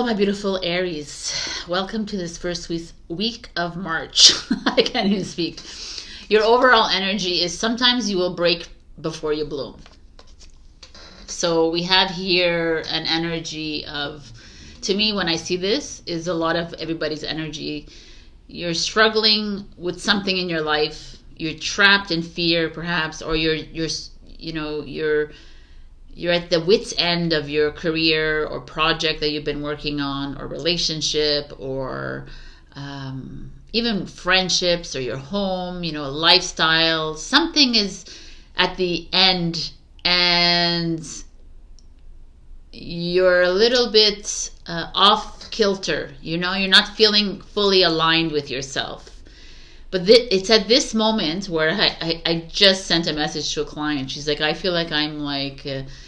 Hello, my beautiful Aries. Welcome to this first week of March. I can't even speak. Your overall energy is sometimes you will break before you bloom. So we have here an energy of, to me, when I see this, is a lot of everybody's energy. You're struggling with something in your life. You're trapped in fear, perhaps, or you're at the wit's end of your career or project that you've been working on, or relationship, or even friendships, or your home, lifestyle. Something is at the end and you're a little bit off kilter. You're not feeling fully aligned with yourself. But it's at this moment where I just sent a message to a client. She's like, I feel like I'm like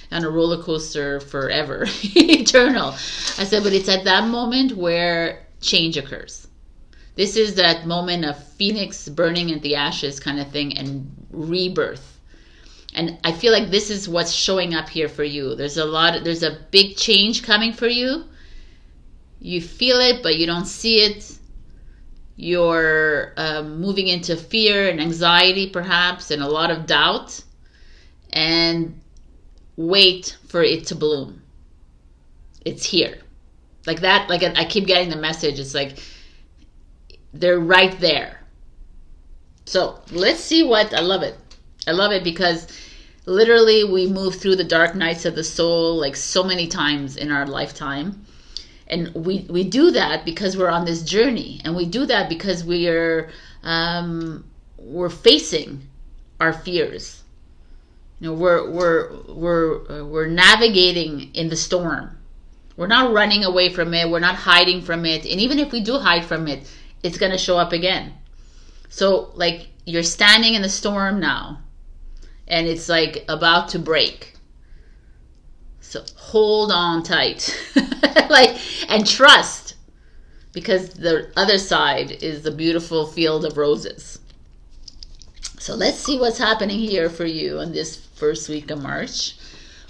on a roller coaster forever, eternal. I said, but it's at that moment where change occurs. This is that moment of phoenix burning at the ashes kind of thing, and rebirth. And I feel like this is what's showing up here for you. There's a big change coming for you. You feel it, but you don't see it. You're moving into fear and anxiety, perhaps, and a lot of doubt. And wait for it to bloom. It's here. Like that, like I keep getting the message. It's like they're right there. So let's see what, I love it. I love it because literally we move through the dark nights of the soul like so many times in our lifetime. And we do that because we're on this journey, and we do that because we're facing our fears. We're navigating in the storm. We're not running away from it. We're not hiding from it. And even if we do hide from it, it's going to show up again. So like you're standing in the storm now, and it's like about to break. So hold on tight, and trust, because the other side is the beautiful field of roses. So let's see what's happening here for you in this first week of March.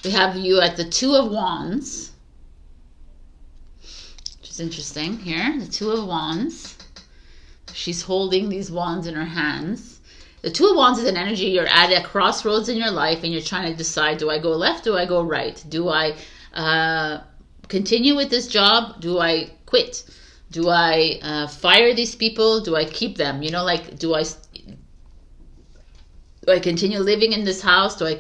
We have you at the Two of Wands, which is interesting here. The Two of Wands. She's holding these wands in her hands. The Two of Wands is an energy. You're at a crossroads in your life and you're trying to decide, do I go left? Do I go right? Do I continue with this job? Do I quit? Do I fire these people? Do I keep them? Do I continue living in this house? Do I,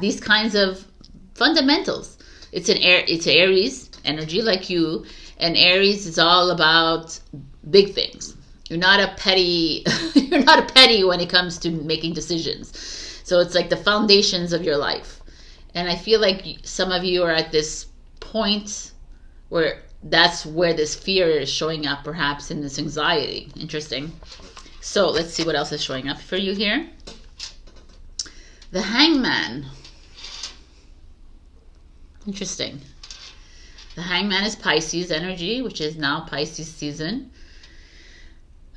these kinds of fundamentals. It's Aries energy like you, and Aries is all about big things. You're not a petty when it comes to making decisions. So it's like the foundations of your life. And I feel like some of you are at this point where that's where this fear is showing up, perhaps, in this anxiety. Interesting. So let's see what else is showing up for you here. The Hangman. Interesting. The Hangman is Pisces energy, which is now Pisces season.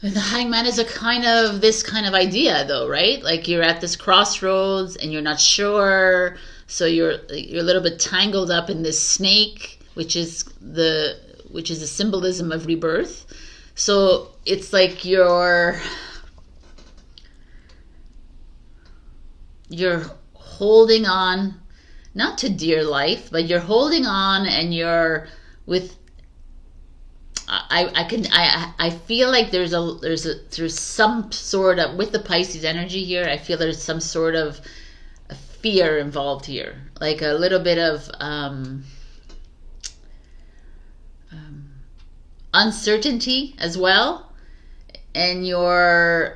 And the Hangman is this kind of idea, though, right? Like you're at this crossroads and you're not sure, so you're a little bit tangled up in this snake, which is the symbolism of rebirth. So it's like you're holding on, not to dear life, but you're holding on, and you're with. I feel like there's some sort of, with the Pisces energy here, I feel there's some sort of a fear involved here, like a little bit of uncertainty as well. And you're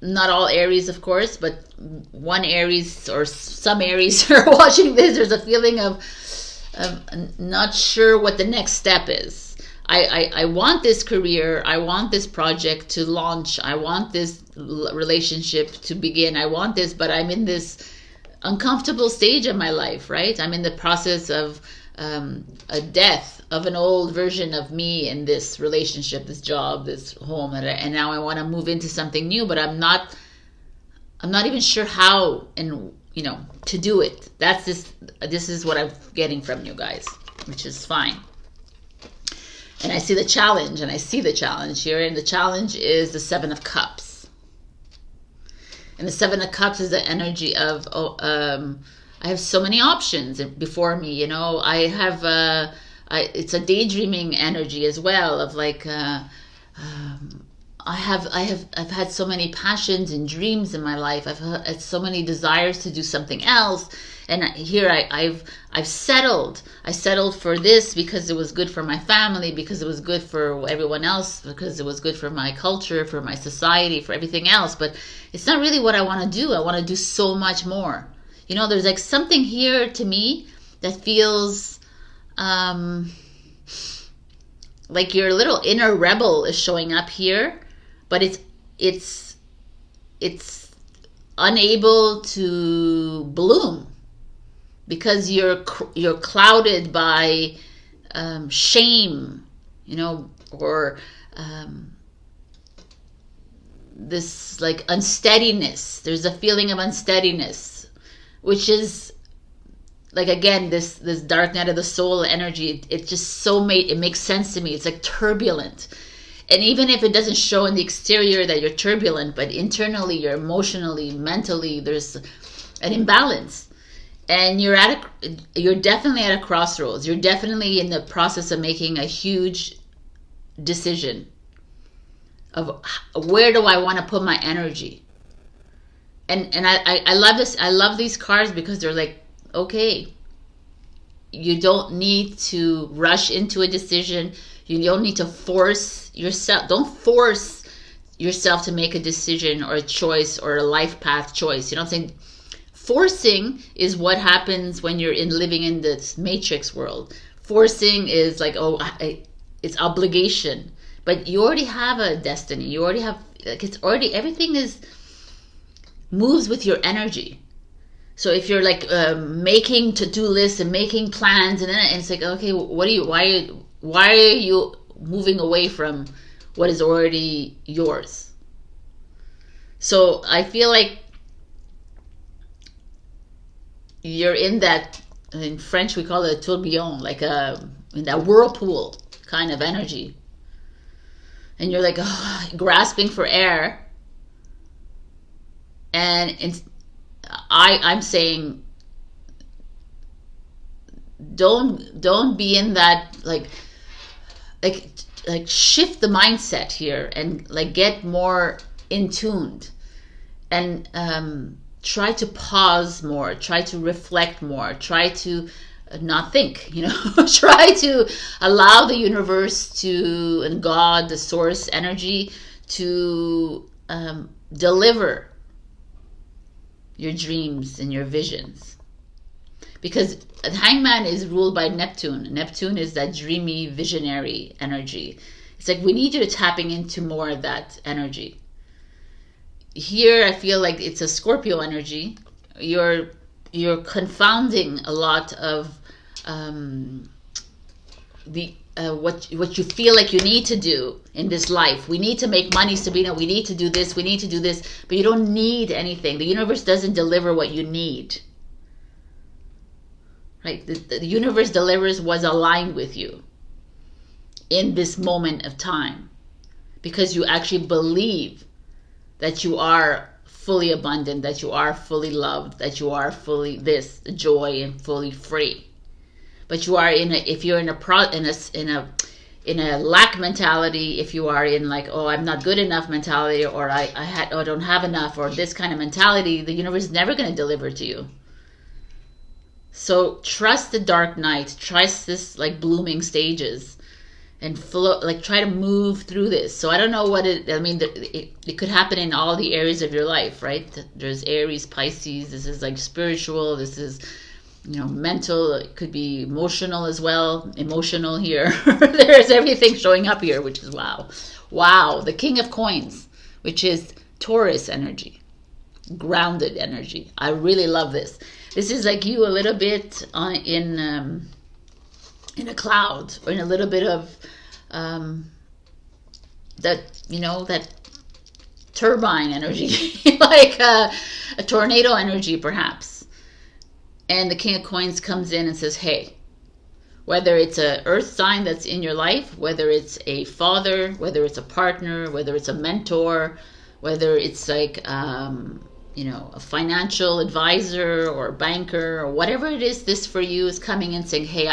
not all Aries, of course, but one Aries or some Aries are watching this. There's a feeling of not sure what the next step is. I want this career, I want this project to launch, I want this relationship to begin, I want this, but I'm in this uncomfortable stage of my life, right? I'm in the process of a death of an old version of me in this relationship, this job, this home, and now I want to move into something new, but I'm not even sure how and to do it. This is what I'm getting from you guys. which is fine. And I see the challenge, and I see the challenge here, and the challenge is the Seven of Cups. And the Seven of Cups is the energy of, I have so many options before me, you know. I have, it's a daydreaming energy as well, of like, I've had so many passions and dreams in my life. I've had so many desires to do something else, and here I've settled. I settled for this because it was good for my family, because it was good for everyone else, because it was good for my culture, for my society, for everything else. But it's not really what I want to do. I want to do so much more. You know, there's like something here to me that feels like your little inner rebel is showing up here. But it's unable to bloom because you're clouded by shame, you know, or this like unsteadiness. There's a feeling of unsteadiness, which is like, again, this dark night of the soul energy. It just it makes sense to me. It's like turbulent. And even if it doesn't show in the exterior that you're turbulent, but internally, you're emotionally, mentally, there's an imbalance. And you're definitely at a crossroads. You're definitely in the process of making a huge decision of where do I want to put my energy. And I love this. I love these cards because they're like, okay, you don't need to rush into a decision. You don't need to force yourself. Don't force yourself to make a decision or a choice or a life path choice. You know what I'm saying? Forcing is what happens when you're living in this matrix world. Forcing is like, it's obligation. But you already have a destiny. You already have, like, it's already, everything moves with your energy. So if you're like making to-do lists and making plans, and it's like, okay, why are you moving away from what is already yours? So I feel like you're in that, in French we call it a tourbillon, like in that whirlpool kind of energy. And you're like grasping for air. And I'm saying, don't be in that like shift the mindset here and like get more in tuned, and try to pause more, try to reflect more, try to not think, you know, try to allow the universe and God, the source energy, to deliver your dreams and your visions. Because the Hangman is ruled by Neptune. Neptune is that dreamy, visionary energy. It's like we need you to tapping into more of that energy. Here I feel like it's a Scorpio energy. You're confounding a lot of what you feel like you need to do in this life. We need to make money, Sabrina. We need to do this. We need to do this. But you don't need anything. The universe doesn't deliver what you need. Right? The universe delivers what's aligned with you in this moment of time, because you actually believe that you are fully abundant, that you are fully loved, that you are fully this joy and fully free. But you are if you're in a lack mentality, if you are in like, oh, I'm not good enough mentality, or I don't have enough, or this kind of mentality, the universe is never going to deliver to you. So trust the dark night, trust this like blooming stages, and flow, like try to move through this. So I don't know what it could happen in all the areas of your life, right? There's Aries, Pisces, this is like spiritual, this is, you know, mental, it could be emotional as well. Emotional here. There's everything showing up here, which is wow. Wow, the King of Coins, which is Taurus energy, grounded energy. I really love this. This is like you a little bit in a cloud, or in a little bit of that, you know, that turbine energy, like a tornado energy perhaps. And the King of Coins comes in and says, hey, Whether it's a earth sign that's in your life, whether it's a father, whether it's a partner, whether it's a mentor, whether it's like, you know, a financial advisor or a banker or whatever it is, this for you is coming and saying, hey,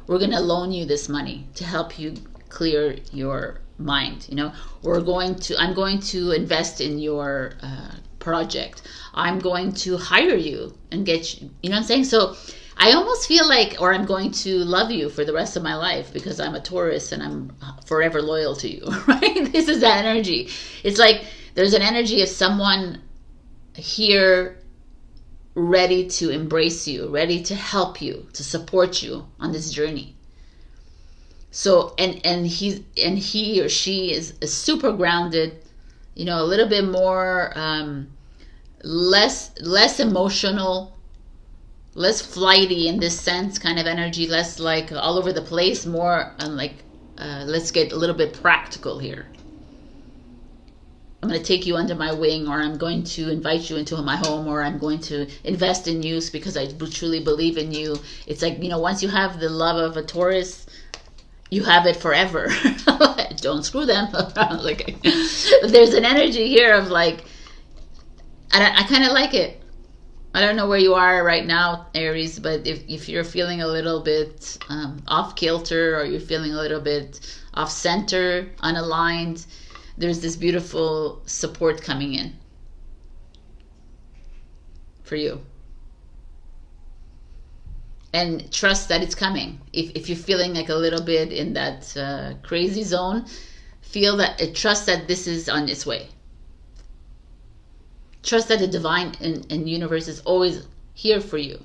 we're gonna loan you this money to help you clear your mind. You know, I'm going to invest in your project. I'm going to hire you and get you, you know what I'm saying? So I almost feel like, or I'm going to love you for the rest of my life because I'm a Taurus and I'm forever loyal to you, right? This is that energy. It's like there's an energy of someone here ready to embrace you, ready to help you, to support you on this journey. So, and he or she is super grounded, you know, a little bit more, less emotional, less flighty in this sense, kind of energy, less like all over the place, more like, let's get a little bit practical here. I'm going to take you under my wing, or I'm going to invite you into my home, or I'm going to invest in you because I truly believe in you. It's like, you know, once you have the love of a Taurus, you have it forever. Don't screw them. Like, there's an energy here of like, I kind of like it. I don't know where you are right now, Aries, but if you're feeling a little bit off kilter, or you're feeling a little bit off center, unaligned, there's this beautiful support coming in for you. And trust that it's coming. If you're feeling like a little bit in that crazy zone, trust that this is on its way. Trust that the divine and universe is always here for you.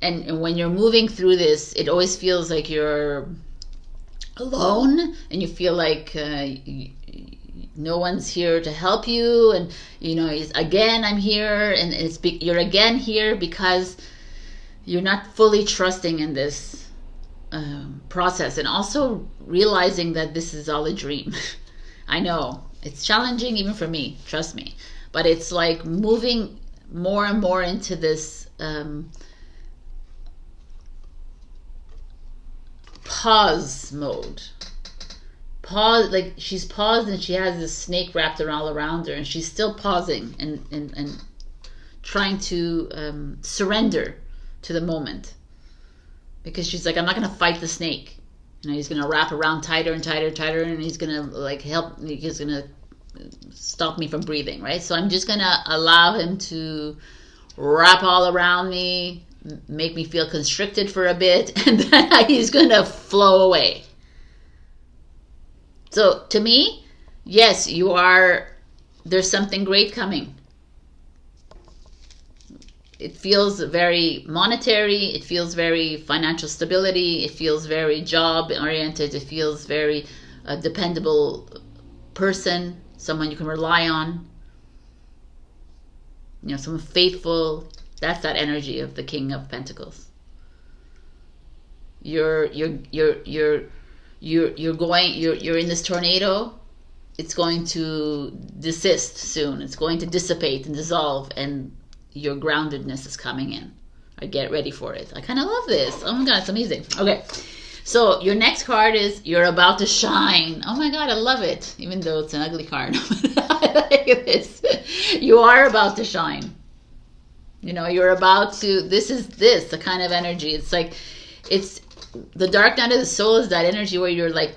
And when you're moving through this, it always feels like you're alone, and you feel like no one's here to help you. And, you know, again, I'm here, and you're again here because you're not fully trusting in this process, and also realizing that this is all a dream. I know it's challenging even for me, trust me, but it's like moving more and more into this pause mode. Pause, like she's paused and she has this snake wrapped all around her, and she's still pausing and trying to surrender to the moment, because she's like, I'm not going to fight the snake. You know, he's going to wrap around tighter and tighter and tighter, and he's going to like help me, he's going to stop me from breathing, right? So I'm just going to allow him to wrap all around me, make me feel constricted for a bit, and then he's going to flow away. So to me, yes, there's something great coming. It feels very monetary, it feels very financial stability, it feels very job oriented, it feels very dependable person, someone you can rely on, you know, someone faithful. That's that energy of the King of Pentacles. You're in this tornado. It's going to desist soon. It's going to dissipate and dissolve, and your groundedness is coming in. I get ready for it. I kind of love this. Oh my God, it's amazing. Okay, so your next card is You're About to Shine. Oh my God, I love it. Even though it's an ugly card. I like this. You are about to shine. You know, you're about to, the kind of energy. It's like, it's the dark night of the soul is that energy where you're like,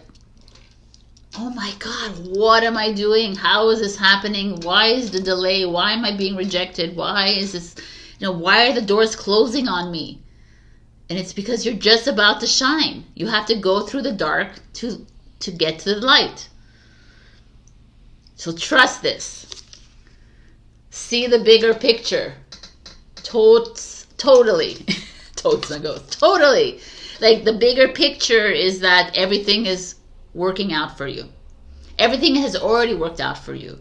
oh my God, what am I doing? How is this happening? Why is the delay? Why am I being rejected? Why is this, you know, why are the doors closing on me? And it's because you're just about to shine. You have to go through the dark to get to the light. So trust this. See the bigger picture. Totally. Totally. Like, the bigger picture is that everything is working out for you. Everything has already worked out for you.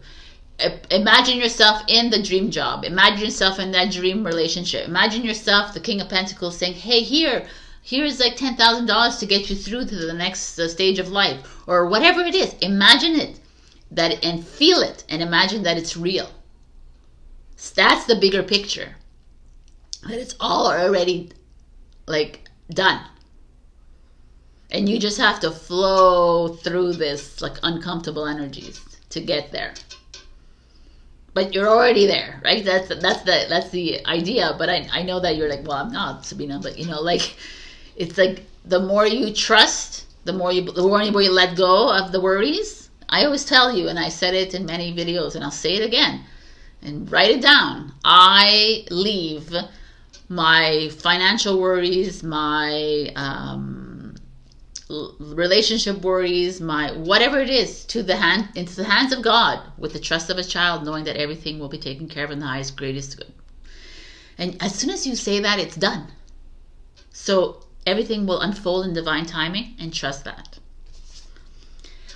Imagine yourself in the dream job. Imagine yourself in that dream relationship. Imagine yourself, the King of Pentacles, saying, hey, here's like $10,000 to get you through to the next stage of life, or whatever it is. Imagine it, and feel it, and imagine that it's real. That's the bigger picture. That it's all already like done. And you just have to flow through this like uncomfortable energies to get there. But you're already there, right? That's the idea. But I know that you're like, well, I'm not, Sabrina. But you know, like, it's like the more you trust, the more you let go of the worries. I always tell you, and I said it in many videos, and I'll say it again, and write it down. I leave my financial worries, my relationship worries, my whatever it is, into the hands of God, with the trust of a child, knowing that everything will be taken care of in the highest, greatest good. And as soon as you say that, it's done. So everything will unfold in divine timing, and trust that.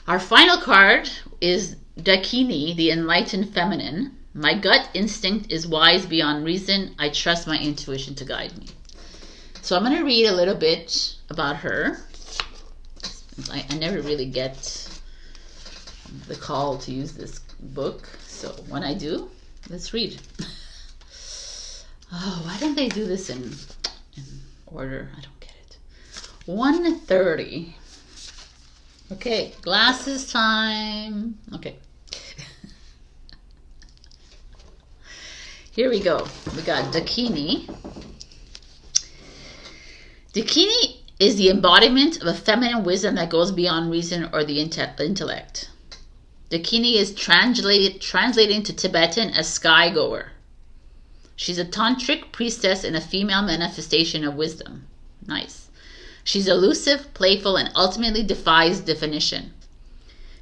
Our final card is Dakini, the enlightened feminine. My gut instinct is wise beyond reason. I trust my intuition to guide me. So I'm going to read a little bit about her. I never really get the call to use this book, so when I do, let's read. Oh, why don't they do this in order? I don't get it. 1:30. Okay, glasses time. Okay. Here we go. We got Dakini. Dakini is the embodiment of a feminine wisdom that goes beyond reason or the intellect. Dakini is translated to Tibetan as sky goer. She's a tantric priestess and a female manifestation of wisdom. Nice. She's elusive, playful, and ultimately defies definition.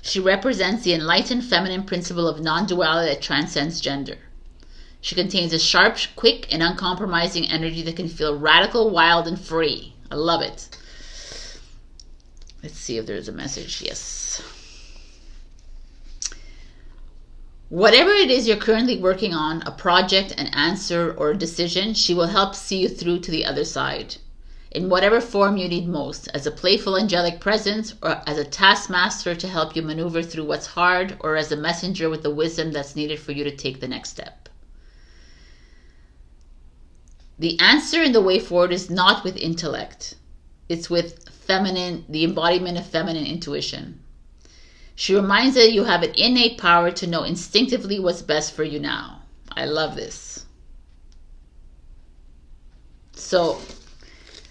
She represents the enlightened feminine principle of non-duality that transcends gender. She contains a sharp, quick, and uncompromising energy that can feel radical, wild, and free. I love it. Let's see if there's a message. Yes. Whatever it is you're currently working on, a project, an answer, or a decision, she will help see you through to the other side. In whatever form you need most, as a playful angelic presence, or as a taskmaster to help you maneuver through what's hard, or as a messenger with the wisdom that's needed for you to take the next step. The answer and the way forward is not with intellect. It's with feminine, the embodiment of feminine intuition. She reminds that you have an innate power to know instinctively what's best for you now. I love this. So,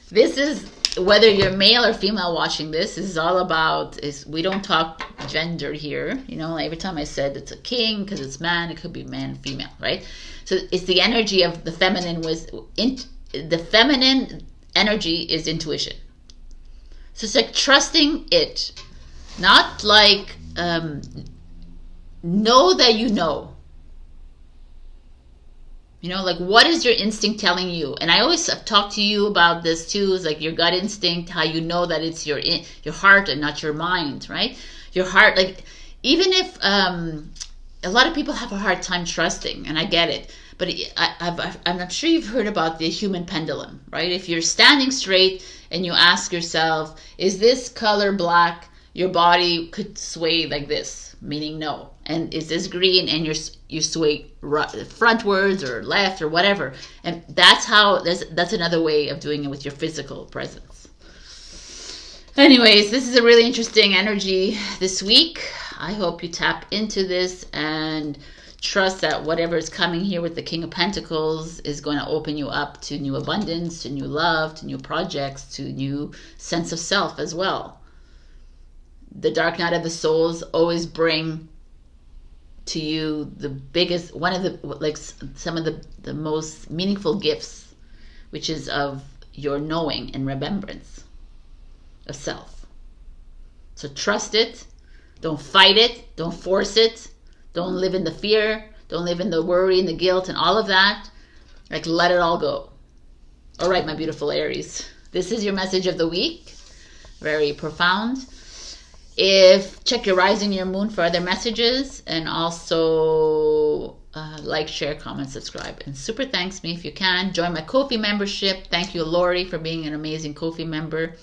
this is, whether you're male or female watching this is all about, we don't talk gender here. You know, every time I said it's a king because it's man, it could be man, female, right? So it's the energy of the feminine the feminine energy is intuition. So it's like trusting it, not like know that you know. You know, like, what is your instinct telling you? And I always talk to you about this too, is like your gut instinct, how you know that it's your heart and not your mind, right? Your heart, like, even if a lot of people have a hard time trusting, and I get it, but I'm sure you've heard about the human pendulum, right? If you're standing straight and you ask yourself, is this color black? Your body could sway like this, meaning no. And is this green? And you sway frontwards or left or whatever. And that's another way of doing it with your physical presence. Anyways, this is a really interesting energy this week. I hope you tap into this and trust that whatever is coming here with the King of Pentacles is going to open you up to new abundance, to new love, to new projects, to new sense of self as well. The Dark Night of the Souls always bring to you the biggest, one of the, like, some of the most meaningful gifts, which is of your knowing and remembrance of self. So trust it. Don't fight it. Don't force it. Don't live in the fear. Don't live in the worry and the guilt and all of that. Like, let it all go. All right, my beautiful Aries. This is your message of the week. Very profound. Check your rising, your moon for other messages, and also like, share, comment, subscribe. And super thanks me if you can. Join my Ko-fi membership. Thank you, Laurie, for being an amazing Ko-fi member.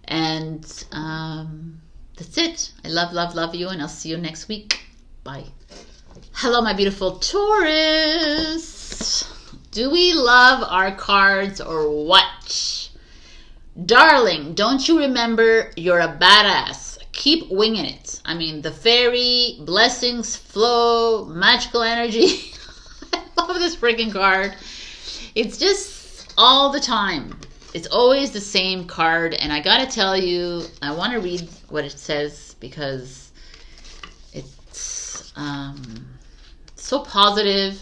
And that's it. I love you, and I'll see you next week. Bye. Hello, my beautiful Taurus. Do we love our cards or what? Darling, don't you remember you're a badass? Keep winging it. I mean, the fairy, blessings, flow, magical energy. I love this freaking card. It's just all the time. It's always the same card. And I gotta tell you, I want to read what it says because it's so positive.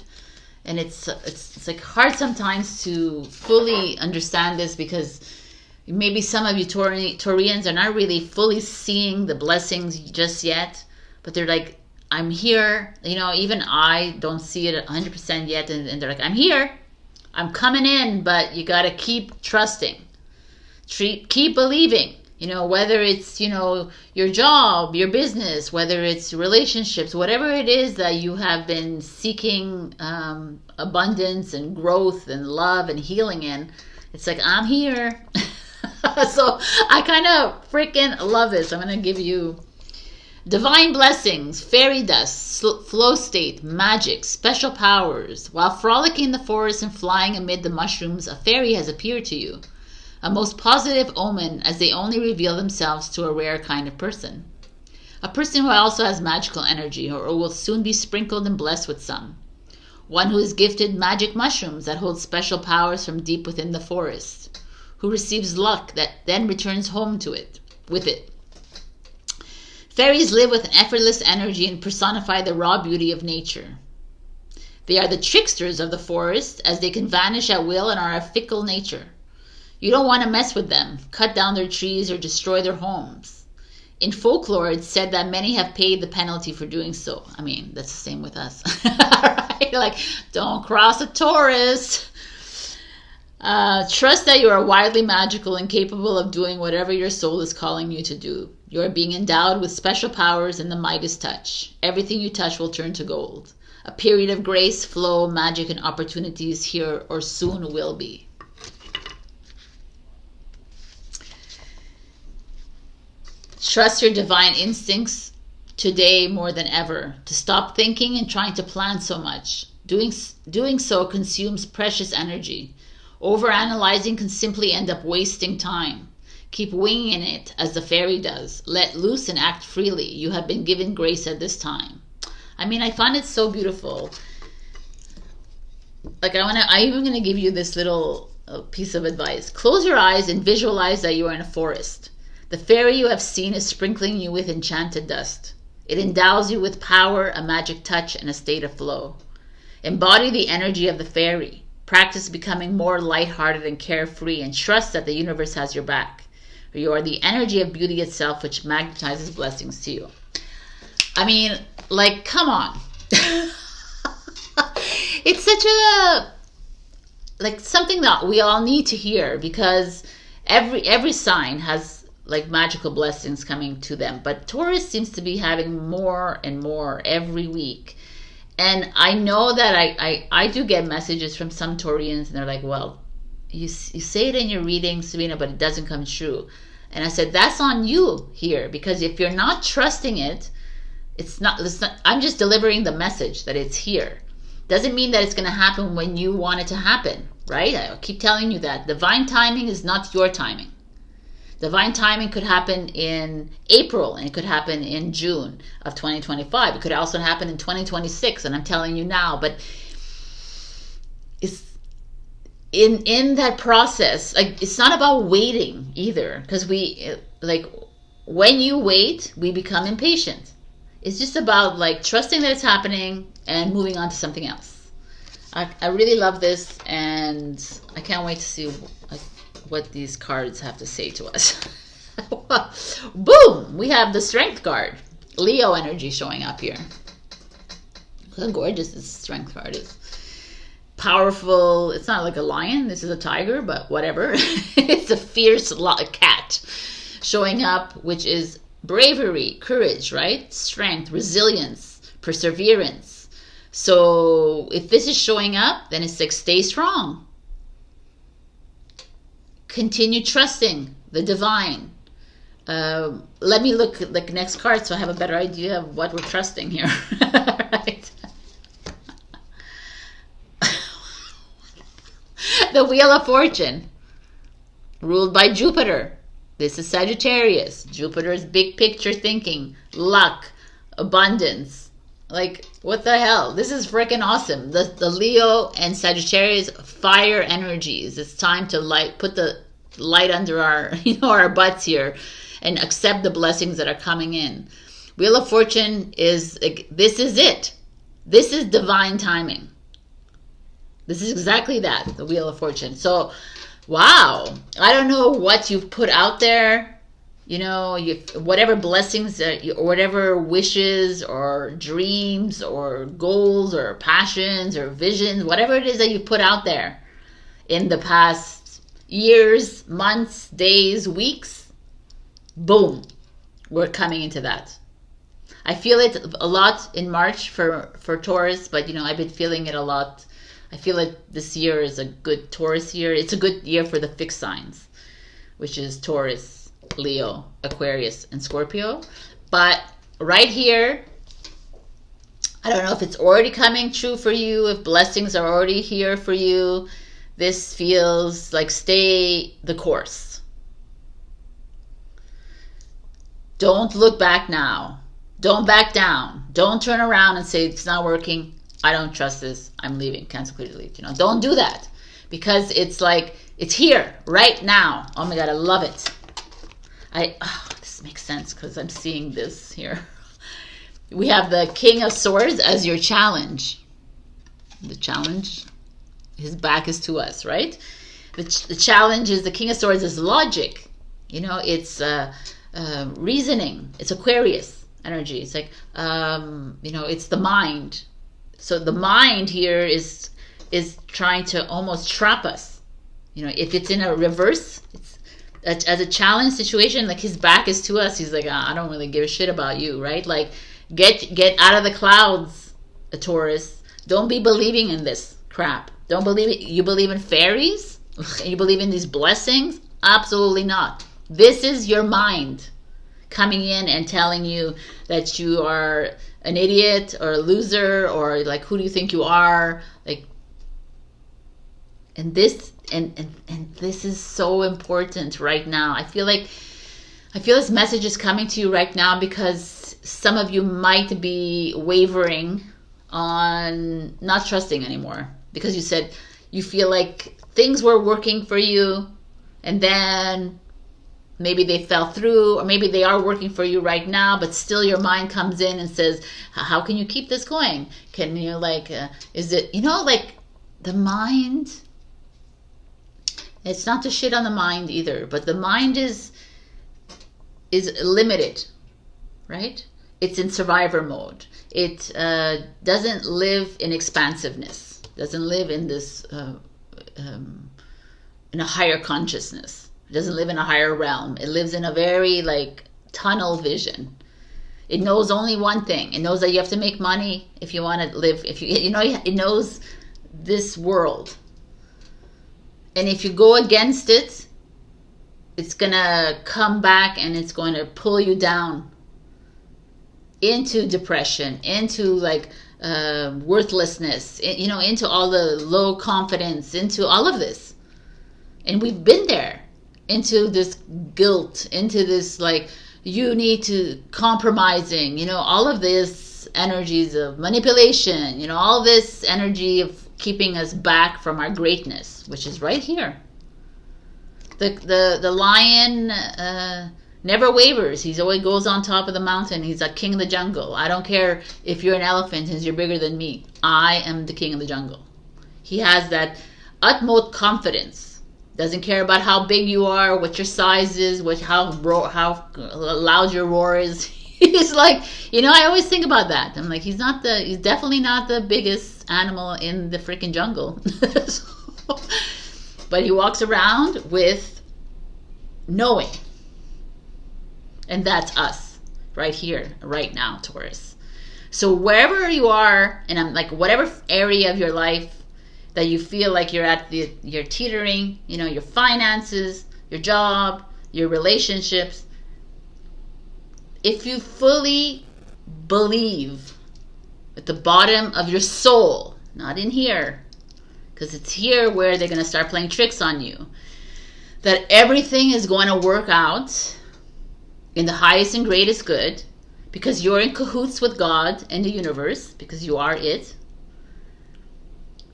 And it's like hard sometimes to fully understand this because maybe some of you Taurians are not really fully seeing the blessings just yet, but they're like, I'm here. You know, even I don't see it 100% yet, and they're like, I'm here, I'm coming in, but you got to keep trusting, keep believing. You know, whether it's, you know, your job, your business, whether it's relationships, whatever it is that you have been seeking abundance and growth and love and healing in, it's like, I'm here. So I kind of freaking love this. I'm going to give you divine blessings, fairy dust, flow state, magic, special powers. While frolicking in the forest and flying amid the mushrooms, a fairy has appeared to you. A most positive omen, as they only reveal themselves to a rare kind of person. A person who also has magical energy or will soon be sprinkled and blessed with some. One who is gifted magic mushrooms that hold special powers from deep within the forest. Who receives luck that then returns home to it, with it. Fairies live with an effortless energy and personify the raw beauty of nature. They are the tricksters of the forest, as they can vanish at will and are of fickle nature. You don't want to mess with them, cut down their trees, or destroy their homes. In folklore, it's said that many have paid the penalty for doing so. I mean, that's the same with us. Right? Like, don't cross a Taurus. Trust that you are widely magical and capable of doing whatever your soul is calling you to do. You are being endowed with special powers and the Midas touch. Everything you touch will turn to gold. A period of grace, flow, magic, and opportunities here or soon will be. Trust your divine instincts today more than ever. To stop thinking and trying to plan so much. Doing so consumes precious energy. Overanalyzing can simply end up wasting time. Keep winging it as the fairy does. Let loose and act freely. You have been given grace at this time. I mean, I find it so beautiful. Like, I'm even going to give you this little piece of advice. Close your eyes and visualize that you are in a forest. The fairy you have seen is sprinkling you with enchanted dust. It endows you with power, a magic touch, and a state of flow. Embody the energy of the fairy. Practice becoming more lighthearted and carefree, and trust that the universe has your back. You are the energy of beauty itself, which magnetizes blessings to you. I mean, like, come on. It's such a, like, something that we all need to hear, because every sign has like magical blessings coming to them, but Taurus seems to be having more and more every week. And I know that I do get messages from some Taurians, and they're like, well, you say it in your reading, Sabrina, but it doesn't come true. And I said, that's on you here, because if you're not trusting it, it's not, I'm just delivering the message that it's here. Doesn't mean that it's going to happen when you want it to happen, right? I keep telling you that divine timing is not your timing. Divine timing could happen in April, and it could happen in June of 2025. It could also happen in 2026, and I'm telling you now. But it's in that process. Like, it's not about waiting either, because when you wait, we become impatient. It's just about like trusting that it's happening and moving on to something else. I really love this, and I can't wait to see what these cards have to say to us. Boom! We have the Strength card. Leo energy showing up here. Look how gorgeous this Strength card is. Powerful. It's not like a lion. This is a tiger, but whatever. It's a fierce cat showing up, which is bravery, courage, right? Strength, resilience, perseverance. So if this is showing up, then it's like, stay strong. Continue trusting the divine. Let me look at the next card so I have a better idea of what we're trusting here. Right? The Wheel of Fortune. ruled by Jupiter. This is Sagittarius. Jupiter's big picture thinking, luck, abundance. Like, what the hell? This is freaking awesome. The Leo and Sagittarius fire energies. It's time to put the light under our, our butts here and accept the blessings that are coming in. Wheel of Fortune is, this is it. This is divine timing. This is exactly that, the Wheel of Fortune. So, wow. I don't know what you've put out there. Whatever blessings, or whatever wishes or dreams or goals or passions or visions, whatever it is that you put out there in the past years, months, days, weeks, boom, we're coming into that. I feel it a lot in March for Taurus, but I've been feeling it a lot. I feel like this year is a good Taurus year. It's a good year for the fixed signs, which is Taurus, Leo, Aquarius, and Scorpio. But right here, I don't know if it's already coming true for you, if blessings are already here for you. This feels like stay the course. Don't look back now. Don't back down. Don't turn around and say it's not working. I don't trust this. I'm leaving. Cancel, clear, delete. Don't do that, because it's like it's here right now. Oh my God, I love it. This makes sense because I'm seeing this here. We have the King of Swords as your challenge. The challenge, his back is to us, right? The challenge is the King of Swords is logic. It's reasoning. It's Aquarius energy. It's like, it's the mind. So the mind here is trying to almost trap us. If it's in a reverse, it's as a challenge situation, like his back is to us. He's like, I don't really give a shit about you, right? Like, get out of the clouds, a Taurus. Don't be believing in this crap. Don't believe it. You believe in fairies? You believe in these blessings? Absolutely not. This is your mind coming in and telling you that you are an idiot or a loser, or like, who do you think you are? Like, and this this is so important right now. I feel this message is coming to you right now because some of you might be wavering on not trusting anymore, because you said you feel like things were working for you and then maybe they fell through, or maybe they are working for you right now, but still your mind comes in and says, how can you keep this going? Can you is it, like the mind, it's not to shit on the mind either, but the mind is limited, right? It's in survivor mode. It doesn't live in expansiveness, doesn't live in this, in a higher consciousness. It doesn't live in a higher realm. It lives in a very tunnel vision. It knows only one thing. It knows that you have to make money if you want to live. It knows this world. And if you go against it, it's going to come back and it's going to pull you down into depression, into worthlessness, into all the low confidence, into all of this. And we've been there, into this guilt, into this you need to compromising, all of this energies of manipulation, all this energy of keeping us back from our greatness, which is right here. The lion never wavers. He always goes on top of the mountain. He's a king of the jungle. I don't care if you're an elephant and you're bigger than me. I am the king of the jungle. He has that utmost confidence. Doesn't care about how big you are, what your size is, how loud your roar is. He's I always think about that. I'm like, he's definitely not the biggest animal in the freaking jungle. But he walks around with knowing. And that's us right here, right now, Taurus. So wherever you are, and I'm whatever area of your life that you feel like you're teetering, your finances, your job, your relationships, if you fully believe at the bottom of your soul, not in here, because it's here where they're going to start playing tricks on you, that everything is going to work out in the highest and greatest good, because you're in cahoots with God and the universe, because you are it.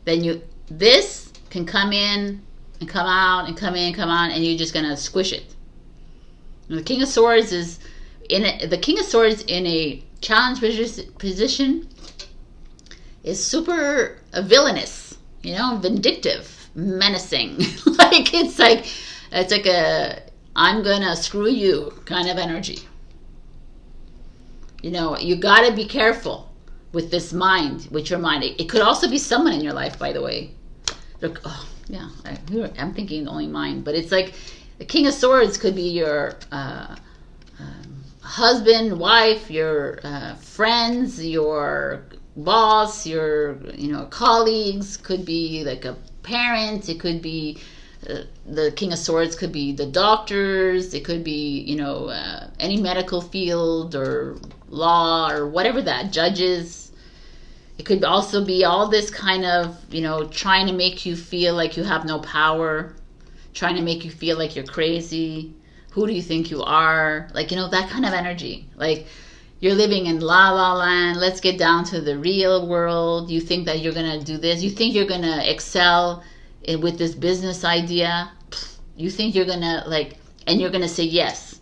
Then this can come in and come out and come in and come out, and you're just gonna squish it. And the King of Swords is in a challenge position is super villainous, vindictive, menacing. It's like a I'm gonna screw you kind of energy. You gotta be careful with this mind, with your mind. It could also be someone in your life, by the way. Look, I'm thinking only mine, but it's like the King of Swords could be your husband, wife, your friends, your boss, your colleagues. Could be like a parent. It could be the King of Swords could be the doctors. It could be any medical field or law or whatever that, judges. It could also be all this kind of trying to make you feel like you have no power, trying to make you feel like you're crazy. Who do you think you are? That kind of energy. Like you're living in la la land. Let's get down to the real world. You think that you're gonna do this. You think you're gonna excel with this business idea. You think you're gonna and you're gonna say yes,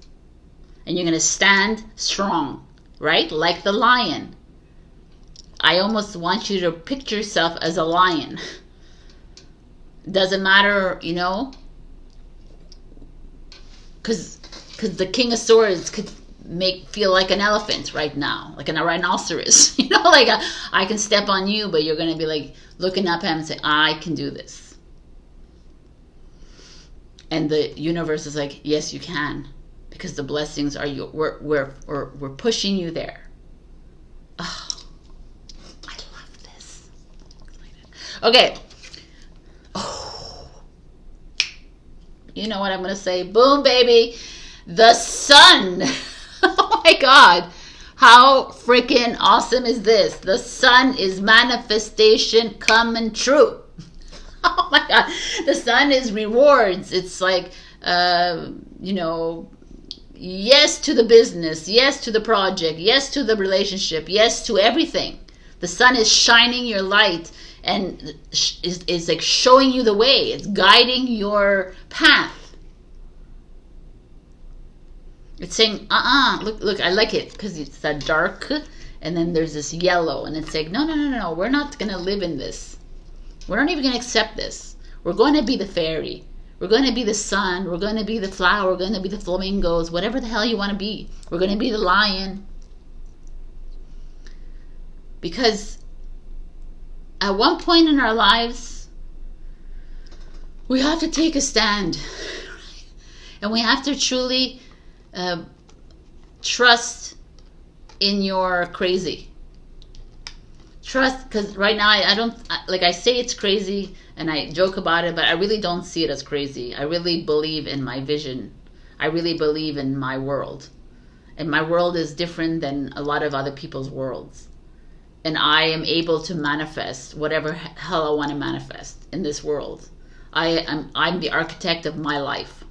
and you're gonna stand strong, right? Like the lion. I almost want you to picture yourself as a lion. Doesn't matter, because the King of Swords could feel like an elephant right now, like a rhinoceros. I can step on you, but you're gonna be looking up at him and say, I can do this. And the universe is like, yes, you can, because the blessings are you. We're pushing you there. Oh, I love this. Okay. Oh, you know what I'm gonna say? Boom, baby. The sun. Oh my God. How freaking awesome is this? The sun is manifestation coming true. Oh my God. The sun is rewards. It's like, yes to the business, yes to the project, yes to the relationship, yes to everything. The sun is shining your light and is like showing you the way. It's guiding your path. It's saying, look, I like it because it's that dark and then there's this yellow and it's like, no, we're not going to live in this. We're not even going to accept this. We're going to be the fairy. We're going to be the sun. We're going to be the flower. We're going to be the flamingos, whatever the hell you want to be. We're going to be the lion. Because at one point in our lives, we have to take a stand. And we have to truly trust in your crazy. Trust, because right now I say it's crazy and I joke about it, but I really don't see it as crazy. I really believe in my vision. I really believe in my world. And my world is different than a lot of other people's worlds. And I am able to manifest whatever hell I want to manifest in this world. I'm the architect of my life.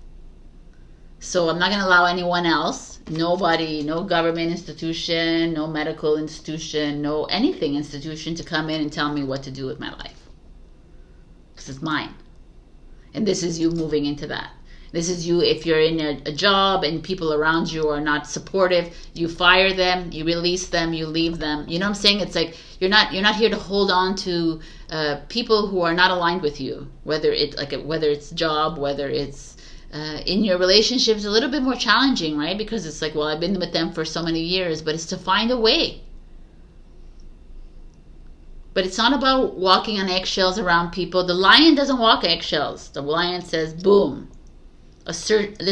So I'm not going to allow anyone else, nobody, no government institution, no medical institution, no anything institution to come in and tell me what to do with my life. Because it's mine. And this is you moving into that. This is you, if you're in a job and people around you are not supportive, you fire them, you release them, you leave them. You know what I'm saying? It's like you're not here to hold on to people who are not aligned with you. Whether it's job, whether it's in your relationships, a little bit more challenging, right? Because it's like, well, I've been with them for so many years, but it's to find a way. But it's not about walking on eggshells around people. The lion doesn't walk eggshells. The lion says, boom. This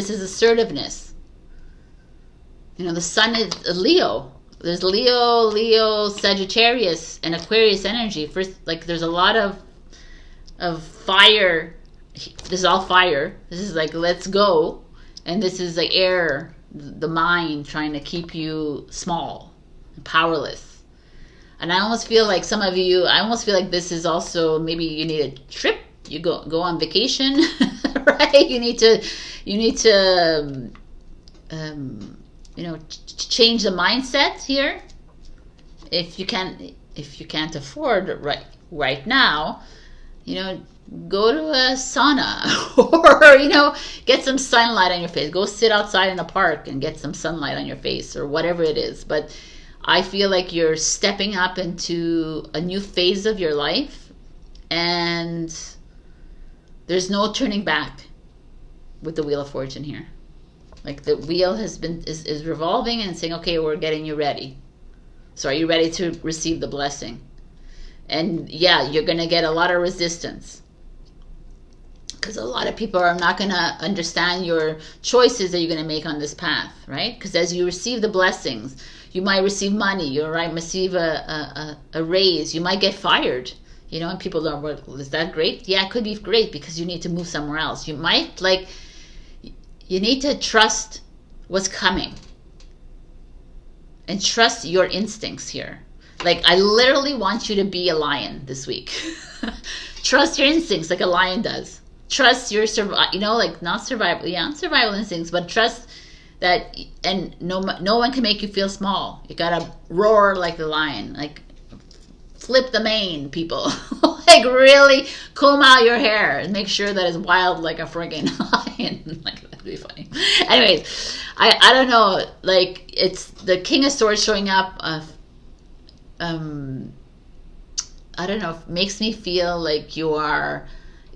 is assertiveness. The sun is a Leo. There's Leo, Sagittarius, and Aquarius energy. First, there's a lot of fire. This is all fire. This is like, let's go. And this is like air, the mind trying to keep you small and powerless. And I almost feel like some of you, this is also, maybe you need a trip. You go on vacation, right? You need to change the mindset here. If you can't afford right now, go to a sauna or get some sunlight on your face. Go sit outside in a park and get some sunlight on your face or whatever it is. But I feel like you're stepping up into a new phase of your life, and there's no turning back with the Wheel of Fortune here. Like the wheel is revolving and saying, okay, we're getting you ready. So are you ready to receive the blessing? And yeah, you're going to get a lot of resistance, because a lot of people are not going to understand your choices that you're going to make on this path, right? Because as you receive the blessings, you might receive money, you might receive a raise, you might get fired, and people are, well, is that great? Yeah, it could be great because you need to move somewhere else. You might, you need to trust what's coming and trust your instincts here. I literally want you to be a lion this week. Trust your instincts like a lion does. Trust your not survival instincts, but trust that, and no one can make you feel small. You gotta roar like the lion, flip the mane, people. Really comb out your hair and make sure that it's wild like a friggin' lion. That'd be funny. Anyways, I don't know, it's the King of Swords showing up. I don't know, makes me feel like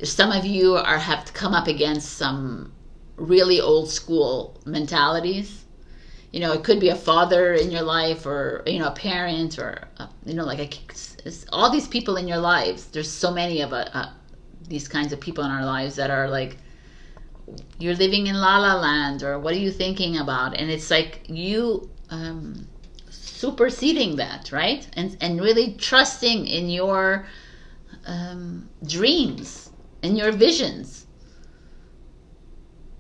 some of you have to come up against some really old school mentalities. It could be a father in your life, or a parent, or all these people in your lives. There's so many of these kinds of people in our lives that are you're living in la la land, or what are you thinking about? And it's you superseding that, right? And really trusting in your dreams and your visions,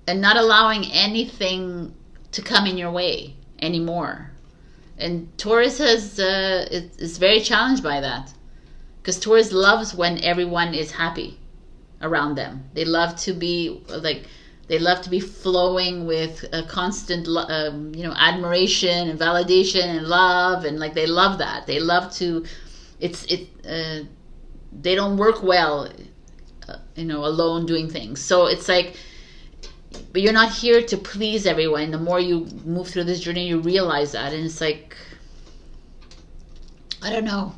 and not allowing anything to come in your way anymore. And Taurus is very challenged by that, because Taurus loves when everyone is happy around them. They love to be flowing with a constant admiration and validation and love, and they love that. They love to they don't work well alone doing things. So it's but you're not here to please everyone. The more you move through this journey, you realize that. And it's I don't know.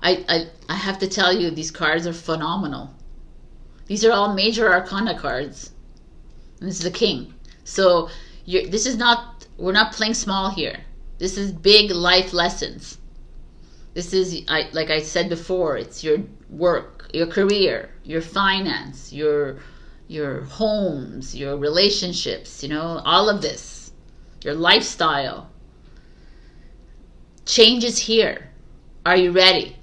I have to tell you, these cards are phenomenal. These are all major arcana cards. And this is the King. So we're not playing small here. This is big life lessons. This is, like I said before, it's your work, your career, your finance, your homes, your relationships, all of this, your lifestyle. Change is here. Are you ready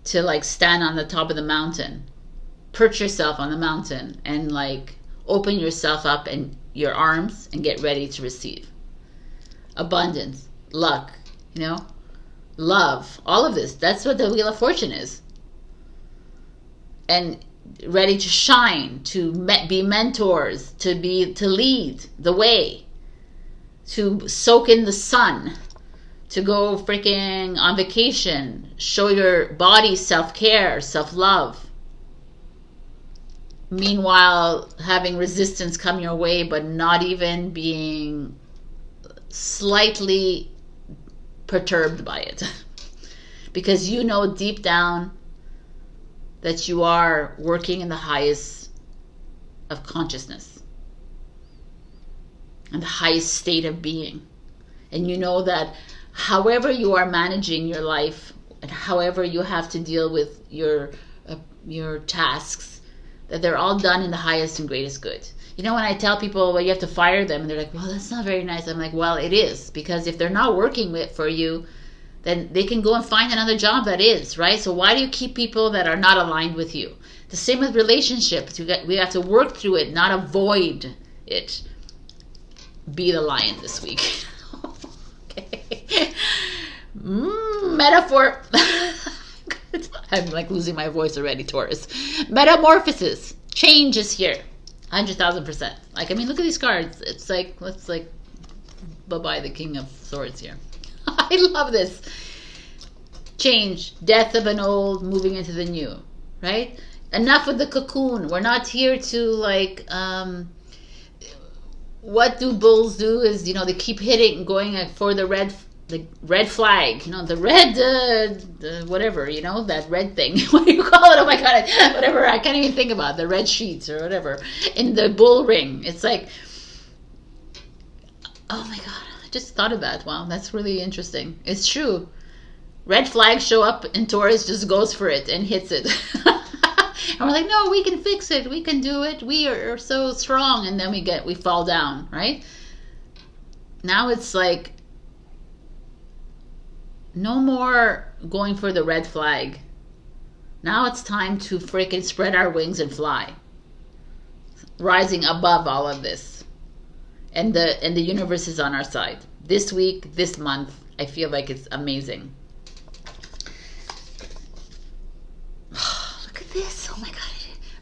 to stand on the top of the mountain, perch yourself on the mountain, and open yourself up and your arms and get ready to receive abundance, luck, love, all of this? That's what the Wheel of Fortune is. And ready to shine, to be mentors, to lead the way, to soak in the sun, to go freaking on vacation, show your body self-care, self-love. Meanwhile, having resistance come your way, but not even being slightly perturbed by it. Because deep down that you are working in the highest of consciousness and the highest state of being. And that however you are managing your life, and however you have to deal with your tasks, that they're all done in the highest and greatest good. When I tell people, well, you have to fire them, and they're like, well, that's not very nice. I'm like, well, it is, because if they're not working for you, then they can go and find another job that is, right? So why do you keep people that are not aligned with you? The same with relationships. We have to work through it, not avoid it. Be the lion this week. Okay. Metaphor. I'm losing my voice already, Taurus. Metamorphosis. Change is here. 100,000%. Like, I mean, look at these cards. It's like, let's like, bye-bye the King of Swords here. I love this. Change, death of an old, moving into the new, right? Enough with the cocoon. We're not here to like, what do bulls do is, you know, they keep hitting, going for the red flag, you know, the red, whatever, you know, that red thing. What do you call it? Oh my God, whatever. I can't even think about the red sheets or whatever in the bull ring. It's like, oh my God, I just thought of that. Wow, that's really interesting. It's true. Red flags show up and Taurus just goes for it and hits it. And we're like, no, we can fix it. We can do it. We are so strong. And then we fall down, right? Now it's like, no more going for the red flag. Now it's time to freaking spread our wings and fly. Rising above all of this. And the universe is on our side. This week, this month, I feel like it's amazing. Look at this. Oh my God.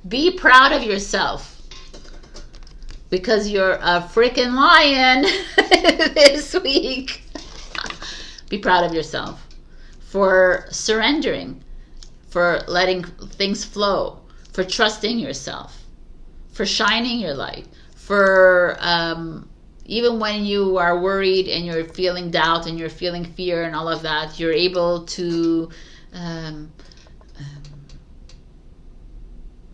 Be proud of yourself. Because you're a freaking lion this week. Be proud of yourself for surrendering, for letting things flow, for trusting yourself, for shining your light, for even when you are worried and you're feeling doubt and you're feeling fear and all of that, you're able to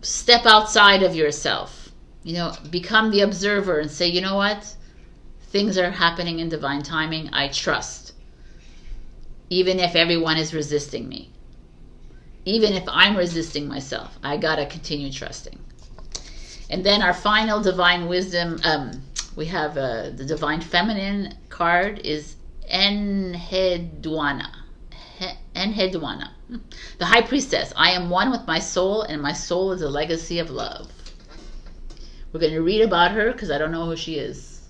step outside of yourself, you know, become the observer and say, you know what? Things are happening in divine timing. I trust. Even if everyone is resisting me. Even if I'm resisting myself, I gotta continue trusting. And then our final divine wisdom, we have the divine feminine card is Enheduanna. Enheduanna. The high priestess. I am one with my soul, and my soul is a legacy of love. We're going to read about her because I don't know who she is.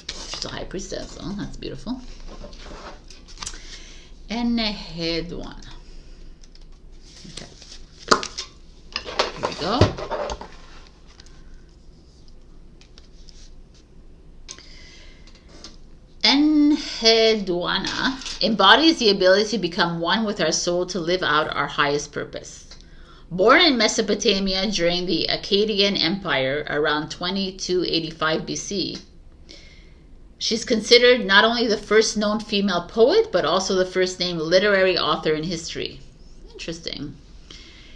She's a high priestess. Oh, that's beautiful. Enheduanna. Okay. Here we go. Enheduanna embodies the ability to become one with our soul to live out our highest purpose. Born in Mesopotamia during the Akkadian Empire around 2285 BC, she's considered not only the first known female poet, but also the first named literary author in history. Interesting.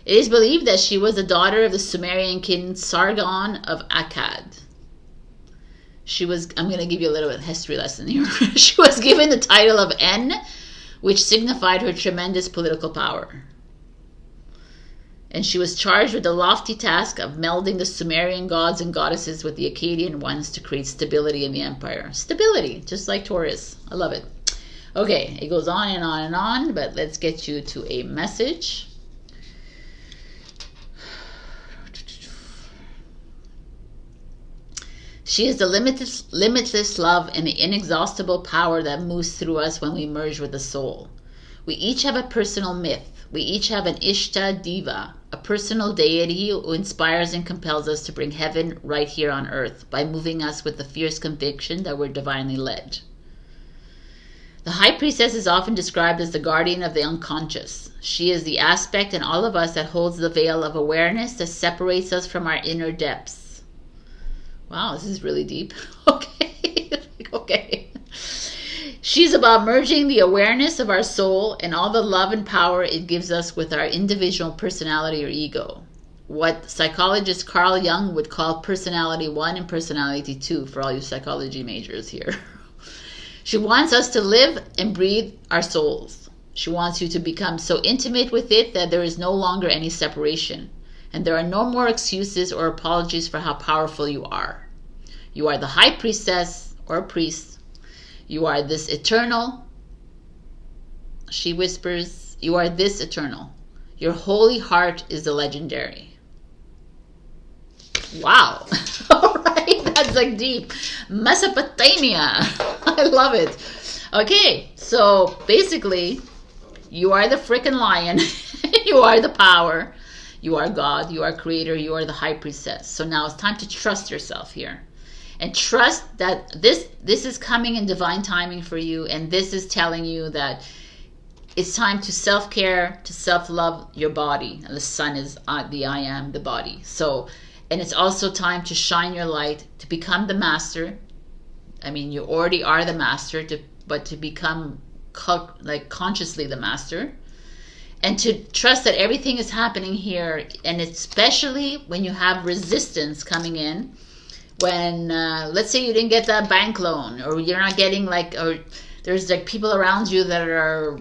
It is believed that she was the daughter of the Sumerian king Sargon of Akkad. She was, I'm going to give you a little bit of history lesson here. She was given the title of En, which signified her tremendous political power. And she was charged with the lofty task of melding the Sumerian gods and goddesses with the Akkadian ones to create stability in the empire. Stability, just like Taurus. I love it. Okay, it goes on and on and on, but let's get you to a message. She is the limitless love and the inexhaustible power that moves through us when we merge with the soul. We each have a personal myth. We each have an Ishta Diva, a personal deity who inspires and compels us to bring heaven right here on earth by moving us with the fierce conviction that we're divinely led. The High Priestess is often described as the guardian of the unconscious. She is the aspect in all of us that holds the veil of awareness that separates us from our inner depths. Wow, this is really deep. Okay. Okay. She's about merging the awareness of our soul and all the love and power it gives us with our individual personality or ego. What psychologist Carl Jung would call personality 1 and personality 2 for all you psychology majors here. She wants us to live and breathe our souls. She wants you to become so intimate with it that there is no longer any separation. And there are no more excuses or apologies for how powerful you are. You are the high priestess or priest. You are this eternal. She whispers, you are this eternal. Your holy heart is the legendary. Wow. All right, that's like deep. Mesopotamia. I love it. Okay, so basically, you are the freaking lion. You are the power. You are God, you are creator, you are the high priestess. So now it's time to trust yourself here. And trust that this is coming in divine timing for you, and this is telling you that it's time to self-care, to self-love your body. And the sun is the I am, the body. So, and it's also time to shine your light, to become the master. I mean, you already are the master, but to become like consciously the master. And to trust that everything is happening here, and especially when you have resistance coming in. When, let's say you didn't get that bank loan, or you're not getting like, or there's like people around you that are,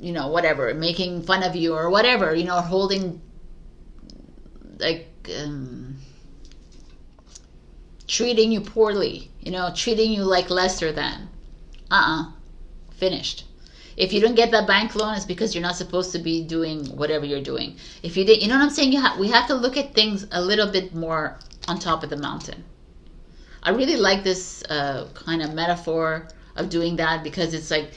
you know, whatever, making fun of you or whatever, you know, holding, like, treating you poorly, you know, treating you like lesser than. Finished. If you don't get that bank loan, it's because you're not supposed to be doing whatever you're doing. If you did, you know what I'm saying? We have to look at things a little bit more on top of the mountain. I really like this kind of metaphor of doing that, because it's like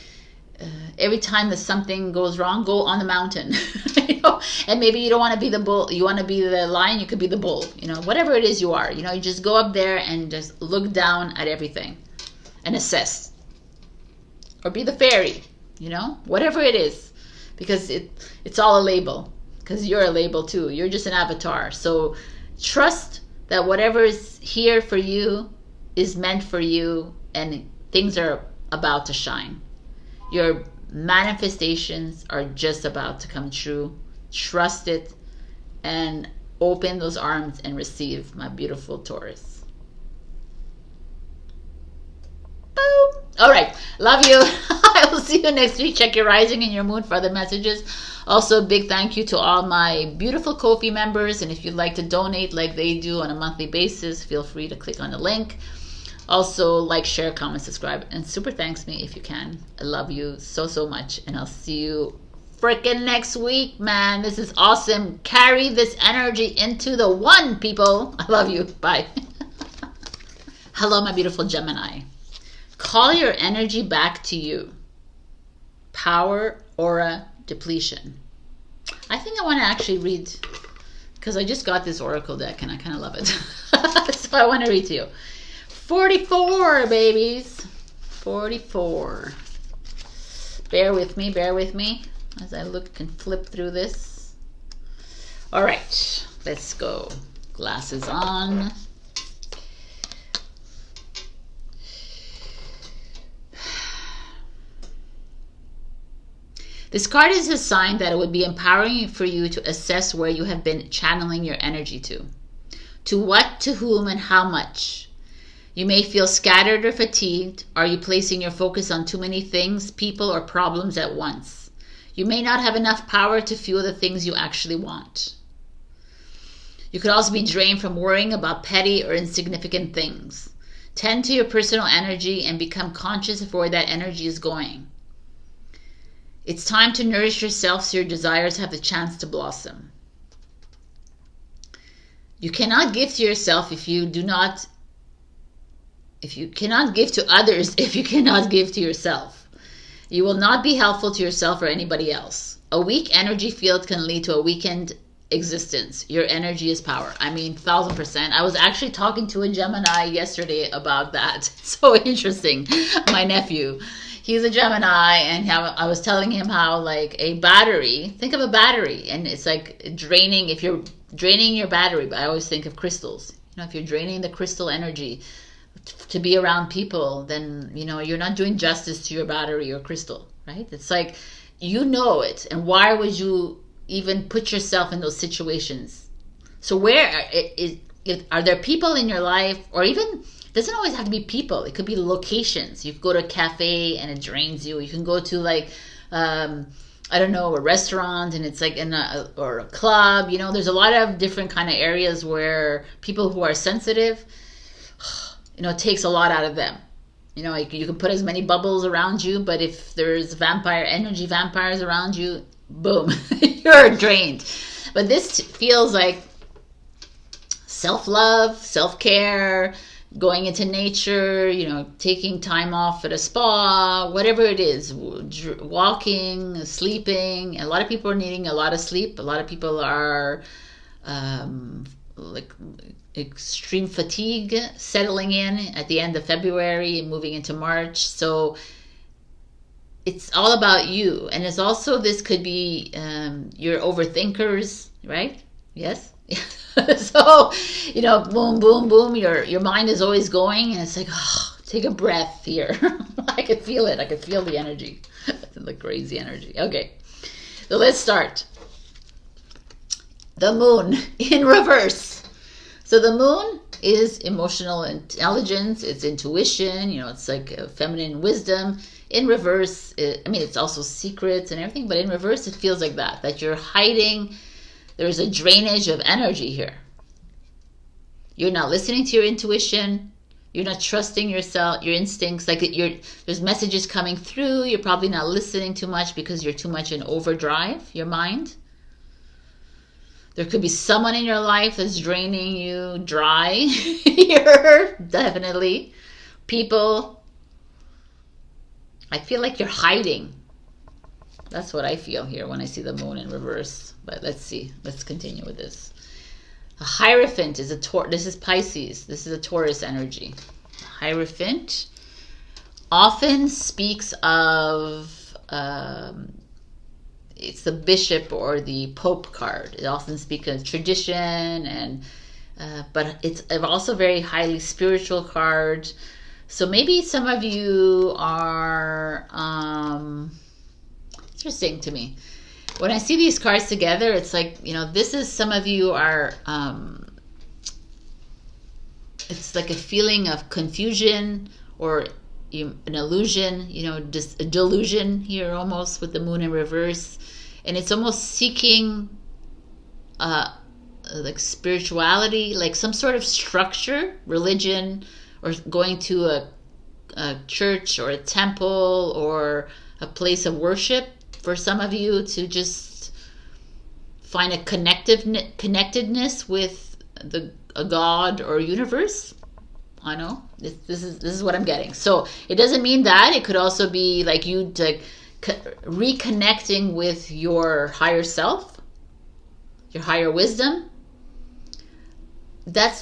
every time that something goes wrong, go on the mountain. You know? And maybe you don't want to be the bull, you want to be the lion, you could be the bull, you know, whatever it is you are, you know, you just go up there and just look down at everything and assess. Or be the fairy, you know, whatever it is, because it's all a label, because you're a label too. You're just an avatar. So trust that whatever is here for you is meant for you, and things are about to shine. Your manifestations are just about to come true. Trust it and open those arms and receive, my beautiful Taurus. Boom. All right. Love you. I will see you next week. Check your rising and your moon for other messages. Also, big thank you to all my beautiful Ko-fi members. And if you'd like to donate like they do on a monthly basis, feel free to click on the link. Also, like, share, comment, subscribe, and super thanks me if you can. I love you so, so much. And I'll see you freaking next week, man. This is awesome. Carry this energy into the one, people. I love you. Bye. Hello, my beautiful Gemini. Call your energy back to you. Power, aura, depletion. I think I want to actually read, because I just got this oracle deck and I kind of love it. So I want to read to you. 44, babies. 44. Bear with me as I look and flip through this. All right, let's go. Glasses on. This card is a sign that it would be empowering for you to assess where you have been channeling your energy to. To what, to whom, and how much. You may feel scattered or fatigued. Are you placing your focus on too many things, people, or problems at once? You may not have enough power to fuel the things you actually want. You could also be drained from worrying about petty or insignificant things. Tend to your personal energy and become conscious of where that energy is going. It's time to nourish yourself so your desires have the chance to blossom. You cannot give to yourself if you cannot give to others if you cannot give to yourself. You will not be helpful to yourself or anybody else. A weak energy field can lead to a weakened existence. Your energy is power. I mean, 1000%. I was actually talking to a Gemini yesterday about that. So interesting. My nephew. He's a Gemini, and I was telling him how, like, a battery, think of a battery, and it's like draining, if you're draining your battery, but I always think of crystals. You know, if you're draining the crystal energy to be around people, then, you know, you're not doing justice to your battery or crystal, right? It's like, you know it, and why would you even put yourself in those situations? So are there people in your life, or even, it doesn't always have to be people. It could be locations. You could go to a cafe and it drains you. You can go to, like, I don't know, a restaurant and it's like or a club. You know, there's a lot of different kind of areas where people who are sensitive, you know, it takes a lot out of them. You know, you can put as many bubbles around you, but if there's energy vampires around you, boom, you're drained. But this feels like self-love, self-care, going into nature, you know, taking time off at a spa, whatever it is, walking, sleeping. A lot of people are needing a lot of sleep. A lot of people are like extreme fatigue settling in at the end of February and moving into March. So it's all about you. And it's also, this could be your overthinkers, right? Yes. So, you know, boom, boom, boom. Your mind is always going, and it's like, oh, take a breath here. I could feel it. I could feel the energy, the crazy energy. Okay, so let's start. The moon in reverse. So the moon is emotional intelligence. It's intuition. You know, it's like feminine wisdom. In reverse, it's also secrets and everything, but in reverse, it feels like that you're hiding. There's a drainage of energy here. You're not listening to your intuition. You're not trusting yourself, your instincts. Like there's messages coming through. You're probably not listening too much because you're too much in overdrive, your mind. There could be someone in your life that's draining you dry here, definitely. People. I feel like you're hiding. That's what I feel here when I see the moon in reverse. But let's see. Let's continue with this. A Hierophant is this is Pisces. This is a Taurus energy. Hierophant often speaks of it's the bishop or the pope card. It often speaks of tradition, and but it's also very highly spiritual card. So maybe some of you are interesting to me. When I see these cards together, it's like, you know, this is, some of you are, it's like a feeling of confusion or an illusion, you know, just a delusion here almost with the moon in reverse. And it's almost seeking like spirituality, like some sort of structure, religion, or going to a church or a temple or a place of worship. For some of you to just find a connectedness with a God or universe. I know this is what I'm getting. So it doesn't mean that. It could also be like you reconnecting with your higher self, your higher wisdom. That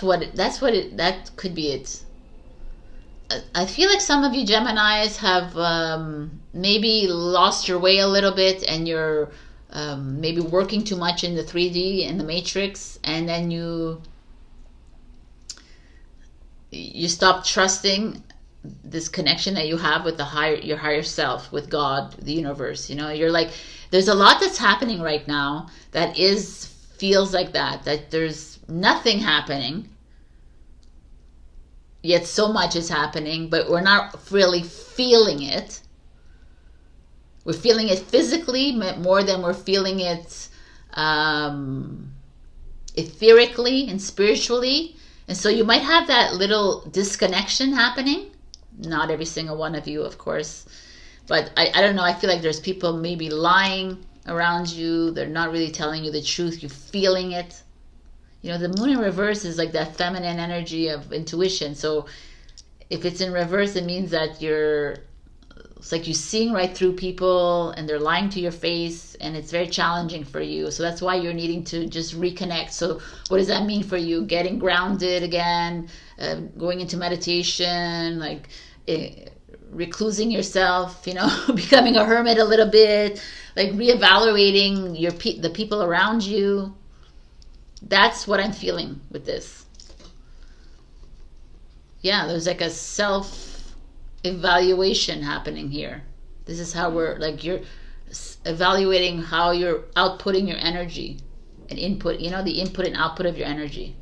could be it. I feel like some of you Geminis have maybe lost your way a little bit, and you're maybe working too much in the 3D, in the matrix, and then you stop trusting this connection that you have with your higher self, with God, the universe. You know, you're like, there's a lot that's happening right now that feels like that there's nothing happening. Yet so much is happening, but we're not really feeling it. We're feeling it physically more than we're feeling it etherically and spiritually. And so you might have that little disconnection happening. Not every single one of you, of course. But I don't know. I feel like there's people maybe lying around you. They're not really telling you the truth. You're feeling it. You know, the moon in reverse is like that feminine energy of intuition. So if it's in reverse, it means that it's like you're seeing right through people and they're lying to your face, and it's very challenging for you. So that's why you're needing to just reconnect. So what does that mean for you? Getting grounded again, going into meditation, like reclusing yourself, you know, becoming a hermit a little bit, like reevaluating the people around you. That's what I'm feeling with this. Yeah, there's like a self-evaluation happening here. This is how you're evaluating how you're outputting your energy and input, you know, the input and output of your energy.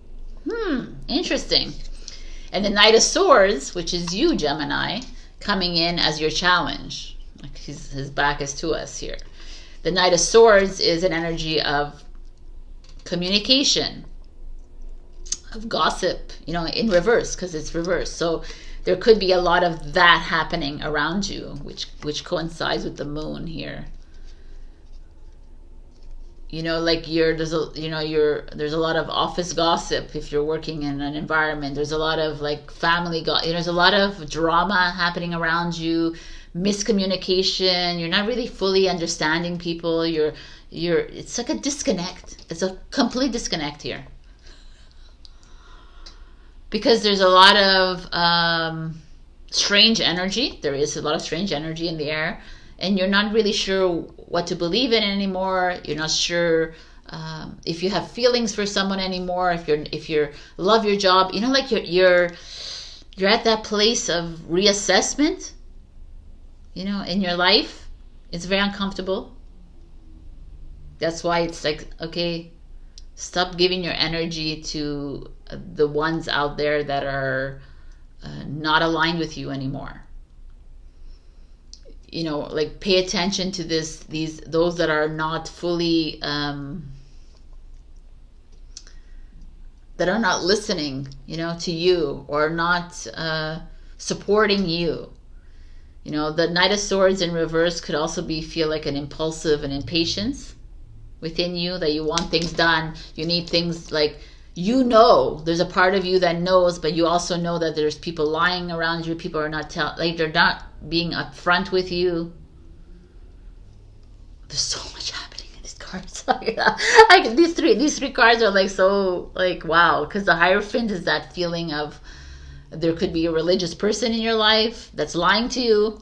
Interesting. And the Knight of Swords, which is you, Gemini, coming in as your challenge. Like his back is to us here. The Knight of Swords is an energy of communication, of gossip, you know, in reverse, because it's reverse. So there could be a lot of that happening around you, which coincides with the moon here. You know, like there's a lot of office gossip if you're working in an environment. There's a lot of like family there's a lot of drama happening around you. miscommunication. You're not really fully understanding people. It's like a disconnect. It's a complete disconnect here. Because there's a lot of strange energy. There is a lot of strange energy in the air. And you're not really sure what to believe in anymore. You're not sure if you have feelings for someone anymore. If you love your job, you know, like you're at that place of reassessment, you know, in your life. It's very uncomfortable. That's why it's like, okay, stop giving your energy to the ones out there that are not aligned with you anymore. You know, like pay attention to those that are not fully that are not listening, you know, to you, or not supporting you. You know, the Knight of Swords in reverse could also feel like an impulsive and impatience within you, that you want things done. You need things, like, you know, there's a part of you that knows, but you also know that there's people lying around you. People are not they're not being upfront with you. There's so much happening in these cards. These three cards are like so, like, wow, because the Hierophant is that feeling of there could be a religious person in your life that's lying to you.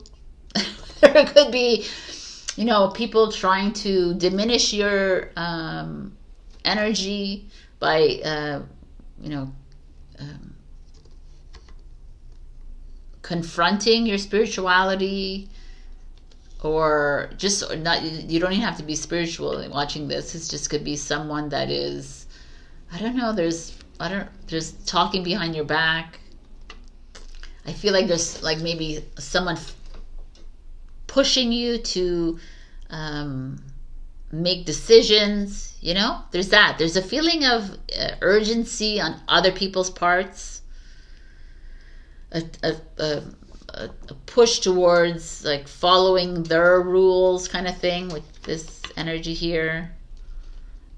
There could be, you know, people trying to diminish your energy by, you know, confronting your spirituality, or just not. You don't even have to be spiritual in watching this. It just could be someone that is, I don't know. There's talking behind your back. I feel like there's like maybe someone pushing you to make decisions, you know. There's a feeling of urgency on other people's parts, a push towards like following their rules kind of thing with this energy here.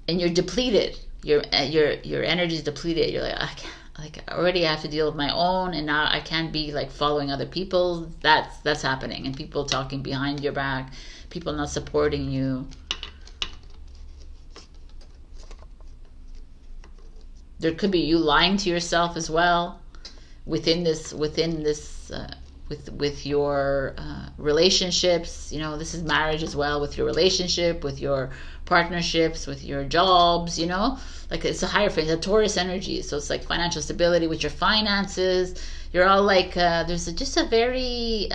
And you're depleted, your energy is depleted. You're like, I already have to deal with my own, and now I can't be like following other people. That's happening. And people talking behind your back, people not supporting you. There could be you lying to yourself as well within this with your relationships. You know, this is marriage as well, with your relationship, with your partnerships, with your jobs, you know. Like, it's a Hierophant, a Taurus energy. So it's like financial stability with your finances. You're all like, there's just a very,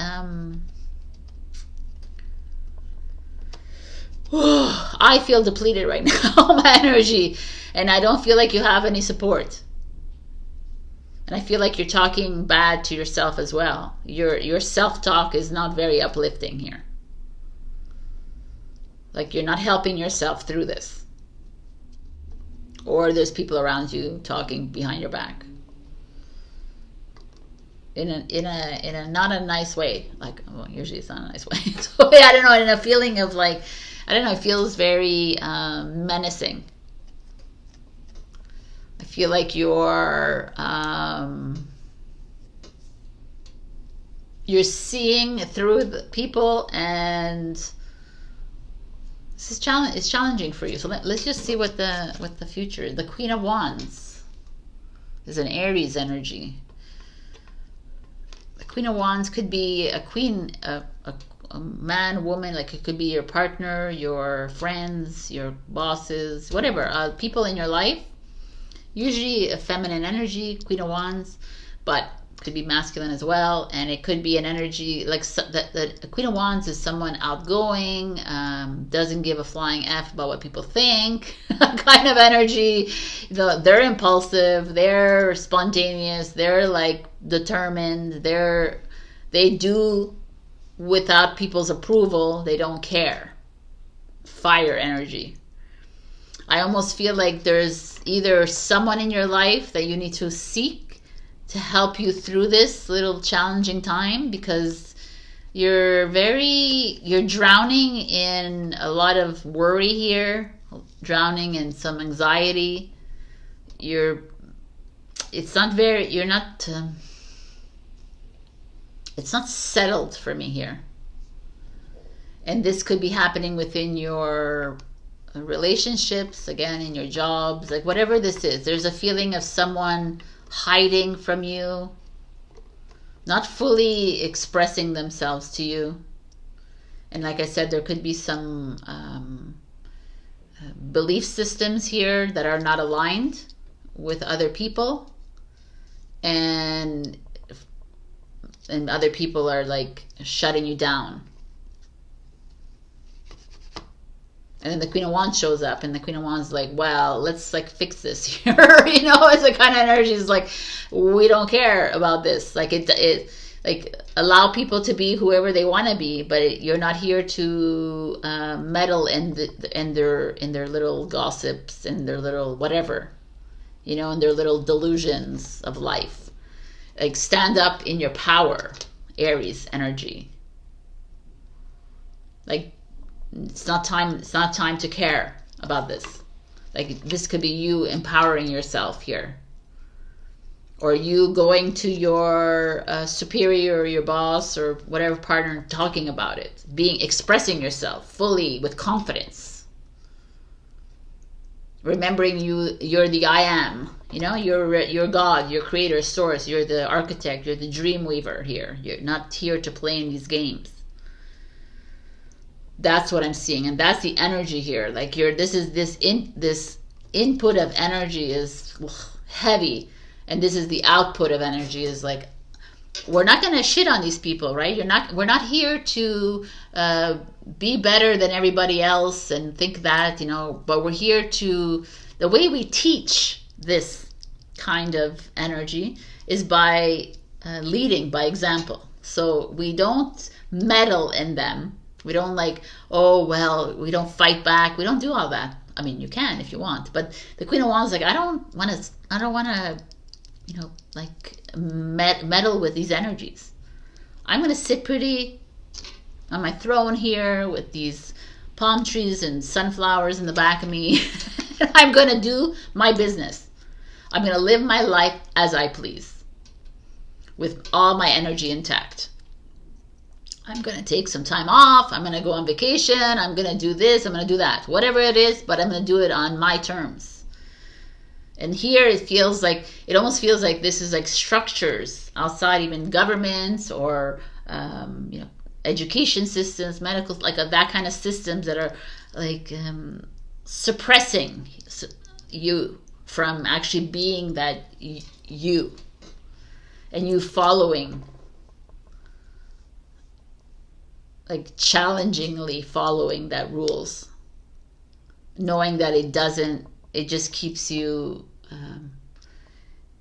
I feel depleted right now, my energy. And I don't feel like you have any support. And I feel like you're talking bad to yourself as well. Your self-talk is not very uplifting here. Like, you're not helping yourself through this. Or there's people around you talking behind your back. In a not a nice way. Like, well, usually it's not a nice way. So I don't know, in a feeling of like, I don't know, it feels very menacing. I feel like you're seeing through the people, and it's challenging for you. So let's just see what the future. The Queen of Wands is an Aries energy. The Queen of Wands could be a queen, a man, woman. Like, it could be your partner, your friends, your bosses, whatever. People in your life. Usually a feminine energy, Queen of Wands, but could be masculine as well. And it could be an energy like that. Queen of Wands is someone outgoing, doesn't give a flying F about what people think, kind of energy. They're impulsive, they're spontaneous, they're like determined, they do without people's approval, they don't care. Fire energy. I almost feel like there's either someone in your life that you need to seek to help you through this little challenging time, because you're drowning in a lot of worry here, drowning in some anxiety. It's not settled for me here. And this could be happening within your relationships, again, in your jobs, like whatever this is. There's a feeling of someone hiding from you, not fully expressing themselves to you. And like I said, there could be some belief systems here that are not aligned with other people, and other people are like shutting you down. And then the Queen of Wands shows up, and the Queen of Wands like, well, let's like fix this here. You know, it's the kind of energy is like, we don't care about this. Like it like allow people to be whoever they want to be, but you're not here to meddle in their little gossips and their little whatever, you know, and their little delusions of life. Like stand up in your power, Aries energy. Like it's not time to care about this. Like this could be you empowering yourself here, or you going to your superior or your boss or whatever partner, talking about it, expressing yourself fully with confidence, remembering you're the I am. You know, you're God, you're creator, source, you're the architect, you're the dream weaver here. You're not here to play in these games. That's what I'm seeing, and that's the energy here. Like this input of energy is heavy, and this is the output of energy is like, we're not going to shit on these people, right? We're not here to be better than everybody else and think that, you know, but we're here to, the way we teach this kind of energy is by leading by example. So we don't meddle in them. We don't like, oh, well, we don't fight back. We don't do all that. I mean, you can if you want. But the Queen of Wands is like, I don't want to, you know, like meddle with these energies. I'm going to sit pretty on my throne here with these palm trees and sunflowers in the back of me. I'm going to do my business. I'm going to live my life as I please with all my energy intact. I'm going to take some time off. I'm going to go on vacation. I'm going to do this. I'm going to do that. Whatever it is, but I'm going to do it on my terms. And here it almost feels like this is like structures outside even governments or, you know, education systems, medical, like that kind of systems that are like suppressing you from actually being that you, and you following, like challengingly following that rules, knowing that it just keeps you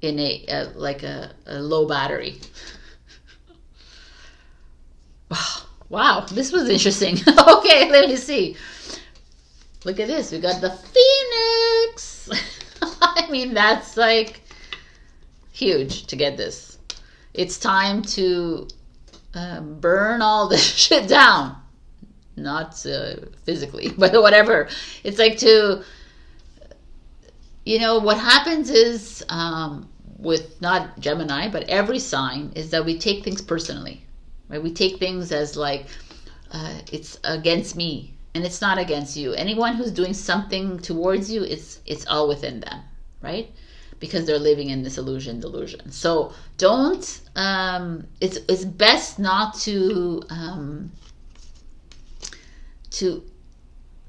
in a low battery. Wow, this was interesting. Okay, let me see. Look at this. We got the Phoenix. I mean, that's like huge to get this. It's time to burn all this shit down. Not physically, but whatever. It's like to, you know, what happens is with not Gemini, but every sign is that we take things personally, right? We take things as like it's against me, and it's not against you. Anyone who's doing something towards you, it's all within them, right? Because they're living in this delusion. So don't, it's best not to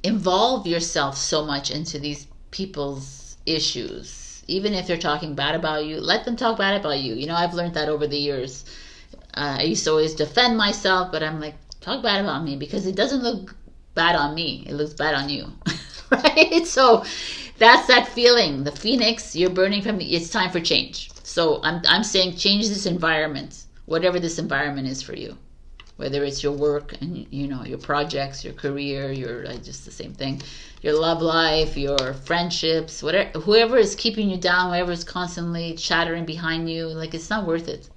involve yourself so much into these people's issues. Even if they're talking bad about you, let them talk bad about you. You know, I've learned that over the years. I used to always defend myself, but I'm like, talk bad about me because it doesn't look bad on me. It looks bad on you, right? So that's that feeling. The Phoenix, you're burning from it's time for change. So I'm saying change this environment, whatever this environment is for you, whether it's your work and, you know, your projects, your career, your just the same thing, your love life, your friendships, whatever, whoever is keeping you down, whoever is constantly chattering behind you, like it's not worth it.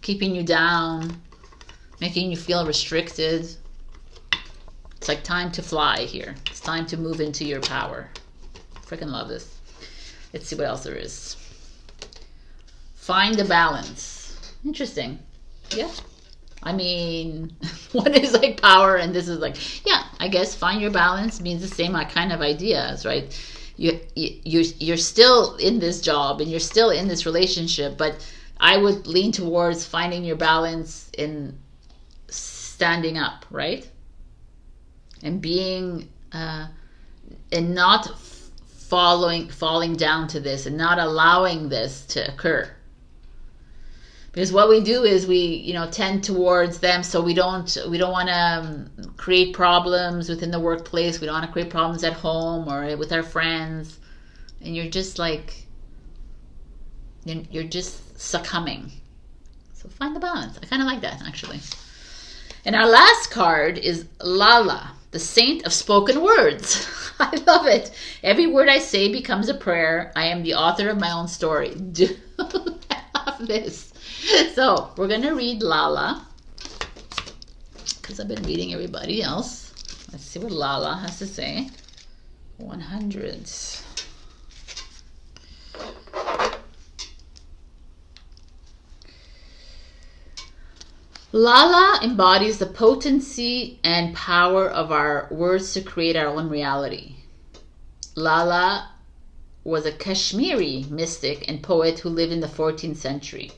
Keeping you down, making you feel restricted. It's like time to fly here. It's time to move into your power. Freaking love this. Let's see what else there is. Find a balance. Interesting. Yeah. I mean, one is like power and this is like, yeah, I guess find your balance means the same kind of ideas, right? You're still in this job and you're still in this relationship, but I would lean towards finding your balance in standing up, right? And being, and not falling down to this and not allowing this to occur. Because what we do is we, tend towards them, so we don't want to create problems within the workplace. We don't want to create problems at home or with our friends. And you're just like, you're just succumbing. So find the balance. I kind of like that, actually. And our last card is Lala, the saint of spoken words. I love it. Every word I say becomes a prayer. I am the author of my own story. Dude, I love this. So we're going to read Lala, because I've been reading everybody else. Let's see what Lala has to say. 100. Lala embodies the potency and power of our words to create our own reality. Lala was a Kashmiri mystic and poet who lived in the 14th century.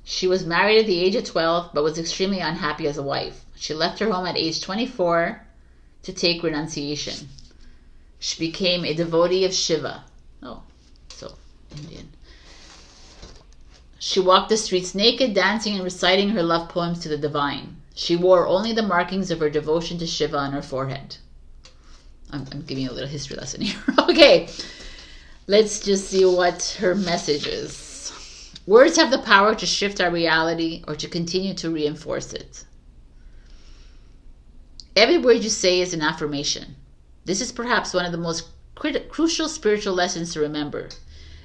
She was married at the age of 12, but was extremely unhappy as a wife. She left her home at age 24 to take renunciation. She became a devotee of Shiva. Oh, so Indian. She walked the streets naked, dancing and reciting her love poems to the divine. She wore only the markings of her devotion to Shiva on her forehead. I'm giving you a little history lesson here. Okay, let's just see what her message is. Words have the power to shift our reality or to continue to reinforce it. Every word you say is an affirmation. This is perhaps one of the most crucial spiritual lessons to remember.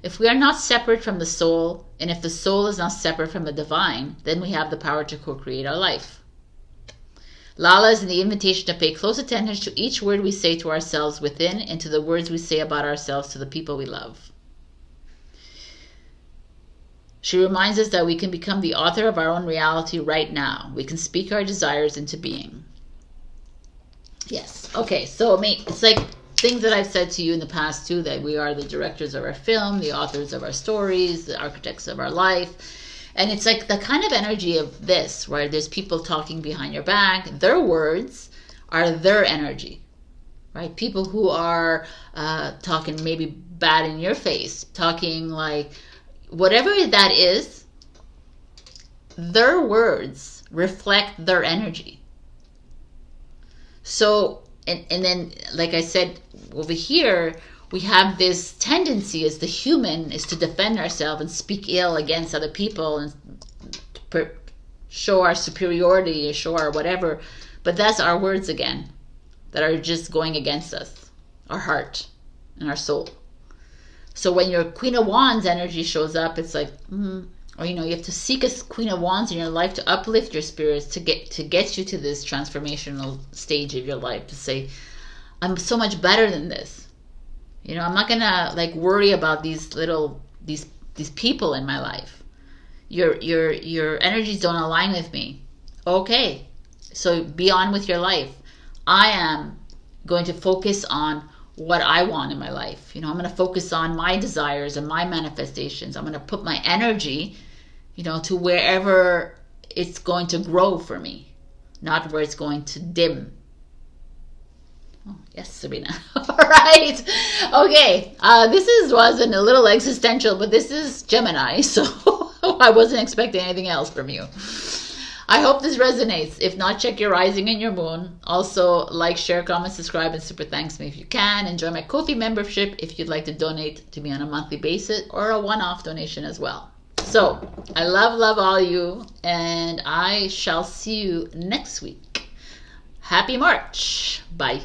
If we are not separate from the soul, and if the soul is not separate from the divine, then we have the power to co-create our life. Lala is the invitation to pay close attention to each word we say to ourselves within and to the words we say about ourselves to the people we love. She reminds us that we can become the author of our own reality right now. We can speak our desires into being. Yes. Okay, so it's like things that I've said to you in the past too, that we are the directors of our film, the authors of our stories, the architects of our life. And it's like the kind of energy of this, where there's people talking behind your back. Their words are their energy, right? People who are talking maybe bad in your face, talking like, whatever that is, their words reflect their energy. So, and then, like I said, over here, we have this tendency as the human is to defend ourselves and speak ill against other people and show our superiority, show our whatever. But that's our words again that are just going against us, our heart and our soul. So when your Queen of Wands energy shows up, it's like, or you have to seek a Queen of Wands in your life to uplift your spirits, to get you to this transformational stage of your life, to say, I'm so much better than this. I'm not gonna like worry about these people in my life. Your energies don't align with me. Okay, so be on with your life. I am going to focus on what I want in my life. I'm going to focus on my desires and my manifestations. I'm going to put my energy, to wherever it's going to grow for me, not where it's going to dim. Oh, yes, Sabrina. All right. Okay. This wasn't a little existential, but this is Gemini, so I wasn't expecting anything else from you. I hope this resonates. If not, check your rising and your moon. Also, like, share, comment, subscribe, and super thanks me if you can. Enjoy my Ko-fi membership if you'd like to donate to me on a monthly basis or a one-off donation as well. So, I love all you, and I shall see you next week. Happy March. Bye.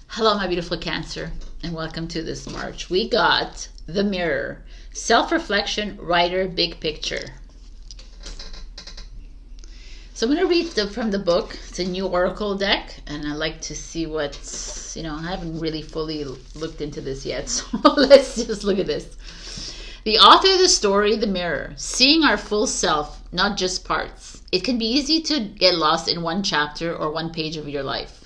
Hello, my beautiful Cancer, and welcome to this March. We got the Mirror, self-reflection, writer, big picture. So I'm going to read from the book. It's a new oracle deck, and I like to see what's, I haven't really fully looked into this yet, so let's just look at this. The author of the story, The Mirror, seeing our full self, not just parts. It can be easy to get lost in one chapter or one page of your life.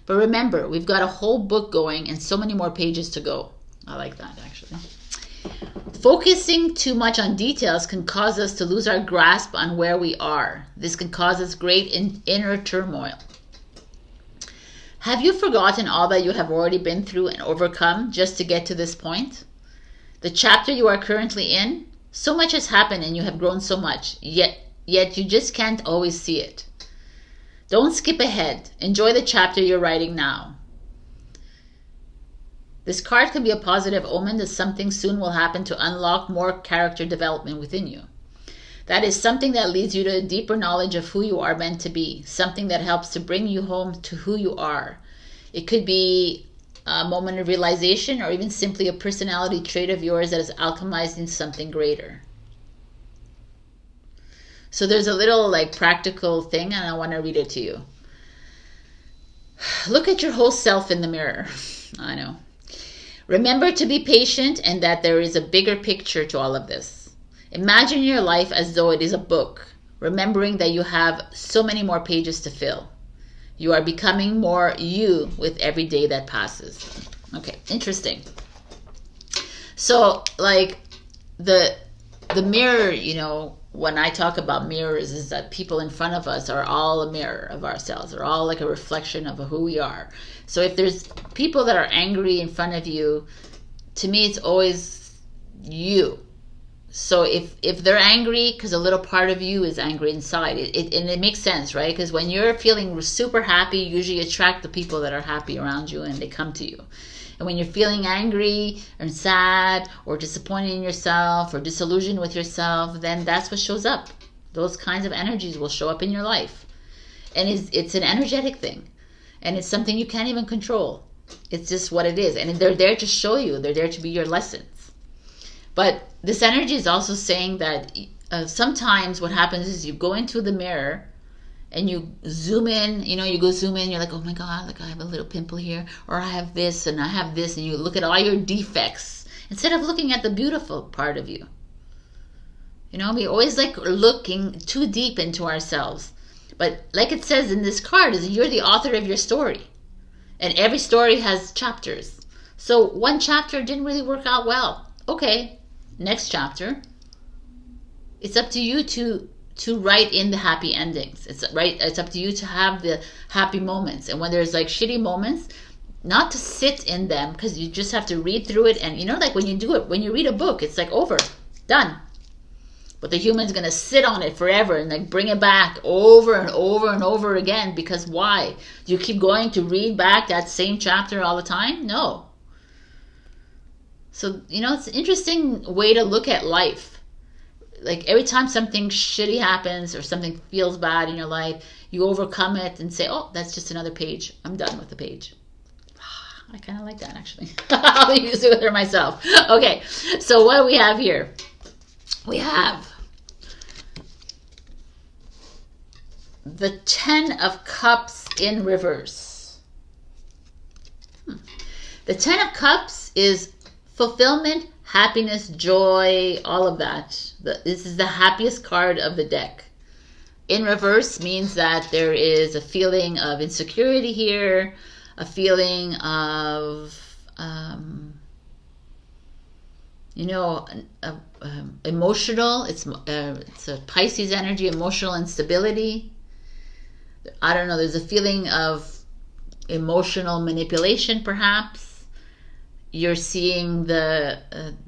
But remember, we've got a whole book going and so many more pages to go. I like that, actually. Focusing too much on details can cause us to lose our grasp on where we are. This can cause us great inner turmoil. Have you forgotten all that you have already been through and overcome just to get to this point? The chapter you are currently in, so much has happened and you have grown so much, yet you just can't always see it. Don't skip ahead. Enjoy the chapter you're writing now. This card can be a positive omen that something soon will happen to unlock more character development within you. That is something that leads you to a deeper knowledge of who you are meant to be, something that helps to bring you home to who you are. It could be a moment of realization or even simply a personality trait of yours that is alchemized into something greater. So there's a little like practical thing and I want to read it to you. Look at your whole self in the mirror. I know. Remember to be patient and that there is a bigger picture to all of this. Imagine your life as though it is a book, remembering that you have so many more pages to fill. You are becoming more you with every day that passes. Okay, interesting. So, like, the mirror, you know, when I talk about mirrors, is that people in front of us are all a mirror of ourselves. They're all like a reflection of who we are. So if there's people that are angry in front of you, to me, it's always you. So if they're angry, because a little part of you is angry inside, and it makes sense, right? Because when you're feeling super happy, you usually attract the people that are happy around you and they come to you. And when you're feeling angry and sad or disappointed in yourself or disillusioned with yourself, then that's what shows up. Those kinds of energies will show up in your life. And it's an energetic thing. And it's something you can't even control. It's just what it is. And they're there to show you. They're there to be your lessons. But this energy is also saying that sometimes what happens is you go into the mirror and you zoom in, you know, you go zoom in, you're like, oh my God, like I have a little pimple here, or I have this and I have this, and you look at all your defects instead of looking at the beautiful part of you. You know, we always like looking too deep into ourselves. But like it says in this card, is you're the author of your story. And every story has chapters. So one chapter didn't really work out well. Okay, next chapter. It's up to you to write in the happy endings. It's up to you to have the happy moments. And when there's like shitty moments, not to sit in them, because you just have to read through it. And you know, like when you read a book, it's like over, done. But the human's going to sit on it forever and like bring it back over and over and over again. Because why? Do you keep going to read back that same chapter all the time? No. So, you know, it's an interesting way to look at life. Like every time something shitty happens or something feels bad in your life, you overcome it and say, oh, that's just another page. I'm done with the page. I kind of like that, actually. I'll use it with her myself. Okay, so what do we have here? We have the 10 of Cups in reverse. The 10 of Cups is fulfillment, happiness, joy, all of that. This is the happiest card of the deck. In reverse means that there is a feeling of insecurity here, a feeling of, emotional. It's a Pisces energy, emotional instability. I don't know. There's a feeling of emotional manipulation, perhaps. You're seeing the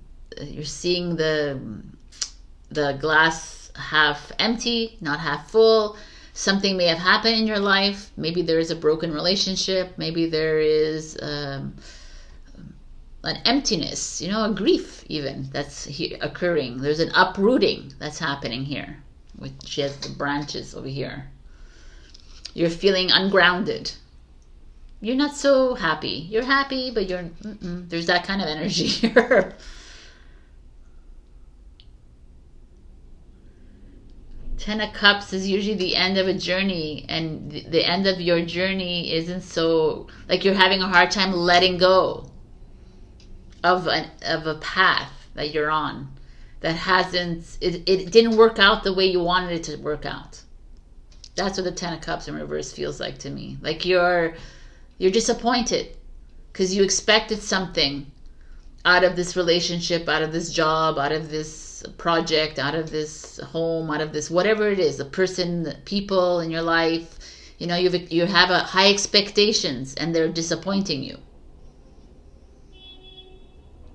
glass half empty, not half full. Something may have happened in your life. Maybe there is a broken relationship. Maybe there is an emptiness, a grief even that's occurring. There's an uprooting that's happening here. She has the branches over here. You're feeling ungrounded. You're not so happy. You're happy, but there's that kind of energy here. Ten of Cups is usually the end of a journey, and the end of your journey isn't so, like you're having a hard time letting go of a path that you're on, that hasn't, it didn't work out the way you wanted it to work out. That's what the Ten of Cups in reverse feels like to me. Like you're disappointed because you expected something out of this relationship, out of this job, out of this project, out of this home, out of this whatever it is, the person, the people in your life. You know, you have a high expectations and they're disappointing you.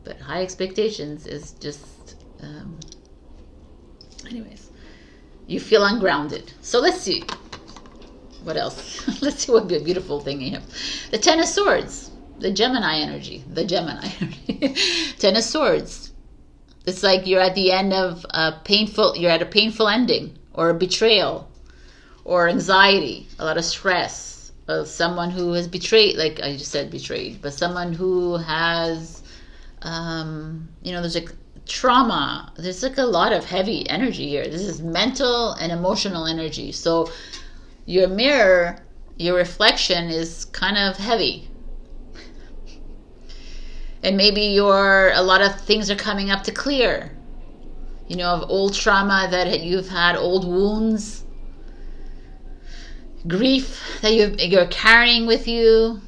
But high expectations is just anyways, you feel ungrounded. So let's see what else. Let's see what beautiful thing you have. The Ten of Swords, the Gemini energy. Ten of Swords. It's like you're at the end of you're at a painful ending, or a betrayal, or anxiety, a lot of stress of someone who has betrayed, like I just said betrayed, but someone who has you know, there's like trauma. There's like a lot of heavy energy here. This is mental and emotional energy. So your mirror, your reflection is kind of heavy. And maybe a lot of things are coming up to clear. You know, of old trauma that you've had, old wounds, grief that you're carrying with you,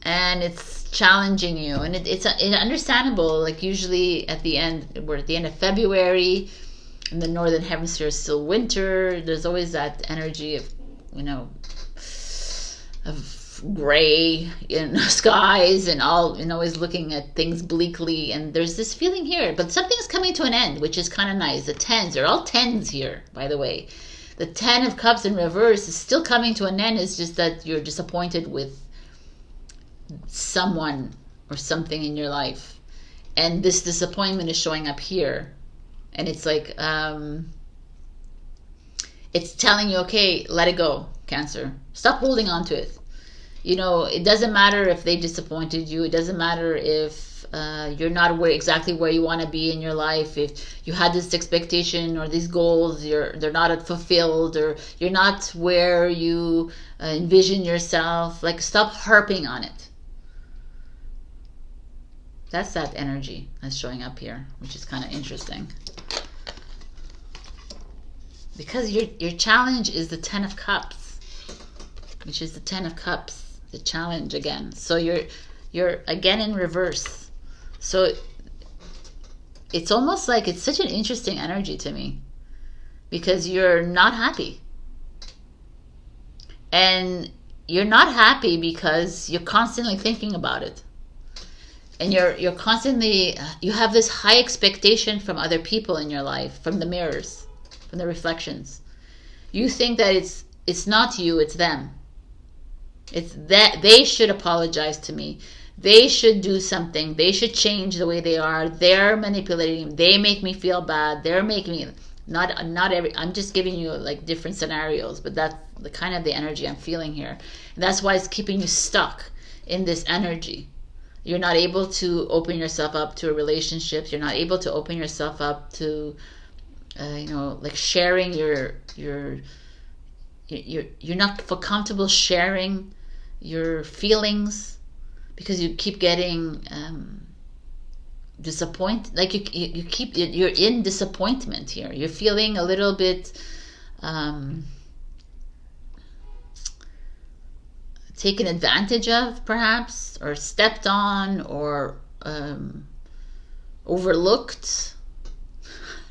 and it's challenging you, and it's understandable. Like usually at the end, we're at the end of February, in the northern hemisphere is still winter. There's always that energy of, you know, of gray in skies and all, and always looking at things bleakly. And there's this feeling here, but something's coming to an end, which is kind of nice. The tens, they're all tens here, by the way. The Ten of Cups in reverse is still coming to an end. It's just that you're disappointed with someone or something in your life, and this disappointment is showing up here, and it's like it's telling you, okay, let it go, Cancer. Stop holding on to it. You know, it doesn't matter if they disappointed you. It doesn't matter if you're not exactly where you want to be in your life. If you had this expectation or these goals, they're not fulfilled, or you're not where you envision yourself. Like, stop harping on it. That's that energy that's showing up here, which is kind of interesting. Because your challenge is the Ten of Cups, which is the Ten of Cups, the challenge again. So you're again in reverse. So it's almost like it's such an interesting energy to me, because you're not happy. And you're not happy because you're constantly thinking about it. And you're constantly, you have this high expectation from other people in your life, from the mirrors, from the reflections. You think that it's not you, it's them. It's that they should apologize to me. They should do something. They should change the way they are. They're manipulating. They make me feel bad. They're making me, not every, I'm just giving you like different scenarios, but that's the kind of the energy I'm feeling here. And that's why it's keeping you stuck in this energy. You're not able to open yourself up to a relationship. You're not able to open yourself up to, you know, like sharing you're not comfortable sharing your feelings, because you keep getting disappointed. Like you're in disappointment here. You're feeling a little bit taken advantage of, perhaps, or stepped on, or overlooked.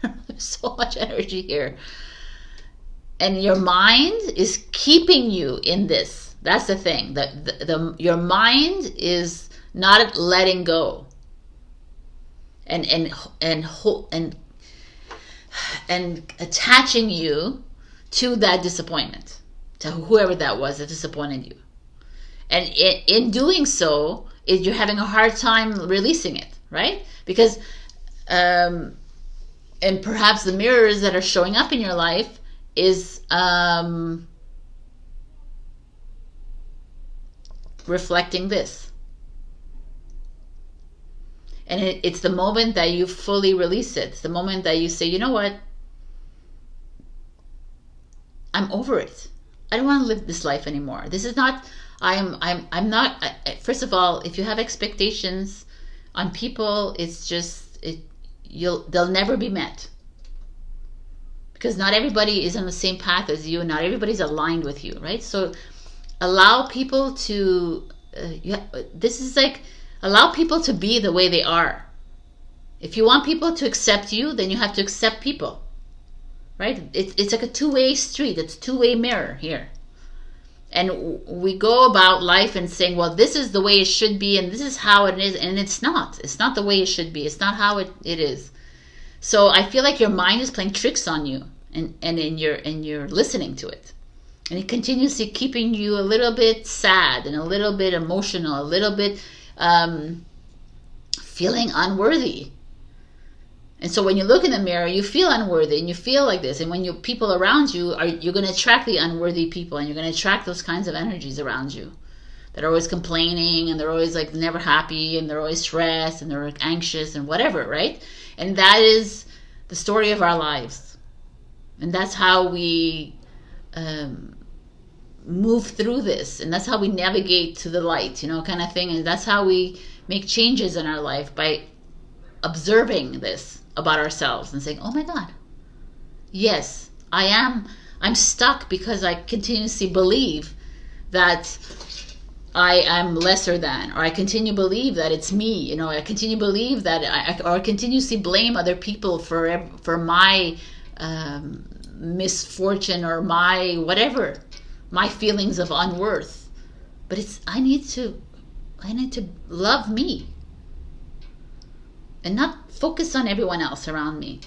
There's so much energy here. And your mind is keeping you in this. That's the thing. Your mind is not letting go. And attaching you to that disappointment, to whoever that was that disappointed you. And in doing so, you're having a hard time releasing it, right? Because, and perhaps the mirrors that are showing up in your life is reflecting this. And it's the moment that you fully release it. It's the moment that you say, you know what? I'm over it. I don't want to live this life anymore. This is not... I'm not. First of all, if you have expectations on people, it's just they'll never be met. Because not everybody is on the same path as you, not everybody's aligned with you, right? So allow people to this is like, allow people to be the way they are. If you want people to accept you, then you have to accept people, right? It's like a two-way street. It's a two-way mirror here. And we go about life and saying, well, this is the way it should be, and this is how it is, and it's not. It's not the way it should be. It's not how it is. So I feel like your mind is playing tricks on you, and you're listening to it. And it continuously keeping you a little bit sad and a little bit emotional, a little bit feeling unworthy. And so when you look in the mirror, you feel unworthy and you feel like this. And when people around you, you're going to attract the unworthy people, and you're going to attract those kinds of energies around you that are always complaining, and they're always like never happy, and they're always stressed, and they're anxious and whatever, right? And that is the story of our lives. And that's how we move through this. And that's how we navigate to the light, kind of thing. And that's how we make changes in our life, by observing this about ourselves and saying, oh my God, yes, I'm stuck because I continuously believe that I am lesser than, or I continue to believe that it's me, I continue to believe that I continuously blame other people for my misfortune, or my whatever, my feelings of unworth. But I need to love me and not focus on everyone else around me.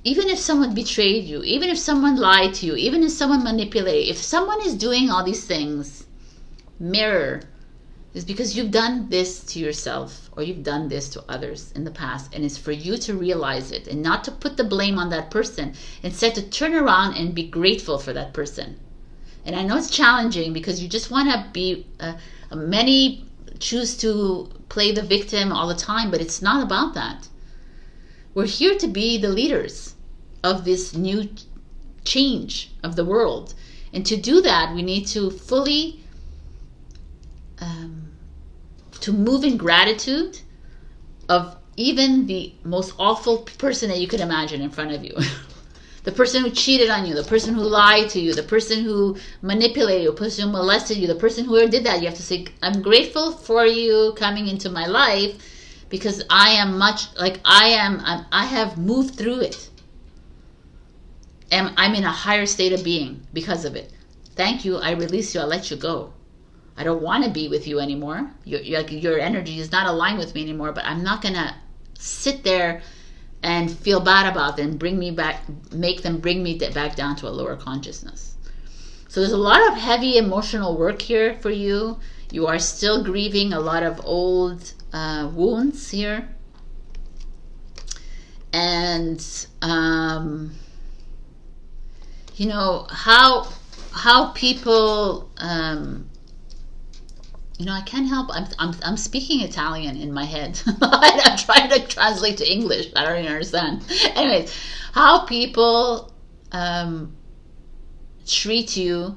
Even if someone betrayed you, even if someone lied to you, even if someone manipulated you, if someone is doing all these things, mirror, is because you've done this to yourself, or you've done this to others in the past, and it's for you to realize it and not to put the blame on that person. Instead, to turn around and be grateful for that person. And I know it's challenging because you just want to be, many choose to play the victim all the time, but it's not about that. We're here to be the leaders of this new change of the world. And to do that, we need to fully to move in gratitude of even the most awful person that you could imagine in front of you. The person who cheated on you, the person who lied to you, the person who manipulated you, the person who molested you, the person who did that. You have to say, I'm grateful for you coming into my life, because I have moved through it. And I'm in a higher state of being because of it. Thank you. I release you. I let you go. I don't want to be with you anymore. Your energy is not aligned with me anymore, but I'm not going to sit there and feel bad about them, make them bring me back down to a lower consciousness. So there's a lot of heavy emotional work here for you. You are still grieving a lot of old wounds here. And how people I can't help. I'm speaking Italian in my head. I'm trying to translate to English. I don't even understand. Anyways, how people treat you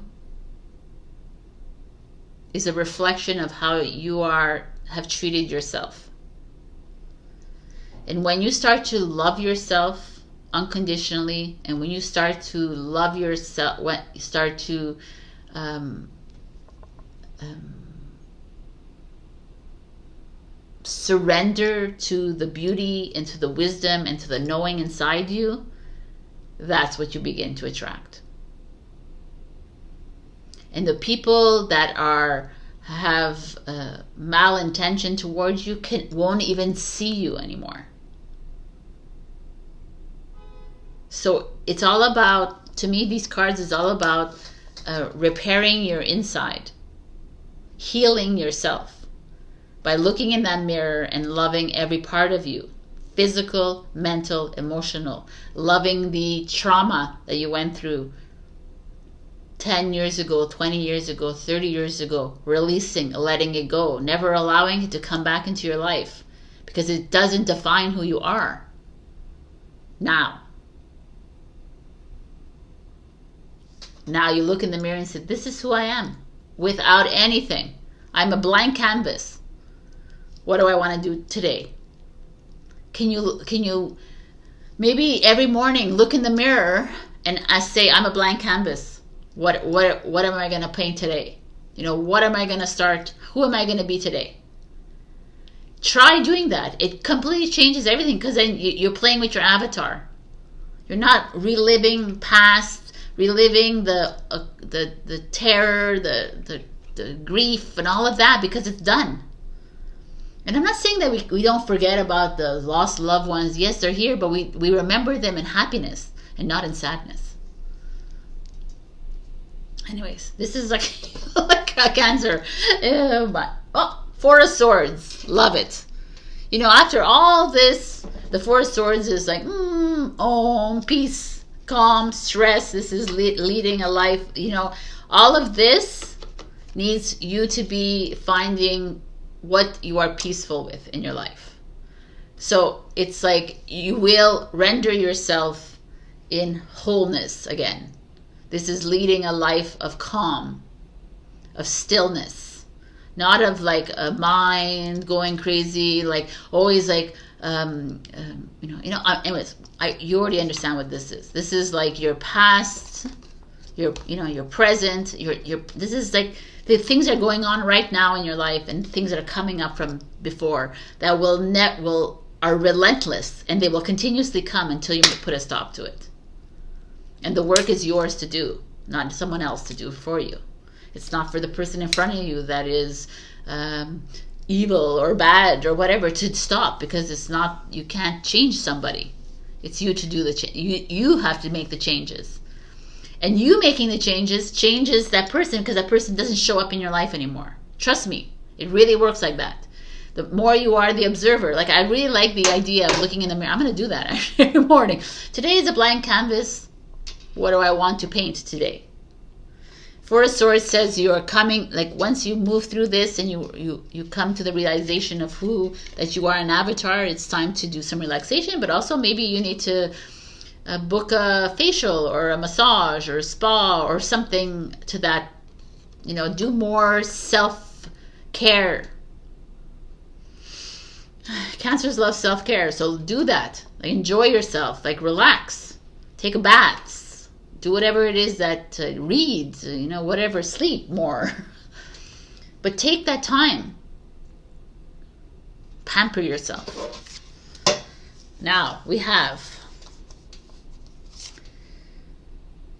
is a reflection of how you have treated yourself. And when you start to love yourself unconditionally, and when you start to love yourself, when you start to surrender to the beauty and to the wisdom and to the knowing inside you, that's what you begin to attract. And the people that have malintention towards you won't even see you anymore. So it's all about, to me, these cards is all about repairing your inside, healing yourself by looking in that mirror and loving every part of you, physical, mental, emotional, loving the trauma that you went through 10 years ago, 20 years ago, 30 years ago, releasing, letting it go, never allowing it to come back into your life, because it doesn't define who you are now. Now you look in the mirror and say, this is who I am, without anything. I'm a blank canvas. What do I want to do today? Can you maybe every morning look in the mirror and say, I'm a blank canvas. What am I going to paint today? You know, what am I going to start? Who am I going to be today? Try doing that. It completely changes everything, because then you're playing with your avatar. You're not reliving past, reliving the terror, the grief and all of that, because it's done. And I'm not saying that we don't forget about the lost loved ones. Yes, they're here, but we remember them in happiness and not in sadness. Anyways, this is like, like a Cancer. Four of Swords. Love it. You know, after all this, the Four of Swords is like, peace, calm, stress. This is leading a life. You know, all of this needs you to be finding what you are peaceful with in your life. So it's like you will render yourself in wholeness again. This is leading a life of calm, of stillness, not of like a mind going crazy, like always like anyways, you already understand what this is. This is like your past, your present, this is like the things that are going on right now in your life, and things that are coming up from before that are relentless, and they will continuously come until you put a stop to it. And the work is yours to do, not someone else to do for you. It's not for the person in front of you that is evil or bad or whatever to stop, because it's not. You can't change somebody. It's you to do the you have to make the changes. And you making the changes that person, because that person doesn't show up in your life anymore. Trust me, it really works like that. The more you are the observer, like I really like the idea of looking in the mirror. I'm going to do that every morning. Today is a blank canvas. What do I want to paint today? Four of Swords says you're coming, like once you move through this and you come to the realization of that you are an avatar, it's time to do some relaxation, but also maybe you need to book a facial or a massage or a spa or something to that, do more self-care. Cancers love self-care, so do that. Like, enjoy yourself, like relax, take a bath, do whatever it is that read, whatever, sleep more. But take that time. Pamper yourself. Now we have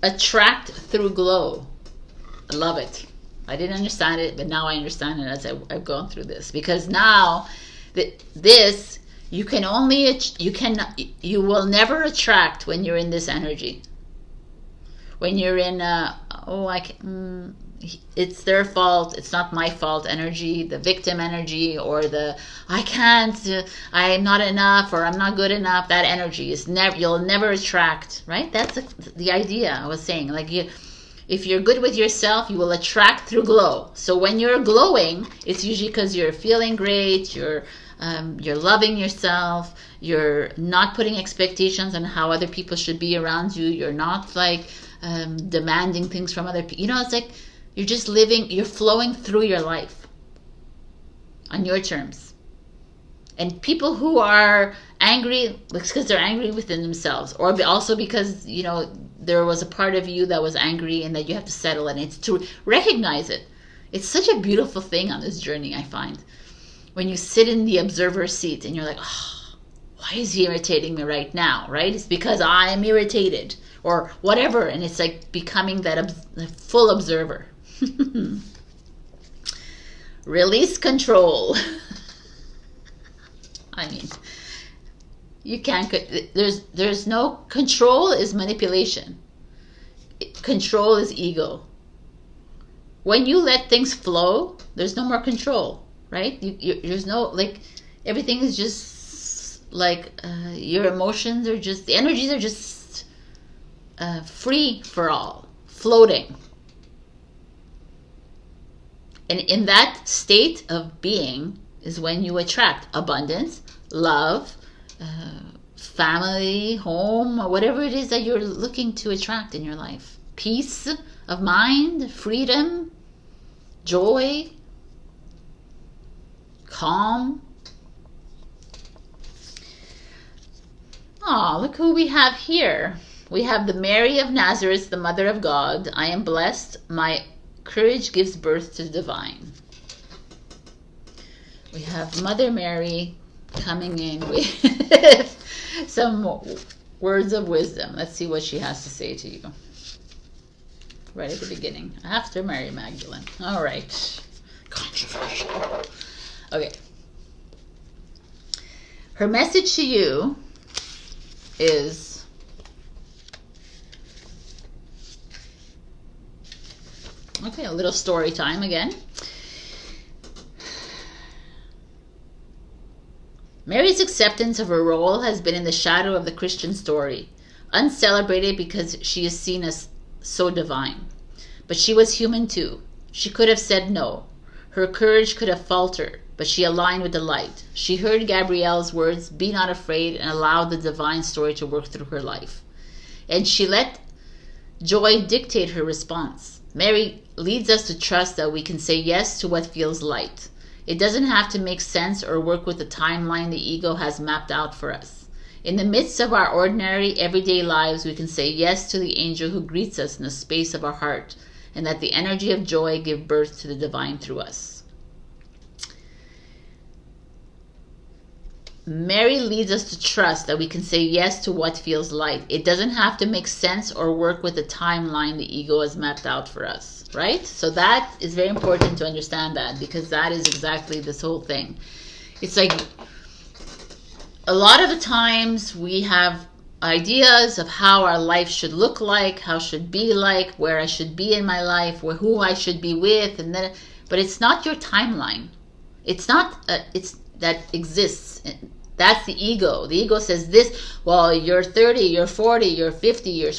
attract through glow. I love it. I didn't understand it, but now I understand it as I've gone through this. Because now this you will never attract when you're in this energy. When you're in it's their fault, it's not my fault energy, the victim energy, or the I'm not enough, or I'm not good enough, that energy is you'll never attract, right? That's the idea I was saying. Like if you're good with yourself, you will attract through glow. So when you're glowing, it's usually because you're feeling great, you're loving yourself, you're not putting expectations on how other people should be around you, you're not like demanding things from other people. It's like you're just living, you're flowing through your life on your terms. And people who are angry, it's because they're angry within themselves, or also because there was a part of you that was angry and that you have to settle, and it's to recognize it. It's such a beautiful thing on this journey, I find, when you sit in the observer seat and you're like, why is he irritating me right now, right? It's because I'm irritated or whatever, and it's like becoming that full observer. Release control. I mean, you can't. There's no control. Is manipulation. Control is ego. When you let things flow, there's no more control, right? There's no, like, everything is just like your emotions are just, the energies are just free for all, floating. And in that state of being is when you attract abundance, love, family, home, or whatever it is that you're looking to attract in your life. Peace of mind, freedom, joy, calm. Oh, look who we have here. We have the Mary of Nazareth, the Mother of God. I am blessed. My courage gives birth to the divine. We have Mother Mary coming in with some words of wisdom. Let's see what she has to say to you. Right at the beginning. After Mary Magdalene. All right. Controversial. Okay. Her message to you is okay, a little story time again. Mary's acceptance of her role has been in the shadow of the Christian story, uncelebrated because she is seen as so divine. But she was human too. She could have said no. Her courage could have faltered, but she aligned with the light. She heard Gabrielle's words, "Be not afraid," and allowed the divine story to work through her life. And she let joy dictate her response. Mary leads us to trust that we can say yes to what feels light. It doesn't have to make sense or work with the timeline the ego has mapped out for us. In the midst of our ordinary, everyday lives, we can say yes to the angel who greets us in the space of our heart, and let the energy of joy give birth to the divine through us. Mary leads us to trust that we can say yes to what feels light. It doesn't have to make sense or work with the timeline the ego has mapped out for us, right? So that is very important to understand that, because that is exactly this whole thing. It's like a lot of the times we have ideas of how our life should look like, how it should be like, where I should be in my life, who I should be with, and then, but it's not your timeline. It's not. It's that exists. That's the ego. The ego says this. Well, you're 30, you're 40, you're 50, you're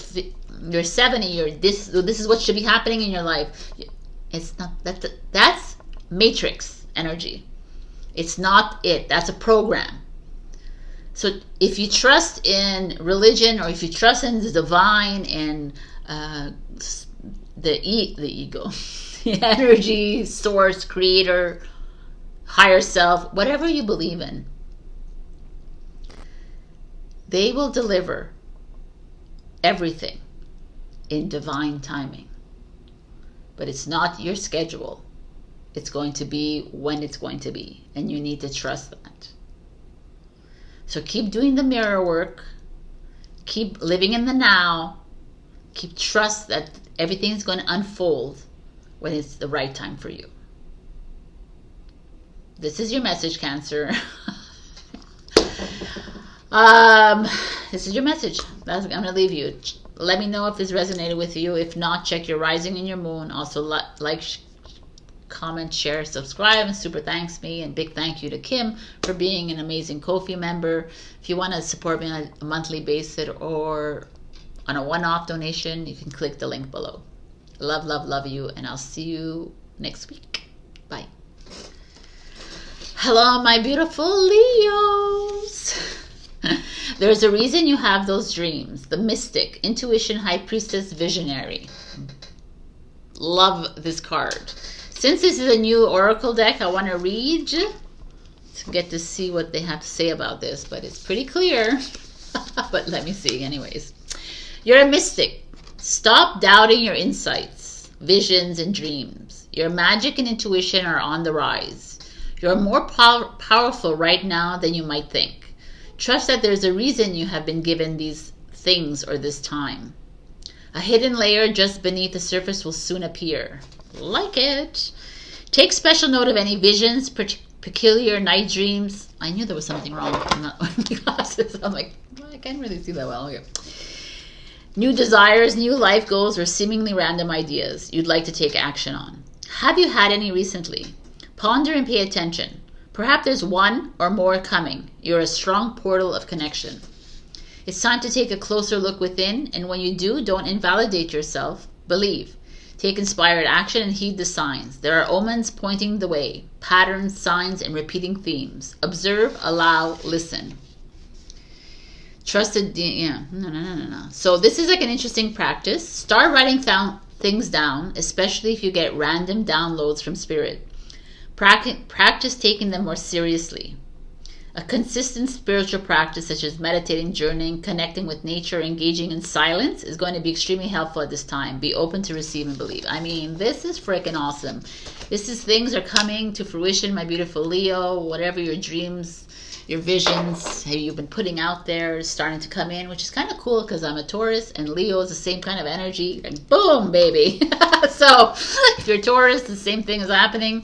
70. You're this. This is what should be happening in your life. It's not that. That's matrix energy. It's not it. That's a program. So if you trust in religion, or if you trust in the divine and the ego, the energy source, creator, higher self, whatever you believe in, they will deliver everything in divine timing. But it's not your schedule. It's going to be when it's going to be, and you need to trust that. So keep doing the mirror work, keep living in the now, keep trust that everything is going to unfold when it's the right time for you. This is your message, Cancer. This is your message. I'm going to leave you. Let me know if this resonated with you. If not, check your rising and your moon. Also, like, comment, share, subscribe, and super thanks me. And big thank you to Kim for being an amazing Ko-fi member. If you want to support me on a monthly basis or on a one-off donation, you can click the link below. Love, love, love you, and I'll see you next week. Bye. Hello, my beautiful Leos. There's a reason you have those dreams. The mystic, intuition, high priestess, visionary. Love this card. Since this is a new oracle deck, I want to read to get to see what they have to say about this, but it's pretty clear. But let me see anyways. You're a mystic. Stop doubting your insights, visions, and dreams. Your magic and intuition are on the rise. You're more powerful right now than you might think. Trust that there's a reason you have been given these things or this time. A hidden layer just beneath the surface will soon appear. Like it. Take special note of any visions, peculiar night dreams. I knew there was something wrong with my glasses. I'm like, well, I can't really see that well. Okay. New desires, new life goals, or seemingly random ideas you'd like to take action on. Have you had any recently? Ponder and pay attention. Perhaps there's one or more coming. You're a strong portal of connection. It's time to take a closer look within, and when you do, don't invalidate yourself. Believe. Take inspired action and heed the signs. There are omens pointing the way, patterns, signs, and repeating themes. Observe, allow, listen. Trusted, no. So this is like an interesting practice. Start writing things down, especially if you get random downloads from spirit. Practice taking them more seriously. A consistent spiritual practice such as meditating, journaling, connecting with nature, engaging in silence is going to be extremely helpful at this time. Be open to receive and believe. I mean, this is freaking awesome. This is things are coming to fruition, my beautiful Leo. Whatever your dreams, your visions, you've been putting out there is starting to come in, which is kind of cool because I'm a Taurus and Leo is the same kind of energy. And boom, baby. So if you're Taurus, the same thing is happening.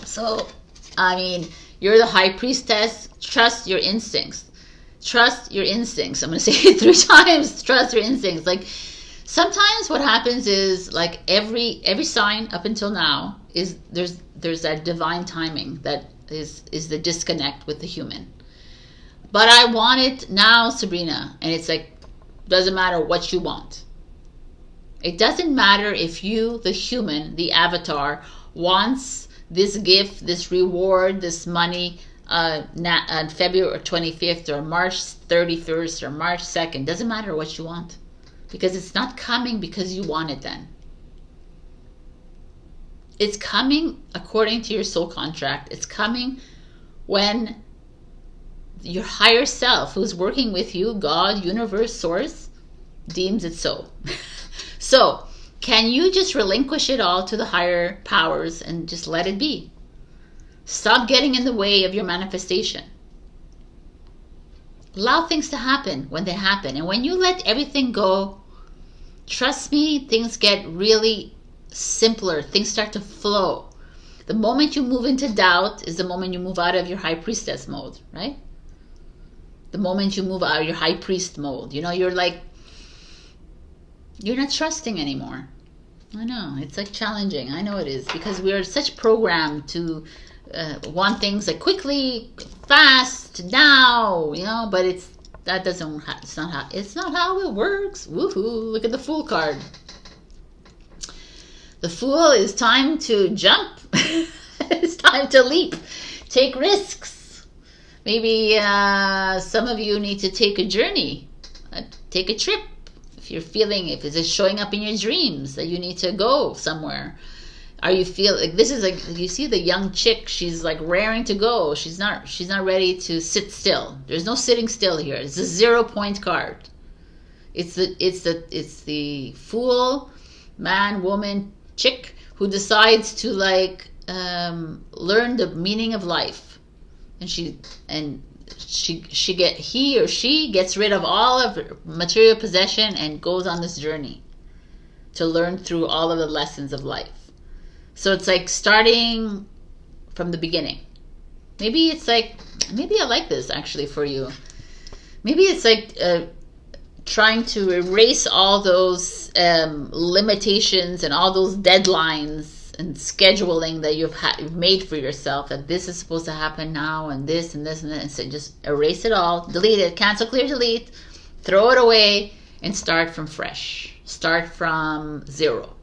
So, I mean, you're the high priestess. Trust your instincts. Trust your instincts. I'm going to say it 3 times. Trust your instincts. Like, sometimes what happens is, like, every sign up until now is there's that divine timing that is the disconnect with the human. But I want it now, Sabrina. And it's like, doesn't matter what you want. It doesn't matter if you, the human, the avatar, wants this gift, this reward, this money on February 25th or March 31st or March 2nd. Doesn't matter what you want. Because it's not coming because you want it then. It's coming according to your soul contract. It's coming when your higher self, who's working with you, God, universe, source, deems it so. So, can you just relinquish it all to the higher powers and just let it be? Stop getting in the way of your manifestation. Allow things to happen when they happen. And when you let everything go, trust me, things get really simpler. Things start to flow. The moment you move into doubt is the moment you move out of your high priestess mode, right? The moment you move out of your high priest mode. You know, you're like, you're not trusting anymore. I know, it's like challenging. I know it is, because we are such programmed to want things like quickly, fast, now, you know, but it's not how it works. Woohoo, look at the Fool card. The Fool is time to jump. It's time to leap. Take risks. Maybe some of you need to take a journey. Take a trip. If you're feeling, if it's showing up in your dreams that you need to go somewhere. Are you feel like this is like, you see the young chick, she's like raring to go. She's not ready to sit still. There's no sitting still here. It's a 0-point card. It's the Fool, man, woman, chick who decides to like learn the meaning of life, and he or she gets rid of all of material possession and goes on this journey to learn through all of the lessons of life. So it's like starting from the beginning. Maybe I like this actually for you. Maybe it's like trying to erase all those limitations and all those deadlines and scheduling that you've made for yourself, that this is supposed to happen now and this and this and that, and so just erase it all, delete it, cancel, clear, delete, throw it away, and start from fresh. Start from 0.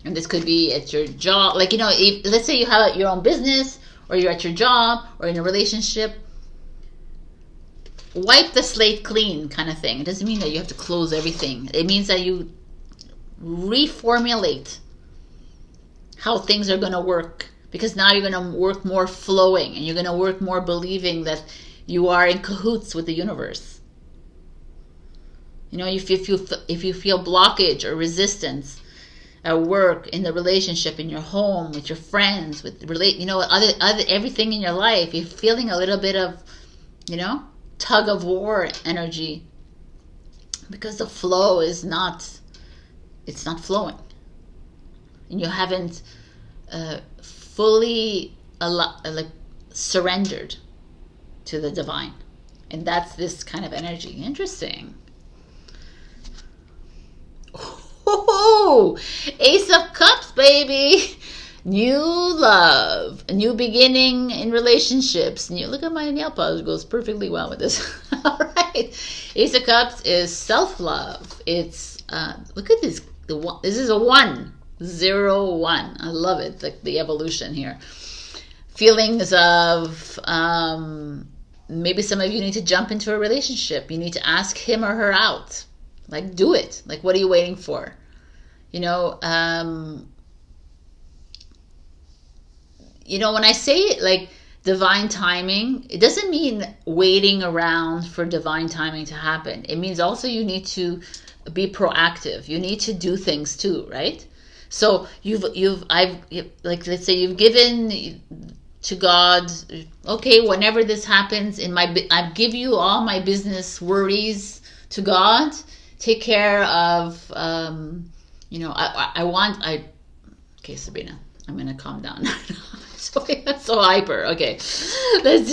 And this could be at your job, like, you know, let's say you have your own business, or you're at your job, or in a relationship. Wipe the slate clean kind of thing. It doesn't mean that you have to close everything. It means that you reformulate how things are going to work, because now you're going to work more flowing, and you're going to work more believing that you are in cahoots with the universe. You know, if you feel blockage or resistance at work, in the relationship, in your home, with your friends, with other everything in your life, you're feeling a little bit of, you know, tug of war energy, because the flow is not flowing, and you haven't fully surrendered to the divine, and that's this kind of energy. Interesting. Oh, Ace of Cups, baby. New love, a new beginning in relationships. Look at my nail polish, goes perfectly well with this. All right, Ace of Cups is self-love. It's look at this. This is a 1, 0, 1. I love it. The evolution here. Feelings of maybe some of you need to jump into a relationship. You need to ask him or her out. Like, do it. Like, what are you waiting for? You know, when I say it, like, divine timing, it doesn't mean waiting around for divine timing to happen. It means also you need to be proactive. You need to do things too, right? So like, let's say you've given to God, okay, whenever this happens I give you all my business worries to God. Take care of, okay, Sabrina, I'm going to calm down. That's so hyper. Okay, let's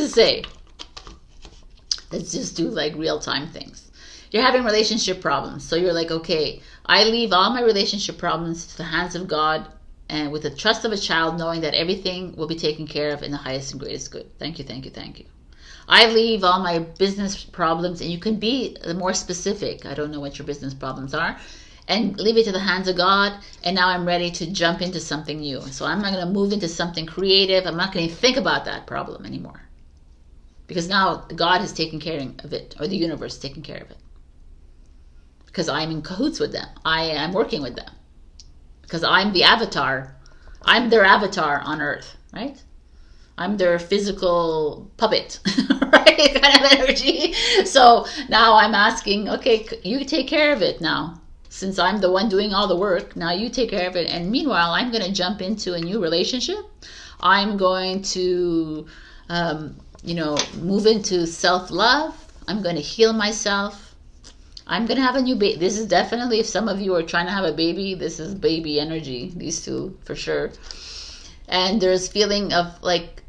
just do like real-time things. You're having relationship problems, so you're like, okay, I leave all my relationship problems to the hands of God, and with the trust of a child, knowing that everything will be taken care of in the highest and greatest good. Thank you, thank you, thank you. I leave all my business problems, and you can be more specific. I don't know what your business problems are, and leave it to the hands of God. And now I'm ready to jump into something new. So I'm not going to move into something creative. I'm not going to think about that problem anymore, because now God has taken care of it, or the universe has taken care of it, because I'm in cahoots with them. I am working with them, because I'm the avatar. I'm their avatar on earth, right? I'm their physical puppet, right? Kind of energy. So now I'm asking, okay, you take care of it now. Since I'm the one doing all the work, now you take care of it. And meanwhile, I'm going to jump into a new relationship. I'm going to, move into self-love. I'm going to heal myself. I'm going to have a new baby. This is definitely, if some of you are trying to have a baby, this is baby energy, these two for sure. And there's feeling of like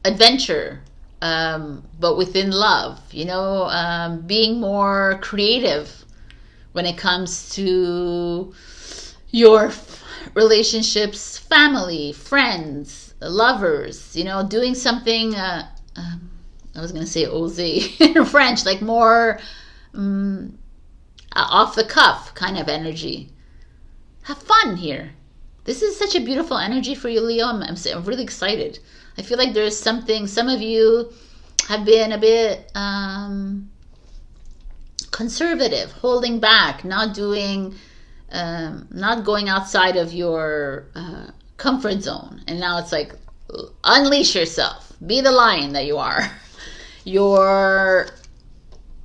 adventure, but within love, being more creative when it comes to your relationships, family, friends, lovers, doing something, I was going to say osé in French, like more off the cuff kind of energy. Have fun here. This is such a beautiful energy for you, Leo. I'm really excited. I feel like there's something, some of you have been a bit conservative, holding back, not going outside of your comfort zone. And now it's like, unleash yourself. Be the lion that you are.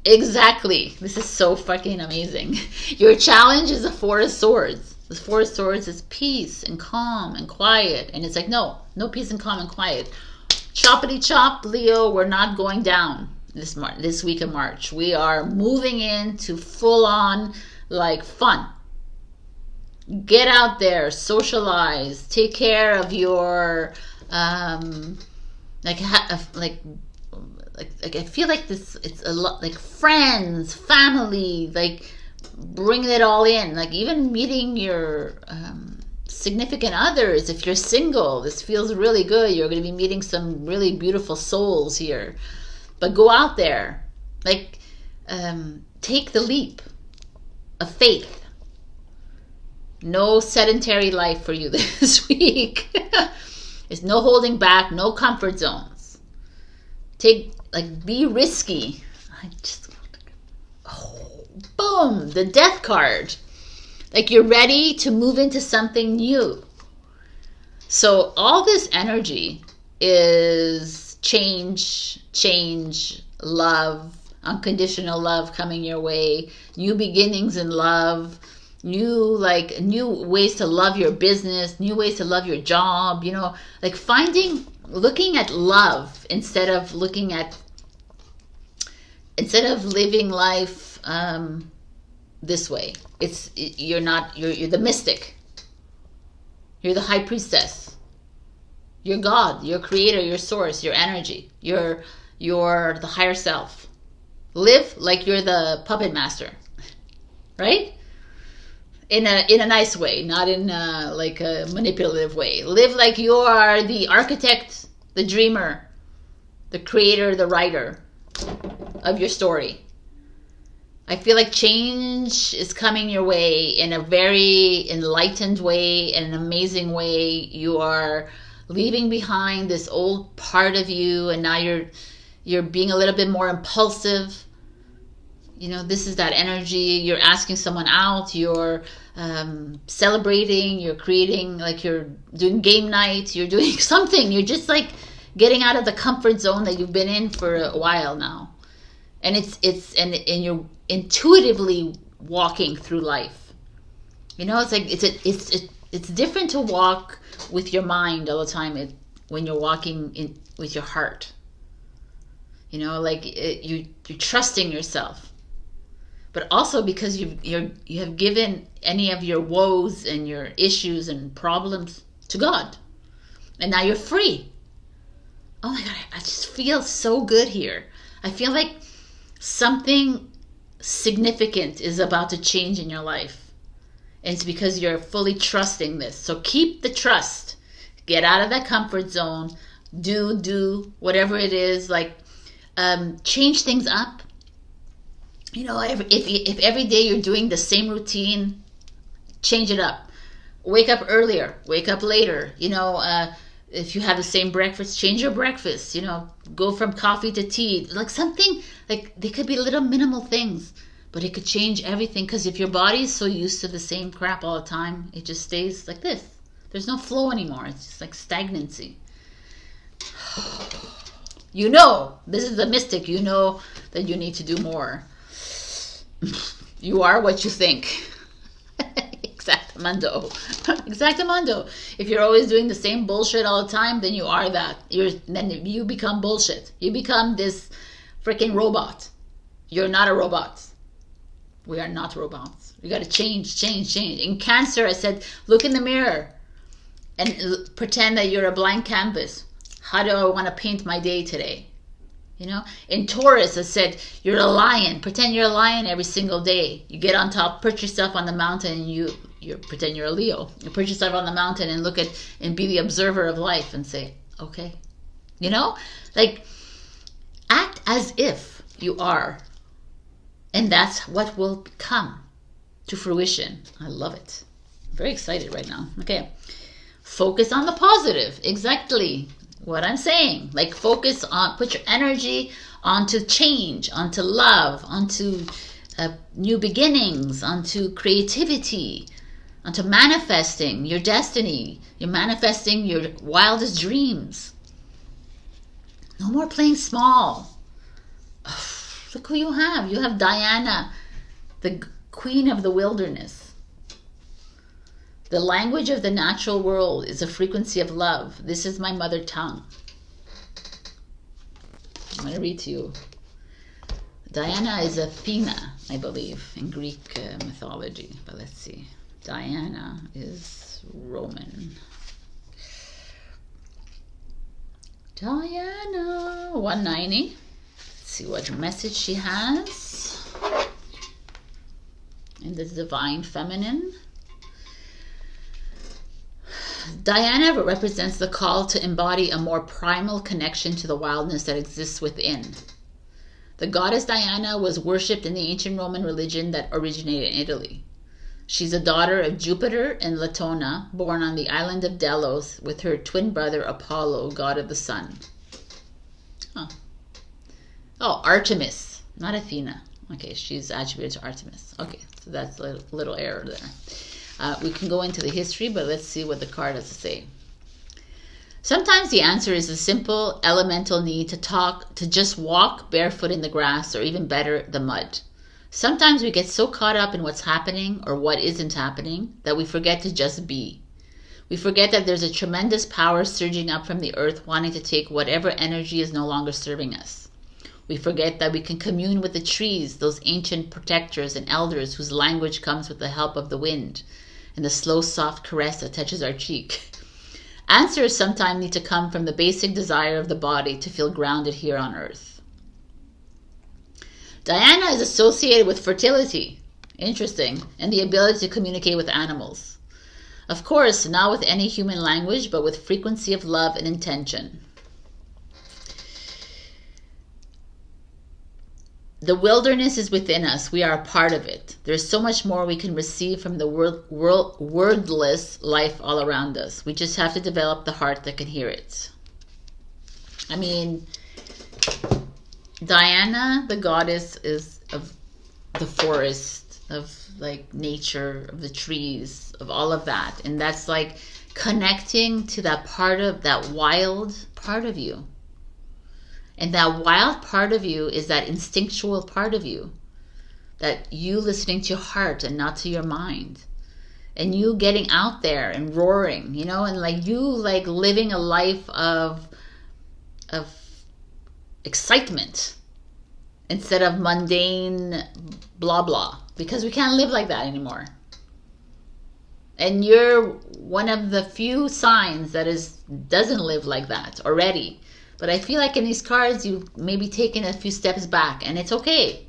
Exactly. This is so fucking amazing. Your challenge is the Four of Swords. The Four of Swords is peace and calm and quiet. And it's like, no peace and calm and quiet. Choppity chop, Leo, we're not going down this week of March. We are moving into full on like fun. Get out there, socialize, take care of your I feel like this, it's a lot like friends, family, like bringing it all in, like even meeting your significant others. If you're single, this feels really good. You're going to be meeting some really beautiful souls here. But go out there, like take the leap of faith. No sedentary life for you this week. There's no holding back, no comfort zones. Be risky. Boom, the death card. Like you're ready to move into something new. So all this energy is change, love, unconditional love coming your way, new beginnings in love, new ways to love your business, new ways to love your job, looking at love instead of living life this way. You're the mystic. You're the high priestess. You're God, your creator, your source, your energy. You're the higher self. Live like you're the puppet master. Right? In a nice way, not in a manipulative way. Live like you are the architect, the dreamer, the creator, the writer of your story. I feel like change is coming your way in a very enlightened way, in an amazing way. You are leaving behind this old part of you, and now you're being a little bit more impulsive. This is that energy. You're asking someone out. You're celebrating. You're creating, you're doing game night. You're doing something. You're just getting out of the comfort zone that you've been in for a while now. And and you're intuitively walking through life. You know, it's like it's different to walk with your mind all the time when you're walking with your heart. You know, like you're trusting yourself, but also because you have given any of your woes and your issues and problems to God, and now you're free. Oh my God, I just feel so good here. I feel like something significant is about to change in your life, and it's because you're fully trusting this. So keep the trust. Get out of that comfort zone. Do whatever it is, like change things up. You know, if every day you're doing the same routine, change it up. Wake up earlier, wake up later. You know, if you have the same breakfast, change your breakfast. You know, go from coffee to tea. Like something, like they could be little minimal things, but it could change everything. Because if your body is so used to the same crap all the time, it just stays like this. There's no flow anymore. It's just like stagnancy. You know, this is the mystic. You know that you need to do more. You are what you think. Exactamundo. Exactamundo. If you're always doing the same bullshit all the time, then you are that. Then you become bullshit. You become this freaking robot. You're not a robot. We are not robots. We got to change. In Cancer, I said, look in the mirror and pretend that you're a blank canvas. How do I want to paint my day today? You know, in Taurus, I said, you're a lion. Pretend you're a lion every single day. You get on top, perch yourself on the mountain, and you pretend you're a Leo. You perch yourself on the mountain and look at and be the observer of life and say, okay. You know, like act as if you are. And that's what will come to fruition. I love it. I'm very excited right now. Okay. Focus on the positive. Exactly what I'm saying. Like focus on, put your energy onto change, onto love, onto new beginnings, onto creativity, onto manifesting your destiny. You're manifesting your wildest dreams. No more playing small. Look who you have. You have Diana, the queen of the wilderness. The language of the natural world is a frequency of love. This is my mother tongue. I'm going to read to you. Diana is Athena, I believe, in Greek mythology. But let's see. Diana is Roman. Diana, 190. Let's see what message she has. In the divine feminine. Diana represents the call to embody a more primal connection to the wildness that exists within. The goddess Diana was worshipped in the ancient Roman religion that originated in Italy. She's a daughter of Jupiter and Latona, born on the island of Delos with her twin brother Apollo, god of the sun. Huh. Oh, Artemis, not Athena. Okay, she's attributed to Artemis. Okay, so that's a little error there. We can go into the history, but let's see what the card has to say. Sometimes the answer is a simple elemental need to just walk barefoot in the grass, or even better, the mud. Sometimes we get so caught up in what's happening or what isn't happening that we forget to just be. We forget that there's a tremendous power surging up from the earth wanting to take whatever energy is no longer serving us. We forget that we can commune with the trees, those ancient protectors and elders whose language comes with the help of the wind and the slow, soft caress that touches our cheek. Answers sometimes need to come from the basic desire of the body to feel grounded here on earth. Diana is associated with fertility, interesting, and the ability to communicate with animals. Of course, not with any human language, but with frequency of love and intention. The wilderness is within us. We are a part of it. There's so much more we can receive from the wordless life all around us. We just have to develop the heart that can hear it. I mean, Diana, the goddess, is of the forest, of like nature, of the trees, of all of that. And that's like connecting to that part of that wild part of you. And that wild part of you is that instinctual part of you, that you listening to your heart and not to your mind, and you getting out there and roaring, you know, and like you like living a life of excitement instead of mundane blah blah, because we can't live like that anymore. And you're one of the few signs that doesn't live like that already. But I feel like in these cards, you've maybe taken a few steps back, and it's okay.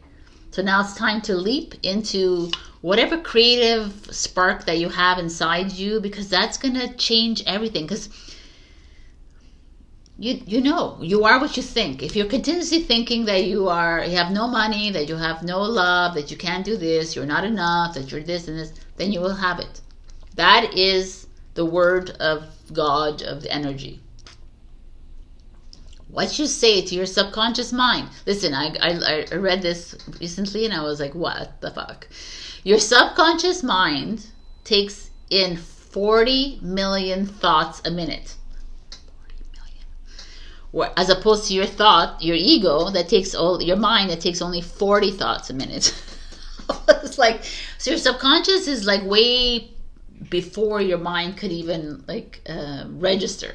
So now it's time to leap into whatever creative spark that you have inside you, because that's going to change everything. Because you know, you are what you think. If you're continuously thinking that you have no money, that you have no love, that you can't do this, you're not enough, that you're this and this, then you will have it. That is the word of God, of the energy. What you say to your subconscious mind. Listen, I read this recently and I was like, what the fuck? Your subconscious mind takes in 40 million thoughts a minute. 40 million. As opposed to your ego, that takes your mind that takes only 40 thoughts a minute. It's like, so your subconscious is like way before your mind could even like register.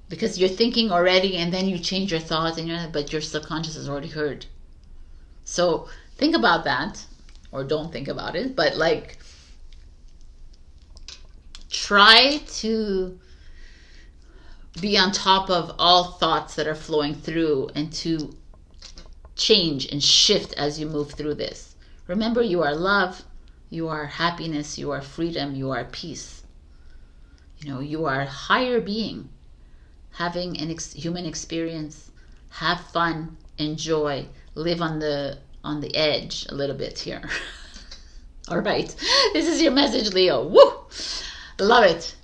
Because you're thinking already, and then you change your thoughts, but your subconscious has already heard. So think about that, or don't think about it, but like try to be on top of all thoughts that are flowing through, and to change and shift as you move through this. Remember, you are love, you are happiness, you are freedom, you are peace. You know, you are a higher being. Having an human experience, have fun, enjoy, live on the edge a little bit here. All right, this is your message, Leo. Woo! Love it.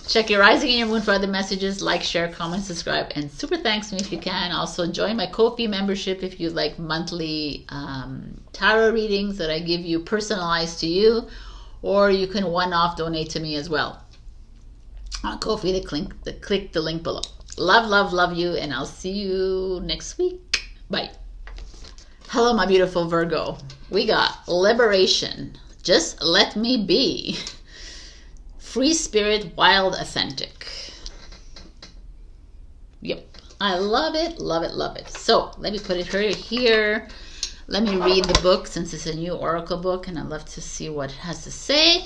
Check your rising and your moon for other messages. Like, share, comment, subscribe, and super thanks to me if you can. Also join my Ko-fi membership if you like monthly tarot readings that I give you personalized to you, or you can one-off donate to me as well. On Ko-fi, click the link below. Love, love, love you, and I'll see you next week. Bye. Hello, my beautiful Virgo. We got liberation. Just let me be. Free spirit, wild, authentic. Yep. I love it, love it, love it. So let me put it here. Let me read the book, since it's a new oracle book, and I'd love to see what it has to say.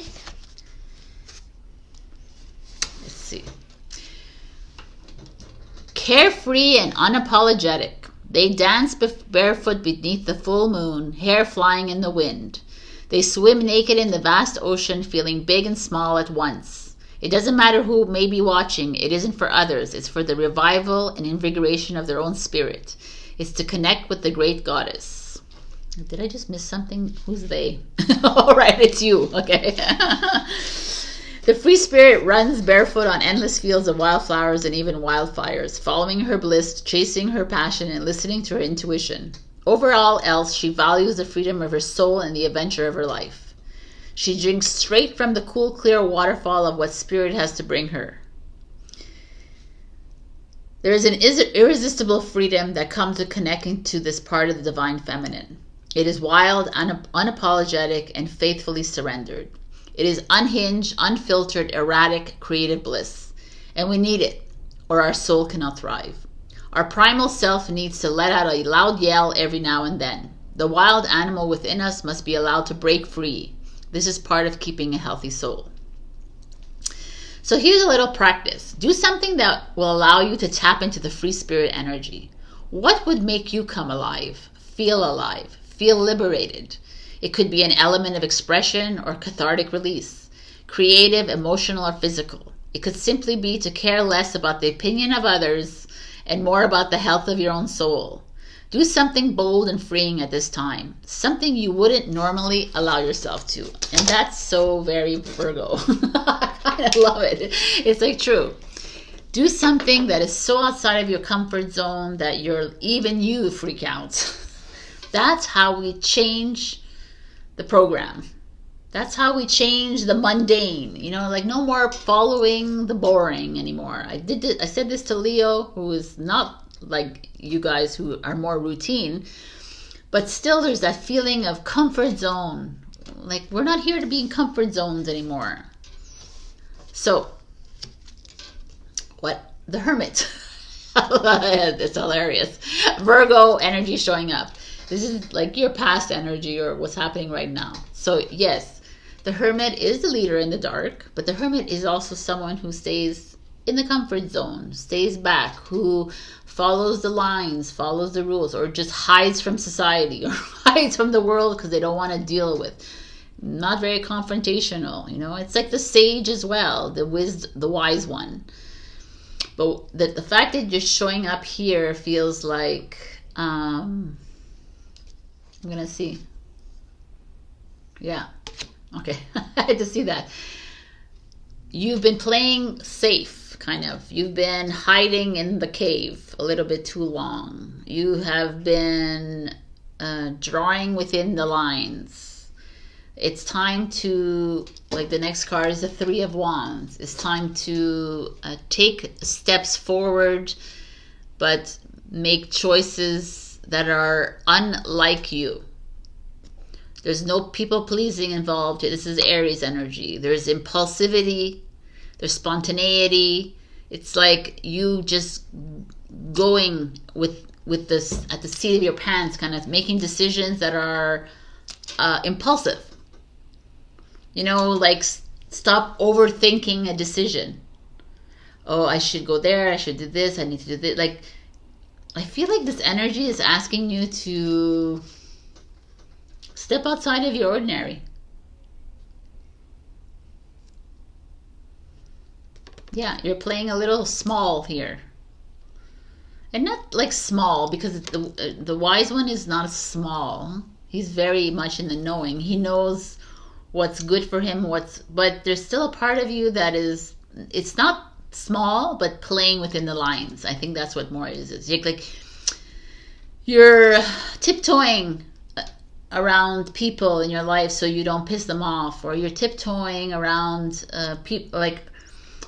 See. Carefree and unapologetic, they dance barefoot beneath the full moon, hair flying in the wind. They swim naked in the vast ocean, feeling big and small at once. It doesn't matter who may be watching. It isn't for others. It's for the revival and invigoration of their own spirit. It's to connect with the great goddess. Did I just miss something? Who's they? All right, it's you. Okay. The free spirit runs barefoot on endless fields of wildflowers and even wildfires, following her bliss, chasing her passion, and listening to her intuition. Over all else, she values the freedom of her soul and the adventure of her life. She drinks straight from the cool, clear waterfall of what spirit has to bring her. There is an irresistible freedom that comes with connecting to this part of the divine feminine. It is wild, unapologetic, and faithfully surrendered. It is unhinged, unfiltered, erratic, creative bliss. And we need it, or our soul cannot thrive. Our primal self needs to let out a loud yell every now and then. The wild animal within us must be allowed to break free. This is part of keeping a healthy soul. So here's a little practice. Do something that will allow you to tap into the free spirit energy. What would make you come alive, feel liberated? It could be an element of expression or cathartic release, creative, emotional, or physical. It could simply be to care less about the opinion of others and more about the health of your own soul. Do something bold and freeing at this time, something you wouldn't normally allow yourself to. And that's so very Virgo. I love it. It's like true. Do something that is so outside of your comfort zone that even you freak out. That's how we change the program. That's how we change the mundane, you know, like no more following the boring anymore. I said this to Leo, who is not like you guys who are more routine, but still there's that feeling of comfort zone. Like we're not here to be in comfort zones anymore. So, what? The Hermit. It's hilarious. Virgo energy showing up. This is like your past energy or what's happening right now. So yes, the Hermit is the leader in the dark, but the Hermit is also someone who stays in the comfort zone, stays back, who follows the lines, follows the rules, or just hides from society or hides from the world because they don't want to deal with. Not very confrontational, you know. It's like the sage as well, the wise one. But the fact that you're showing up here feels like I'm gonna see. Yeah. Okay. I had to see that. You've been playing safe, kind of. You've been hiding in the cave a little bit too long. You have been drawing within the lines. It's time to, like the next card is the Three of Wands. It's time to take steps forward, but make choices that are unlike you. There's no people pleasing involved. This is Aries energy. There's impulsivity. There's spontaneity. It's like you just going with this at the seat of your pants, kind of making decisions that are impulsive. You know, like stop overthinking a decision. Oh, I should go there. I should do this. I need to do this. Like, I feel like this energy is asking you to step outside of your ordinary. Yeah, you're playing a little small here. And not like small, because the wise one is not small. He's very much in the knowing. He knows what's good for him, but there's still a part of you that is, it's not small, but playing within the lines. I think that's what more it is. It's like you're tiptoeing around people in your life so you don't piss them off, or you're tiptoeing around people, like,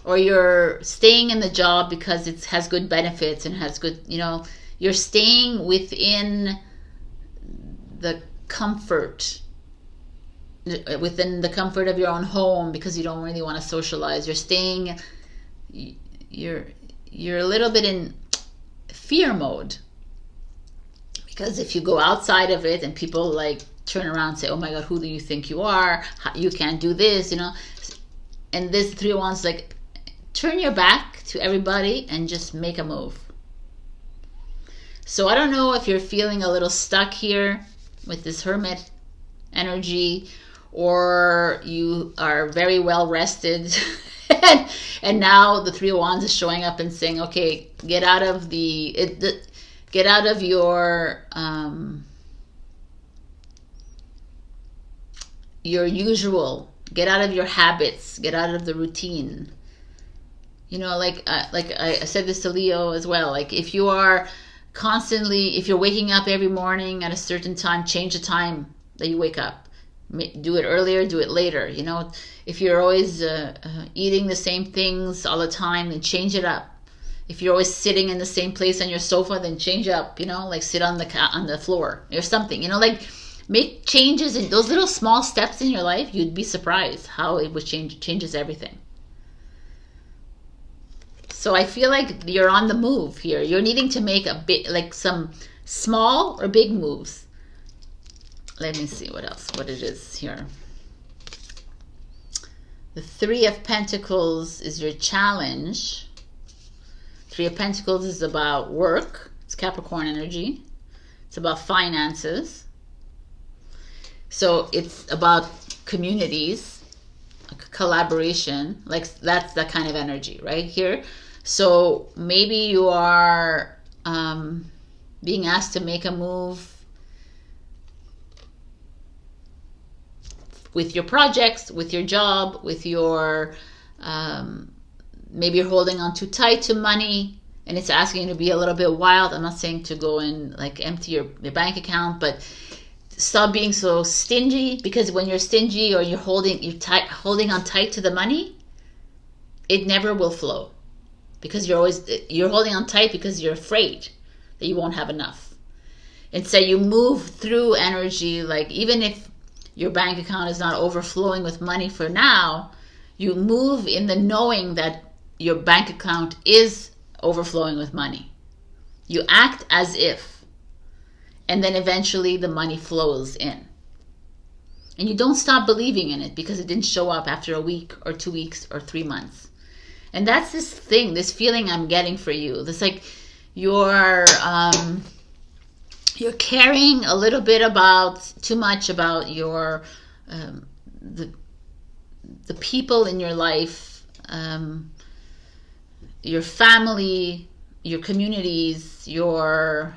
or you're staying in the job because it has good benefits and has good, you know, you're staying within the comfort of your own home because you don't really want to socialize. You're staying, you're a little bit in fear mode. Because if you go outside of it and people like turn around and say, oh my God, who do you think you are? You can't do this, you know. And this Three of Wands, like, turn your back to everybody and just make a move. So I don't know if you're feeling a little stuck here with this Hermit energy, or you are very well rested. and now the Three of Wands is showing up and saying, okay, get out of get out of your usual, get out of your habits, get out of the routine. You know, like I said this to Leo as well. Like if you are constantly, if you're waking up every morning at a certain time, change the time that you wake up. Do it earlier, do it later. You know, if you're always eating the same things all the time, then change it up. If you're always sitting in the same place on your sofa, then change up, you know, like sit on the floor or something, you know, like make changes in those little small steps in your life. You'd be surprised how it would changes everything. So I feel like you're on the move here. You're needing to make a bit, like some small or big moves. Let me see what it is here. The Three of Pentacles is your challenge. Three of Pentacles is about work. It's Capricorn energy. It's about finances. So it's about communities, collaboration. Like that's that kind of energy right here. So maybe you are being asked to make a move with your projects, with your job, with your maybe you're holding on too tight to money and it's asking you to be a little bit wild. I'm not saying to go and like empty your bank account, but stop being so stingy, because when you're stingy or you're holding on tight to the money, it never will flow, because you're holding on tight because you're afraid that you won't have enough. Instead, you move through energy, like even if your bank account is not overflowing with money for now, you move in the knowing that your bank account is overflowing with money. You act as if, and then eventually the money flows in. And you don't stop believing in it because it didn't show up after a week or 2 weeks or 3 months. And that's this feeling I'm getting for you. This like you're caring a little bit too much about your the people in your life, your family, your communities, your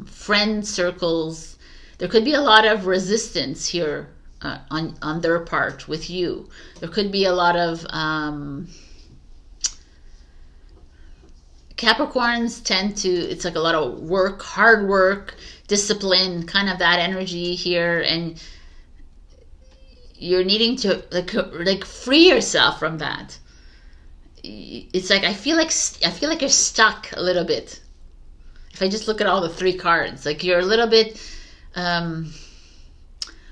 friend circles. There could be a lot of resistance here on their part with you. There could be a lot of Capricorns tend to, it's like a lot of work, hard work, discipline, kind of that energy here, and you're needing to like free yourself from that. It's like I feel like you're stuck a little bit. If I just look at all the 3 cards, like you're a little bit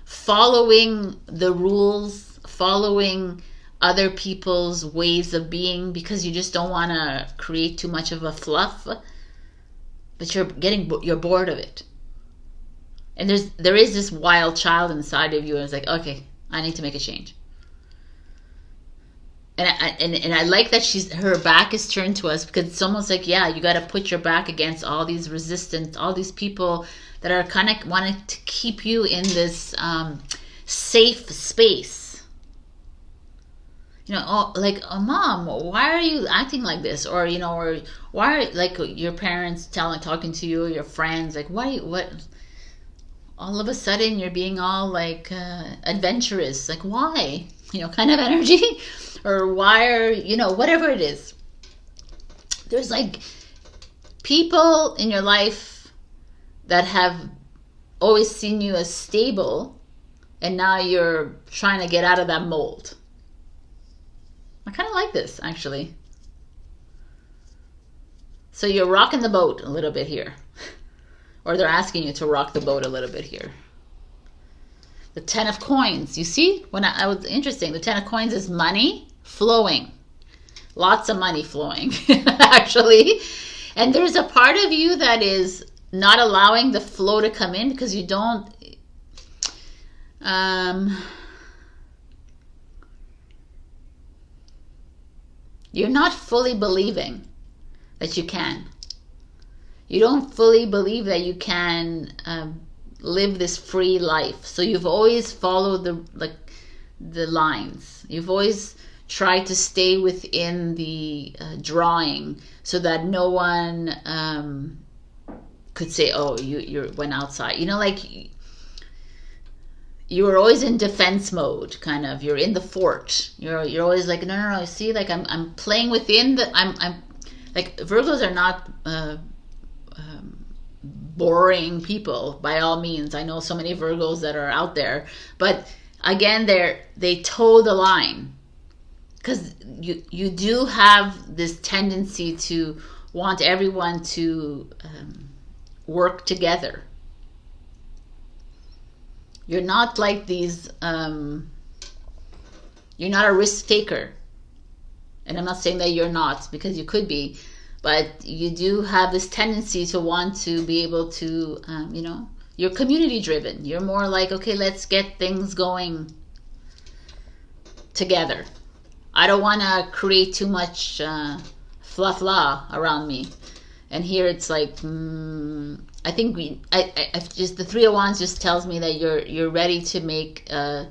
following the rules, following other people's ways of being, because you just don't want to create too much of a fluff, but you're bored of it. And there is this wild child inside of you, and it's like, okay, I need to make a change. And I like that her back is turned to us, because it's almost like, yeah, you got to put your back against all these resistance, all these people that are kind of wanting to keep you in this safe space. You know, oh, mom, why are you acting like this? Or, you know, or why are, like, your parents talking to you, your friends, like, what? All of a sudden you're being all like adventurous. Like, why? You know, kind of energy. Or why are, you know, whatever it is. There's like people in your life that have always seen you as stable, and now you're trying to get out of that mold. I kind of like this, actually. So you're rocking the boat a little bit here. Or they're asking you to rock the boat a little bit here. The 10 of coins. You see? When I was interesting. The 10 of coins is money flowing. Lots of money flowing, actually. And there's a part of you that is not allowing the flow to come in because you don't... you're not fully believing that you can. You don't fully believe that you can live this free life. So you've always followed the lines. You've always tried to stay within the drawing, so that no one could say, "Oh, you went outside." You know, like you were always in defense mode, kind of. You're in the fort. You're always like, no. See, like I'm playing within the. I'm like, Virgos are not boring people by all means. I know so many Virgos that are out there, but again, they toe the line, because you do have this tendency to want everyone to work together. You're not like these, you're not a risk taker. And I'm not saying that you're not, because you could be, but you do have this tendency to want to be able to, you know, you're community driven. You're more like, okay, let's get things going together. I don't want to create too much fluff around me. And here it's like, I think I just, the 3 of Wands just tells me that you're ready to make a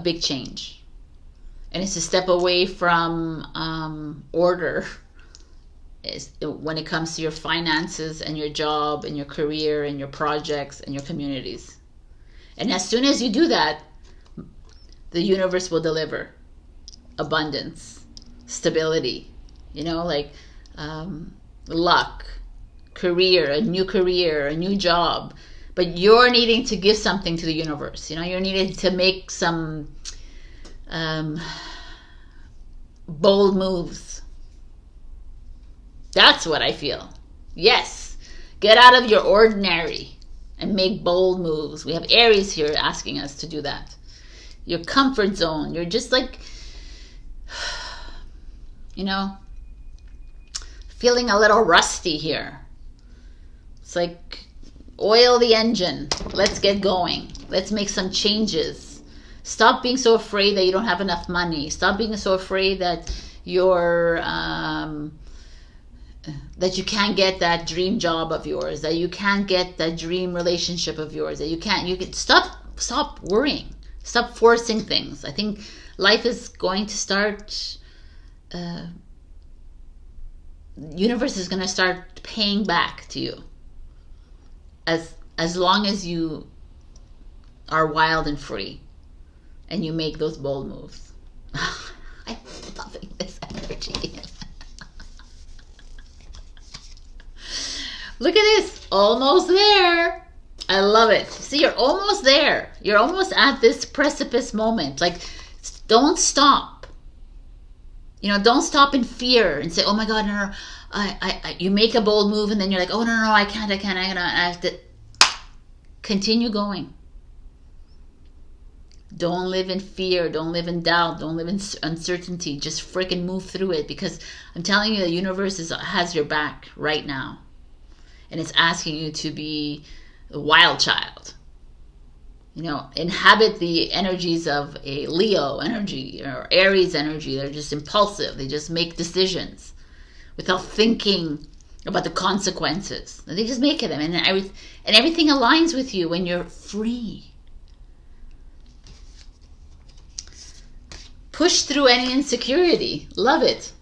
big change, and it's to step away from order when it comes to your finances and your job and your career and your projects and your communities. And as soon as you do that, the universe will deliver abundance, stability, you know, like luck, career, a new job. but you're needing to give something to the universe. You know, you're needing to make some bold moves. That's what I feel. Yes, get out of your ordinary and make bold moves. We have Aries here asking us to do that. Your comfort zone. You're just like, you know, feeling a little rusty here. It's like, oil the engine. Let's get going. Let's make some changes. Stop being so afraid that you don't have enough money. Stop being so afraid that you're that you can't get that dream job of yours, that you can't get that dream relationship of yours, that you can stop worrying. Stop forcing things. I think life is going to start, universe is going to start paying back to you. As long as you are wild and free and you make those bold moves. I'm loving this energy. Look at this. Almost there. I love it. See, you're almost there. You're almost at this precipice moment. Like, don't stop. You know, don't stop in fear and say, oh my God, no. You make a bold move and then you're like, oh, no, I can't. I have to continue going. Don't live in fear. Don't live in doubt. Don't live in uncertainty. Just freaking move through it, because I'm telling you, the universe has your back right now. And it's asking you to be a wild child. You know, inhabit the energies of a Leo energy or Aries energy. They're just impulsive. They just make decisions without thinking about the consequences. They just make it. I mean, and everything aligns with you when you're free. Push through any insecurity. Love it.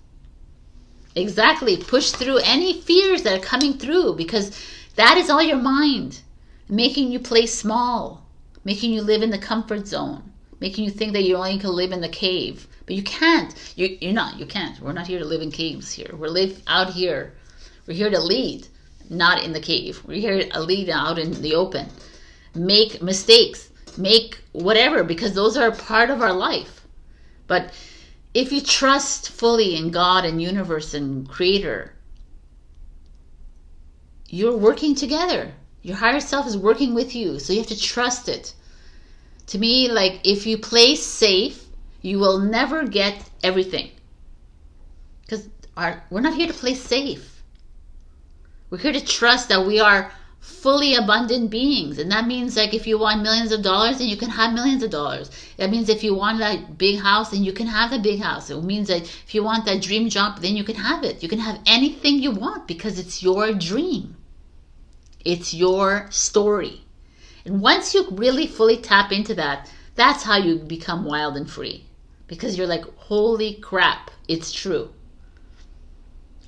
Exactly. Push through any fears that are coming through, because that is all your mind. Making you play small. Making you live in the comfort zone. Making you think that you only can live in the cave. But you can't. You're not. You can't. We're not here to live in caves here. We're live out here. We're here to lead, not in the cave. We're here to lead out in the open. Make mistakes. Make whatever, because those are a part of our life. But if you trust fully in God and universe and creator, you're working together. Your higher self is working with you. So you have to trust it. To me, like, if you play safe, you will never get everything. Because we're not here to play safe. We're here to trust that we are fully abundant beings. And that means, like, if you want millions of dollars, then you can have millions of dollars. That means if you want that big house, then you can have the big house. It means that if you want that dream job, then you can have it. You can have anything you want, because it's your dream. It's your story. And once you really fully tap into that, that's how you become wild and free. Because you're like, holy crap, it's true.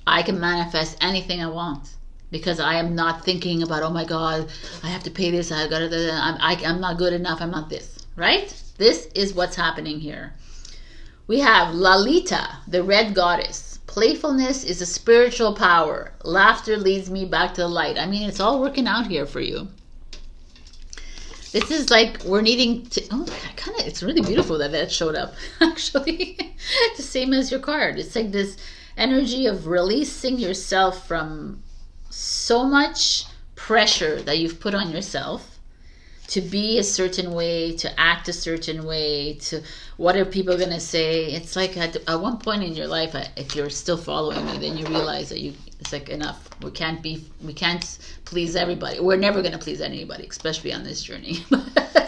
I can manifest anything I want. Because I am not thinking about, oh my God, I have to pay this. I'm not good enough. I'm not this. Right? This is what's happening here. We have Lalita, the red goddess. Playfulness is a spiritual power. Laughter leads me back to the light. I mean, it's all working out here for you. This is like we're needing to... Oh, it's really beautiful that showed up, actually. It's the same as your card. It's like this energy of releasing yourself from so much pressure that you've put on yourself to be a certain way, to act a certain way, to what are people going to say. It's like at one point in your life, if you're still following me, then you realize that it's like, enough. We can't please everybody. We're never going to please anybody, especially on this journey.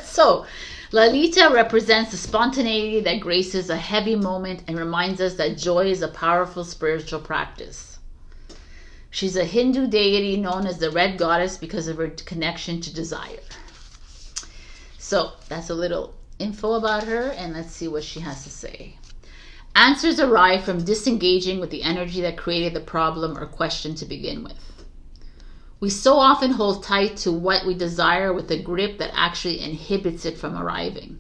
So Lalita represents the spontaneity that graces a heavy moment and reminds us that joy is a powerful spiritual practice. She's a Hindu deity known as the Red Goddess because of her connection to desire. So that's a little info about her, and let's see what she has to say. Answers arrive from disengaging with the energy that created the problem or question to begin with. We so often hold tight to what we desire with a grip that actually inhibits it from arriving.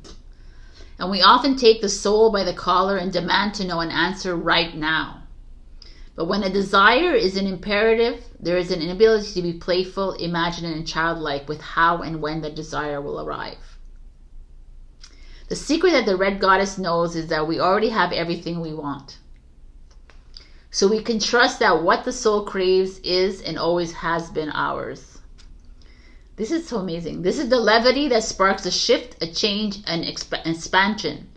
And we often take the soul by the collar and demand to know an answer right now. But when a desire is an imperative, there is an inability to be playful, imaginative, and childlike with how and when the desire will arrive. The secret that the Red Goddess knows is that we already have everything we want. So we can trust that what the soul craves is and always has been ours. This is so amazing. This is the levity that sparks a shift, a change, an expansion.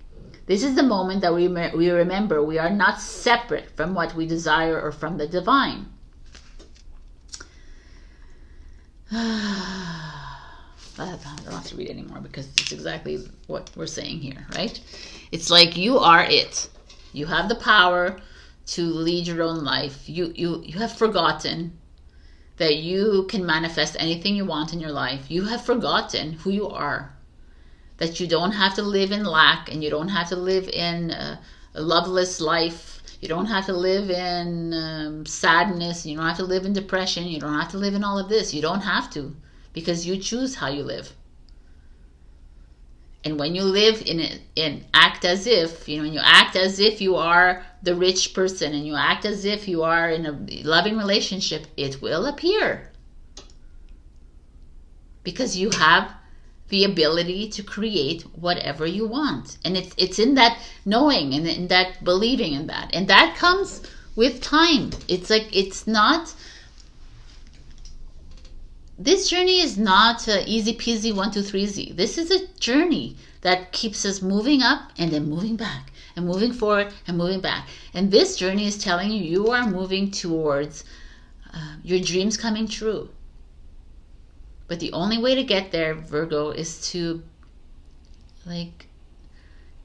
This is the moment that we remember we are not separate from what we desire or from the divine. I don't have to read anymore because it's exactly what we're saying here, right? It's like you are it. You have the power to lead your own life. You have forgotten that you can manifest anything you want in your life. You have forgotten who you are. That you don't have to live in lack, and you don't have to live in a loveless life. You don't have to live in sadness. You don't have to live in depression. You don't have to live in all of this. You don't have to, because you choose how you live. And when you live in act as if, when you act as if you are the rich person, and you act as if you are in a loving relationship, it will appear. Because you have the ability to create whatever you want. And it's in that knowing and in that believing in that. And that comes with time. It's like, it's not, this journey is not easy peasy 1, 2, 3 easy. This is a journey that keeps us moving up and then moving back and moving forward and moving back. And this journey is telling you, you are moving towards your dreams coming true. But the only way to get there, Virgo, is to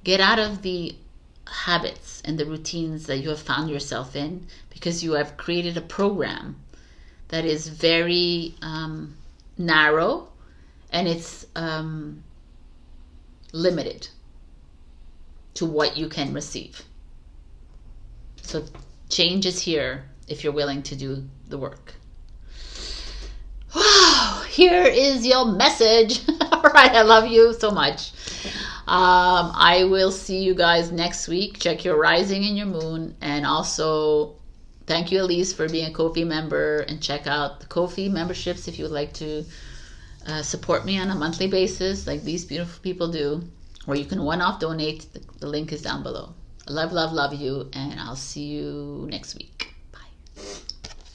get out of the habits and the routines that you have found yourself in, because you have created a program that is very narrow, and it's limited to what you can receive. So change is here if you're willing to do the work. Wow, here is your message. All right, I love you so much. I will see you guys next week. Check your rising and your moon. And also, thank you, Elize, for being a Ko-fi member. And check out the Ko-fi memberships if you would like to support me on a monthly basis, like these beautiful people do. Or you can one-off donate. The link is down below. I love, love, love you. And I'll see you next week. Bye.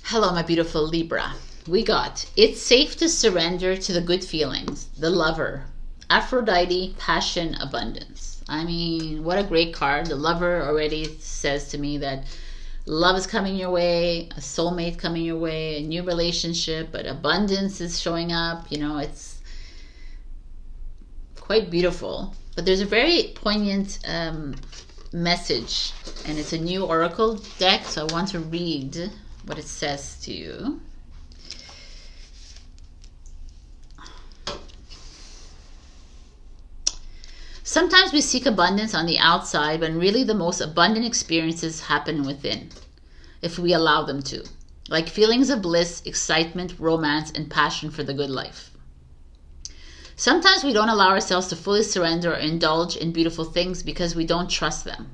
Hello, my beautiful Libra. We got, it's safe to surrender to the good feelings, the lover, Aphrodite, passion, abundance. I mean, what a great card. The lover already says to me that love is coming your way, a soulmate coming your way, a new relationship, but abundance is showing up. It's quite beautiful. But there's a very poignant message, and it's a new oracle deck, so I want to read what it says to you. Sometimes we seek abundance on the outside when really the most abundant experiences happen within, if we allow them to, like feelings of bliss, excitement, romance, and passion for the good life. Sometimes we don't allow ourselves to fully surrender or indulge in beautiful things because we don't trust them.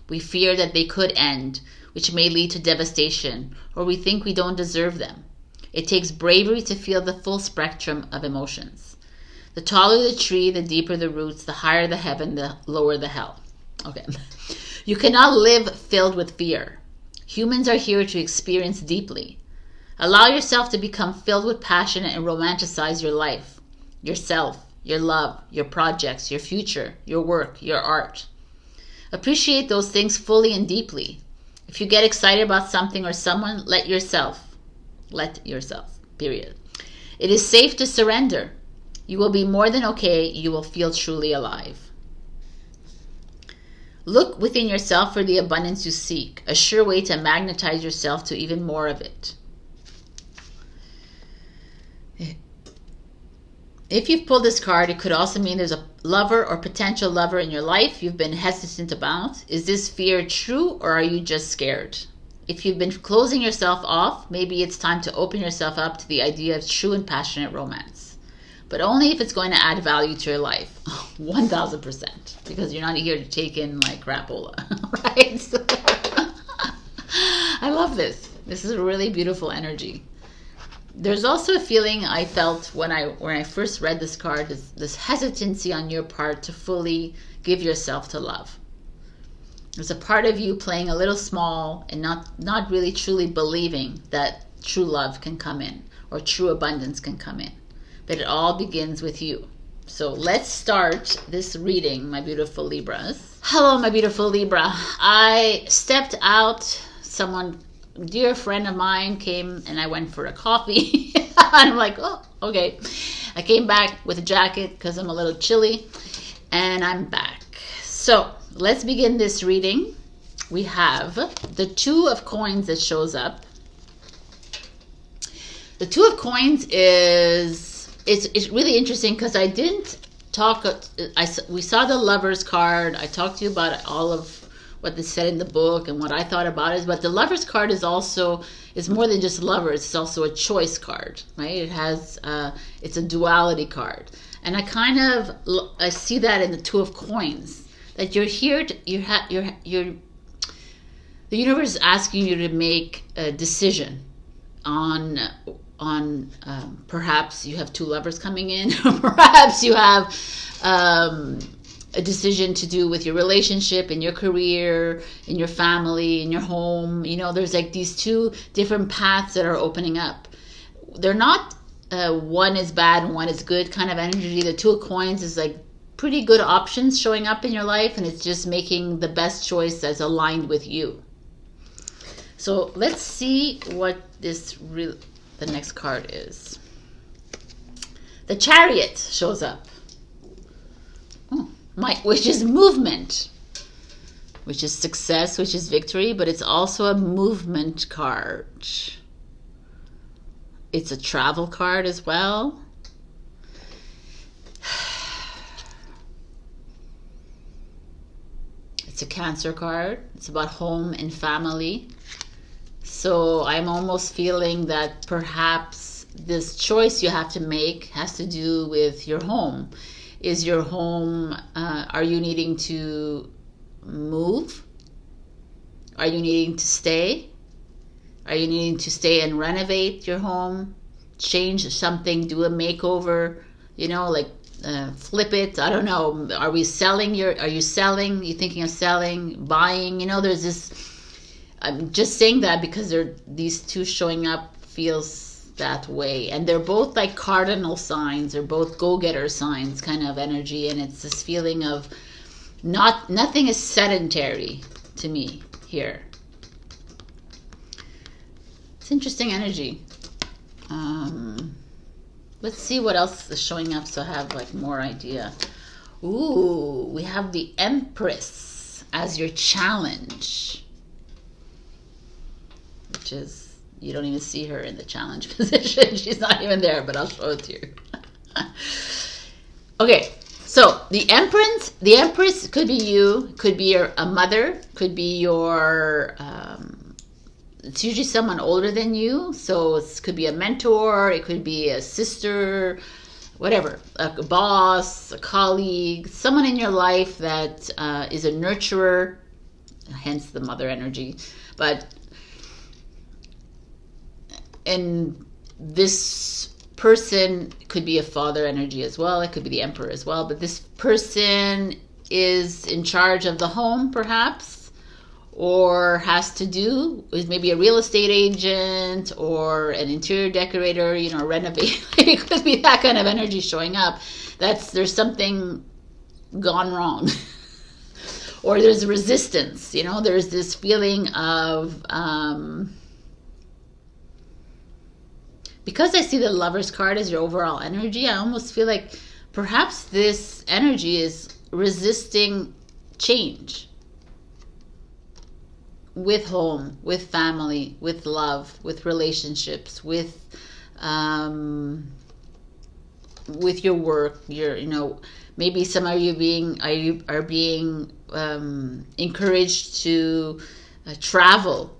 We fear that they could end, which may lead to devastation, or we think we don't deserve them. It takes bravery to feel the full spectrum of emotions. The taller the tree, the deeper the roots, the higher the heaven, the lower the hell. Okay. You cannot live filled with fear. Humans are here to experience deeply. Allow yourself to become filled with passion and romanticize your life, yourself, your love, your projects, your future, your work, your art. Appreciate those things fully and deeply. If you get excited about something or someone, let yourself, period. It is safe to surrender. You will be more than okay. You will feel truly alive. Look within yourself for the abundance you seek, a sure way to magnetize yourself to even more of it. If you've pulled this card, it could also mean there's a lover or potential lover in your life you've been hesitant about. Is this fear true, or are you just scared? If you've been closing yourself off, maybe it's time to open yourself up to the idea of true and passionate romance. But only if it's going to add value to your life. 1000%. Because you're not here to take in like crapola, right? I love this. This is a really beautiful energy. There's also a feeling I felt when I first read this card, this hesitancy on your part to fully give yourself to love. There's a part of you playing a little small and not really truly believing that true love can come in or true abundance can come in. But it all begins with you. So let's start this reading, my beautiful Libras. Hello, my beautiful Libra. I stepped out. Someone, dear friend of mine, came and I went for a coffee. And I'm like, oh, okay. I came back with a jacket because I'm a little chilly. And I'm back. So let's begin this reading. We have the Two of Coins that shows up. The Two of Coins it's really interesting because I didn't talk. We saw the Lover's card. I talked to you about all of what they said in the book and what I thought about it. But the Lover's card is more than just lovers. It's also a choice card, right? It has it's a duality card, and I see that in the Two of Coins, that you're here. The universe is asking you to make a decision on perhaps you have two lovers coming in, or perhaps you have a decision to do with your relationship, in your career, in your family, in your home. There's like these two different paths that are opening up. They're not one is bad and one is good kind of energy. The Two of Coins is like pretty good options showing up in your life, and it's just making the best choice that's aligned with you. So let's see what the next card is. The Chariot shows up. Which is movement, which is success, which is victory, but it's also a movement card. It's a travel card as well. It's a Cancer card. It's about home and family. So I'm almost feeling that perhaps this choice you have to make has to do with your home. Is your home, are you needing to move? Are you needing to stay? Are you needing to stay and renovate your home? Change something, do a makeover, flip it? I don't know. Are you selling? You thinking of selling, buying? There's this... I'm just saying that because these two showing up feels that way, and they're both like cardinal signs. They're both go-getter signs kind of energy, and it's this feeling of nothing is sedentary to me here. It's interesting energy. Let's see what else is showing up so I have like more idea. Ooh, we have the Empress as your challenge, which is, you don't even see her in the challenge position. She's not even there, but I'll show it to you. Okay, so the Empress could be you, could be a mother, could be your, it's usually someone older than you. So it could be a mentor, it could be a sister, whatever, a boss, a colleague, someone in your life that is a nurturer, hence the mother energy. And this person could be a father energy as well. It could be the Emperor as well. But this person is in charge of the home, perhaps, or has to do with maybe a real estate agent or an interior decorator, renovate. It could be that kind of energy showing up. There's something gone wrong. Or there's resistance. There's this feeling of... because I see the Lover's card as your overall energy, I almost feel like perhaps this energy is resisting change with home, with family, with love, with relationships, with your work. Maybe some of you are being encouraged to travel,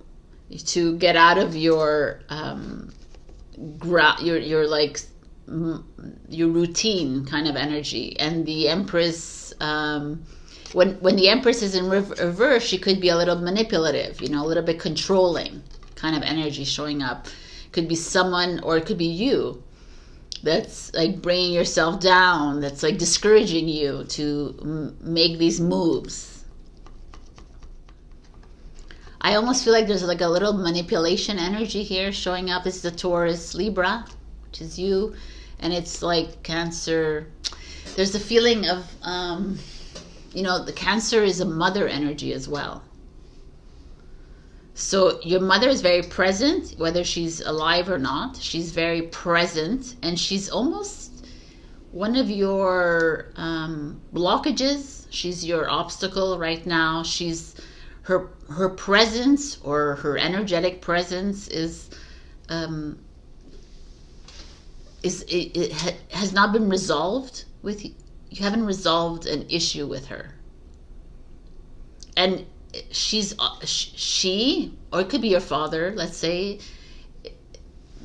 to get out of your routine kind of energy. And the Empress, when the Empress is in reverse, she could be a little manipulative, a little bit controlling. kind of energy showing up. Could be someone, or it could be you, that's like bringing yourself down, that's like discouraging you to make these moves. I almost feel like there's like a little manipulation energy here showing up. It's the Taurus Libra, which is you, and it's like Cancer. There's a feeling of, you know, the Cancer is a mother energy as well. So your mother is very present, whether she's alive or not. She's very present, and she's almost one of your blockages. She's your obstacle right now. She's her presence, or her energetic presence is it has not been resolved with you. You haven't resolved an issue with her, and she, or it could be your father, let's say.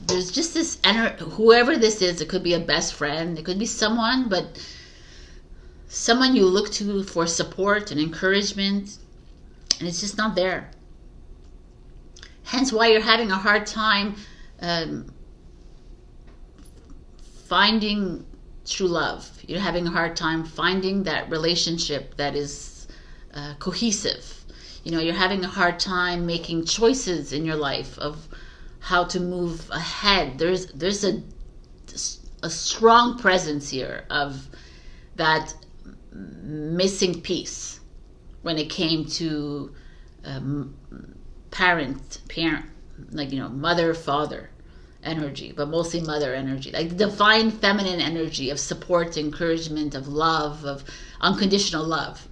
There's just this whoever this is, it could be a best friend, it could be someone, but someone you look to for support and encouragement, and it's just not there. Hence why you're having a hard time finding true love. You're having a hard time finding that relationship that is cohesive. You know, you're having a hard time making choices in your life of how to move ahead. There's a strong presence here of that missing piece when it came to parent, like, you know, mother, father energy, but mostly mother energy, like the divine feminine energy of support, encouragement, of love, of unconditional love.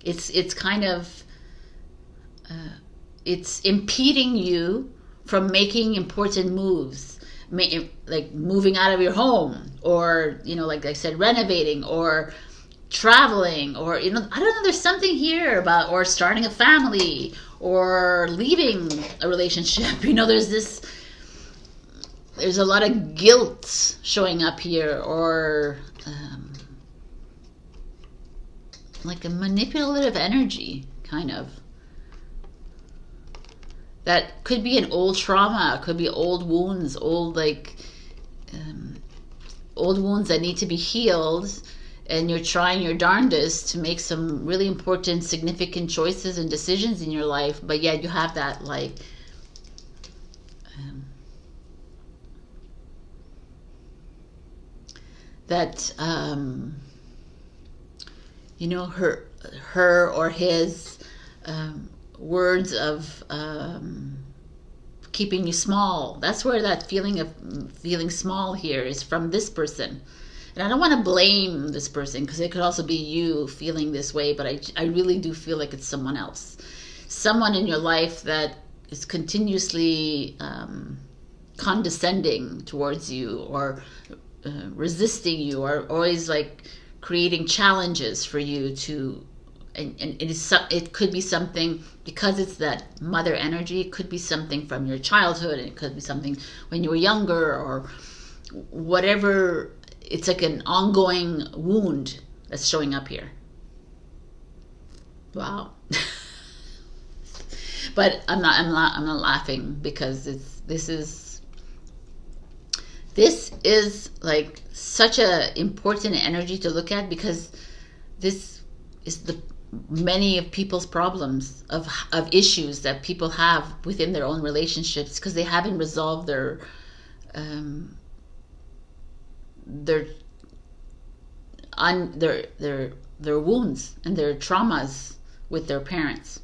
It's kind of it's impeding you from making important moves, like moving out of your home, or, you know, like I said, renovating, or traveling, or, you know, I don't know, there's something here about, or starting a family, or leaving a relationship. You know, there's a lot of guilt showing up here, or like a manipulative energy, kind of. That could be an old trauma, could be old wounds, old wounds that need to be healed, and you're trying your darndest to make some really important, significant choices and decisions in your life, but yet you have that, like, you know, her or his words of keeping you small. That's where that feeling of feeling small here is from this person. And I don't want to blame this person, because it could also be you feeling this way, but I really do feel like it's someone else. Someone in your life that is continuously condescending towards you, or resisting you, or always like creating challenges for you to, and it could be something, because it's that mother energy, it could be something from your childhood, and it could be something when you were younger, or whatever. It's like an ongoing wound that's showing up here. Wow. But I'm not laughing, because this is like such a important energy to look at, because this is the many of people's problems, of issues that people have within their own relationships, because they haven't resolved their wounds and their traumas with their parents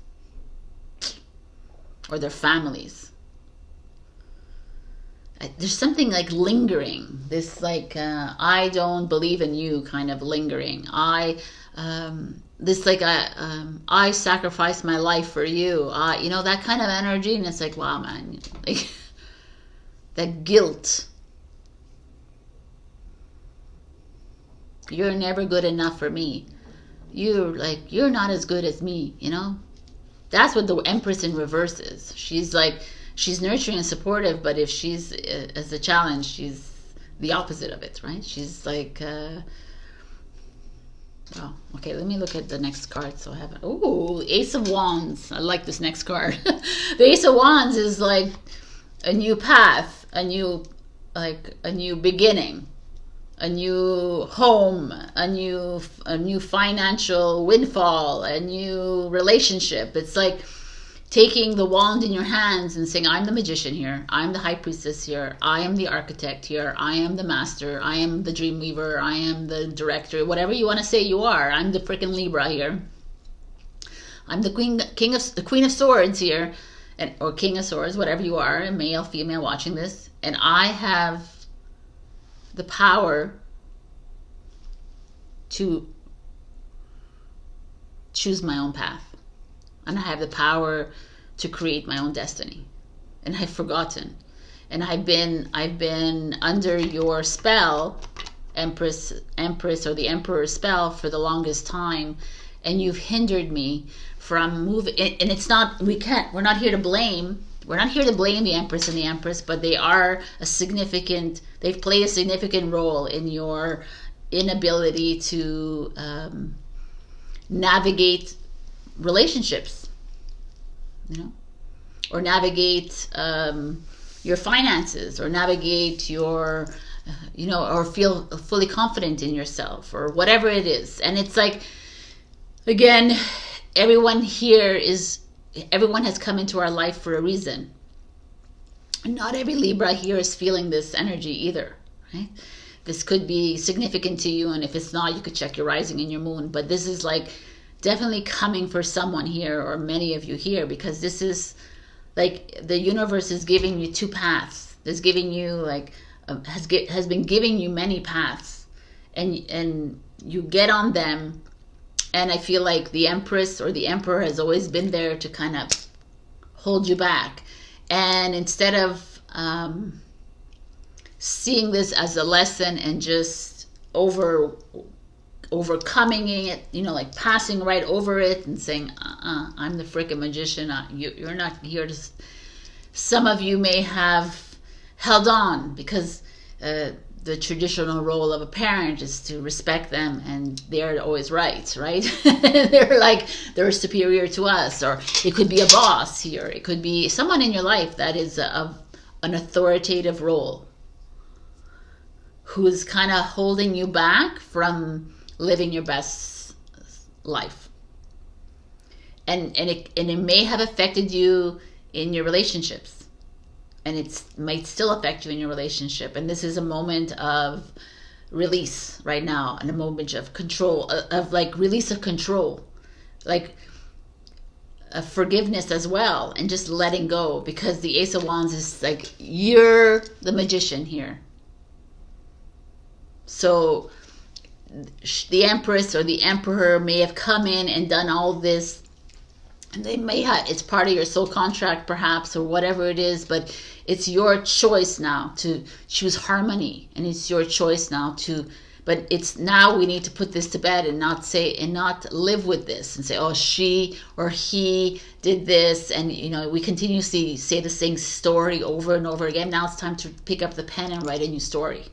or their families. There's something like lingering, this like I don't believe in you kind of lingering. I sacrificed my life for you. You know, that kind of energy, and it's like, wow, man, like that guilt. You're never good enough for me. You're not as good as me, you know? That's what the Empress in reverse is. She's like, she's nurturing and supportive, but if she's as a challenge, she's the opposite of it, right? She's like, oh, okay, let me look at the next card. So I have, oh, Ace of Wands. I like this next card. The Ace of Wands is like, a new path, a new beginning, a new home, a new financial windfall, a new relationship. It's like taking the wand in your hands and saying, I'm the magician here, I'm the high priestess here, I am the architect here, I am the master, I am the dream weaver, I am the director, whatever you want to say you are. I'm the freaking Libra here. I'm the queen of swords here, or king of swords, whatever you are, male, female, watching this, and I have the power to choose my own path. And I have the power to create my own destiny. And I've forgotten. And I've been under your spell, Empress, or the Emperor's spell, for the longest time. And you've hindered me from moving. And it's not, we're not here to blame. We're not here to blame the Empress and the Empress, but they've played a significant role in your inability to navigate relationships, or navigate your finances, or navigate your, or feel fully confident in yourself, or whatever it is. And it's like, again, everyone has come into our life for a reason. And not every Libra here is feeling this energy either, right? This could be significant to you, and if it's not, you could check your rising and your moon. But this is like definitely coming for someone here, or many of you here, because this is like the universe is giving you two paths. It's giving you like has been giving you many paths, and you get on them. And I feel like the Empress or the Emperor has always been there to kind of hold you back. And instead of seeing this as a lesson and just overcoming it, like passing right over it and saying, I'm the freaking magician. You're not here to... Some of you may have held on because the traditional role of a parent is to respect them, and they're always right? They're superior to us. Or it could be a boss here. It could be someone in your life that is of an authoritative role, who's kind of holding you back from living your best life. And it may have affected you in your relationships. And it might still affect you in your relationship. And this is a moment of release right now, and a moment of control, of like release of control, like a forgiveness as well, and just letting go. Because the Ace of Wands is like, you're the magician here. So the Empress or the Emperor may have come in and done all this, and they may have, it's part of your soul contract perhaps, or whatever it is, but it's your choice now to choose harmony, and it's your choice now but it's now we need to put this to bed and not live with this and say, oh, she or he did this, and we continuously say the same story over and over again. Now it's time to pick up the pen and write a new story.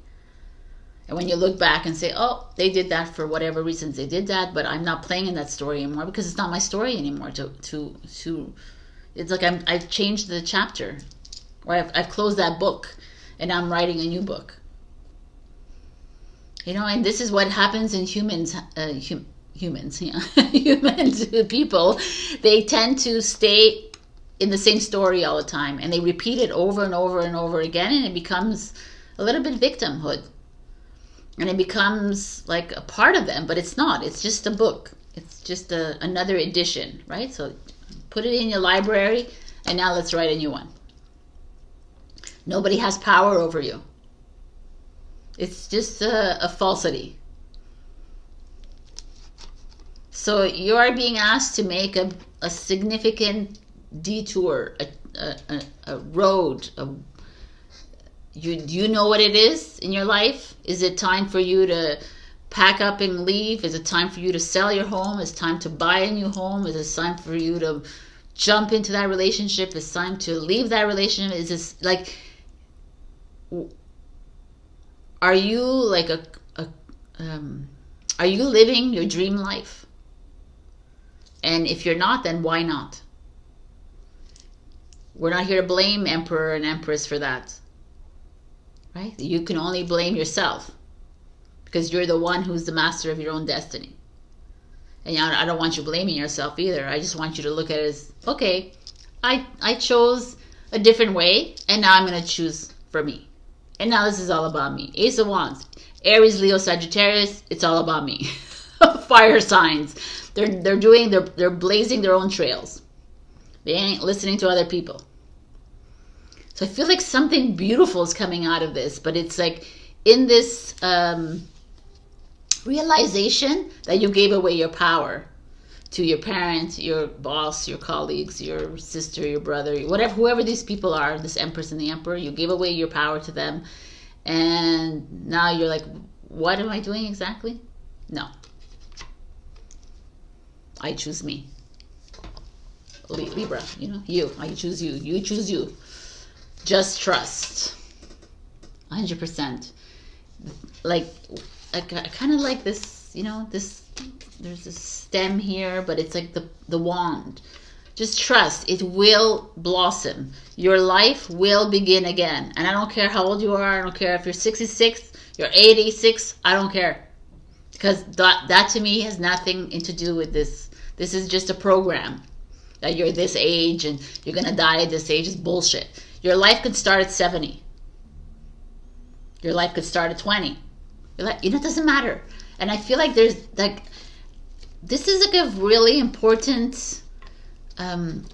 And when you look back and say, oh, they did that for whatever reasons they did that, but I'm not playing in that story anymore because it's not my story anymore. It's like I've changed the chapter, or I've closed that book, and I'm writing a new book. And this is what happens in humans. Humans, people, they tend to stay in the same story all the time, and they repeat it over and over and over again, and it becomes a little bit victimhood. And it becomes like a part of them, but it's not. It's just a book. It's just another edition, right? So put it in your library, and now let's write a new one. Nobody has power over you. It's just a falsity. So you are being asked to make a significant detour, a road, Do you know what it is in your life? Is it time for you to pack up and leave? Is it time for you to sell your home? Is it time to buy a new home? Is it time for you to jump into that relationship? Is it time to leave that relationship? Is this like, are you like are you living your dream life? And if you're not, then why not? We're not here to blame Emperor and Empress for that. Right? You can only blame yourself because you're the one who's the master of your own destiny. And I don't want you blaming yourself either. I just want you to look at it as, okay, I chose a different way, and now I'm going to choose for me. And now this is all about me. Ace of Wands, Aries, Leo, Sagittarius, it's all about me. Fire signs. They're blazing their own trails. They ain't listening to other people. So I feel like something beautiful is coming out of this, but it's like in this realization that you gave away your power to your parent, your boss, your colleagues, your sister, your brother, whatever, whoever these people are, this Empress and the Emperor, you gave away your power to them. And now you're like, what am I doing exactly? No. I choose me. Libra, you. I choose you. You choose you. Just trust. 100%. Like, I kind of like this, there's this stem here, but it's like the wand. Just trust. It will blossom. Your life will begin again. And I don't care how old you are. I don't care if you're 66, you're 86. I don't care. Because that to me has nothing to do with this. This is just a program. That you're this age and you're going to die at this age is bullshit. Your life could start at 70. Your life could start at 20. It doesn't matter. And I feel like there's this is like a really important,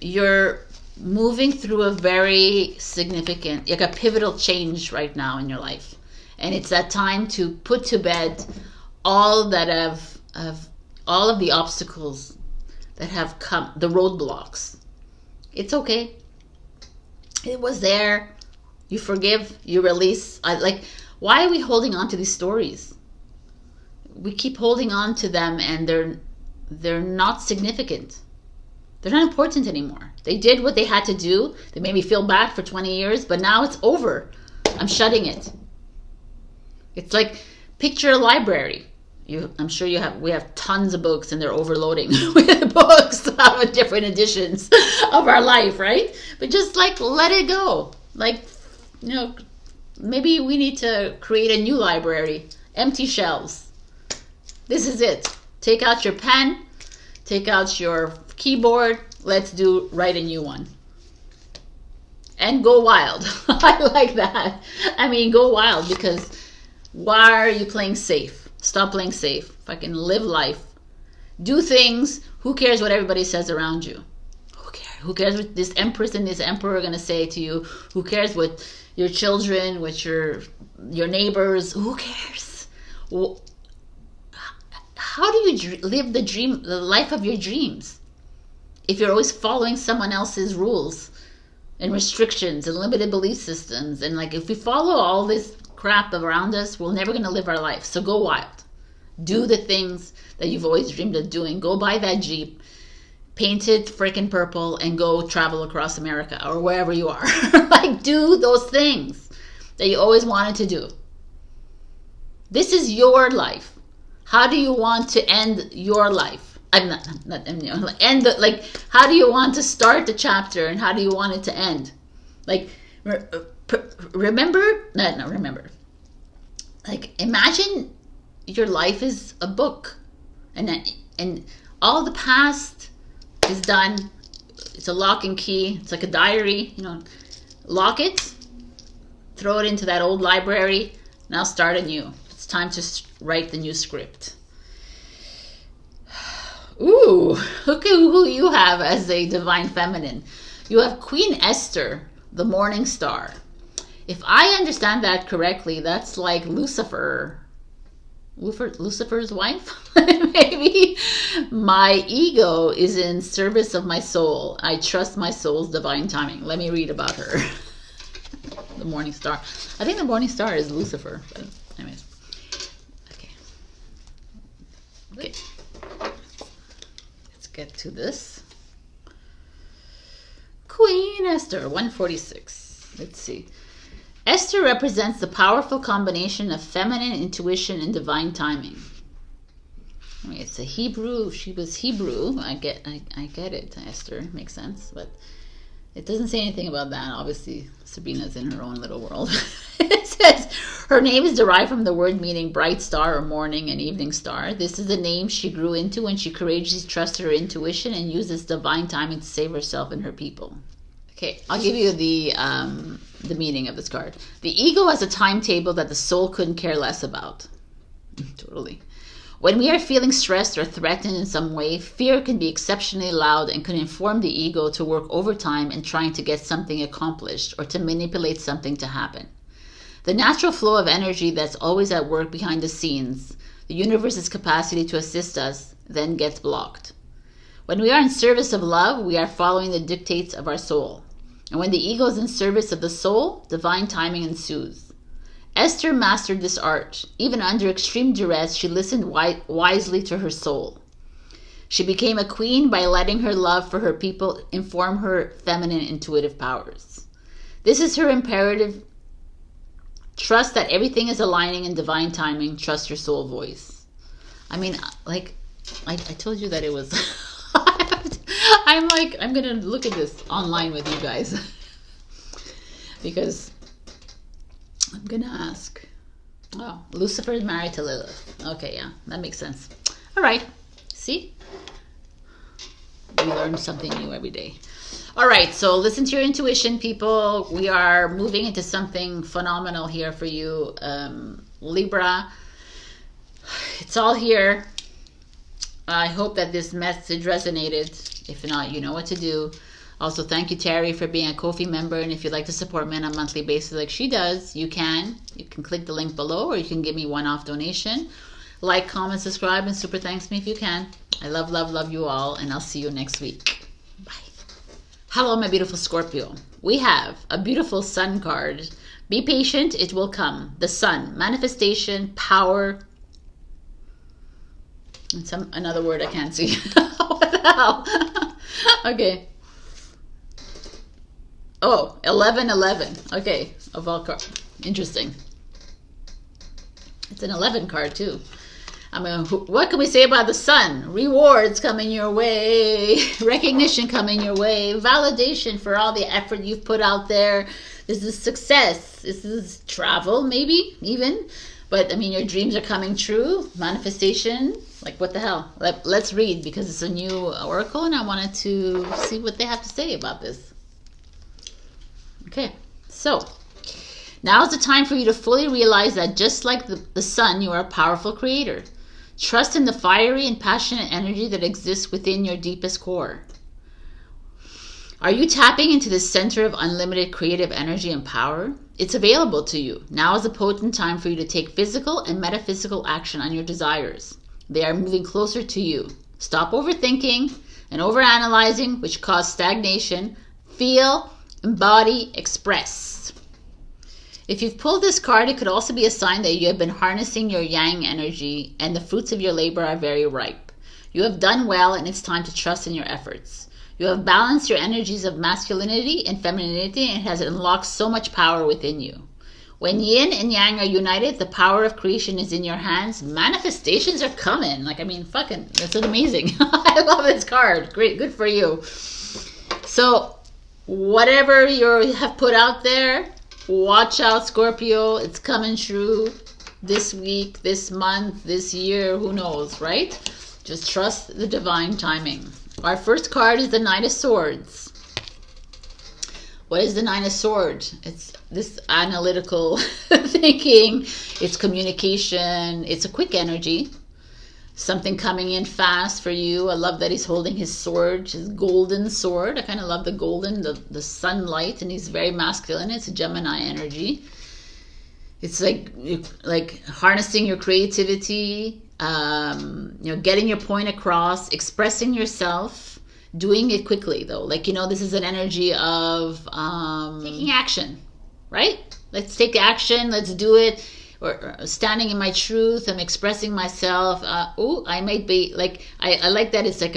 you're moving through a very significant, like a pivotal change right now in your life. And it's that time to put to bed all of the obstacles that have come, the roadblocks. It's okay. It was there. You forgive, you release. Why are we holding on to these stories? We keep holding on to them and they're not significant. They're not important anymore. They did what they had to do. They made me feel bad for 20 years, but now it's over. I'm shutting it. It's like, picture a library. I'm sure we have tons of books and they're overloading with books of different editions of our life, right? But just let it go. Maybe we need to create a new library. Empty shelves. This is it. Take out your pen. Take out your keyboard. Let's write a new one. And go wild. I like that. I mean, go wild, because why are you playing safe? Stop playing safe. Fucking live life. Do things. Who cares what everybody says around you? Who cares? Who cares what this Empress and this Emperor are going to say to you? Who cares what your children, what your neighbors? Who cares? How do you live the life of your dreams if you're always following someone else's rules and restrictions and limited belief systems? And if we follow all this crap around us, we're never going to live our life. So go wild. Do the things that you've always dreamed of doing. Go buy that Jeep, paint it freaking purple, and go travel across America or wherever you are. Do those things that you always wanted to do. This is your life. How do you want to end your life? I'm not end how do you want to start the chapter and how do you want it to end? Remember. Imagine your life is a book, and all the past is done. It's a lock and key. It's like a diary. Lock it, throw it into that old library. Now start anew. It's time to write the new script. Ooh, look at who you have as a divine feminine. You have Queen Esther, the morning star. If I understand that correctly, that's like Lucifer's wife. Maybe. My ego is in service of my soul. I trust my soul's divine timing. Let me read about her. The morning star. I think the morning star is Lucifer. But anyways. Okay. Let's get to this. Queen Esther, 146. Let's see. Esther represents the powerful combination of feminine intuition and divine timing. It's a Hebrew. She was Hebrew. I get it. Esther makes sense. But It doesn't say anything about that. Obviously, Sabrina's in her own little world. It says her name is derived from the word meaning bright star or morning and evening star. This is the name she grew into when she courageously trusted her intuition and uses divine timing to save herself and her people. Okay, I'll give you the meaning of this card. The ego has a timetable that the soul couldn't care less about. Totally. When we are feeling stressed or threatened in some way, fear can be exceptionally loud and can inform the ego to work overtime in trying to get something accomplished or to manipulate something to happen. The natural flow of energy that's always at work behind the scenes, the universe's capacity to assist us, then gets blocked. When we are in service of love, we are following the dictates of our soul. And when the ego is in service of the soul, divine timing ensues. Esther mastered this art. Even under extreme duress, she listened wisely to her soul. She became a queen by letting her love for her people inform her feminine intuitive powers. This is her imperative. Trust that everything is aligning in divine timing. Trust your soul voice. I mean, like, I told you that it was... I'm going to look at this online with you guys. Because... I'm going to ask. Oh, Lucifer is married to Lilith. Okay, yeah, that makes sense. All right. See? We learn something new every day. All right, so listen to your intuition, people. We are moving into something phenomenal here for you. Libra, it's all here. I hope that this message resonated. If not, you know what to do. Also, thank you, Teri, for being a Ko-fi member. And if you'd like to support me on a monthly basis like she does, you can. You can click the link below, or you can give me one-off donation. Like, comment, subscribe, and super thanks me if you can. I love, love, love you all, and I'll see you next week. Bye. Hello, my beautiful Scorpio. We have a beautiful Sun card. Be patient, it will come. The Sun, manifestation, power. And another word I can't see. What the hell? Okay. Oh, 1111. Okay, of all cards. Interesting. It's an 11 card too. I mean, what can we say about the Sun? Rewards coming your way, recognition coming your way, validation for all the effort you've put out there. This is success. This is travel, maybe even. But I mean, your dreams are coming true. Manifestation. Like, what the hell? Let's read, because it's a new oracle and I wanted to see what they have to say about this. Okay, so now is the time for you to fully realize that just like the Sun, you are a powerful creator. Trust in the fiery and passionate energy that exists within your deepest core. Are you tapping into the center of unlimited creative energy and power? It's available to you. Now is a potent time for you to take physical and metaphysical action on your desires. They are moving closer to you. Stop overthinking and overanalyzing, which cause stagnation. Feel, embody, express. If you've pulled this card, it could also be a sign that you have been harnessing your yang energy and the fruits of your labor are very ripe. You have done well, and it's time to trust in your efforts. You have balanced your energies of masculinity and femininity, and it has unlocked so much power within you. When yin and yang are united, the power of creation is in your hands. Manifestations are coming. Like, I mean, fucking, that's amazing. I love this card. Great, good for you. So, whatever you have put out there, watch out, Scorpio. It's coming true this week, this month, this year. Who knows, right? Just trust the divine timing. Our first card is the Knight of Swords. What is the Knight of Swords? It's this analytical thinking. It's communication. It's a quick energy. Something coming in fast for you. I love that he's holding his sword, his golden sword. I kind of love the golden, the sunlight, and he's very masculine. It's a Gemini energy. It's like harnessing your creativity, getting your point across, expressing yourself, doing it quickly though. Like, this is an energy of taking action, right? Let's take action. Let's do it. Or standing in my truth. I'm expressing myself. I might be like, I like that it's like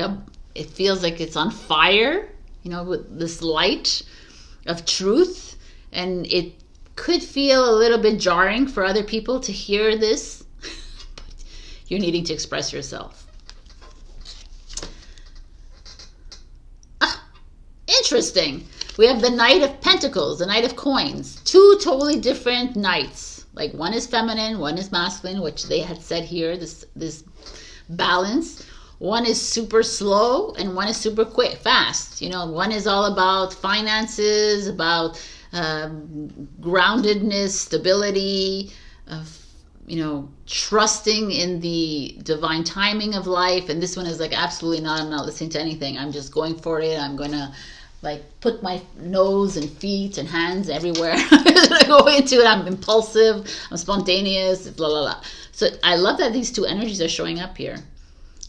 it feels like it's on fire, with this light of truth. And it could feel a little bit jarring for other people to hear this. But you're needing to express yourself. Interesting. We have the Knight of Pentacles, the Knight of Coins. Two totally different knights. Like one is feminine, one is masculine, which they had said here, this balance. One is super slow and one is super quick, fast. You know, one is all about finances, about groundedness, stability, you know, trusting in the divine timing of life. And this one is like, absolutely not, I'm not listening to anything. I'm just going for it. I'm going to like put my nose and feet and hands everywhere I go into it. I'm impulsive, I'm spontaneous, blah, blah, blah. So I love that these two energies are showing up here.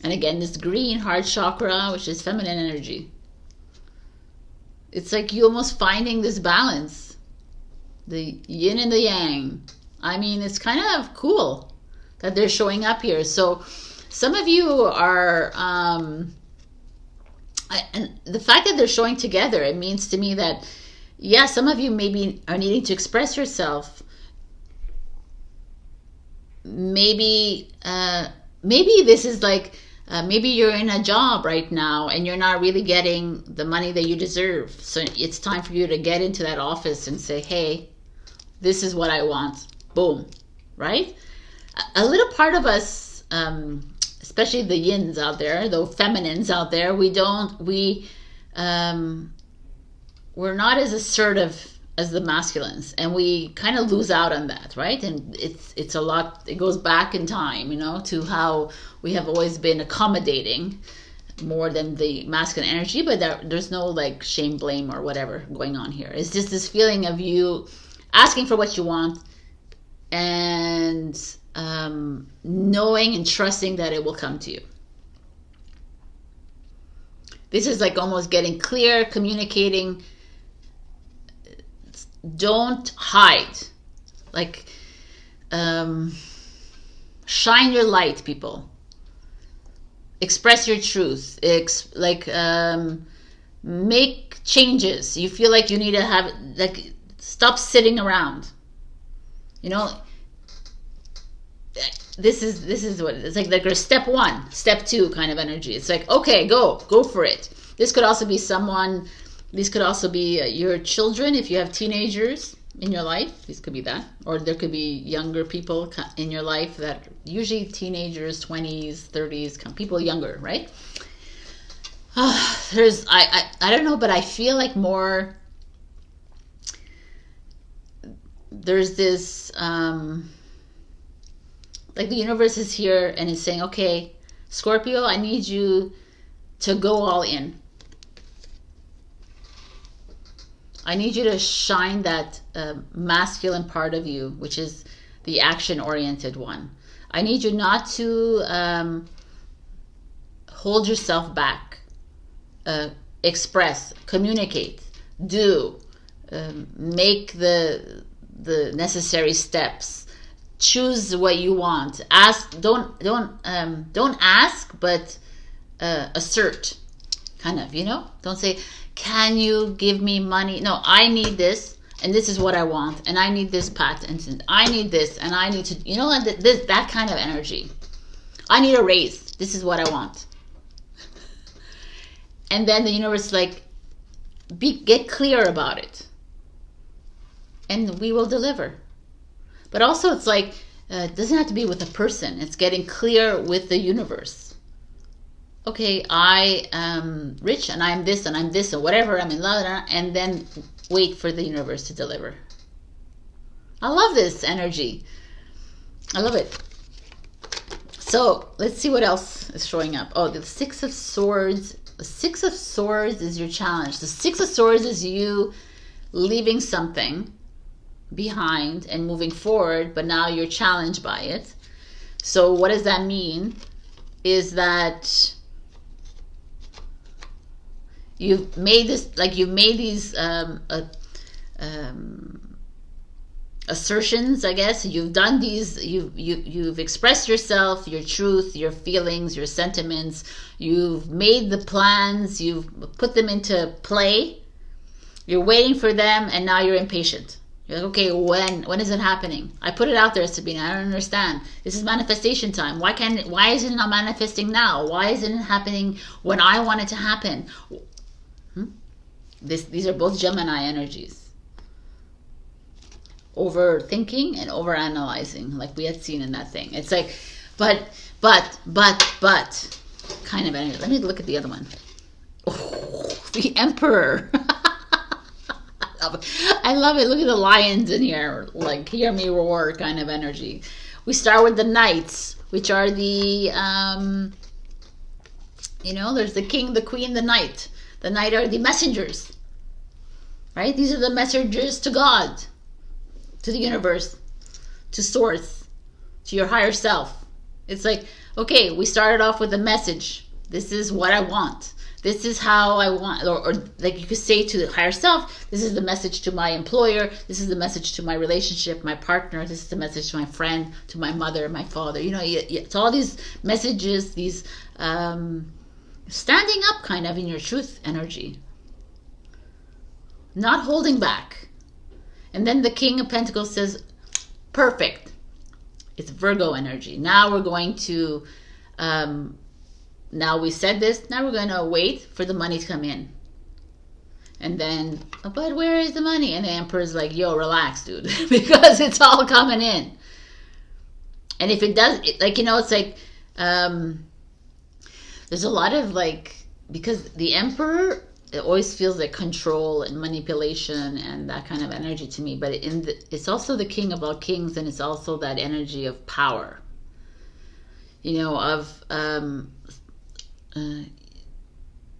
And again, this green heart chakra, which is feminine energy. It's like you almost finding this balance. The yin and the yang. I mean, it's kind of cool that they're showing up here. So some of you are, and the fact that they're showing together, it means to me that, yeah, some of you maybe are needing to express yourself. Maybe this is like, maybe you're in a job right now and you're not really getting the money that you deserve. So it's time for you to get into that office and say, hey, this is what I want. Boom. Right? A little part of us, especially the yins out there, the feminines out there, we're not as assertive as the masculines, and we kind of lose out on that, right? And it's a lot, it goes back in time, you know, to how we have always been accommodating more than the masculine energy, but there's no like shame, blame, or whatever going on here. It's just this feeling of you asking for what you want and knowing and trusting that it will come to you. This is like almost getting clear, communicating. Don't hide. Like, shine your light, people. Express your truth. Make changes. You feel like you need to have, like, stop sitting around. You know, this is what it's like your step 1, step 2 kind of energy. It's like, okay, go for it. This could also be someone. These could also be your children if you have teenagers in your life. These could be that. Or there could be younger people in your life that usually teenagers, 20s, 30s, people younger, right? I don't know, but I feel like more, there's this, like the universe is here and it's saying, okay, Scorpio, I need you to go all in. I need you to shine that masculine part of you, which is the action-oriented one. I need you not to hold yourself back. Express, communicate, do, make the necessary steps. Choose what you want. Ask. Don't ask, but assert. Kind of, you know. Don't say, can you give me money? No, I need this, and this is what I want, and I need this patent, and I need this, and I need to, you know, that kind of energy. I need a raise. This is what I want. And then the universe, like, get clear about it, and we will deliver. But also, it's like, it doesn't have to be with a person. It's getting clear with the universe. Okay, I am rich and I'm this and I'm this and whatever, I'm in love, and then wait for the universe to deliver. I love this energy. I love it. So let's see what else is showing up. Oh, the Six of Swords. The Six of Swords is your challenge. The Six of Swords is you leaving something behind and moving forward, but now you're challenged by it. So what does that mean? Is that you've made this, like you've made these assertions, I guess. You've done these, you've expressed yourself, your truth, your feelings, your sentiments. You've made the plans, you've put them into play. You're waiting for them, and now you're impatient. You're like, okay, when is it happening? I put it out there, Sabrina. I don't understand. This is manifestation time. Why is it not manifesting now? Why isn't it happening when I want it to happen? These are both Gemini energies. Overthinking and overanalyzing, like we had seen in that thing. It's like, but, kind of energy. Let me look at the other one. Oh, the Emperor. I love it. Look at the lions in here. Like, hear me roar kind of energy. We start with the Knights, which are the, there's the King, the Queen, the Knight. The Knight are the messengers, right? These are the messengers to God, to the universe, to Source, to your higher self. It's like, okay, we started off with a message. This is what I want. This is how I want, or like you could say to the higher self, this is the message to my employer, this is the message to my relationship, my partner, this is the message to my friend, to my mother, my father. It's all these messages, these standing up kind of in your truth energy. Not holding back. And then the King of Pentacles says, perfect. It's Virgo energy. Now we're going to... now we said this, now we're going to wait for the money to come in. And then, but where is the money? And the Emperor's like, yo, relax, dude, because it's all coming in. And if it does, it's like, there's a lot of because the Emperor, it always feels like control and manipulation and that kind of energy to me. But it's also the King of all kings, and it's also that energy of power,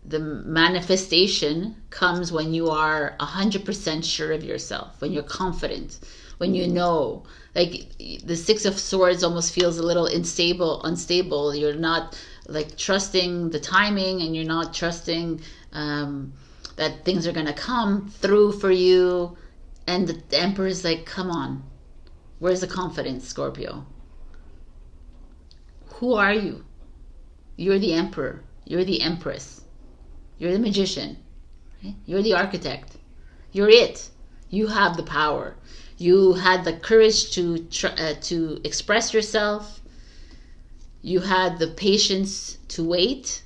the manifestation comes when you are 100% sure of yourself, when you're confident, when you know. Like the Six of Swords almost feels a little unstable. You're not trusting the timing, and you're not trusting that things are going to come through for you. And the Emperor is like, come on, where's the confidence, Scorpio? Who are you? You're the Emperor. You're the Empress. You're the Magician. Okay? You're the Architect. You're it. You have the power. You had the courage to express yourself. You had the patience to wait.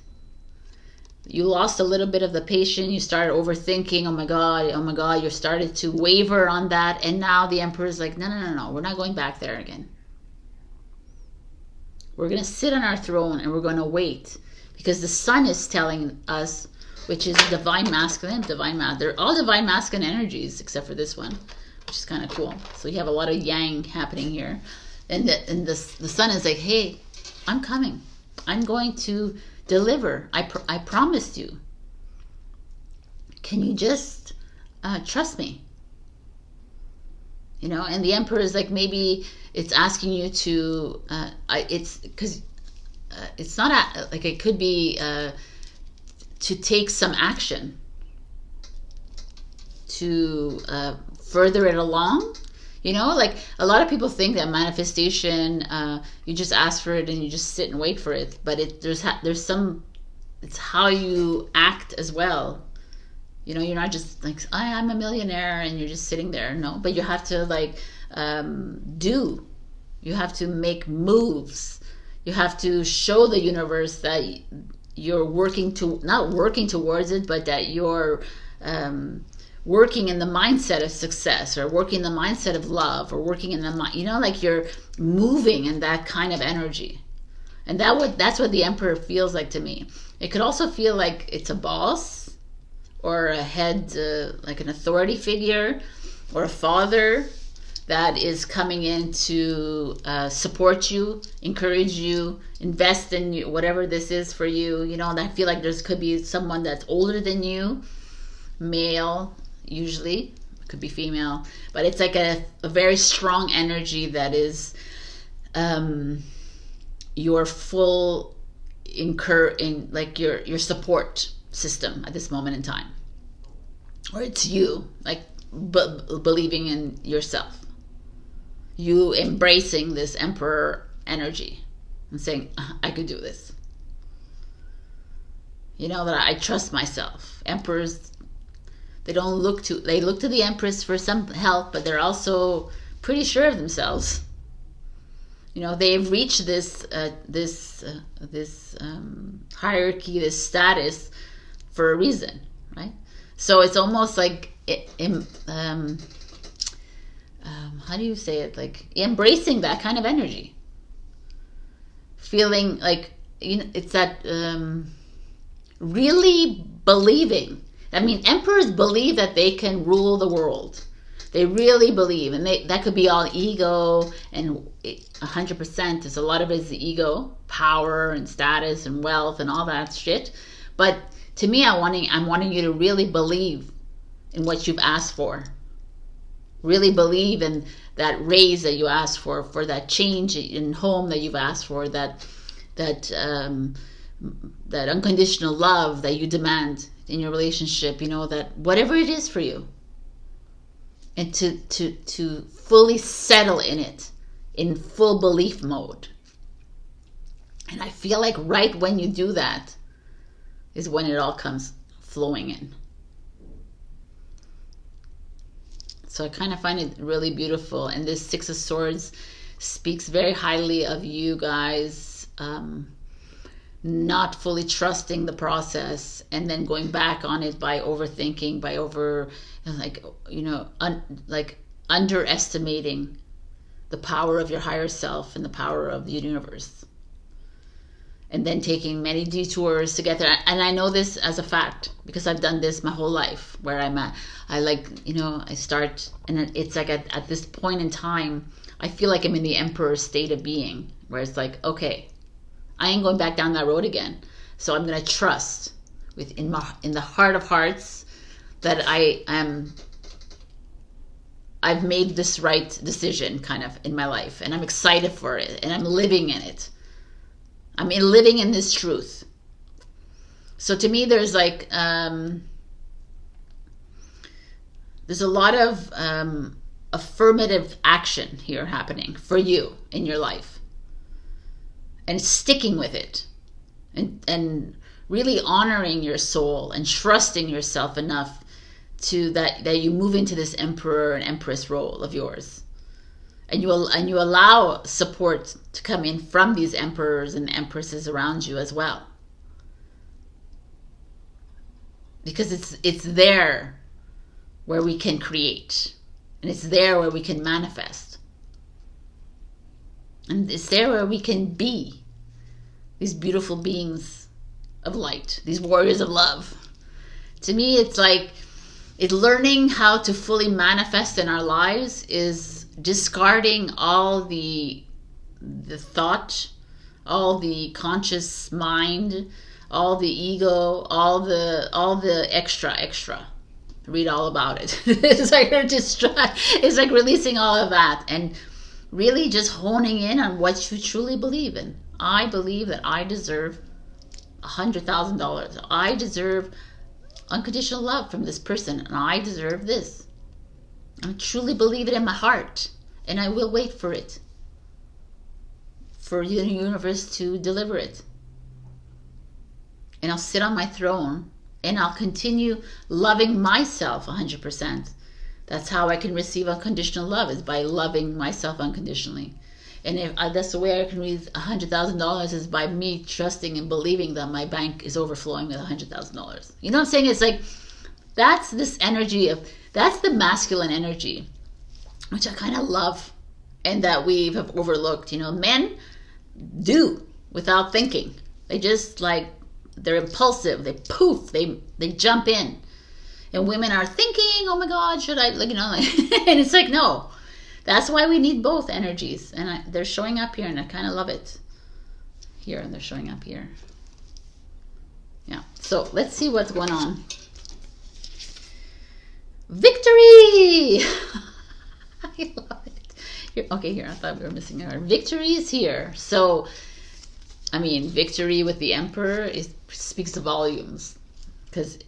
You lost a little bit of the patience. You started overthinking. Oh my God. You started to waver on that. And now the Emperor is like, no. We're not going back there again. We're going to sit on our throne and we're going to wait. Because the Sun is telling us, which is divine masculine, they're all divine masculine energies except for this one, which is kind of cool. So you have a lot of yang happening here. And the Sun is like, hey, I'm coming. I'm going to deliver. I promised you. Can you just trust me? And the Emperor is like, maybe it's asking you to, it's because it's not it could be to take some action to further it along. Like a lot of people think that manifestation, you just ask for it and you just sit and wait for it. But there's some, it's how you act as well. You're not just like, I'm a millionaire and you're just sitting there. No, but you have to do. You have to make moves. You have to show the universe that you're not working towards it, but that you're working in the mindset of success, or working in the mindset of love, or working in the you're moving in that kind of energy. And that's what the Emperor feels like to me. It could also feel like it's a boss, or a head, like an authority figure, or a father that is coming in to support you, encourage you, invest in you, whatever this is for you. And I feel like could be someone that's older than you, male, usually, could be female, but it's like a very strong energy that is your full your support system at this moment in time. Or it's you, believing in yourself. You embracing this Emperor energy and saying, I could do this. That I trust myself. Emperors, they look to the Empress for some help, but they're also pretty sure of themselves. They've reached this hierarchy, this status for a reason, right? So it's almost like how do you say it? Like embracing that kind of energy, feeling like, you know, it's that really believing. I mean, emperors believe that they can rule the world. They really believe, and that could be all ego, and 100%. There's a lot of it is the ego, power and status and wealth and all that shit. But to me, I'm wanting you to really believe in what you've asked for. Really believe in that raise that you asked for that change in home that you've asked for, that unconditional love that you demand in your relationship. You know, that whatever it is for you, and to fully settle in it, in full belief mode. And I feel like right when you do that is when it all comes flowing in. So I kind of find it really beautiful. And this Six of Swords speaks very highly of you guys not fully trusting the process, and then going back on it by overthinking, by underestimating the power of your higher self and the power of the universe. And then taking many detours to get there. And I know this as a fact because I've done this my whole life, where I'm at. I start, and it's like at this point in time, I feel like I'm in the emperor's state of being, where it's like, okay, I ain't going back down that road again. So I'm going to trust in the heart of hearts that I've made this right decision kind of in my life, and I'm excited for it, and I'm living in it. I'm living in this truth. So to me, there's like there's a lot of affirmative action here happening for you in your life, and sticking with it, and really honoring your soul and trusting yourself enough to that you move into this emperor and empress role of yours. And you allow support to come in from these emperors and empresses around you as well, because it's there where we can create, and it's there where we can manifest, and it's there where we can be these beautiful beings of light, these warriors of love. To me, it's like learning how to fully manifest in our lives is discarding all the thought, all the conscious mind, all the ego, all the extra. Read all about it. It's like releasing all of that and really just honing in on what you truly believe in. I believe that I deserve $100,000. I deserve unconditional love from this person, and I deserve this. I truly believe it in my heart, and I will wait for it, for the universe to deliver it. And I'll sit on my throne, and I'll continue loving myself 100%. That's how I can receive unconditional love, is by loving myself unconditionally. And if that's the way I can raise $100,000, is by me trusting and believing that my bank is overflowing with $100,000. You know what I'm saying? It's like, that's this energy that's the masculine energy, which I kind of love, and that we have overlooked. You know, men do without thinking. They just they're impulsive. They poof. They jump in, and women are thinking, oh my God, should I? And it's like, no. That's why we need both energies, and they're showing up here, and I kind of love it here, and they're showing up here. Yeah. So let's see what's going on. Victory! I love it. Here, okay, here, I thought we were missing a word. Victory is here. So, I mean, victory with the Emperor speaks volumes. Because,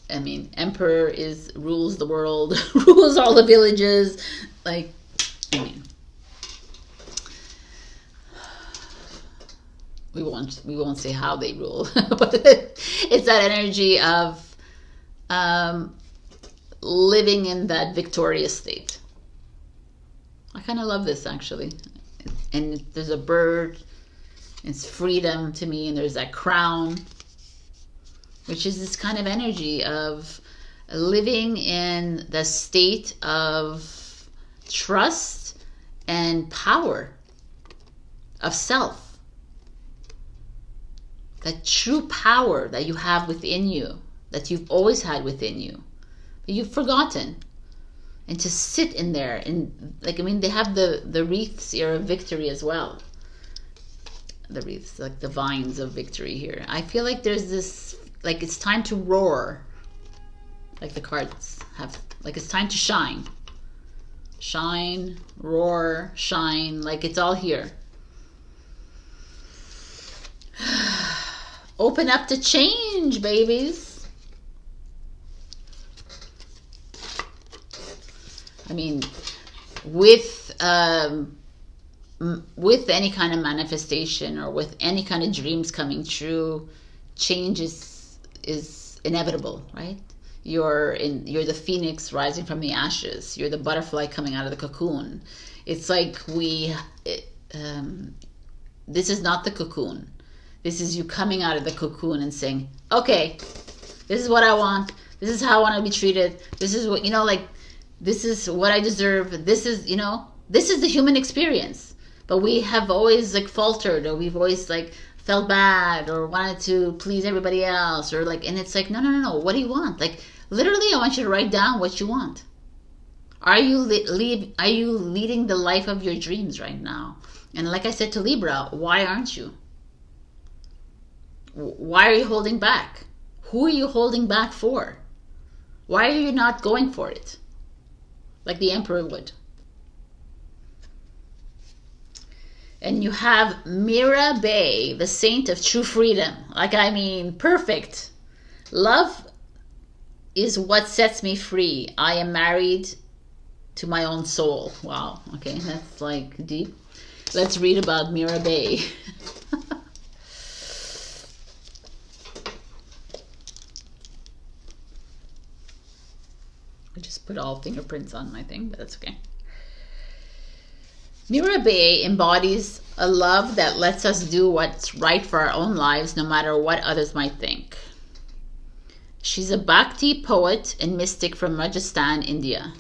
I mean, Emperor rules the world, rules all the villages. Like, I mean, we won't say how they rule, but it's that energy of living in that victorious state. I kind of love this, actually. And there's a bird, it's freedom to me, and there's that crown, which is this kind of energy of living in the state of trust and power of self. That true power that you have within you, that you've always had within you, but you've forgotten. And to sit in there, and like, I mean, they have the wreaths here of victory as well. The wreaths, like the vines of victory here. I feel like there's this, like it's time to roar. Like the cards have, like it's time to shine. Shine, roar, shine, like it's all here. Open up to change, babies. I mean, with any kind of manifestation or with any kind of dreams coming true, change is inevitable, right? You're the phoenix rising from the ashes. You're the butterfly coming out of the cocoon. It's like this is not the cocoon. This is you coming out of the cocoon and saying, okay, this is what I want. This is how I want to be treated. This is what, like, this is what I deserve. This is, this is the human experience. But we have always like faltered, or we've always like felt bad or wanted to please everybody else, or like, and it's like, no. What do you want? Like, literally, I want you to write down what you want. Are you leading the life of your dreams right now? And like I said to Libra, why aren't you? Why are you holding back? Who are you holding back for? Why are you not going for it? Like the Emperor would. And you have Mira Bay, the saint of true freedom. Like, I mean, perfect. Love is what sets me free. I am married to my own soul. Wow. Okay, that's like deep. Let's read about Mira Bay. I just put all fingerprints on my thing, but that's okay. Mira Bay embodies a love that lets us do what's right for our own lives, no matter what others might think. She's a Bhakti poet and mystic from Rajasthan, India.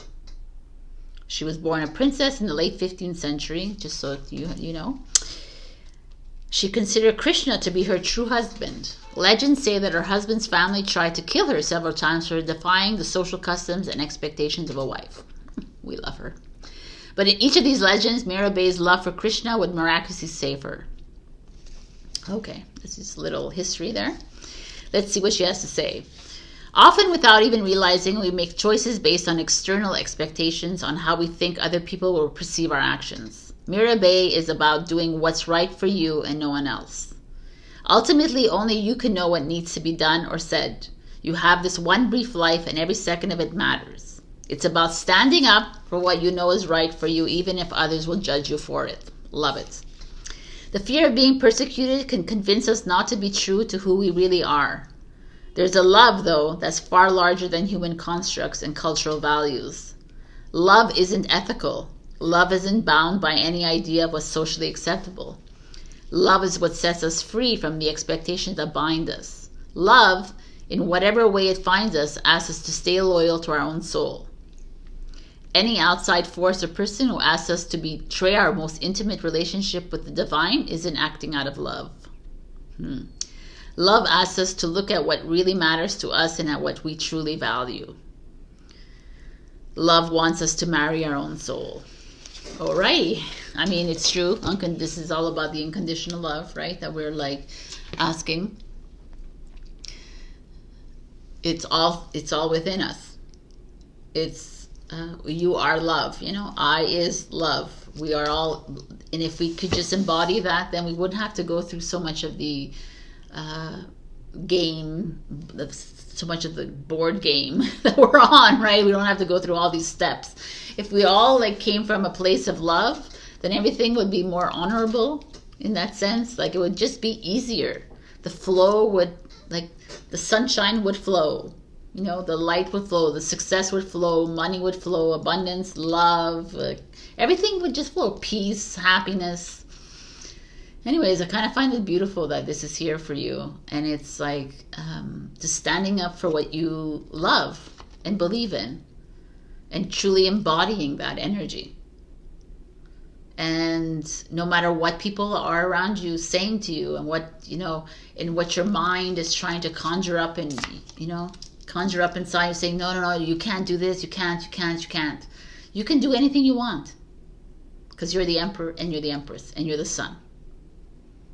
She was born a princess in the late 15th century, just so you know. She considered Krishna to be her true husband. Legends say that her husband's family tried to kill her several times for defying the social customs and expectations of a wife. We love her. But in each of these legends, Mira Bay's love for Krishna would miraculously save her. Okay, this is a little history there. Let's see what she has to say. Often without even realizing, we make choices based on external expectations on how we think other people will perceive our actions. Mira Bay is about doing what's right for you and no one else. Ultimately, only you can know what needs to be done or said. You have this one brief life and every second of it matters. It's about standing up for what you know is right for you, even if others will judge you for it. Love it. The fear of being persecuted can convince us not to be true to who we really are. There's a love, though, that's far larger than human constructs and cultural values. Love isn't ethical. Love isn't bound by any idea of what's socially acceptable. Love is what sets us free from the expectations that bind us. Love, in whatever way it finds us, asks us to stay loyal to our own soul. Any outside force or person who asks us to betray our most intimate relationship with the divine isn't acting out of love. Love asks us to look at what really matters to us and at what we truly value. Love wants us to marry our own soul. Alrighty. I mean, it's true. This is all about the unconditional love, right? That we're like asking. It's all within us. It's you are love. I is love. We are all, and if we could just embody that, then we wouldn't have to go through so much of the game, so much of the board game that we're on, right? We don't have to go through all these steps. If we all came from a place of love, then everything would be more honorable in that sense. It would just be easier. The flow would, the sunshine would flow. The light would flow, the success would flow, money would flow, abundance, love, everything would just flow. Peace, happiness. Anyways, I kind of find it beautiful that this is here for you. And it's just standing up for what you love. and believe in, and truly embodying that energy. And no matter what people are around you saying to you, and what, you know, and what your mind is trying to conjure up, and, you know, conjure up inside you saying, no, no, no, you can't do this, you can't. You can do anything you want, because you're the emperor, and you're the empress, and you're the sun,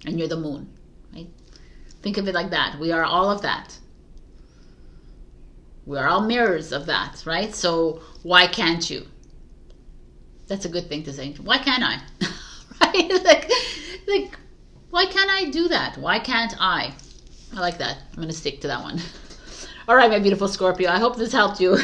and you're the moon, right? Think of it like that. We are all of that. We are all mirrors of that, right? So why can't you? That's a good thing to say. Why can't I? Right? Like, why can't I do that? Why can't I? I like that. I'm going to stick to that one. All right, my beautiful Scorpio. I hope this helped you.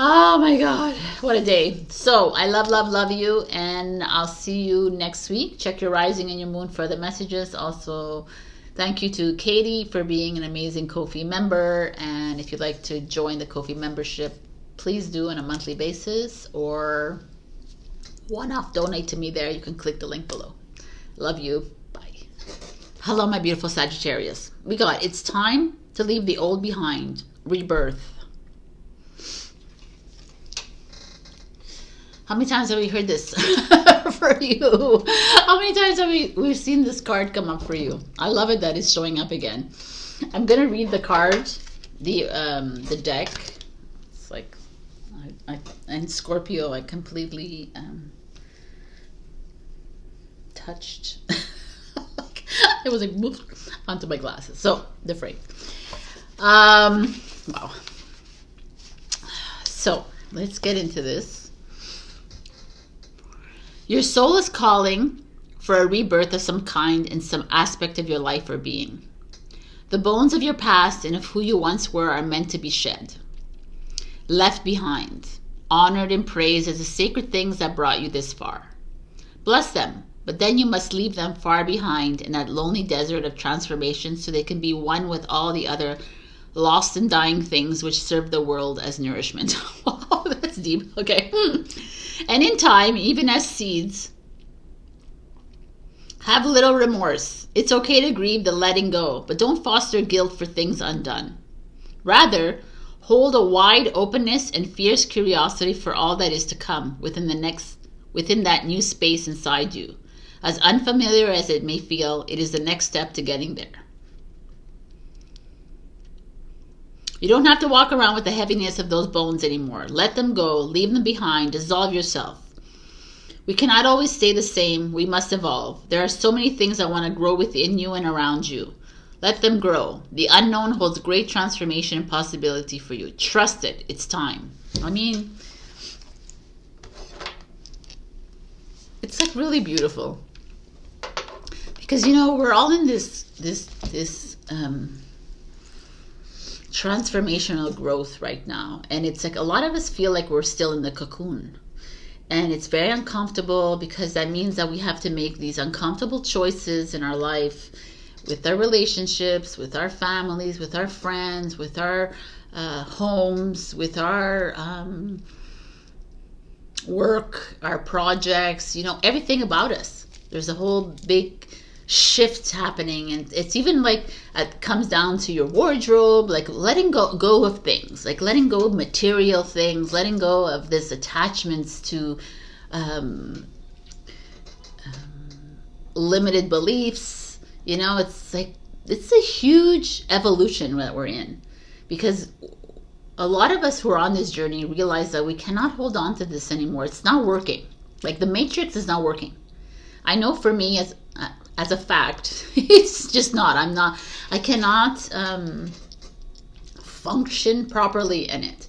Oh my God, what a day. So I love you, and I'll see you next week. Check your rising and your moon for the messages. Also, thank you to Katie for being an amazing Ko-fi member. And if you'd like to join the Ko-fi membership, please do on a monthly basis, or one-off donate to me there. You can click the link below. Love you. Bye. Hello, my beautiful Sagittarius. We got, it's time to leave the old behind. Rebirth. How many times have we heard this for you? How many times have we've seen this card come up for you? I love it that it's showing up again. I'm gonna read the card, the deck. It's like, and Scorpio, I completely touched. It was like moved onto my glasses. So the frame. Wow. So let's get into this. Your soul is calling for a rebirth of some kind in some aspect of your life or being. The bones of your past and of who you once were are meant to be shed, left behind, honored and praised as the sacred things that brought you this far. Bless them, but then you must leave them far behind in that lonely desert of transformation so they can be one with all the other lost and dying things which serve the world as nourishment. Wow, that's deep. Okay. And in time, even as seeds, have little remorse. It's okay to grieve the letting go, but don't foster guilt for things undone. Rather, hold a wide openness and fierce curiosity for all that is to come within that new space inside you. As unfamiliar as it may feel, it is the next step to getting there. You don't have to walk around with the heaviness of those bones anymore. Let them go, leave them behind, dissolve yourself. We cannot always stay the same. We must evolve. There are so many things that want to grow within you and around you. Let them grow. The unknown holds great transformation and possibility for you. Trust it. It's time. I mean, it's like really beautiful. Because, you know, we're all in this transformational growth right now, and it's like a lot of us feel like we're still in the cocoon, and it's very uncomfortable, because that means that we have to make these uncomfortable choices in our life, with our relationships, with our families, with our friends, with our homes, with our work, our projects, you know, everything about us. There's a whole big shifts happening, and it's even like it comes down to your wardrobe, like letting go of things, like letting go of material things, letting go of this attachments to limited beliefs. You know, it's like, it's a huge evolution that we're in, because a lot of us who are on this journey realize that we cannot hold on to this anymore. It's not working. Like the matrix is not working. I know for me, as a fact, it's just not. I cannot function properly in it.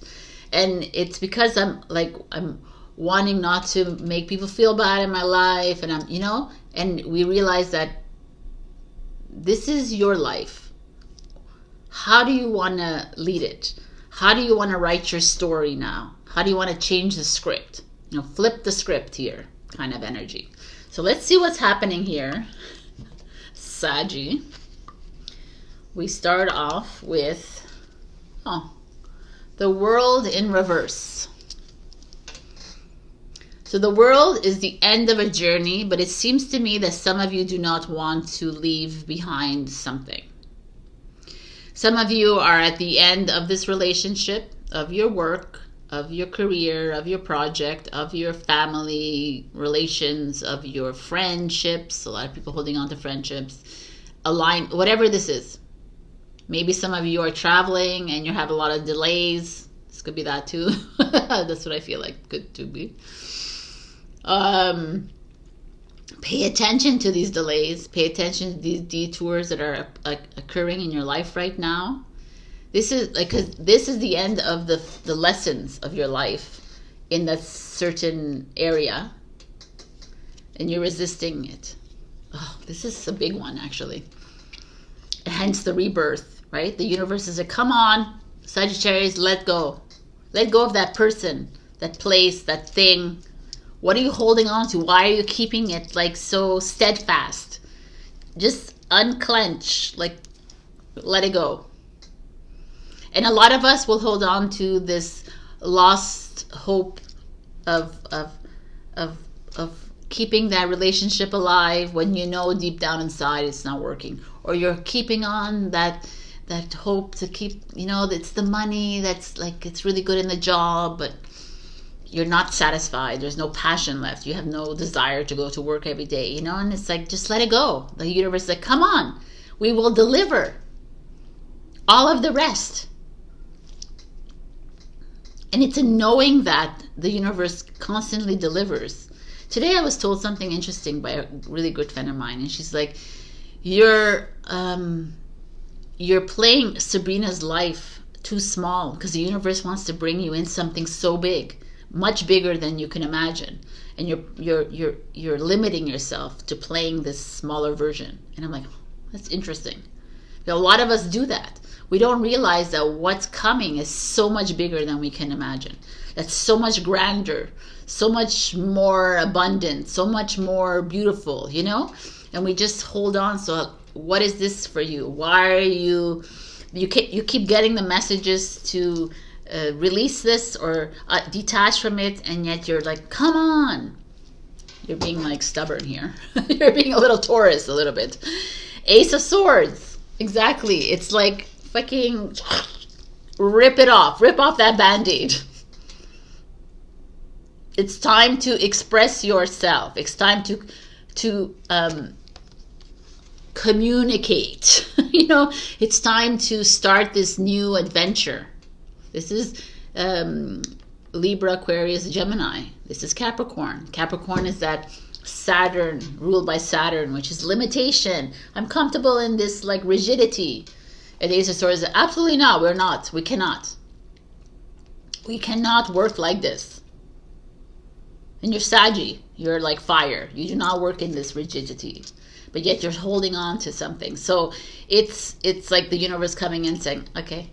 And it's because I'm wanting not to make people feel bad in my life, and I'm, you know, and we realize that this is your life. How do you want to lead it? How do you want to write your story now? How do you want to change the script? You know, flip the script here kind of energy. So let's see what's happening here. Saggy. We start off with the world in reverse. So the world is the end of a journey, but it seems to me that some of you do not want to leave behind something. Some of you are at the end of this relationship, of your work, of your career, of your project, of your family relations, of your friendships. A lot of people holding on to friendships. Whatever this is. Maybe some of you are traveling and you have a lot of delays. This could be that too. That's what I feel like could to be. Pay attention to these delays. Pay attention to these detours that are occurring in your life right now. This is the end of the lessons of your life in that certain area, and you're resisting it. Oh, this is a big one, actually. Hence the rebirth, right? The universe is come on, Sagittarius, let go. Let go of that person, that place, that thing. What are you holding on to? Why are you keeping it like so steadfast? Just unclench, like let it go. And a lot of us will hold on to this lost hope of keeping that relationship alive when you know deep down inside it's not working. Or you're keeping on that hope to keep, it's the money, that's like, it's really good in the job, but you're not satisfied. There's no passion left. You have no desire to go to work every day, and it's like, just let it go. The universe is like, come on, we will deliver all of the rest. And it's a knowing that the universe constantly delivers. Today I was told something interesting by a really good friend of mine, and she's like, you're playing Sabrina's life too small, because the universe wants to bring you in something so big, much bigger than you can imagine, and you're limiting yourself to playing this smaller version. And I'm like, that's interesting. A lot of us do that. We don't realize that what's coming is so much bigger than we can imagine. That's so much grander, so much more abundant, so much more beautiful, And we just hold on. So what is this for you? Why are you keep getting the messages to release this or detach from it, and yet you're like, come on. You're being like stubborn here. You're being a little Taurus, a little bit. Ace of Swords. Exactly. It's like fucking rip it off. Rip off that band-aid. It's time to express yourself. It's time to communicate. It's time to start this new adventure. This is Libra, Aquarius, Gemini. This is Capricorn. Capricorn is that Saturn, ruled by Saturn, which is limitation. I'm comfortable in this like rigidity. And the Ace of Swords is absolutely not. We're not. We cannot. We cannot work like this. And you're Saggy. You're like fire. You do not work in this rigidity. But yet you're holding on to something. So it's like the universe coming in saying, okay,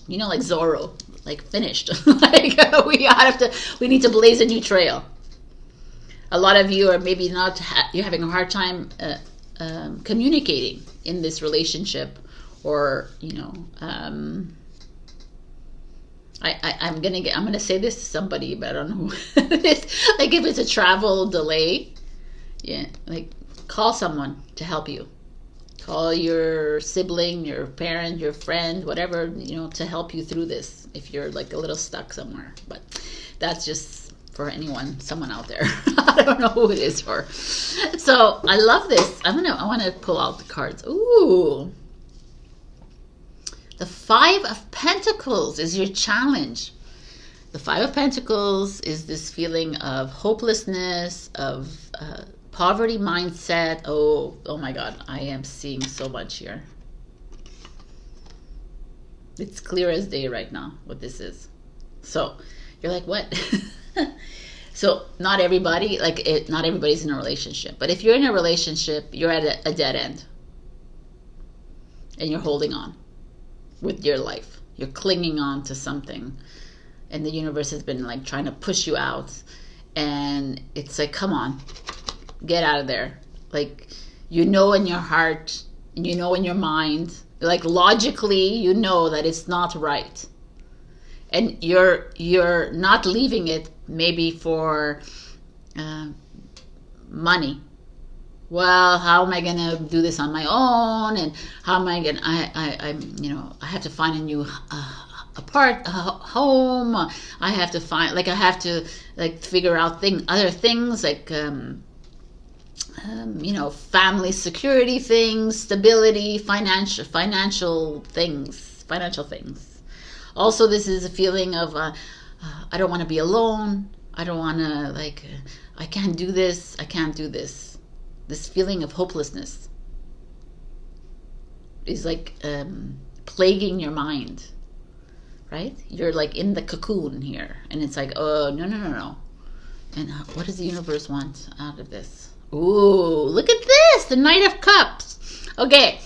like Zorro, like finished. Like we need to blaze a new trail. A lot of you are maybe not, you're having a hard time communicating in this relationship, or I'm gonna say this to somebody, but I don't know who it is. Like if it's a travel delay, like call someone to help you. Call your sibling, your parent, your friend, whatever, to help you through this if you're like a little stuck somewhere. But that's just for someone out there. I don't know who it is for. So I love this. I want to pull out the cards. Ooh. The Five of Pentacles is your challenge. The Five of Pentacles is this feeling of hopelessness, of poverty mindset. Oh my God, I am seeing so much here. It's clear as day right now what this is. So you're like, what? So not everybody, not everybody's in a relationship. But if you're in a relationship, you're at a dead end. And you're holding on with your life. You're clinging on to something. And the universe has been like trying to push you out. And it's like, come on, get out of there. Like, in your heart, in your mind, like logically, that it's not right. And you're not leaving it maybe for money. well, how am I gonna do this on my own? And how am I gonna? I have to find a new home. I have to find, like, I have to, like, figure out other things, like, family security things, stability, financial things. Also, this is a feeling of I don't want to be alone. I don't want to, like, I can't do this. I can't do this. This feeling of hopelessness is like plaguing your mind, right? You're like in the cocoon here, and it's like, oh, no. And what does the universe want out of this? Ooh, look at this, the Knight of Cups. Okay,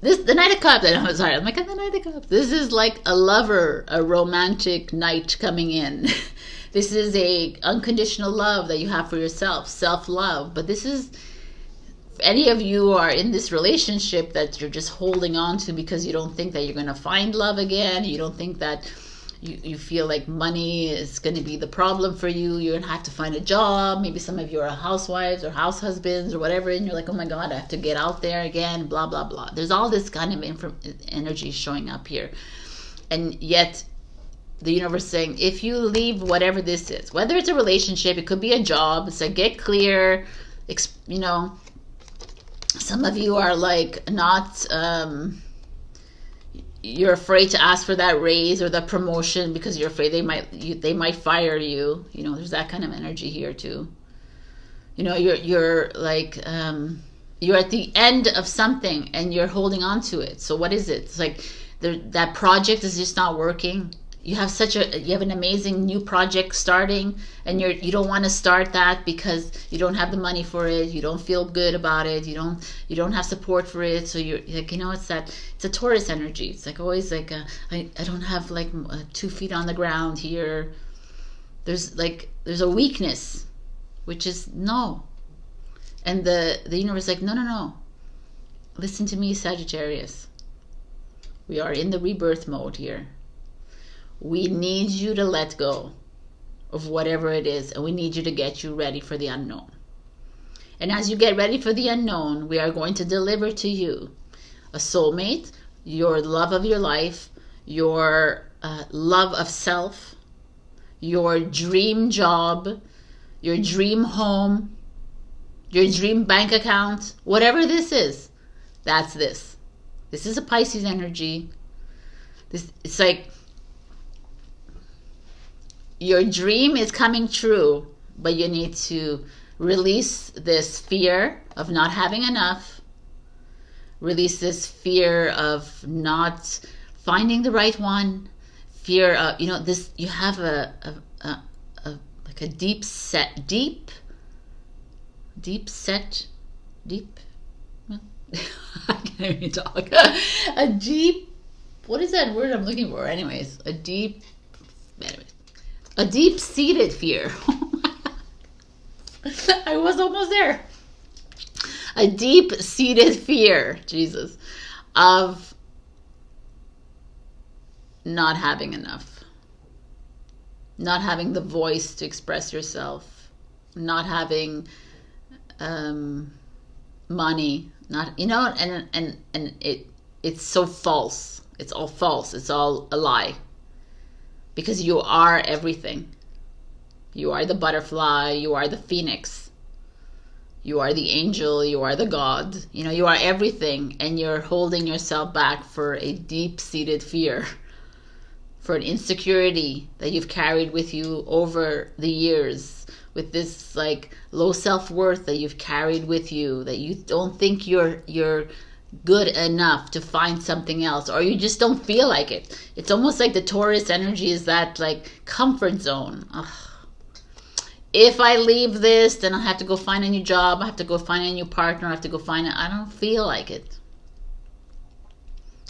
the Knight of Cups. I'm sorry, I'm like, the Knight of Cups. This is like a lover, a romantic knight coming in. This is a unconditional love that you have for yourself, self-love. But this is, if any of you are in this relationship that you're just holding on to because you don't think that you're going to find love again, you don't think that you feel like money is going to be the problem for you, you're going to have to find a job, maybe some of you are housewives or house husbands or whatever, and you're like, oh my God, I have to get out there again, blah, blah, blah. There's all this kind of energy showing up here. And yet, the universe is saying, if you leave whatever this is, whether it's a relationship, it could be a job, it's like, get clear, some of you are like not, you're afraid to ask for that raise or the promotion because you're afraid they might fire you. There's that kind of energy here too. You're like, you're at the end of something and you're holding on to it. So what is it? It's like that project is just not working. You have an amazing new project starting, and you don't want to start that because you don't have the money for it. You don't feel good about it. You don't have support for it. So you're like, it's a Taurus energy. It's like always like, I don't have like 2 feet on the ground here. There's a weakness, which is no. And the universe is like, no. Listen to me, Sagittarius. We are in the rebirth mode here. We need you to let go of whatever it is, and we need you to get you ready for the unknown. And as you get ready for the unknown, we are going to deliver to you a soulmate, your love of your life, your love of self, your dream job, your dream home, your dream bank account, whatever this is. That's this. This is a Pisces energy. It's like, your dream is coming true, but you need to release this fear of not having enough, release this fear of not finding the right one, fear of, this, you have a like a deep, well, I can't even talk. A deep, what is that word I'm looking for? Anyways, a deep-seated fear. I was almost there. A deep-seated fear, Jesus, of not having enough. Not having the voice to express yourself. Not having money. It's so false. It's all false. It's all a lie. Because you are everything. You are the butterfly. You are the phoenix. You are the angel. You are the God. You are everything. And you're holding yourself back for a deep-seated fear. For an insecurity that you've carried with you over the years. With this like low self-worth that you've carried with you. That you don't think you're good enough to find something else, or you just don't feel like it. It's almost like the Taurus energy is that like comfort zone. Ugh. If I leave this, then I have to go find a new job, I have to go find a new partner, I have to go find it. I don't feel like it.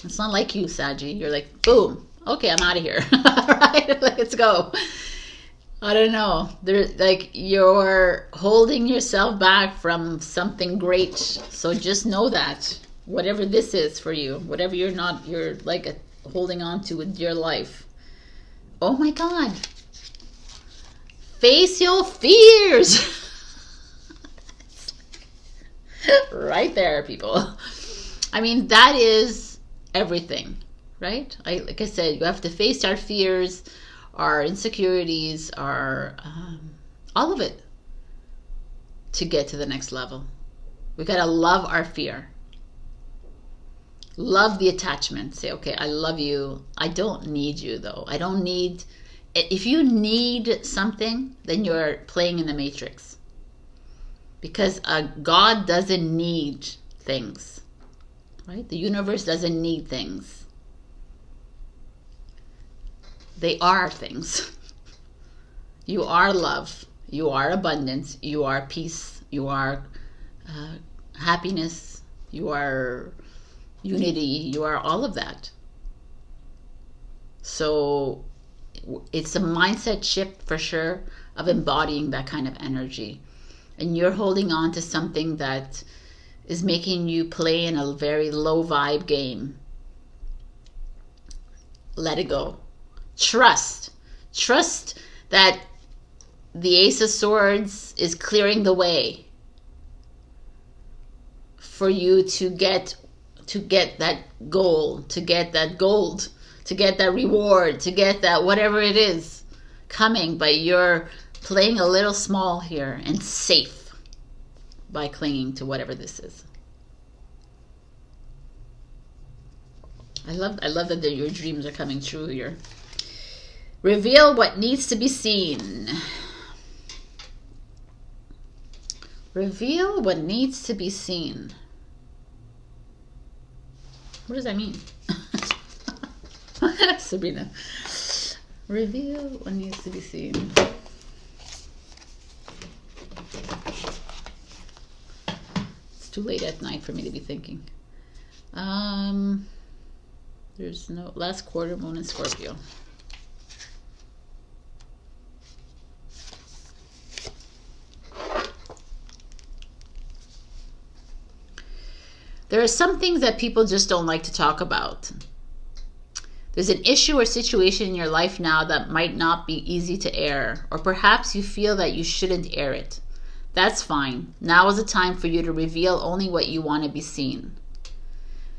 It's not like you, Saggy. You're like, boom, okay, I'm out of here. All right, let's go. I don't know. Like, you're holding yourself back from something great. So just know that. Whatever this is for you, whatever you're like holding on to with your life. Oh my God. Face your fears. Right there, people. I mean, that is everything, right? Like I said, you have to face our fears, our insecurities, our all of it to get to the next level. We gotta love our fear. Love the attachment. Say, okay, I love you. I don't need you, though. I don't need... If you need something, then you're playing in the matrix. Because God doesn't need things. Right? The universe doesn't need things. They are things. You are love. You are abundance. You are peace. You are happiness. You are unity. You are all of that. So it's a mindset shift for sure of embodying that kind of energy. And you're holding on to something that is making you play in a very low vibe game. Let it go. Trust. Trust that the Ace of Swords is clearing the way for you to get that goal, to get that gold, to get that reward, to get that whatever it is coming. But you're playing a little small here and safe by clinging to whatever this is. I love that your dreams are coming true here. Reveal what needs to be seen. Reveal what needs to be seen. What does that mean? Sabrina. Reveal what needs to be seen. It's too late at night for me to be thinking. There's no last quarter moon in Scorpio. There are some things that people just don't like to talk about. There's an issue or situation in your life now that might not be easy to air, or perhaps you feel that you shouldn't air it. That's fine. Now is the time for you to reveal only what you want to be seen.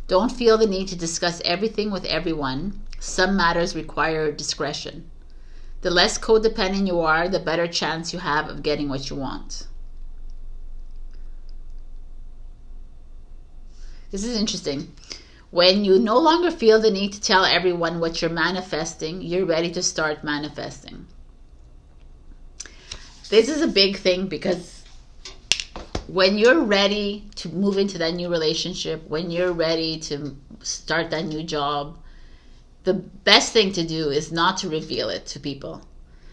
Don't feel the need to discuss everything with everyone. Some matters require discretion. The less codependent you are, the better chance you have of getting what you want. This is interesting. When you no longer feel the need to tell everyone what you're manifesting, you're ready to start manifesting. This is a big thing because when you're ready to move into that new relationship, when you're ready to start that new job, the best thing to do is not to reveal it to people.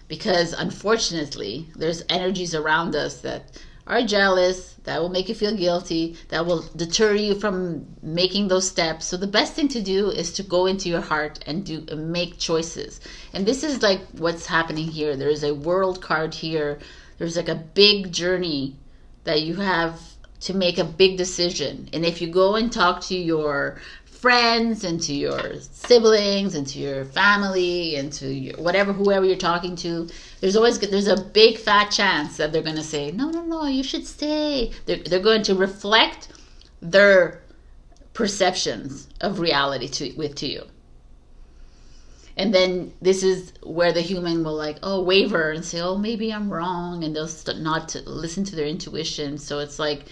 Because unfortunately, there's energies around us that are jealous, that will make you feel guilty, that will deter you from making those steps. So the best thing to do is to go into your heart and make choices. And this is like what's happening here. There's a world card here. There's like a big journey that you have to make a big decision. And if you go and talk to your friends and to your siblings and to your family and to your whoever you're talking to, there's a big fat chance that they're going to say, no, you should stay. They're going to reflect their perceptions of reality to you. And then this is where the human will waver and say, oh, maybe I'm wrong, and they'll not to listen to their intuition. So it's like,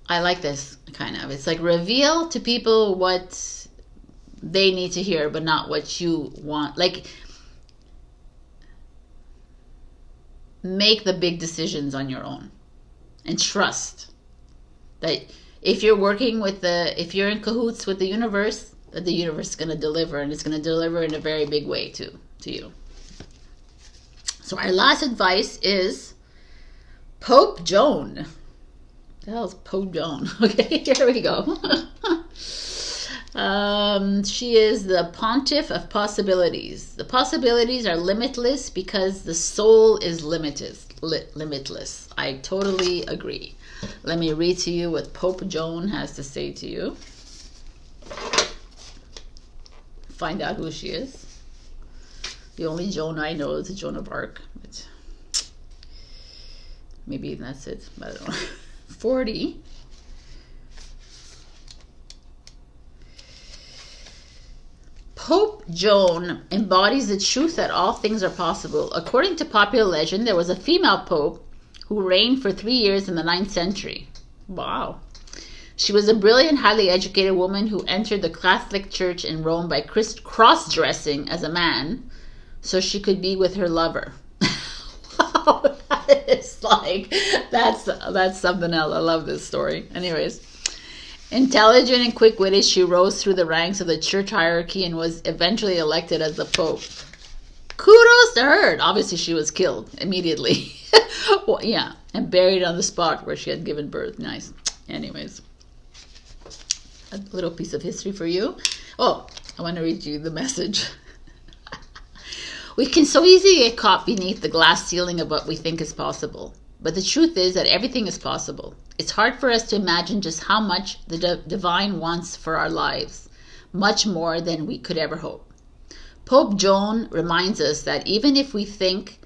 I like this kind of. It's like reveal to people what they need to hear, but not what you want. Like, make the big decisions on your own and trust that if you're working if you're in cahoots with the universe, that the universe is going to deliver, and it's going to deliver in a very big way to you. So our last advice is Pope Joan. The hell is Pope Joan? Okay, here we go. She is the pontiff of possibilities. The possibilities are limitless because the soul is limitless. I totally agree. Let me read to you what Pope Joan has to say to you. Find out who she is. The only Joan I know is Joan of Arc. But maybe that's it. I don't know. 40. Pope Joan embodies the truth that all things are possible. According to popular legend, there was a female pope who reigned for 3 years in the 9th century. Wow. She was a brilliant, highly educated woman who entered the Catholic Church in Rome by cross-dressing as a man so she could be with her lover. Wow, that is like, that's something else. I love this story. Anyways. Intelligent and quick-witted, she rose through the ranks of the church hierarchy and was eventually elected as the Pope. Kudos to her. Obviously, she was killed immediately. Well, yeah, and buried on the spot where she had given birth. Nice. Anyways, a little piece of history for you. Oh, I want to read you the message. We can so easily get caught beneath the glass ceiling of what we think is possible. But the truth is that everything is possible. It's hard for us to imagine just how much the divine wants for our lives, much more than we could ever hope. Pope Joan reminds us that even if we think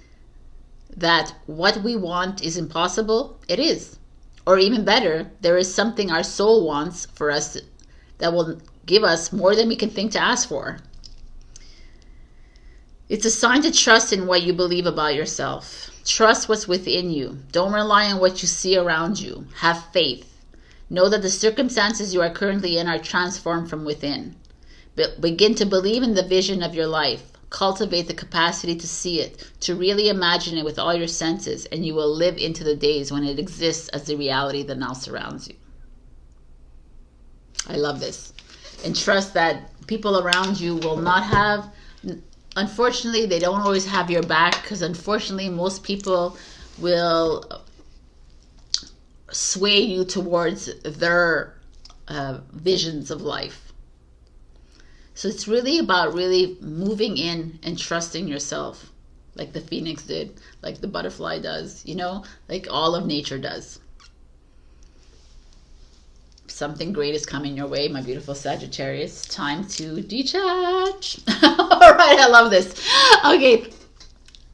that what we want is impossible, it is. Or even better, there is something our soul wants for us that will give us more than we can think to ask for. It's a sign to trust in what you believe about yourself. Trust what's within you. Don't rely on what you see around you. Have faith. Know that the circumstances you are currently in are transformed from within. Begin to believe in the vision of your life. Cultivate the capacity to see it, to really imagine it with all your senses, and you will live into the days when it exists as the reality that now surrounds you. I love this. And trust that people around you will not have... Unfortunately, they don't always have your back, because unfortunately, most people will sway you towards their visions of life. So it's really about really moving in and trusting yourself, like the phoenix did, like the butterfly does, you know, like all of nature does. Something great is coming your way, my beautiful Sagittarius. Time to detach. All right, I love this. Okay,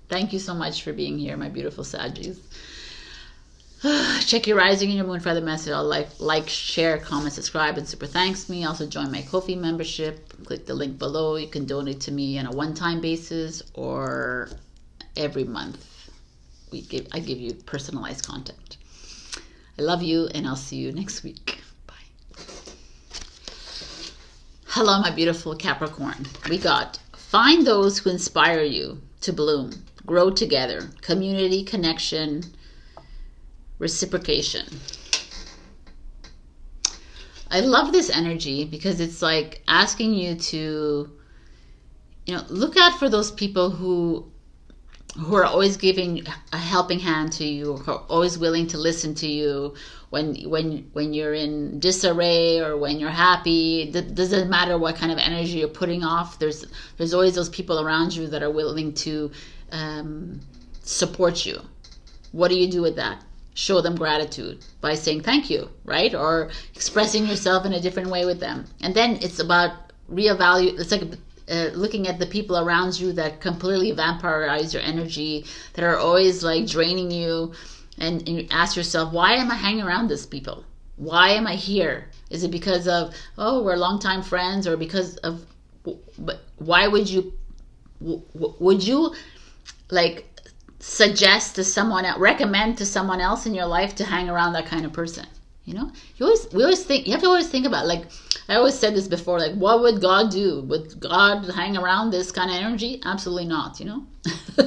thank you so much for being here, my beautiful Saggies. Check your rising and your moon for the message. I'll like, share, comment, subscribe, and super thanks me. Also join my Ko-fi membership. Click the link below. You can donate to me on a one-time basis or every month. I give you personalized content. I love you, and I'll see you next week. Hello, my beautiful Capricorn. We got find those who inspire you to bloom, grow together, community, connection, reciprocation. I love this energy because it's like asking you to, you know, look out for those people who are always giving a helping hand to you, who are always willing to listen to you when you're in disarray or when you're happy. It doesn't matter what kind of energy you're putting off. There's always those people around you that are willing to support you. What do you do with that? Show them gratitude by saying thank you, right? Or expressing yourself in a different way with them. And then it's about reevaluate. It's like looking at the people around you that completely vampirize your energy, that are always like draining you, and you ask yourself, why am I hanging around these people? Why am I here? Is it because of, oh, we're longtime friends, or because of, but why would you like suggest to someone else, recommend to someone else in your life to hang around that kind of person? You know, you have to always think about, like, I always said this before, like, what would God do? Would God hang around this kind of energy? Absolutely not, you know?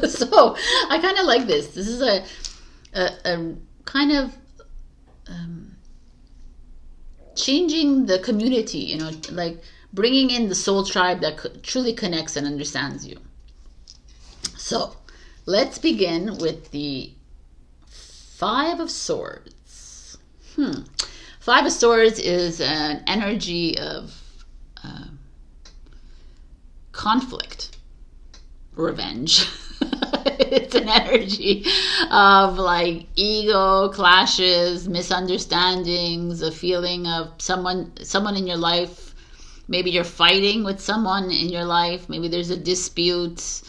So I kind of like this. This is a kind of changing the community, you know, like bringing in the soul tribe that truly connects and understands you. So let's begin with the Five of Swords. Five of Swords is an energy of conflict, revenge. It's an energy of like ego clashes, misunderstandings, a feeling of someone in your life. Maybe you're fighting with someone in your life. Maybe there's a dispute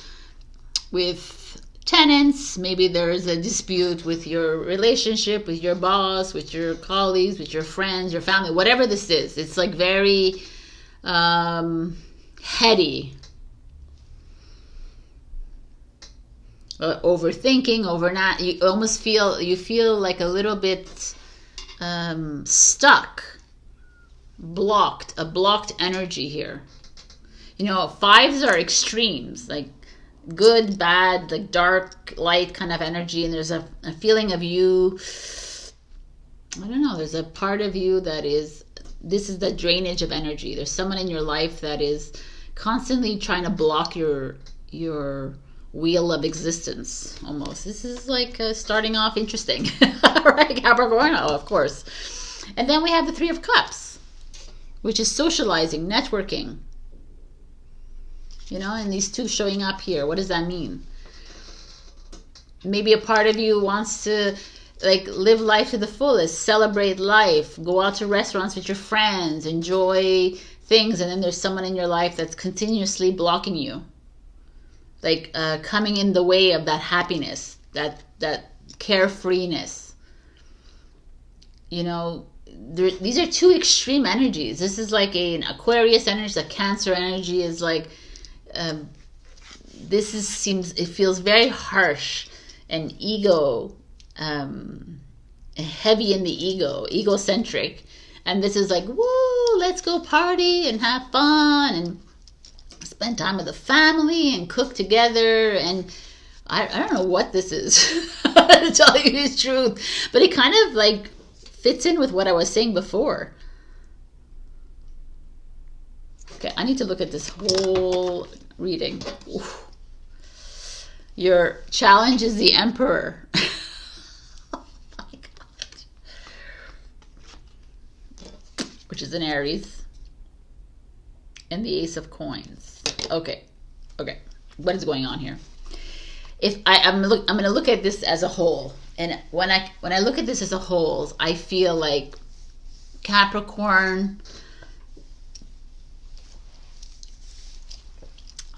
with tenants. Maybe there's a dispute with your relationship, with your boss, with your colleagues, with your friends, your family, whatever this is. It's like very heady, overthinking, you almost feel like a little bit stuck, blocked, a blocked energy here. You know, fives are extremes, like good, bad, like dark, light kind of energy, and there's a feeling of you, I don't know, there's a part of you that is, this is the drainage of energy. There's someone in your life that is constantly trying to block your wheel of existence, almost. This is like starting off interesting. Right, Capricorn? Oh, of course. And then we have the Three of Cups, which is socializing, networking. You know, and these two showing up here. What does that mean? Maybe a part of you wants to like live life to the fullest, celebrate life, go out to restaurants with your friends, enjoy things, and then there's someone in your life that's continuously blocking you, like coming in the way of that happiness, that carefreeness. You know, these are two extreme energies. This is like an Aquarius energy, a Cancer energy is like, it feels very harsh and heavy in the ego, egocentric. And this is like, woo, let's go party and have fun and spend time with the family and cook together. And I don't know what this is, to tell you the truth, but it kind of like fits in with what I was saying before. Okay, I need to look at this whole reading. Oof. Your challenge is the Emperor. Oh my God. Which is an Aries. And the Ace of Coins. Okay. What is going on here? I'm going to look at this as a whole. And when I look at this as a whole, I feel like Capricorn,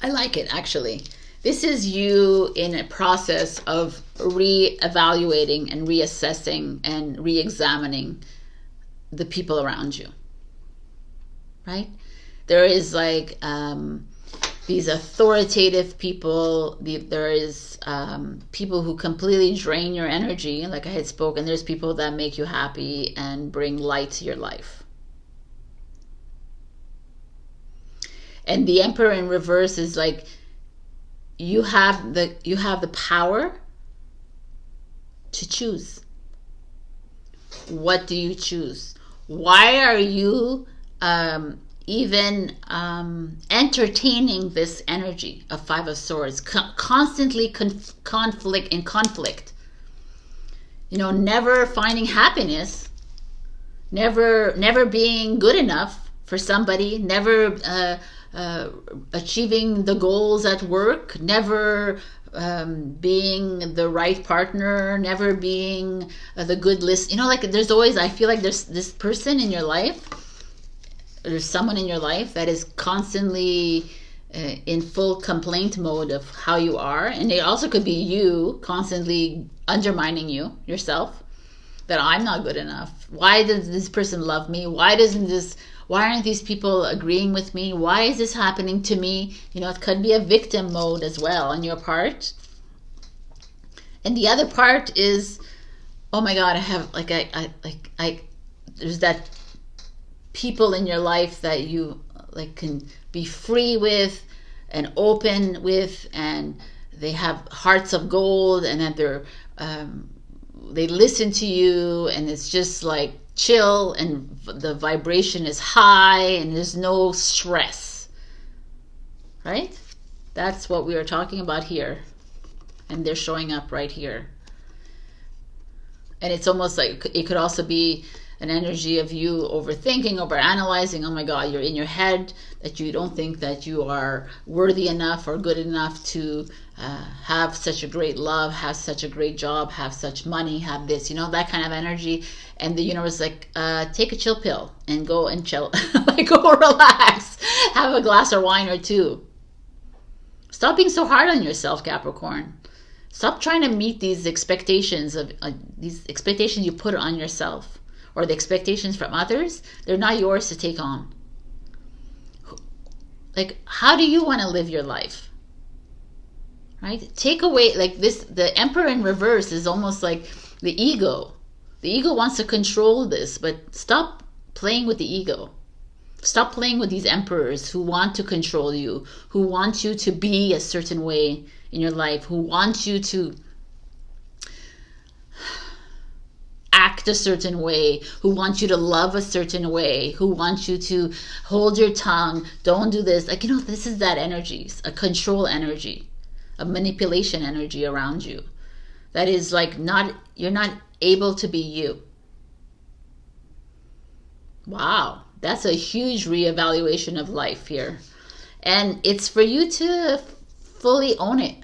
I like it, actually. This is you in a process of re-evaluating and reassessing and re-examining the people around you, right? There is like these authoritative people. There is people who completely drain your energy, like I had spoken. There's people that make you happy and bring light to your life. And the Emperor in reverse is like, you have the power to choose. What do you choose? Why are you even entertaining this energy of Five of Swords? Constantly conflict. You know, never finding happiness, never being good enough for somebody, never achieving the goals at work, never being the right partner, never being the good list. You know, like there's always, I feel like there's this person in your life, there's someone in your life that is constantly in full complaint mode of how you are. And it also could be you constantly undermining yourself, that I'm not good enough. Why does this person love me? Why aren't these people agreeing with me? Why is this happening to me? You know, it could be a victim mode as well on your part. And the other part is, oh my God, I have there's that people in your life that you like can be free with and open with, and they have hearts of gold, and that they listen to you, and it's just like chill, and the vibration is high, and there's no stress, right? That's what we are talking about here, and they're showing up right here. And it's almost like it could also be an energy of you overthinking, overanalyzing. Oh my God, you're in your head that you don't think that you are worthy enough or good enough to have such a great love, have such a great job, have such money, have this, you know, that kind of energy. And the universe is like, take a chill pill and go and chill, like go relax, have a glass of wine or two. Stop being so hard on yourself, Capricorn. Stop trying to meet these expectations you put on yourself, or the expectations from others. They're not yours to take on. like, how do you want to live your life? Right? Take away, like this, the Emperor in reverse is almost like the ego. The ego wants to control this, but stop playing with the ego. Stop playing with these emperors who want to control you, who want you to be a certain way in your life, who want you to act a certain way, who want you to love a certain way, who want you to hold your tongue, don't do this. Like, this is that energy, a control energy, a manipulation energy around you. That is like you're not able to be you. Wow. That's a huge reevaluation of life here. And it's for you to fully own it.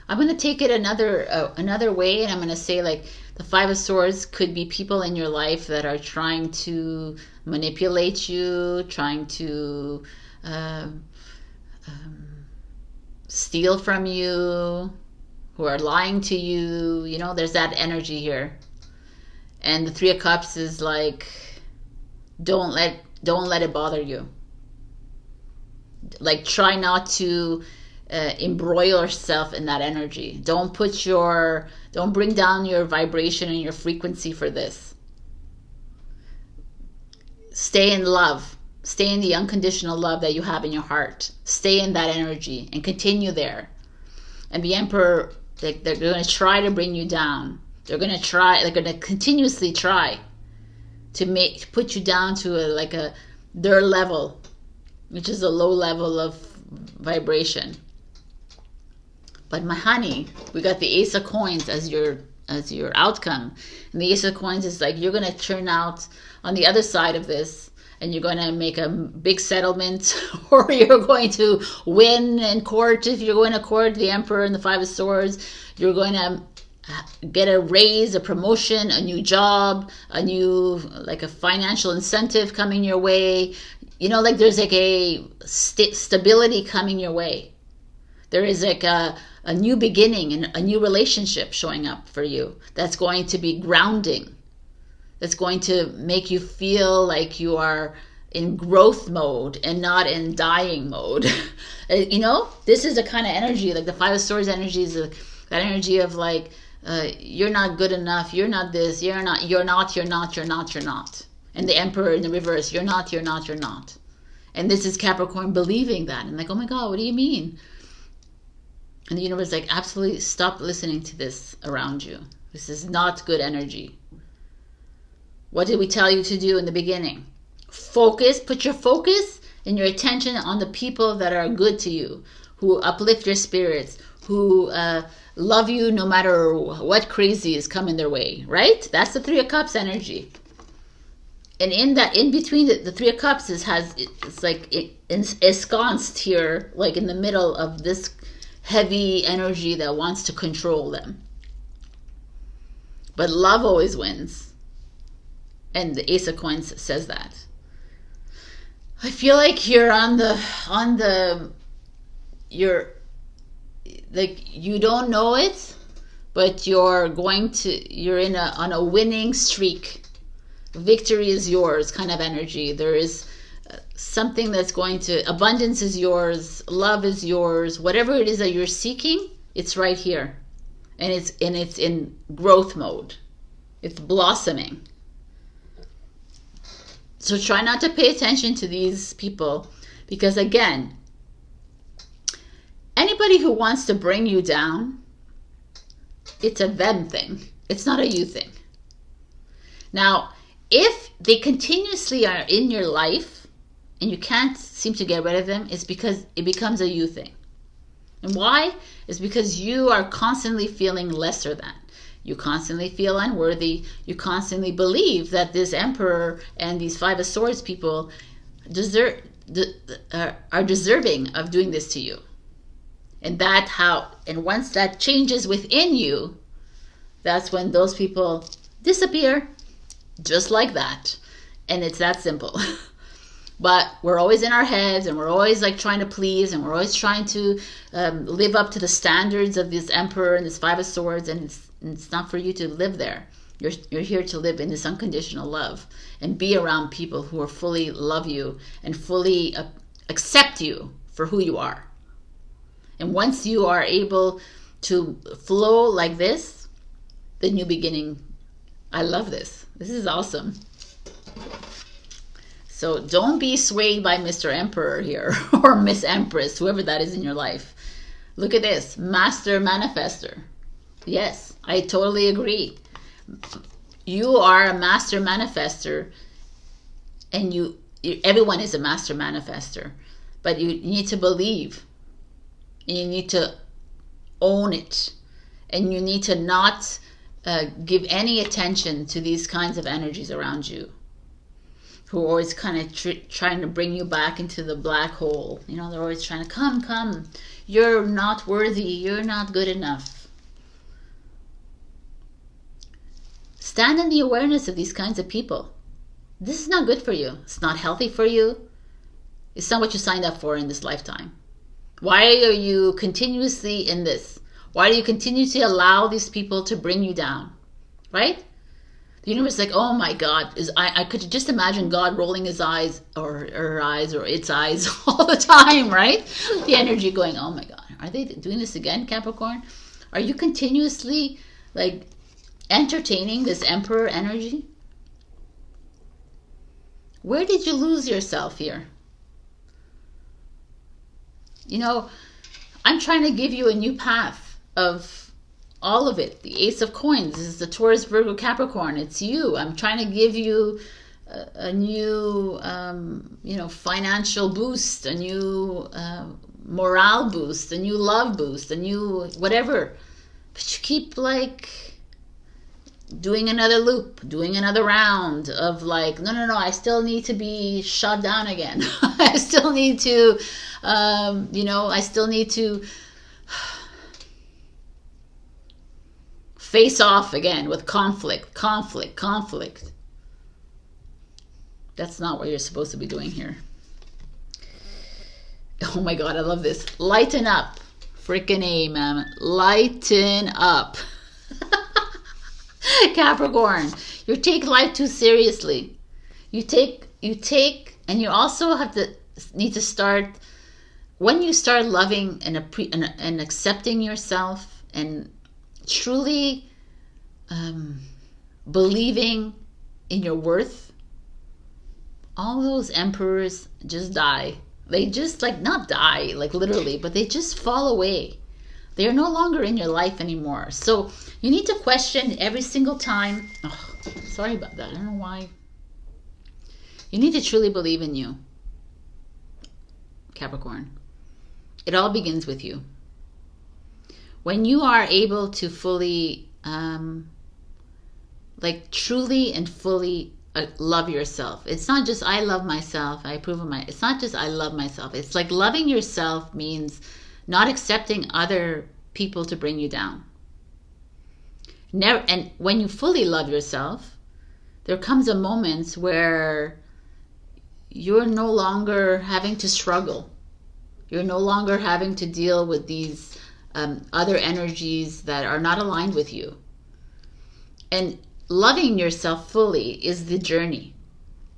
I'm going to take it another way, and I'm going to say, like, the Five of Swords could be people in your life that are trying to manipulate you, trying to steal from you, who are lying to you. There's that energy here. And the Three of Cups is like, don't let it bother you. Like, try not to embroil yourself in that energy. Don't bring down your vibration and your frequency for this. Stay in love. Stay in the unconditional love that you have in your heart. Stay in that energy and continue there. And the Emperor, they're going to try to bring you down. They're going to continuously try to put you down to their level, which is a low level of vibration. But my honey, we got the Ace of Coins as your outcome. And the Ace of Coins is like, you're going to turn out on the other side of this, and you're going to make a big settlement, or you're going to win in court. If you're going to court, the Emperor and the Five of Swords, you're going to get a raise, a promotion, a new job, a financial incentive coming your way. There's like a stability coming your way. There is like a new beginning and a new relationship showing up for you that's going to be grounding. That's going to make you feel like you are in growth mode and not in dying mode. This is the kind of energy, like the Five of Swords energy is that energy of like, you're not good enough, you're not this, you're not. And the Emperor in the reverse, you're not. And this is Capricorn believing that. And like, oh my God, what do you mean? And the universe is like, absolutely stop listening to this around you. This is not good energy. What did we tell you to do in the beginning? Focus, put your focus and your attention on the people that are good to you, who uplift your spirits, who love you no matter what crazy is coming their way, right? That's the Three of Cups energy. And in between the Three of Cups it's like ensconced here, like in the middle of this heavy energy that wants to control them. But love always wins. And the Ace of Coins says that. I feel like you're you're like, you don't know it, but you're on a winning streak. Victory is yours kind of energy. There is something that's abundance is yours, love is yours, whatever it is that you're seeking, it's right here. And it's in growth mode. It's blossoming. So try not to pay attention to these people, because again, anybody who wants to bring you down, it's a them thing. It's not a you thing. Now, if they continuously are in your life and you can't seem to get rid of them, it's because it becomes a you thing. And why? It's because you are constantly feeling lesser than. You constantly feel unworthy. You constantly believe that this Emperor and these Five of Swords people are deserving of doing this to you. And once that changes within you, that's when those people disappear, just like that. And it's that simple. But we're always in our heads, and we're always like trying to please, and we're always trying to live up to the standards of this Emperor and this Five of Swords, and it's not for you to live there. You're here to live in this unconditional love and be around people who are fully love you and fully accept you for who you are. And once you are able to flow like this, the new beginning. I love this. This is awesome. So don't be swayed by Mr. Emperor here or Miss Empress, whoever that is in your life. Look at this, Master Manifester. Yes, I totally agree. You are a Master Manifester, and everyone is a Master Manifester, but you need to believe, and you need to own it, and you need to not give any attention to these kinds of energies around you, who are always kind of trying to bring you back into the black hole. You know, they're always trying to come. You're not worthy. You're not good enough. Stand in the awareness of these kinds of people. This is not good for you. It's not healthy for you. It's not what you signed up for in this lifetime. Why are you continuously in this? Why do you continue to allow these people to bring you down? Right? The universe is like, oh my God. I could just imagine God rolling his eyes or her eyes or its eyes all the time, right? The energy going, oh my God. Are they doing this again, Capricorn? Are you continuously like entertaining this Emperor energy? Where did you lose yourself here? You know, I'm trying to give you a new path of all of it. The Ace of Coins this is the Taurus, Virgo, Capricorn. It's you. I'm trying to give you a new, financial boost, a new morale boost, a new love boost, a new whatever. But you keep like doing another loop, doing another round of like, no, I still need to be shut down again. I still need to, I still need to face off again with conflict. That's not what you're supposed to be doing here. Oh my God, I love this. Lighten up. Freaking A, man. Lighten up. Capricorn, you take life too seriously. You take, and you also need to start, when you start loving and accepting yourself and truly believing in your worth, all those emperors just die. They just not die, like literally, but they just fall away. They are no longer in your life anymore. So you need to question every single time. Oh, sorry about that. I don't know why. You need to truly believe in you, Capricorn. It all begins with you. When you are able to fully, truly and fully love yourself. It's not just I love myself, I approve of it's not just I love myself. It's like loving yourself means not accepting other people to bring you down. And when you fully love yourself, there comes a moment where you're no longer having to struggle. You're no longer having to deal with these other energies that are not aligned with you. And loving yourself fully is the journey.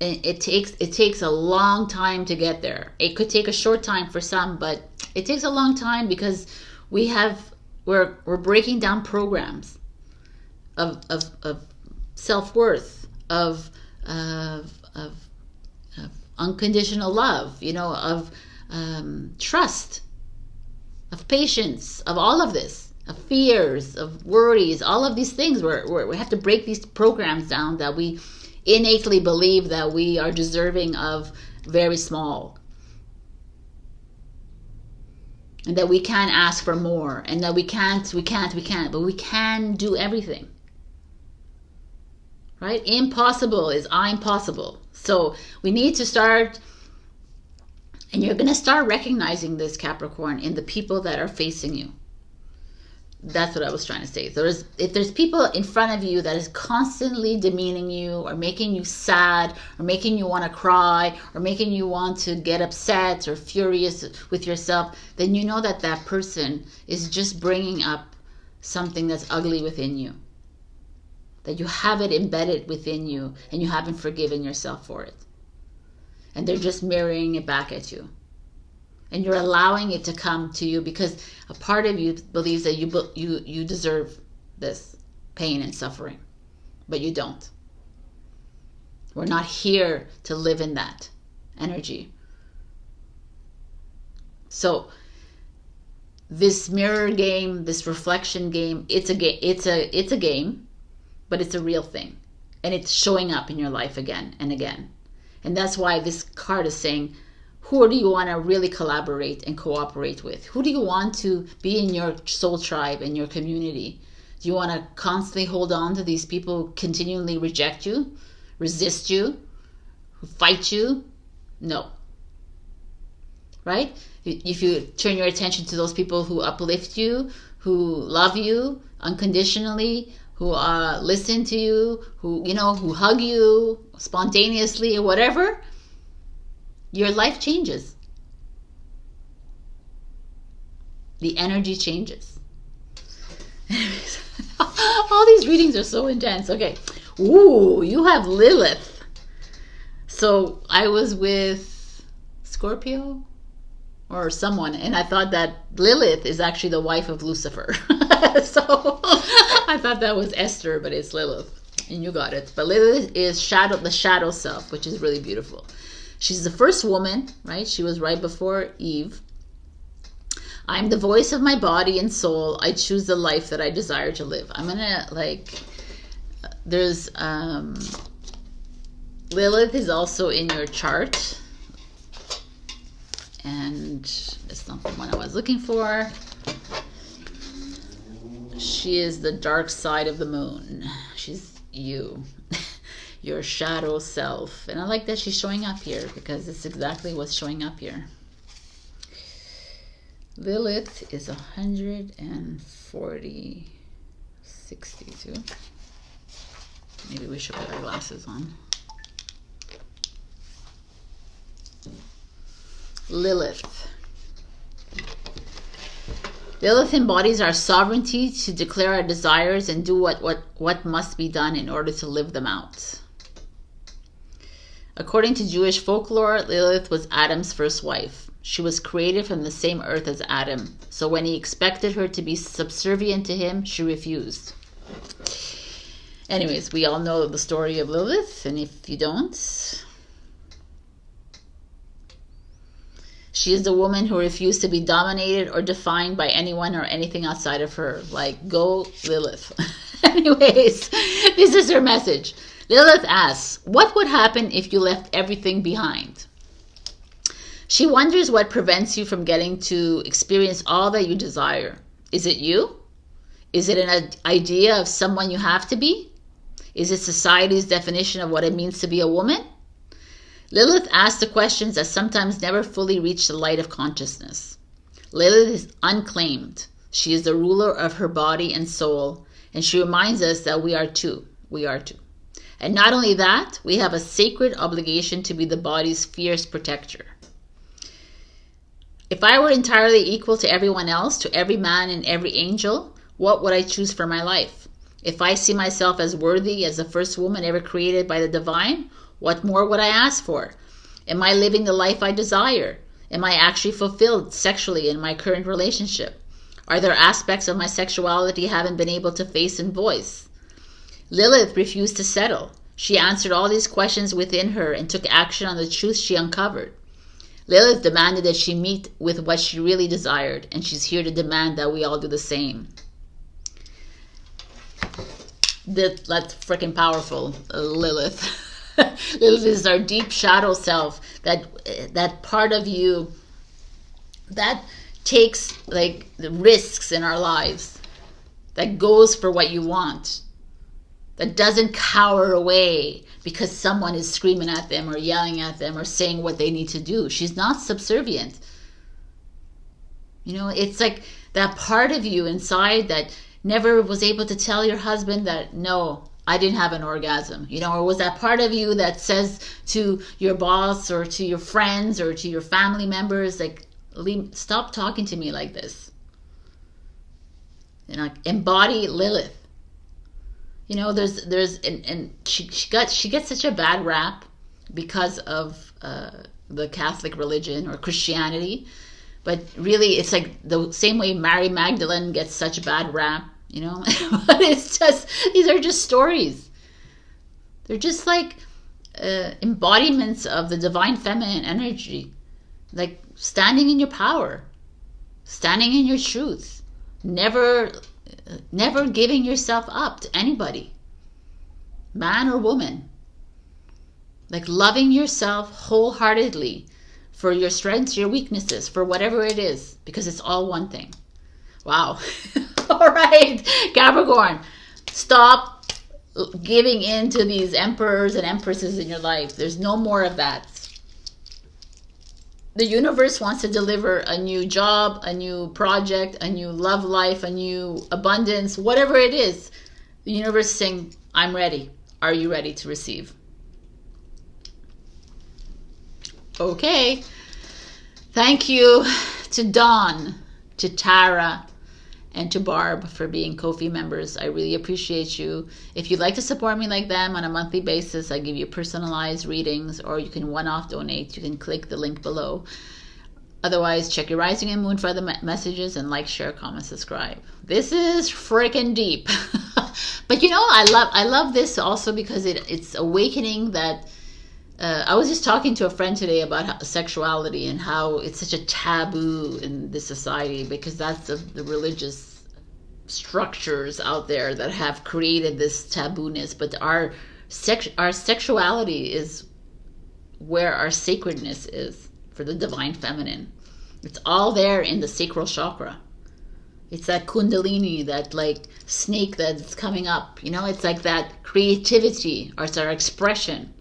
And it takes a long time to get there. It could take a short time for some, but it takes a long time because we're breaking down programs of self-worth, of unconditional love, of trust, of patience, of all of this, of fears, of worries, all of these things. We have to break these programs down that we innately believe that we are deserving of very small. And that we can't ask for more. And that we can't. But we can do everything. Right? Impossible is I'm possible. So we need to start, and you're going to start recognizing this, Capricorn, in the people that are facing you. That's what I was trying to say. So if there's people in front of you that is constantly demeaning you or making you sad or making you want to cry or making you want to get upset or furious with yourself, then you know that that person is just bringing up something that's ugly within you. That you have it embedded within you and you haven't forgiven yourself for it. And they're just mirroring it back at you. And you're allowing it to come to you because a part of you believes that you deserve this pain and suffering, but you don't. We're not here to live in that energy. So this mirror game, this reflection game, it's a game, but it's a real thing. And it's showing up in your life again and again. And that's why this card is saying, who do you want to really collaborate and cooperate with? Who do you want to be in your soul tribe and your community? Do you want to constantly hold on to these people who continually reject you, resist you, who fight you? No. Right? If you turn your attention to those people who uplift you, who love you unconditionally, who listen to you, who hug you spontaneously or whatever, your life changes. The energy changes. All these readings are so intense. Okay. Ooh, you have Lilith. So I was with Scorpio or someone, and I thought that Lilith is actually the wife of Lucifer. So I thought that was Esther, but it's Lilith. And you got it. But Lilith is the shadow self, which is really beautiful. She's the first woman, right? She was right before Eve. I'm the voice of my body and soul. I choose the life that I desire to live. I'm gonna there's Lilith is also in your chart, and it's not the one I was looking for. She is the dark side of the moon. She's you, your shadow self. And I like that she's showing up here because it's exactly what's showing up here. Lilith is 140.62. Maybe we should put our glasses on. Lilith. Lilith embodies our sovereignty to declare our desires and do what must be done in order to live them out. According to Jewish folklore, Lilith was Adam's first wife. She was created from the same earth as Adam, so when he expected her to be subservient to him, she refused. Anyways, we all know the story of Lilith, and if you don't, she is the woman who refused to be dominated or defined by anyone or anything outside of her. Like, go Lilith. Anyways, this is her message. Lilith asks, what would happen if you left everything behind? She wonders what prevents you from getting to experience all that you desire. Is it you? Is it an idea of someone you have to be? Is it society's definition of what it means to be a woman? Lilith asks the questions that sometimes never fully reach the light of consciousness. Lilith is unclaimed. She is the ruler of her body and soul, and she reminds us that we are two. We are two. And not only that, we have a sacred obligation to be the body's fierce protector. If I were entirely equal to everyone else, to every man and every angel, what would I choose for my life? If I see myself as worthy as the first woman ever created by the divine, what more would I ask for? Am I living the life I desire? Am I actually fulfilled sexually in my current relationship? Are there aspects of my sexuality I haven't been able to face and voice? Lilith refused to settle. She answered all these questions within her and took action on the truth she uncovered. Lilith demanded that she meet with what she really desired, and she's here to demand that we all do the same. That's freaking powerful, Lilith. Lilith is our deep shadow self, that part of you that takes like the risks in our lives, that goes for what you want, that doesn't cower away because someone is screaming at them or yelling at them or saying what they need to do. She's not subservient. You know, it's like that part of you inside that never was able to tell your husband that, no, I didn't have an orgasm, you know, or was that part of you that says to your boss or to your friends or to your family members, like, stop talking to me like this. You know, embody Lilith. You know, she gets such a bad rap because of the Catholic religion or Christianity, But really, it's like the same way Mary Magdalene gets such a bad rap, you know? But it's just, these are just stories. They're just like embodiments of the divine feminine energy. Like standing in your power, standing in your truth, never giving yourself up to anybody, man or woman. Like loving yourself wholeheartedly for your strengths, your weaknesses, for whatever it is, because it's all one thing. Wow. All right, Capricorn, stop giving in to these emperors and empresses in your life. There's no more of that. The universe wants to deliver a new job, a new project, a new love life, a new abundance, whatever it is. The universe is saying, I'm ready. Are you ready to receive? Okay. Thank you to Dawn, to Tara, and to Barb for being Ko-fi members. I really appreciate you. If you'd like to support me like them on a monthly basis, I give you personalized readings, or you can one-off donate. You can click the link below. Otherwise, check your rising and moon for other messages, and like, share, comment, subscribe. This is freaking deep. But you know, I love this also because it's awakening that I was just talking to a friend today about sexuality and how it's such a taboo in this society, because that's the religious structures out there that have created this tabooness. But our sexuality is where our sacredness is for the divine feminine. It's all there in the sacral chakra. It's that kundalini, that like snake that's coming up. You know, it's like that creativity, or it's our expression.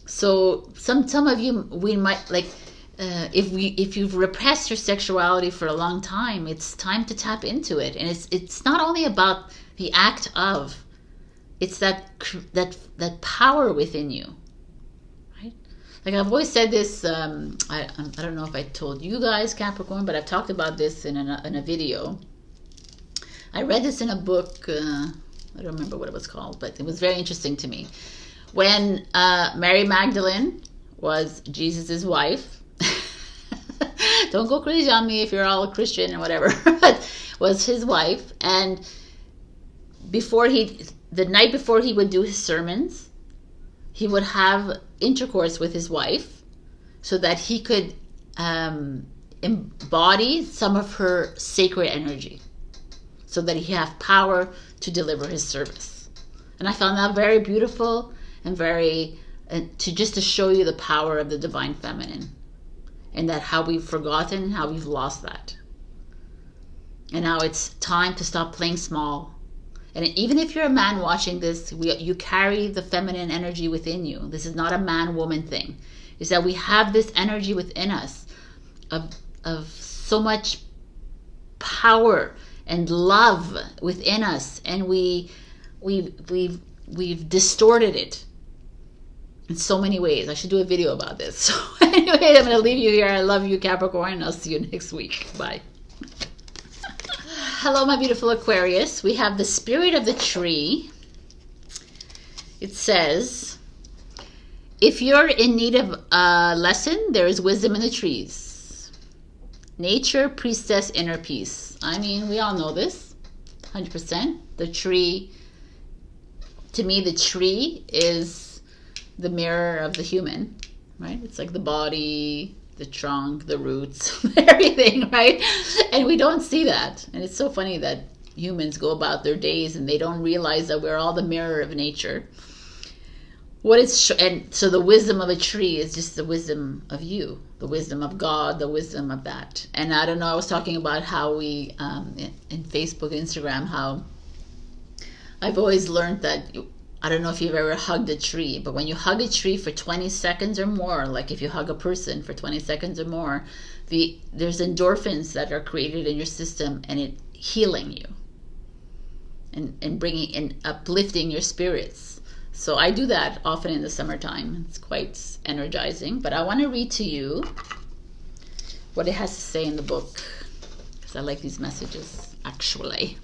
So some of you, we might like, if you've repressed your sexuality for a long time, it's time to tap into it. And it's not only about the act of, it's that power within you, right? Like I've always said this. I don't know if I told you guys, Capricorn, but I've talked about this in a video. I read this in a book. I don't remember what it was called, but it was very interesting to me. When Mary Magdalene was Jesus's wife, don't go crazy on me if you're all a Christian or whatever, but was his wife, and the night before he would do his sermons, he would have intercourse with his wife so that he could embody some of her sacred energy, so that he have power to deliver his service. And I found that very beautiful. And to show you the power of the divine feminine, and that how we've forgotten, how we've lost that, and now it's time to stop playing small. And even if you're a man watching this, you carry the feminine energy within you. This is not a man-woman thing. It's that we have this energy within us of so much power and love within us, and we've distorted it in so many ways. I should do a video about this. So anyway, I'm going to leave you here. I love you, Capricorn. I'll see you next week. Bye. Hello, my beautiful Aquarius. We have the spirit of the tree. It says, if you're in need of a lesson, there is wisdom in the trees. Nature, priestess, inner peace. I mean, we all know this, 100%. The tree, to me, the tree is the mirror of the human, right? It's like the body, the trunk, the roots, everything, right? And we don't see that. And it's so funny that humans go about their days and they don't realize that we're all the mirror of nature. And so the wisdom of a tree is just the wisdom of you, the wisdom of God, the wisdom of that. And I don't know, I was talking about how we, in Facebook, Instagram, how I've always learned that, I don't know if you've ever hugged a tree, but when you hug a tree for 20 seconds or more, like if you hug a person for 20 seconds or more, there's endorphins that are created in your system, and it healing you and bringing and uplifting your spirits. So I do that often in the summertime. It's quite energizing. But I want to read to you what it has to say in the book, because I like these messages, actually.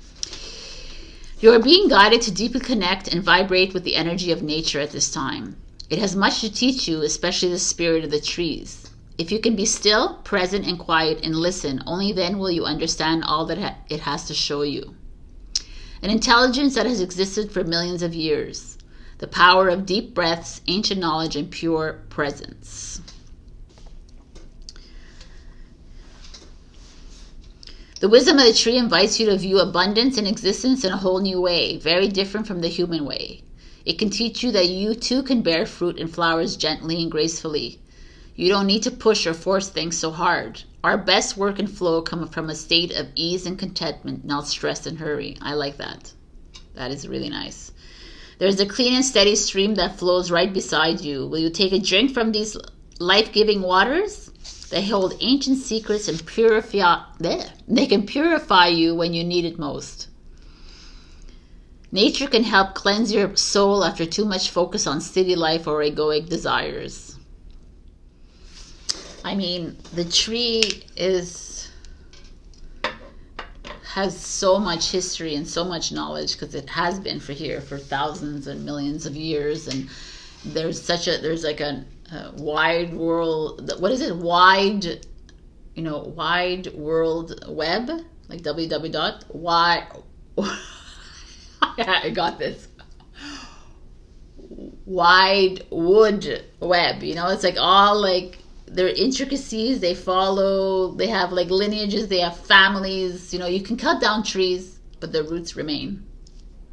You are being guided to deeply connect and vibrate with the energy of nature at this time. It has much to teach you, especially the spirit of the trees. If you can be still, present, and quiet and listen, only then will you understand all that it has to show you. An intelligence that has existed for millions of years. The power of deep breaths, ancient knowledge, and pure presence. The wisdom of the tree invites you to view abundance and existence in a whole new way, very different from the human way. It can teach you that you too can bear fruit and flowers gently and gracefully. You don't need to push or force things so hard. Our best work and flow come from a state of ease and contentment, not stress and hurry. I like that. That is really nice. There's a clean and steady stream that flows right beside you. Will you take a drink from these life-giving waters? They hold ancient secrets and they can purify you when you need it most. Nature can help cleanse your soul after too much focus on city life or egoic desires. I mean, the tree has so much history and so much knowledge because it has been for thousands and millions of years, and there's like a wide world. What is it? Wide world web, like www. I got this. Wide wood web. It's like all like. Their intricacies, they have like lineages, they have families. You can cut down trees, but the roots remain.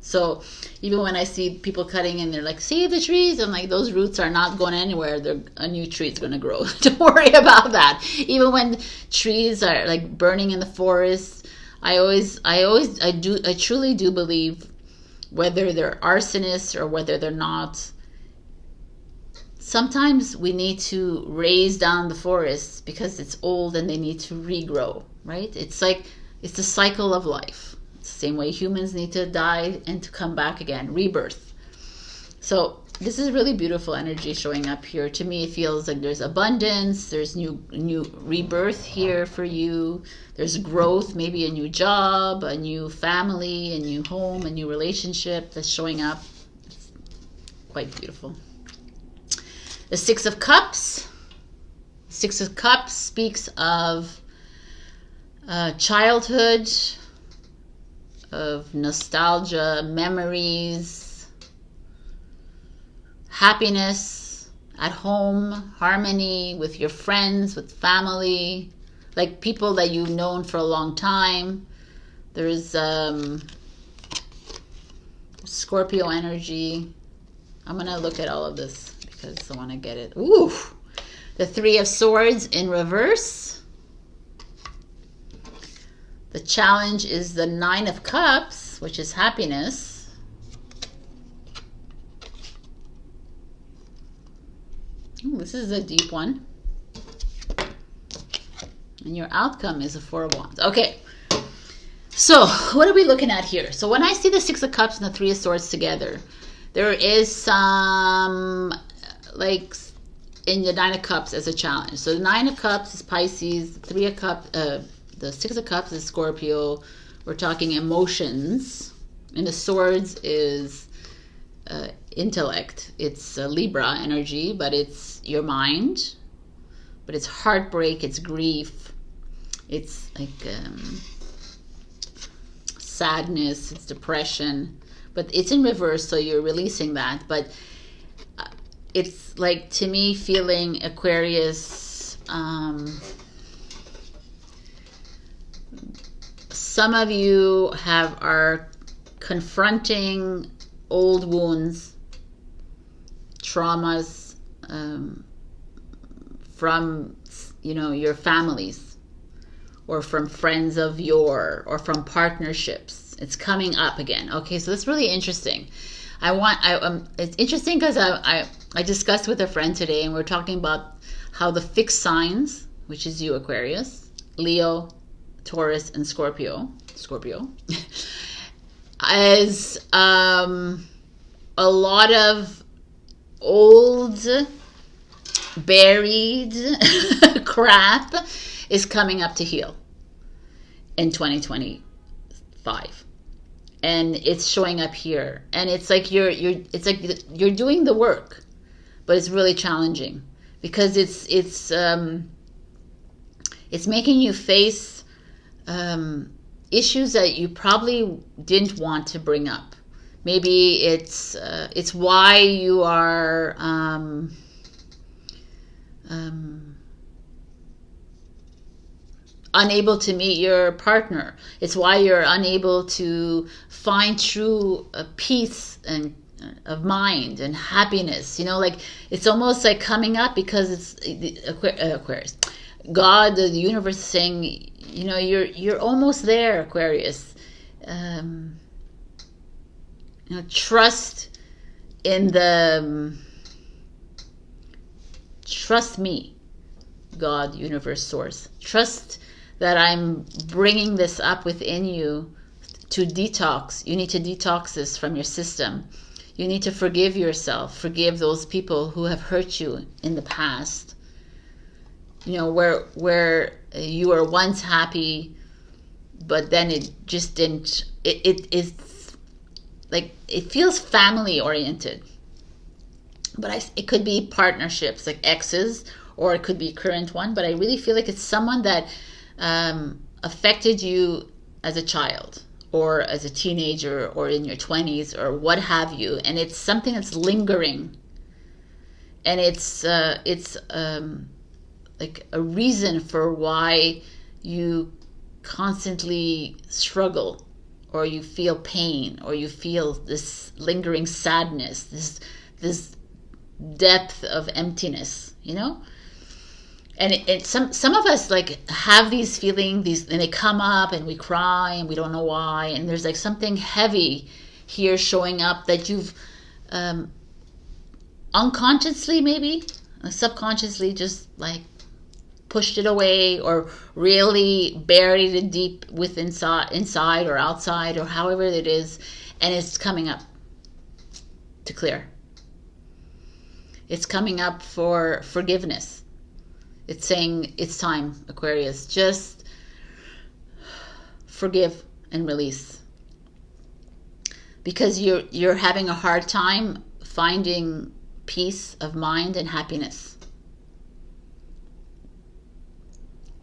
So even when I see people cutting and they're like, save the trees, I'm like, those roots are not going anywhere. A new tree is going to grow. Don't worry about that. Even when trees are like burning in the forest, I truly do believe, whether they're arsonists or whether they're not, sometimes we need to raise down the forests because it's old and they need to regrow, right? It's the cycle of life. It's the same way humans need to die and to come back again, rebirth. So this is really beautiful energy showing up here. To me, it feels like there's abundance, there's new rebirth here for you. There's growth, maybe a new job, a new family, a new home, a new relationship that's showing up. It's quite beautiful. The Six of Cups. Six of Cups speaks of childhood, of nostalgia, memories, happiness at home, harmony with your friends, with family, like people that you've known for a long time. There's Scorpio energy. I'm going to look at all of this because I want to get it. Ooh, the Three of Swords in reverse. The challenge is the Nine of Cups, which is happiness. Ooh, this is a deep one. And your outcome is a Four of Wands. Okay. So what are we looking at here? So when I see the Six of Cups and the Three of Swords together, there is some like in the Nine of Cups as a challenge. So the Nine of Cups is Pisces, the Six of Cups is Scorpio. We're talking emotions, and the Swords is intellect. It's Libra energy, but it's your mind, but it's heartbreak, it's grief, it's like sadness, it's depression, but it's in reverse, so you're releasing that. But it's like, to me, feeling Aquarius, some of you are confronting old wounds, traumas from your families, or from friends of yore, or from partnerships. It's coming up again. Okay, so that's really interesting. It's interesting because I discussed with a friend today, and we're talking about how the fixed signs, which is you, Aquarius, Leo, Taurus, and Scorpio, as a lot of old, buried crap is coming up to heal in 2025. And it's showing up here, and it's like you're doing the work, but it's really challenging because it's making you face issues that you probably didn't want to bring up. Maybe it's why you are unable to meet your partner. It's why you're unable to find true peace and of mind and happiness. You know, like it's almost like coming up because it's Aquarius. God, the universe is saying, you know, you're almost there, Aquarius. You know, trust in the trust me, God, universe, source. Trust that I'm bringing this up within you to detox. You need to detox this from your system. You need to forgive yourself. Forgive those people who have hurt you in the past. You know, where you were once happy, but then it just didn't. It is like, it feels family oriented, but it could be partnerships, like exes, or it could be current one. But I really feel like it's someone that affected you as a child or as a teenager or in your 20s or what have you, and it's something that's lingering, and it's like a reason for why you constantly struggle, or you feel pain, or you feel this lingering sadness, this depth of emptiness, you know. And some of us like have these feelings, and they come up and we cry and we don't know why, and there's like something heavy here showing up that you've unconsciously, maybe subconsciously, just like pushed it away, or really buried it deep within inside or outside, or however it is, and it's coming up to clear. It's coming up for forgiveness. It's saying it's time, Aquarius. Just forgive and release, because you're having a hard time finding peace of mind and happiness,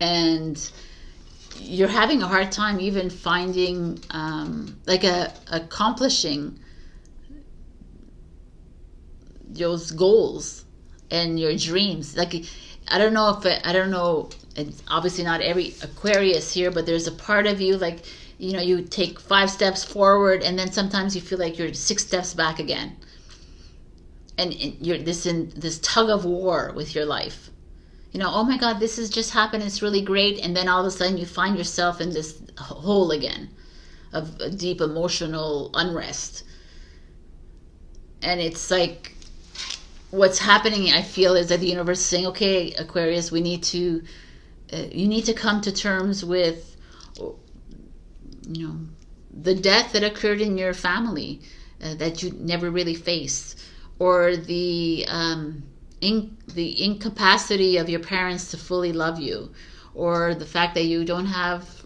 and you're having a hard time even finding accomplishing those goals and your dreams. Like, I don't know, it's obviously not every Aquarius here, but there's a part of you, like, you know, you take 5 steps forward, and then sometimes you feel like you're 6 steps back again, and you're in this tug of war with your life. You know, oh my God, this has just happened, it's really great, and then all of a sudden you find yourself in this hole again of deep emotional unrest. And it's like, what's happening, I feel, is that the universe is saying, okay, Aquarius, we need to you need to come to terms with, you know, the death that occurred in your family that you never really faced, or the incapacity of your parents to fully love you, or the fact that you don't have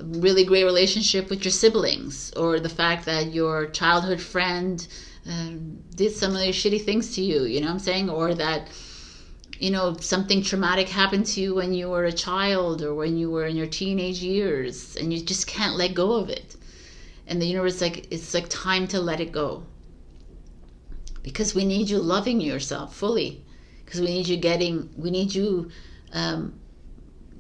a really great relationship with your siblings, or the fact that your childhood friend did some of these shitty things to you, you know what I'm saying? Or that, you know, something traumatic happened to you when you were a child, or when you were in your teenage years, and you just can't let go of it. And the universe, like, it's like time to let it go, because we need you loving yourself fully, because we need you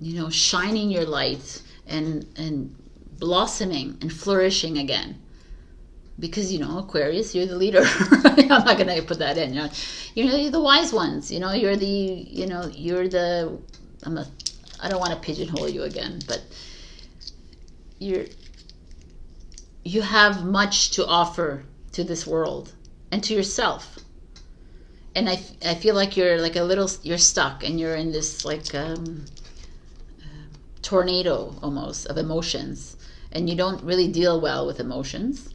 you know, shining your light and blossoming and flourishing again. Because, you know, Aquarius, you're the leader. I'm not going to put that in. You know, you're the wise ones. You know, I don't want to pigeonhole you again, but you have much to offer to this world and to yourself. And I feel like you're like you're stuck, and you're in this like tornado almost of emotions, and you don't really deal well with emotions.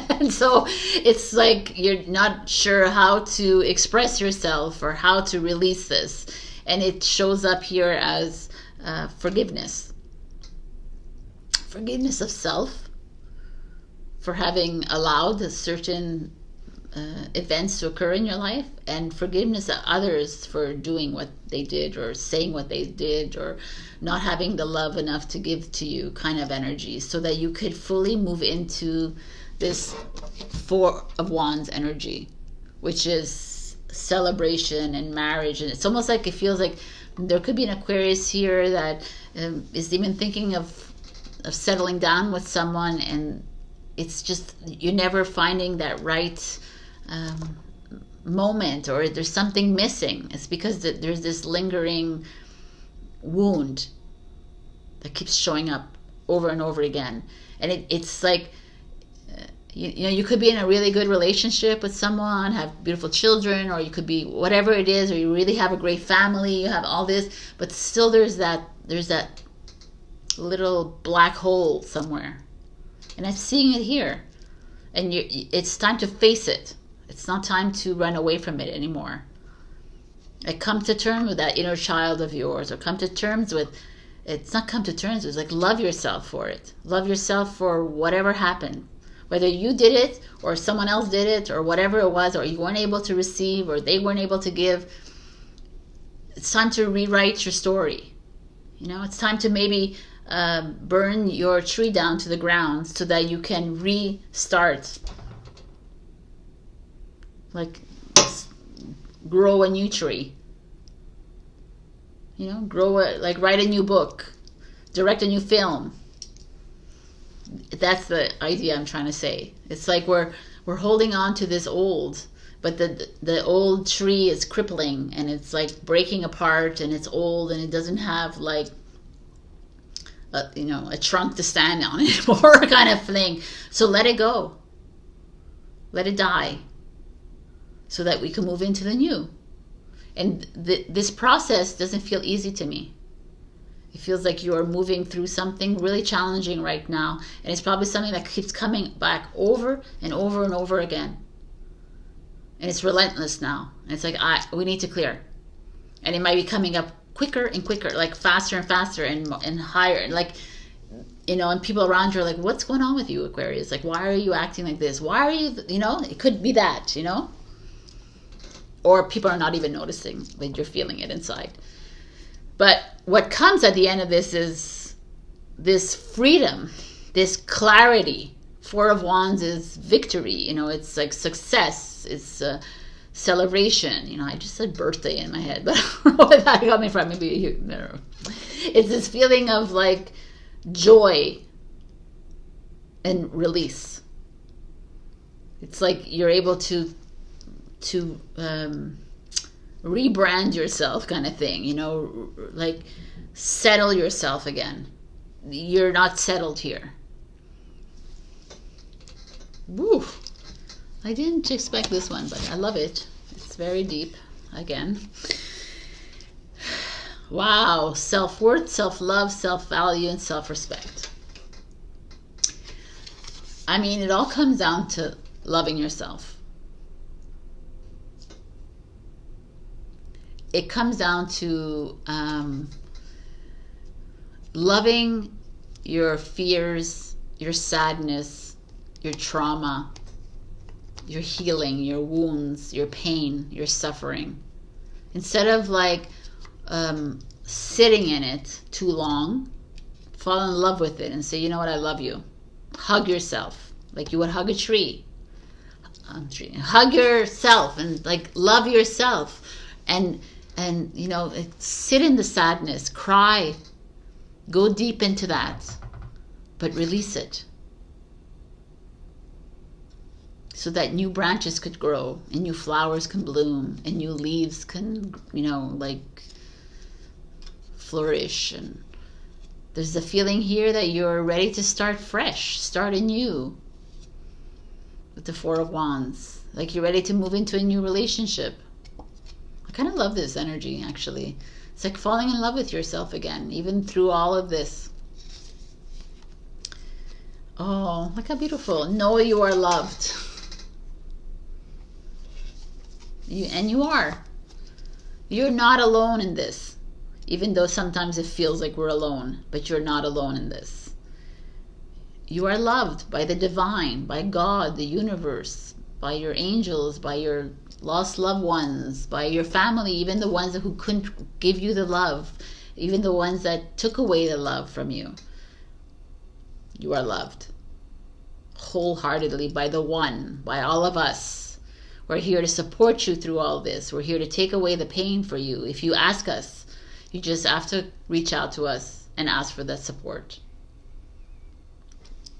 And so it's like you're not sure how to express yourself or how to release this, and it shows up here as forgiveness of self for having allowed a certain events to occur in your life, and forgiveness of others for doing what they did or saying what they did or not having the love enough to give to you kind of energy, so that you could fully move into this Four of Wands energy, which is celebration and marriage. And it's almost like it feels like there could be an Aquarius here that is even thinking of settling down with someone, and it's just you're never finding that right moment, or there's something missing. It's because there's this lingering wound that keeps showing up over and over again. And it's like, you know, you could be in a really good relationship with someone, have beautiful children, or you could be whatever it is, or you really have a great family, you have all this, but still there's that little black hole somewhere. And I'm seeing it here. And it's time to face it. It's not time to run away from it anymore. Like, come to terms with that inner child of yours, or come to terms with, it's not come to terms with, it's like love yourself for it. Love yourself for whatever happened. Whether you did it, or someone else did it, or whatever it was, or you weren't able to receive, or they weren't able to give. It's time to rewrite your story. You know, it's time to maybe burn your tree down to the ground so that you can restart. Like, grow a new tree. You know, write a new book, direct a new film. That's the idea I'm trying to say. It's like we're holding on to this old, but the old tree is crippling, and it's like breaking apart, and it's old, and it doesn't have like a trunk to stand on anymore, kind of thing. So let it go. Let it die, so that we can move into the new. And this process doesn't feel easy to me. It feels like you're moving through something really challenging right now. And it's probably something that keeps coming back over and over and over again. And it's relentless now. And it's like, we need to clear. And it might be coming up quicker and quicker, like faster and faster and higher. And like, you know, and people around you are like, what's going on with you, Aquarius? Like, why are you acting like this? Why are you, it could be that, Or people are not even noticing that you're feeling it inside. But what comes at the end of this is this freedom, this clarity. Four of Wands is victory. It's like success. It's celebration. I just said birthday in my head, but I don't know where that got me from. Maybe no. It's this feeling of like joy and release. It's like you're able to rebrand yourself, kind of thing, like settle yourself again. You're not settled here. Woo! I didn't expect this one, but I love it. It's very deep again. Wow. Self-worth, self-love, self-value, and self-respect. I mean, it all comes down to loving yourself. It comes down to loving your fears, your sadness, your trauma, your healing, your wounds, your pain, your suffering. Instead of like sitting in it too long, fall in love with it and say, you know what, I love you. Hug yourself like you would hug a tree. Hug yourself and like love yourself. And sit in the sadness, cry, go deep into that, but release it so that new branches could grow and new flowers can bloom and new leaves can, flourish. And there's a feeling here that you're ready to start fresh, start anew with the Four of Wands. Like you're ready to move into a new relationship. I kind of love this energy, actually. It's like falling in love with yourself again, even through all of this. Oh, look how beautiful. Know you are loved. You are. You're not alone in this. Even though sometimes it feels like we're alone, but you're not alone in this. You are loved by the divine, by God, the universe, by your angels, by your lost loved ones, by your family, even the ones who couldn't give you the love, even the ones that took away the love from you. You are loved wholeheartedly by the One, by all of us. We're here to support you through all this. We're here to take away the pain for you. If you ask us, you just have to reach out to us and ask for that support.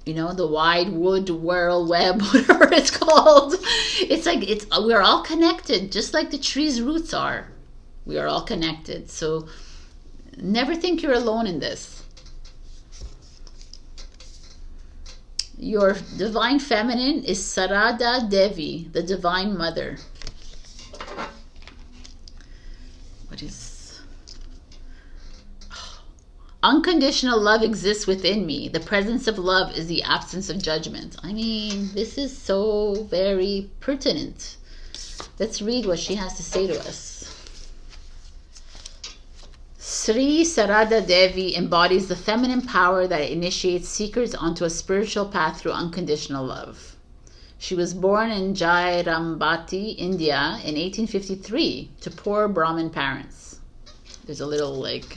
You know, the wide wood world web, whatever it's called. It's like we're all connected, just like the tree's roots are. We are all connected. So never think you're alone in this. Your divine feminine is Sarada Devi, the divine mother. What is... Unconditional love exists within me. The presence of love is the absence of judgment. I mean, this is so very pertinent. Let's read what she has to say to us. Sri Sarada Devi embodies the feminine power that initiates seekers onto a spiritual path through unconditional love. She was born in Jairambati, India in 1853 to poor Brahmin parents. There's a little like...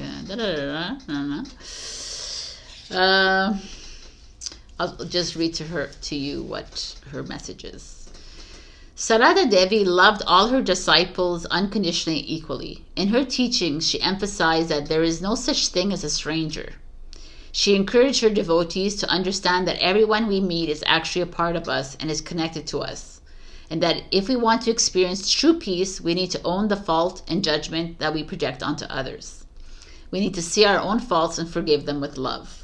I'll just read to you what her message is. Sarada Devi loved all her disciples unconditionally equally. In her teachings, she emphasized that there is no such thing as a stranger. She encouraged her devotees to understand that everyone we meet is actually a part of us and is connected to us, and that if we want to experience true peace, we need to own the fault and judgment that we project onto others. We need to see our own faults and forgive them with love.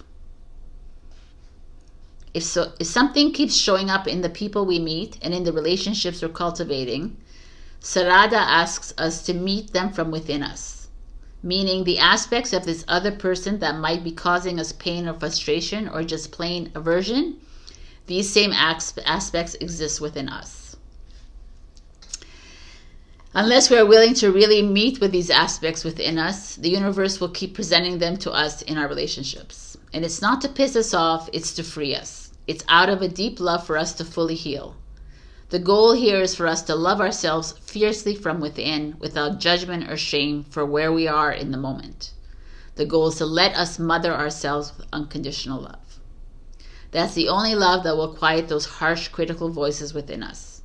If something keeps showing up in the people we meet and in the relationships we're cultivating, Sarada asks us to meet them from within us, meaning the aspects of this other person that might be causing us pain or frustration or just plain aversion. These same aspects exist within us. Unless we are willing to really meet with these aspects within us, the universe will keep presenting them to us in our relationships. And it's not to piss us off, it's to free us. It's out of a deep love for us to fully heal. The goal here is for us to love ourselves fiercely from within, without judgment or shame for where we are in the moment. The goal is to let us mother ourselves with unconditional love. That's the only love that will quiet those harsh, critical voices within us.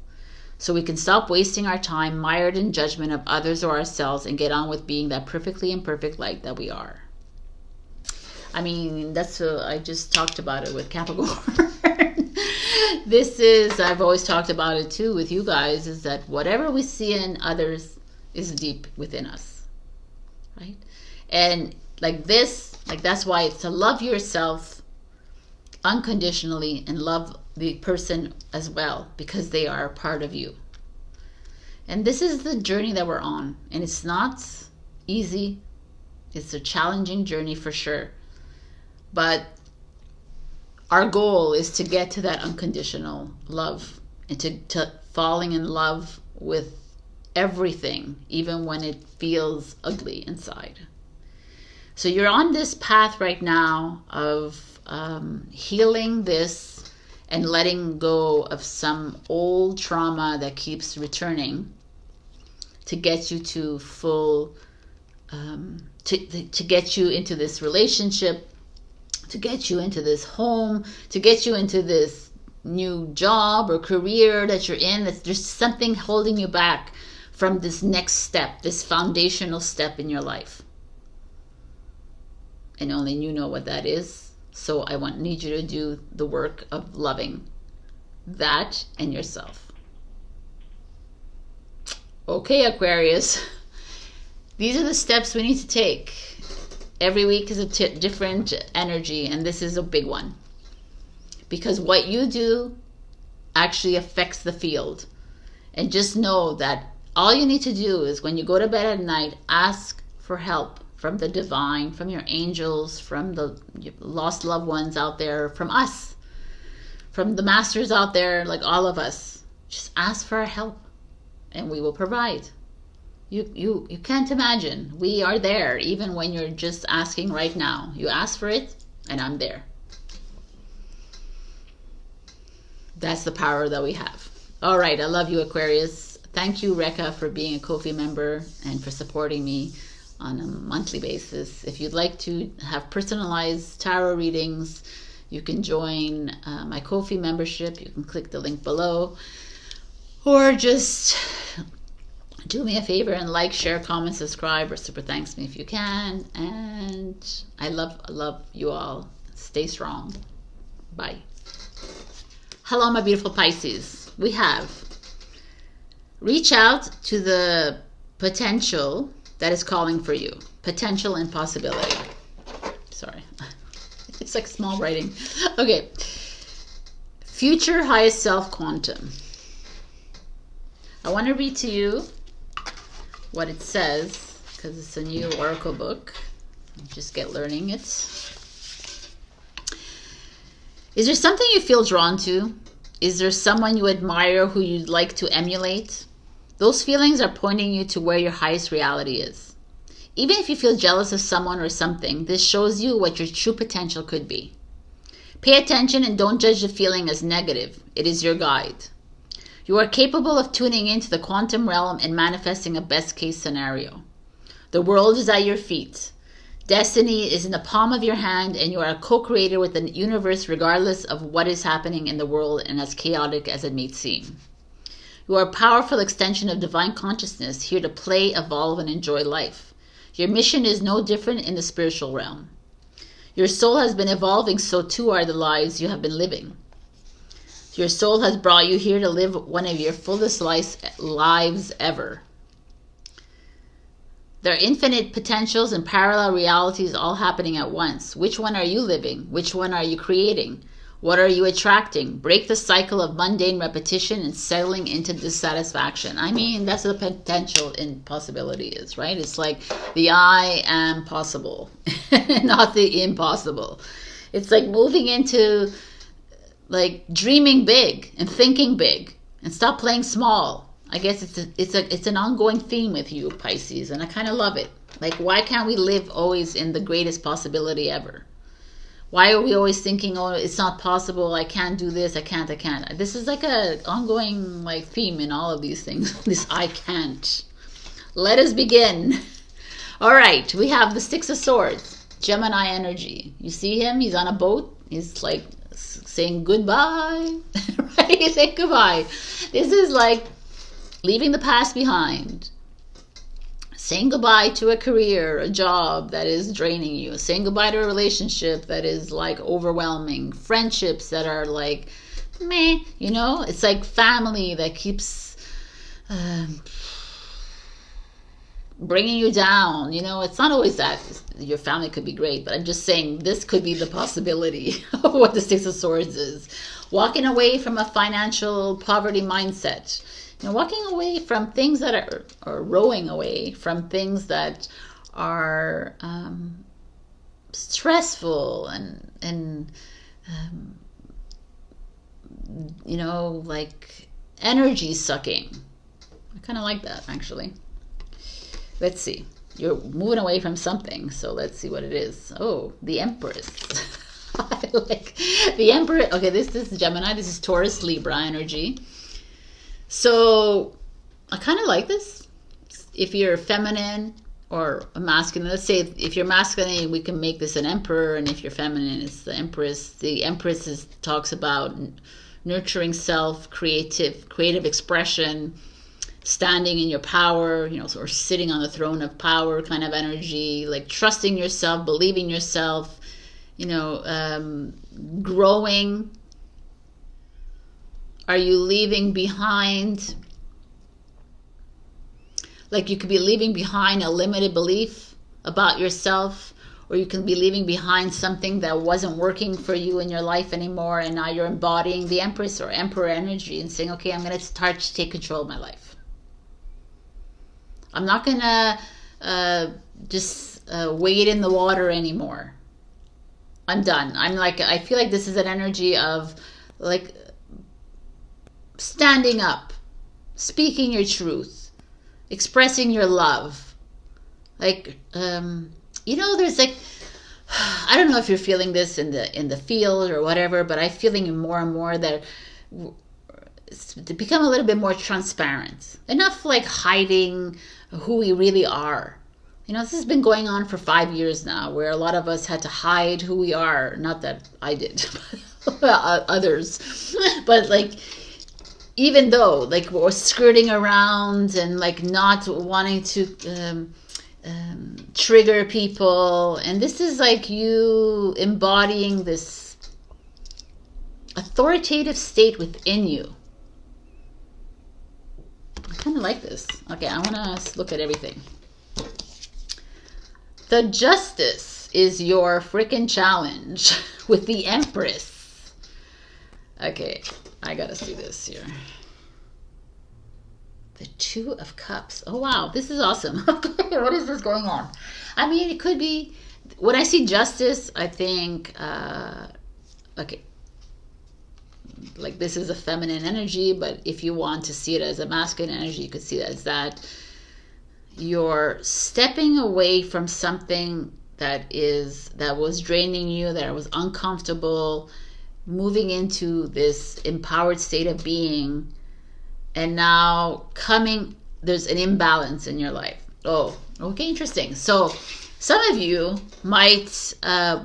So we can stop wasting our time mired in judgment of others or ourselves and get on with being that perfectly imperfect light that we are. I mean, that's I just talked about it with Capricorn. I've always talked about it too with you guys, is that whatever we see in others is deep within us, right? And that's why it's to love yourself unconditionally and love the person as well, because they are a part of you. And this is the journey that we're on, and it's not easy. It's a challenging journey for sure. But our goal is to get to that unconditional love and to falling in love with everything, even when it feels ugly inside. So you're on this path right now of healing this and letting go of some old trauma that keeps returning to get you to full, to get you into this relationship, to get you into this home, to get you into this new job or career that you're in. That there's something holding you back from this next step, this foundational step in your life. And only you know what that is. So I need you to do the work of loving that and yourself. Okay, Aquarius. These are the steps we need to take. Every week is a different energy, and this is a big one. Because what you do actually affects the field. And just know that all you need to do is when you go to bed at night, ask for help from the divine, from your angels, from the lost loved ones out there, from us, from the masters out there, like all of us. Just ask for our help, and we will provide. You can't imagine. We are there even when you're just asking right now. You ask for it, and I'm there. That's the power that we have. All right. I love you, Aquarius. Thank you, Rekha, for being a Ko-fi member and for supporting me on a monthly basis. If you'd like to have personalized tarot readings, you can join my Ko-fi membership. You can click the link below, or just do me a favor and like, share, comment, subscribe, or super thanks me if you can. And I love you all. Stay strong. Bye. Hello, my beautiful Pisces. We have reach out to the potential that is calling for you. Potential and possibility. Sorry. It's like small writing. Okay. Future highest self quantum. I want to read to you what it says, because it's a new oracle book. Just get learning it. Is there something you feel drawn to? Is there someone you admire who you'd like to emulate? Those feelings are pointing you to where your highest reality is. Even if you feel jealous of someone or something, this shows you what your true potential could be. Pay attention and don't judge the feeling as negative. It is your guide. You are capable of tuning into the quantum realm and manifesting a best case scenario. The world is at your feet. Destiny is in the palm of your hand, and you are a co-creator with the universe regardless of what is happening in the world and as chaotic as it may seem. You are a powerful extension of divine consciousness, here to play, evolve, and enjoy life. Your mission is no different in the spiritual realm. Your soul has been evolving, so too are the lives you have been living. Your soul has brought you here to live one of your fullest lives ever. There are infinite potentials and parallel realities all happening at once. Which one are you living? Which one are you creating? What are you attracting? Break the cycle of mundane repetition and settling into dissatisfaction. I mean, that's what the potential and possibility is, right? It's like the I am possible, not the impossible. It's like moving into like dreaming big and thinking big and stop playing small. I guess it's an ongoing theme with you, Pisces, and I kind of love it. Like, why can't we live always in the greatest possibility ever? Why are we always thinking, oh, it's not possible, I can't do this, I can't. This is like a ongoing like theme in all of these things. This I can't. Let us begin. All right, we have the Six of Swords, Gemini energy. You see him? He's on a boat. He's like saying goodbye. Right? He's saying goodbye. This is like leaving the past behind, saying goodbye to a career, a job that is draining you, saying goodbye to a relationship that is like overwhelming, friendships that are like meh, you know, it's like family that keeps bringing you down. You know, it's not always that your family could be great, but I'm just saying this could be the possibility of what the Six of Swords is. Walking away from a financial poverty mindset. You know, walking away from things that are, or rowing away from things that are stressful and you know, like energy sucking. I kind of like that, actually. Let's see. You're moving away from something, so let's see what it is. Oh, the Empress. I like the Emperor. Okay, this is Gemini. This is Taurus, Libra energy. So I kind of like this. If you're feminine or a masculine, let's say if you're masculine, we can make this an emperor, and if you're feminine, it's the Empress. The Empress talks about nurturing self, creative expression, standing in your power, you know, or sitting on the throne of power kind of energy, like trusting yourself, believing yourself, you know, growing. Are you leaving behind, like you could be leaving behind a limited belief about yourself, or you can be leaving behind something that wasn't working for you in your life anymore, and now you're embodying the Empress or Emperor energy and saying, okay, I'm going to start to take control of my life. I'm not going to just wade in the water anymore. I'm done. I feel like this is an energy of like standing up, speaking your truth, expressing your love. Like, you know, there's like, I don't know if you're feeling this in the field or whatever, but I'm feeling more and more that to become a little bit more transparent. Enough like hiding who we really are. You know, this has been going on for 5 years now, where a lot of us had to hide who we are. Not that I did, others. But like, even though like we're skirting around and like not wanting to trigger people, and this is like you embodying this authoritative state within you. I kind of like this. Okay, I want to look at everything. The Justice is your freaking challenge with the Empress. Okay, I gotta see this here. The Two of Cups. Oh wow, this is awesome. What is this going on? I mean, it could be, when I see Justice, I think, okay, like this is a feminine energy, but if you want to see it as a masculine energy, you could see it as that. You're stepping away from something that was draining you, that was uncomfortable, moving into this empowered state of being, and now there's an imbalance in your life. Oh, okay, interesting. So some of you might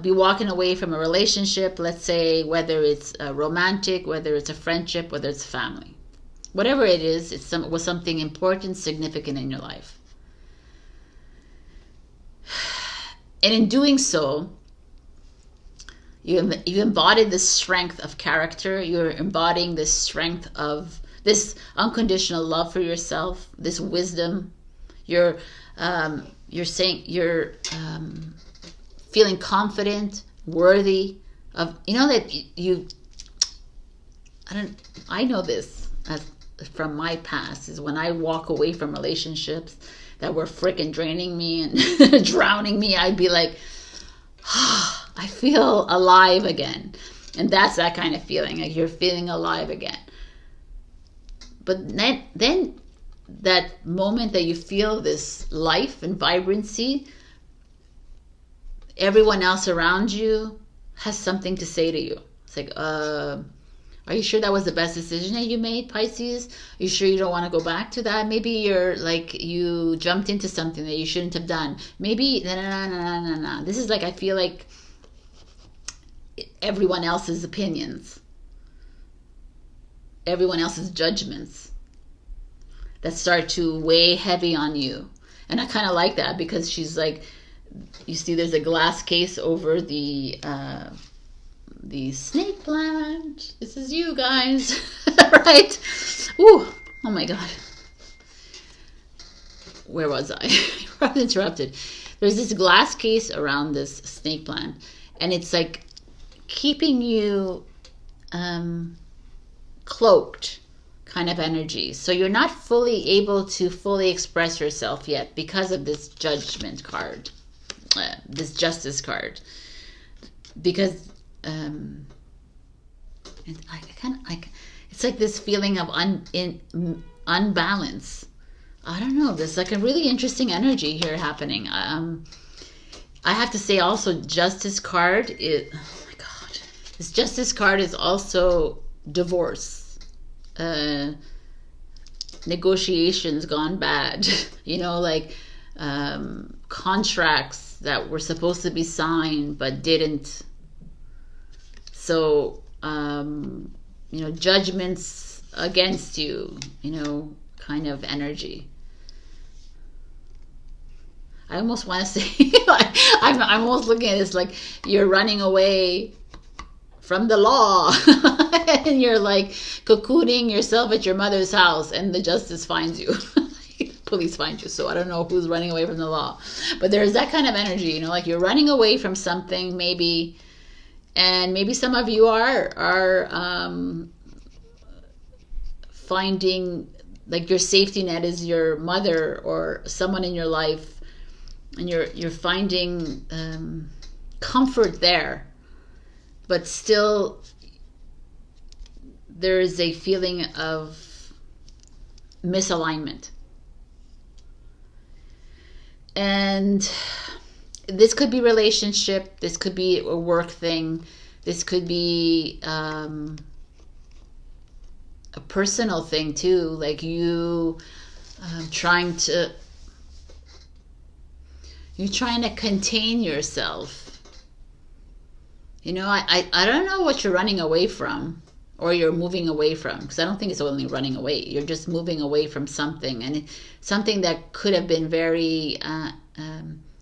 be walking away from a relationship, let's say, whether it's a romantic, whether it's a friendship, whether it's family. Whatever it is, it was something important, significant in your life. And in doing so, you embodied this strength of character. You're embodying this strength of this unconditional love for yourself, this wisdom. You're saying you're feeling confident, worthy of, you know, that I know this from my past, is when I walk away from relationships that were freaking draining me and drowning me, I'd be like, oh, I feel alive again. And that's that kind of feeling, like you're feeling alive again. But then that moment that you feel this life and vibrancy, everyone else around you has something to say to you. It's like, are you sure that was the best decision that you made, Pisces? Are you sure you don't want to go back to that? Maybe you're like, you jumped into something that you shouldn't have done. Maybe, no. This is like, I feel like everyone else's opinions, everyone else's judgments that start to weigh heavy on you. And I kind of like that, because she's like, you see there's a glass case over the snake plant. This is you guys. Right? Ooh, oh my god, where was I? I was interrupted. There's this glass case around this snake plant, and it's like keeping you cloaked kind of energy, so you're not fully able to fully express yourself yet because of this Judgment card, this Justice card, because it's like this feeling of unbalance. I don't know, there's like a really interesting energy here happening. I have to say also, Justice card is, oh my god, this Justice card is also divorce, negotiations gone bad, you know, like contracts that were supposed to be signed but didn't. So, you know, judgments against you, you know, kind of energy. I almost want to say, I'm almost looking at this like you're running away from the law and you're like cocooning yourself at your mother's house, and the Justice finds you. Police find you. So I don't know who's running away from the law, but there's that kind of energy, you know, like you're running away from something maybe. And maybe some of you are finding like your safety net is your mother or someone in your life, and you're finding comfort there, but still there is a feeling of misalignment. And this could be relationship, this could be a work thing, this could be a a personal thing too, like you trying to contain yourself. You know, I don't know what you're running away from or you're moving away from, because I don't think it's only running away. You're just moving away from something, and something that could have been very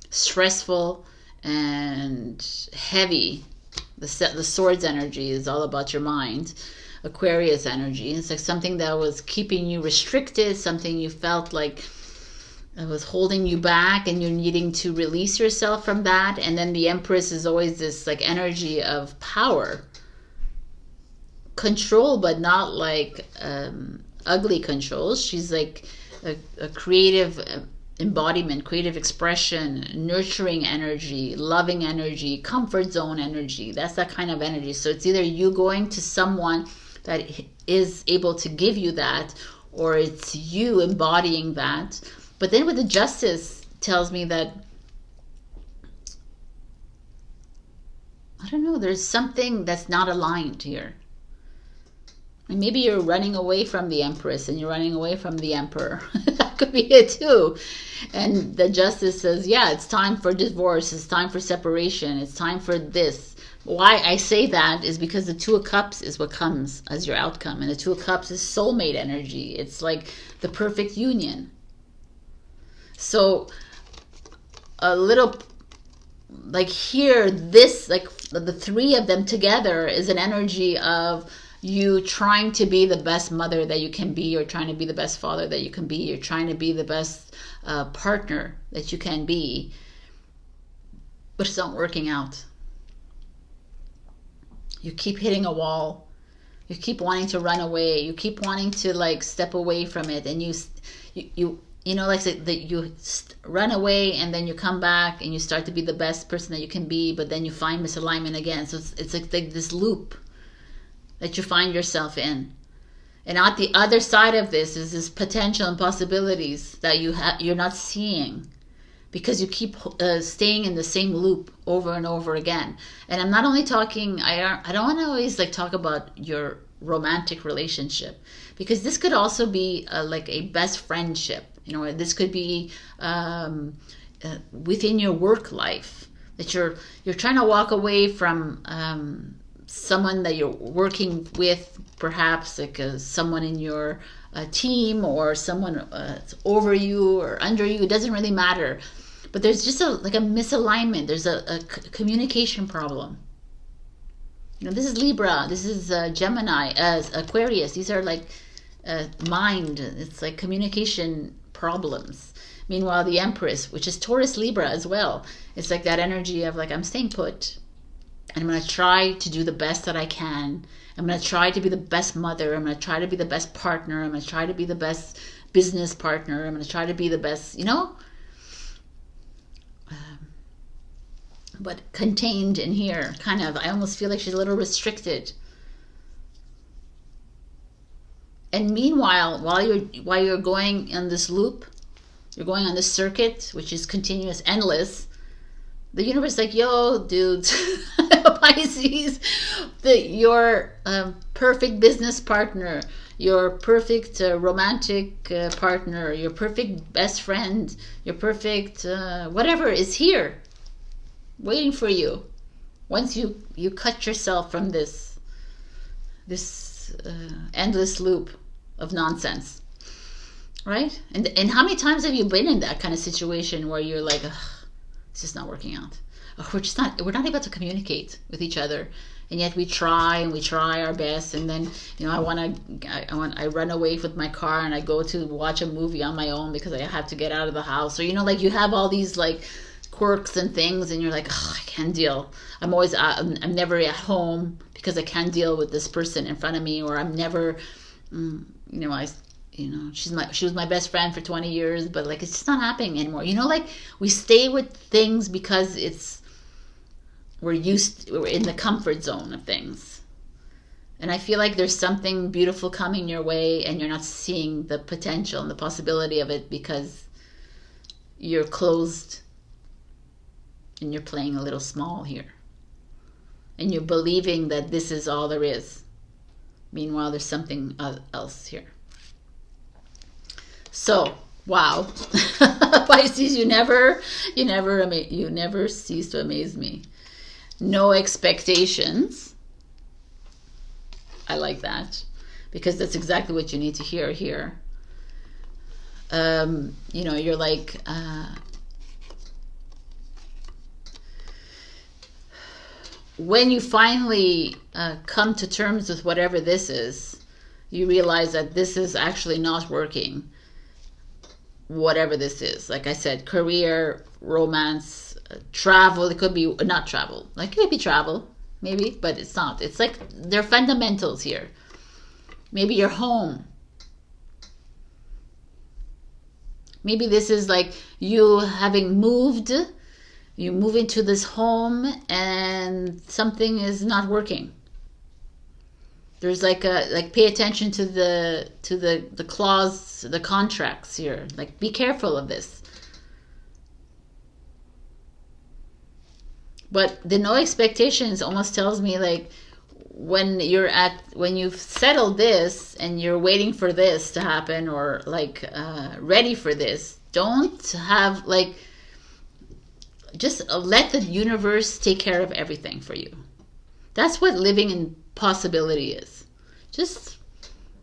stressful and heavy. The swords energy is all about your mind. Aquarius energy. It's like something that was keeping you restricted, something you felt like it was holding you back, and you're needing to release yourself from that. And then the Empress is always this like energy of power, control, but not like ugly control. She's like a creative embodiment, creative expression, nurturing energy, loving energy, comfort zone energy. That's that kind of energy. So it's either you going to someone that is able to give you that, or it's you embodying that. But then with the Justice tells me that, I don't know, there's something that's not aligned here. And maybe you're running away from the Empress and you're running away from the Emperor. That could be it too. And the Justice says, yeah, it's time for divorce. It's time for separation. It's time for this. Why I say that is because the Two of Cups is what comes as your outcome. And the Two of Cups is soulmate energy. It's like the perfect union. So a little like here, this, like the three of them together is an energy of you trying to be the best mother that you can be. You're trying to be the best father that you can be. You're trying to be the best partner that you can be. But it's not working out. You keep hitting a wall. You keep wanting to run away. You keep wanting to like step away from it. And you know, like that you run away and then you come back and you start to be the best person that you can be. But then you find misalignment again. So it's like this loop that you find yourself in. And at the other side of this is this potential and possibilities that you're not seeing, because you keep staying in the same loop over and over again. And I'm not only talking, I don't want to always like talk about your romantic relationship, because this could also be like a best friendship. You know, this could be within your work life, that you're trying to walk away from someone that you're working with, perhaps like someone in your team, or someone over you or under you. It doesn't really matter. But there's just a misalignment. There's a communication problem. You know, this is Libra. This is Gemini, Aquarius. These are like mind. It's like communication problems. Meanwhile, the Empress, which is Taurus Libra as well, it's like that energy of like, I'm staying put. And I'm going to try to do the best that I can. I'm going to try to be the best mother. I'm going to try to be the best partner. I'm going to try to be the best business partner. I'm going to try to be the best, you know. But contained in here, kind of, I almost feel like she's a little restricted. And meanwhile, while you're going in this loop, you're going on this circuit, which is continuous, endless, the universe is like, yo, dudes, Pisces, your perfect business partner, your perfect romantic partner, your perfect best friend, your perfect whatever is here, waiting for you. Once you cut yourself from this endless loop of nonsense, right? And how many times have you been in that kind of situation where you're like, it's just not working out. We're not able to communicate with each other, and yet we try our best, and then, you know, I run away with my car and I go to watch a movie on my own because I have to get out of the house. Or, you know, like you have all these like quirks and things, and you're like, I can't deal. I'm never at home because I can't deal with this person in front of me, or I'm never, she was my best friend for 20 years, but like it's just not happening anymore. You know, like we stay with things because we're in the comfort zone of things. And I feel like there's something beautiful coming your way, and you're not seeing the potential and the possibility of it because you're closed and you're playing a little small here. And you're believing that this is all there is. Meanwhile, there's something else here. So, wow. Pisces, you never cease to amaze me. No expectations. I like that, because that's exactly what you need to hear here. You know, you're like, when you finally come to terms with whatever this is, you realize that this is actually not working. Whatever this is, like I said, career, romance, travel. It could be not travel. Like, it could be travel, maybe, but it's not. It's like they're fundamentals here. Maybe your home. Maybe this is like you having moved. You move into this home and something is not working. There's like pay attention to the clause, the contracts here. Like, be careful of this. But the no expectations almost tells me, like, when you've settled this and you're waiting for this to happen, or like ready for this, don't have like, just let the universe take care of everything for you. That's what living in possibility is. Just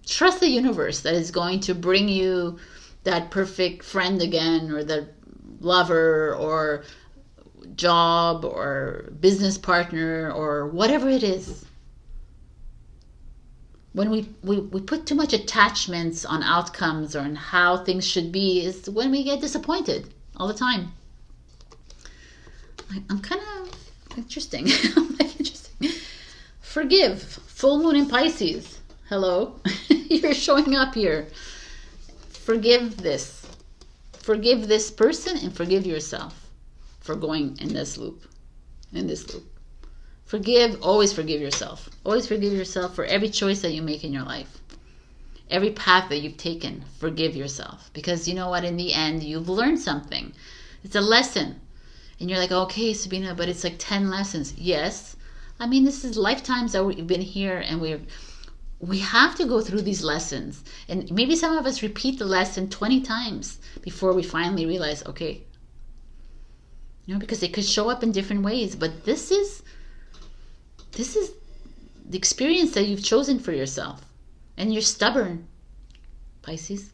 trust the universe that is going to bring you that perfect friend again, or the lover, or job, or business partner, or whatever it is. When we put too much attachments on outcomes or on how things should be, is when we get disappointed all the time. I'm kind of interesting. Interesting. Forgive. Full moon in Pisces. Hello. You're showing up here. Forgive this. Forgive this person and forgive yourself for going in this loop. Forgive. Always forgive yourself. Always forgive yourself for every choice that you make in your life. Every path that you've taken. Forgive yourself. Because you know what? In the end, you've learned something. It's a lesson. And you're like, okay, Sabrina, but it's like 10 lessons. Yes. I mean, this is lifetimes that we've been here, and we have to go through these lessons. And maybe some of us repeat the lesson 20 times before we finally realize, okay. You know, because it could show up in different ways. But this is the experience that you've chosen for yourself. And you're stubborn, Pisces.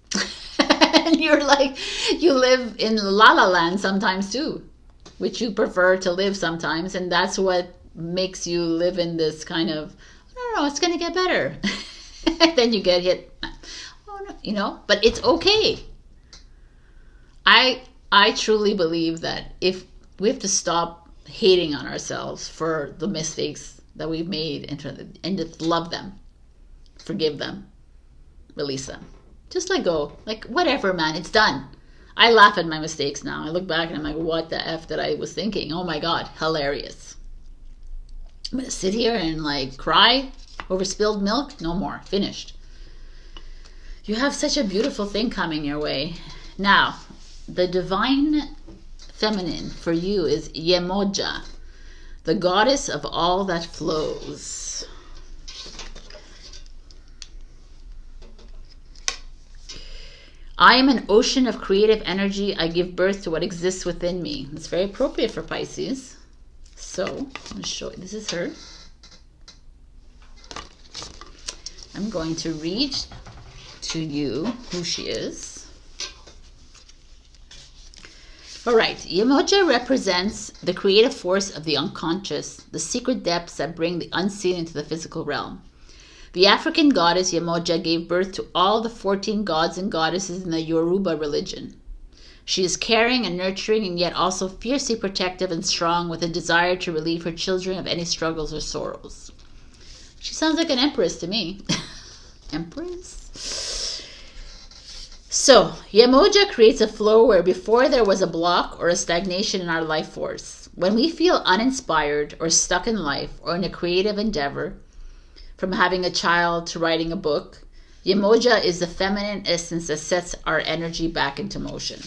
And you're like, you live in la la land sometimes too, which you prefer to live sometimes. And that's what makes you live in this kind of, no, it's going to get better. And then you get hit. Oh, no, you know, but it's okay. I truly believe that if we have to stop hating on ourselves for the mistakes that we've made, and just love them, forgive them, release them, just let go. Like, whatever, man, it's done. I laugh at my mistakes now. I look back and I'm like, what the F that I was thinking? Oh my God, hilarious. I'm going to sit here and like cry over spilled milk? No more. Finished. You have such a beautiful thing coming your way. Now, the divine feminine for you is Yemoja, the goddess of all that flows. I am an ocean of creative energy. I give birth to what exists within me. It's very appropriate for Pisces. So, I'm going to show you. This is her. I'm going to read to you who she is. All right. Yemoja represents the creative force of the unconscious, the secret depths that bring the unseen into the physical realm. The African goddess Yemoja gave birth to all the 14 gods and goddesses in the Yoruba religion. She is caring and nurturing, and yet also fiercely protective and strong, with a desire to relieve her children of any struggles or sorrows. She sounds like an empress to me. Empress? So, Yemoja creates a flow where before there was a block or a stagnation in our life force. When we feel uninspired or stuck in life or in a creative endeavor, from having a child to writing a book, Yemoja is the feminine essence that sets our energy back into motion.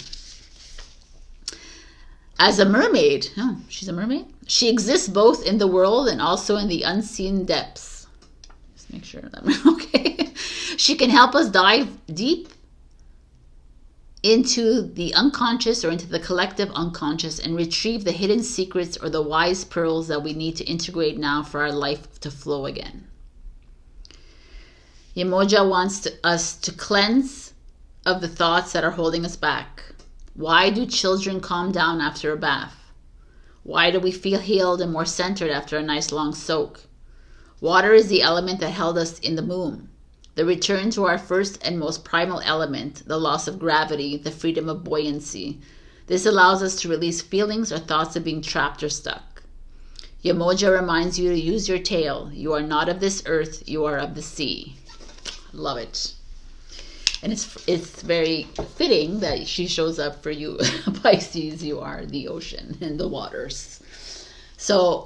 As a mermaid, she's a mermaid? She exists both in the world and also in the unseen depths. make sure that we're okay. She can help us dive deep into the unconscious or into the collective unconscious and retrieve the hidden secrets or the wise pearls that we need to integrate now for our life to flow again. Yemoja wants us to cleanse of the thoughts that are holding us back. Why do children calm down after a bath? Why do we feel healed and more centered after a nice long soak? Water is the element that held us in the womb. The return to our first and most primal element, the loss of gravity, the freedom of buoyancy. This allows us to release feelings or thoughts of being trapped or stuck. Yemoja reminds you to use your tail. You are not of this earth, you are of the sea. Love it. And it's very fitting that she shows up for you, Pisces. You are the ocean and the waters. So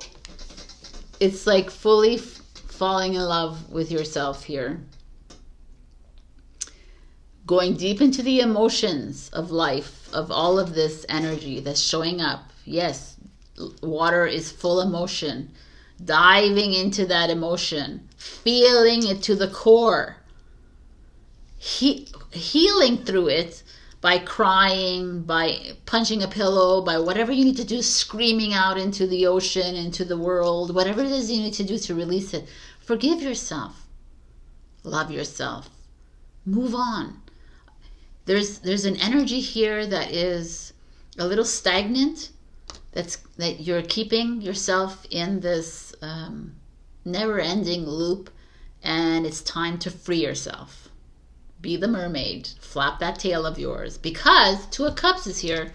it's like fully falling in love with yourself here. Going deep into the emotions of life, of all of this energy that's showing up. Yes, water is full emotion. Diving into that emotion, feeling it to the core. Healing through it by crying, by punching a pillow, by whatever you need to do, screaming out into the ocean, into the world, whatever it is you need to do to release it. Forgive yourself. Love yourself. Move on. There's an energy here that is a little stagnant, that you're keeping yourself in this never-ending loop, and it's time to free yourself. Be the mermaid. Flap that tail of yours, because Two of Cups is here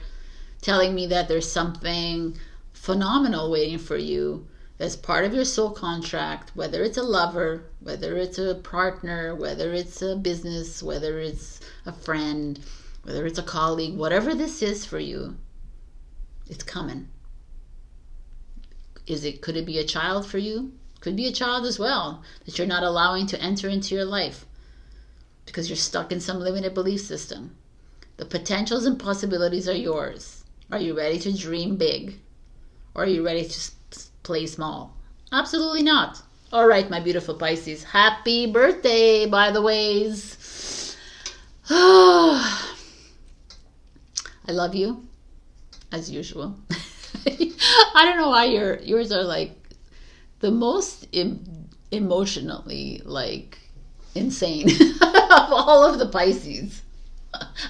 telling me that there's something phenomenal waiting for you as part of your soul contract, whether it's a lover, whether it's a partner, whether it's a business, whether it's a friend, whether it's a colleague, whatever this is for you, it's coming. Could it be a child for you? Could be a child as well that you're not allowing to enter into your life because you're stuck in some limited belief system. The potentials and possibilities are yours. Are you ready to dream big? Or are you ready to play small? Absolutely not. All right, my beautiful Pisces. Happy birthday, by the ways. I love you, as usual. I don't know why yours are like the most emotionally like insane of all of the Pisces.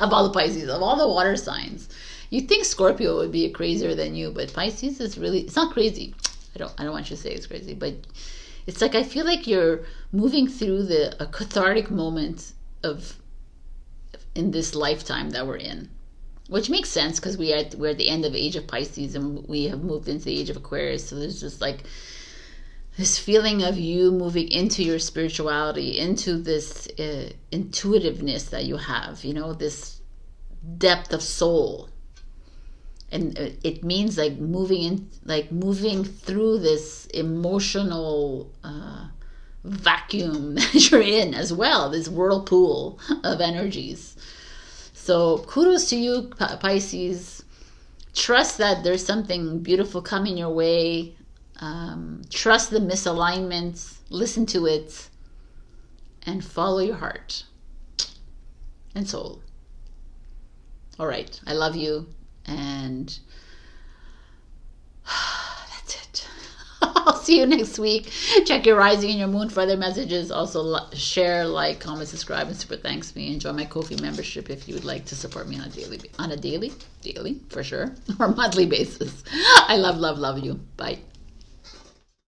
Of all the water signs. You'd think Scorpio would be crazier than you, but Pisces is really, it's not crazy. I don't want you to say it's crazy, but it's like I feel like you're moving through a cathartic moment in this lifetime that we're in. Which makes sense because we're at the end of the age of Pisces and we have moved into the age of Aquarius. So there's just like this feeling of you moving into your spirituality, into this intuitiveness that you have, this depth of soul. And it means like moving through this emotional vacuum that you're in as well, this whirlpool of energies. So kudos to you, Pisces. Trust that there's something beautiful coming your way. Trust the misalignments. Listen to it. And follow your heart and soul. All right. I love you. And that's it. I'll see you next week. Check your rising and your moon for other messages. Also share, like, comment, subscribe, and super thanks me. Enjoy my Ko-fi membership if you would like to support me on a daily for sure, or monthly basis. I love you. Bye.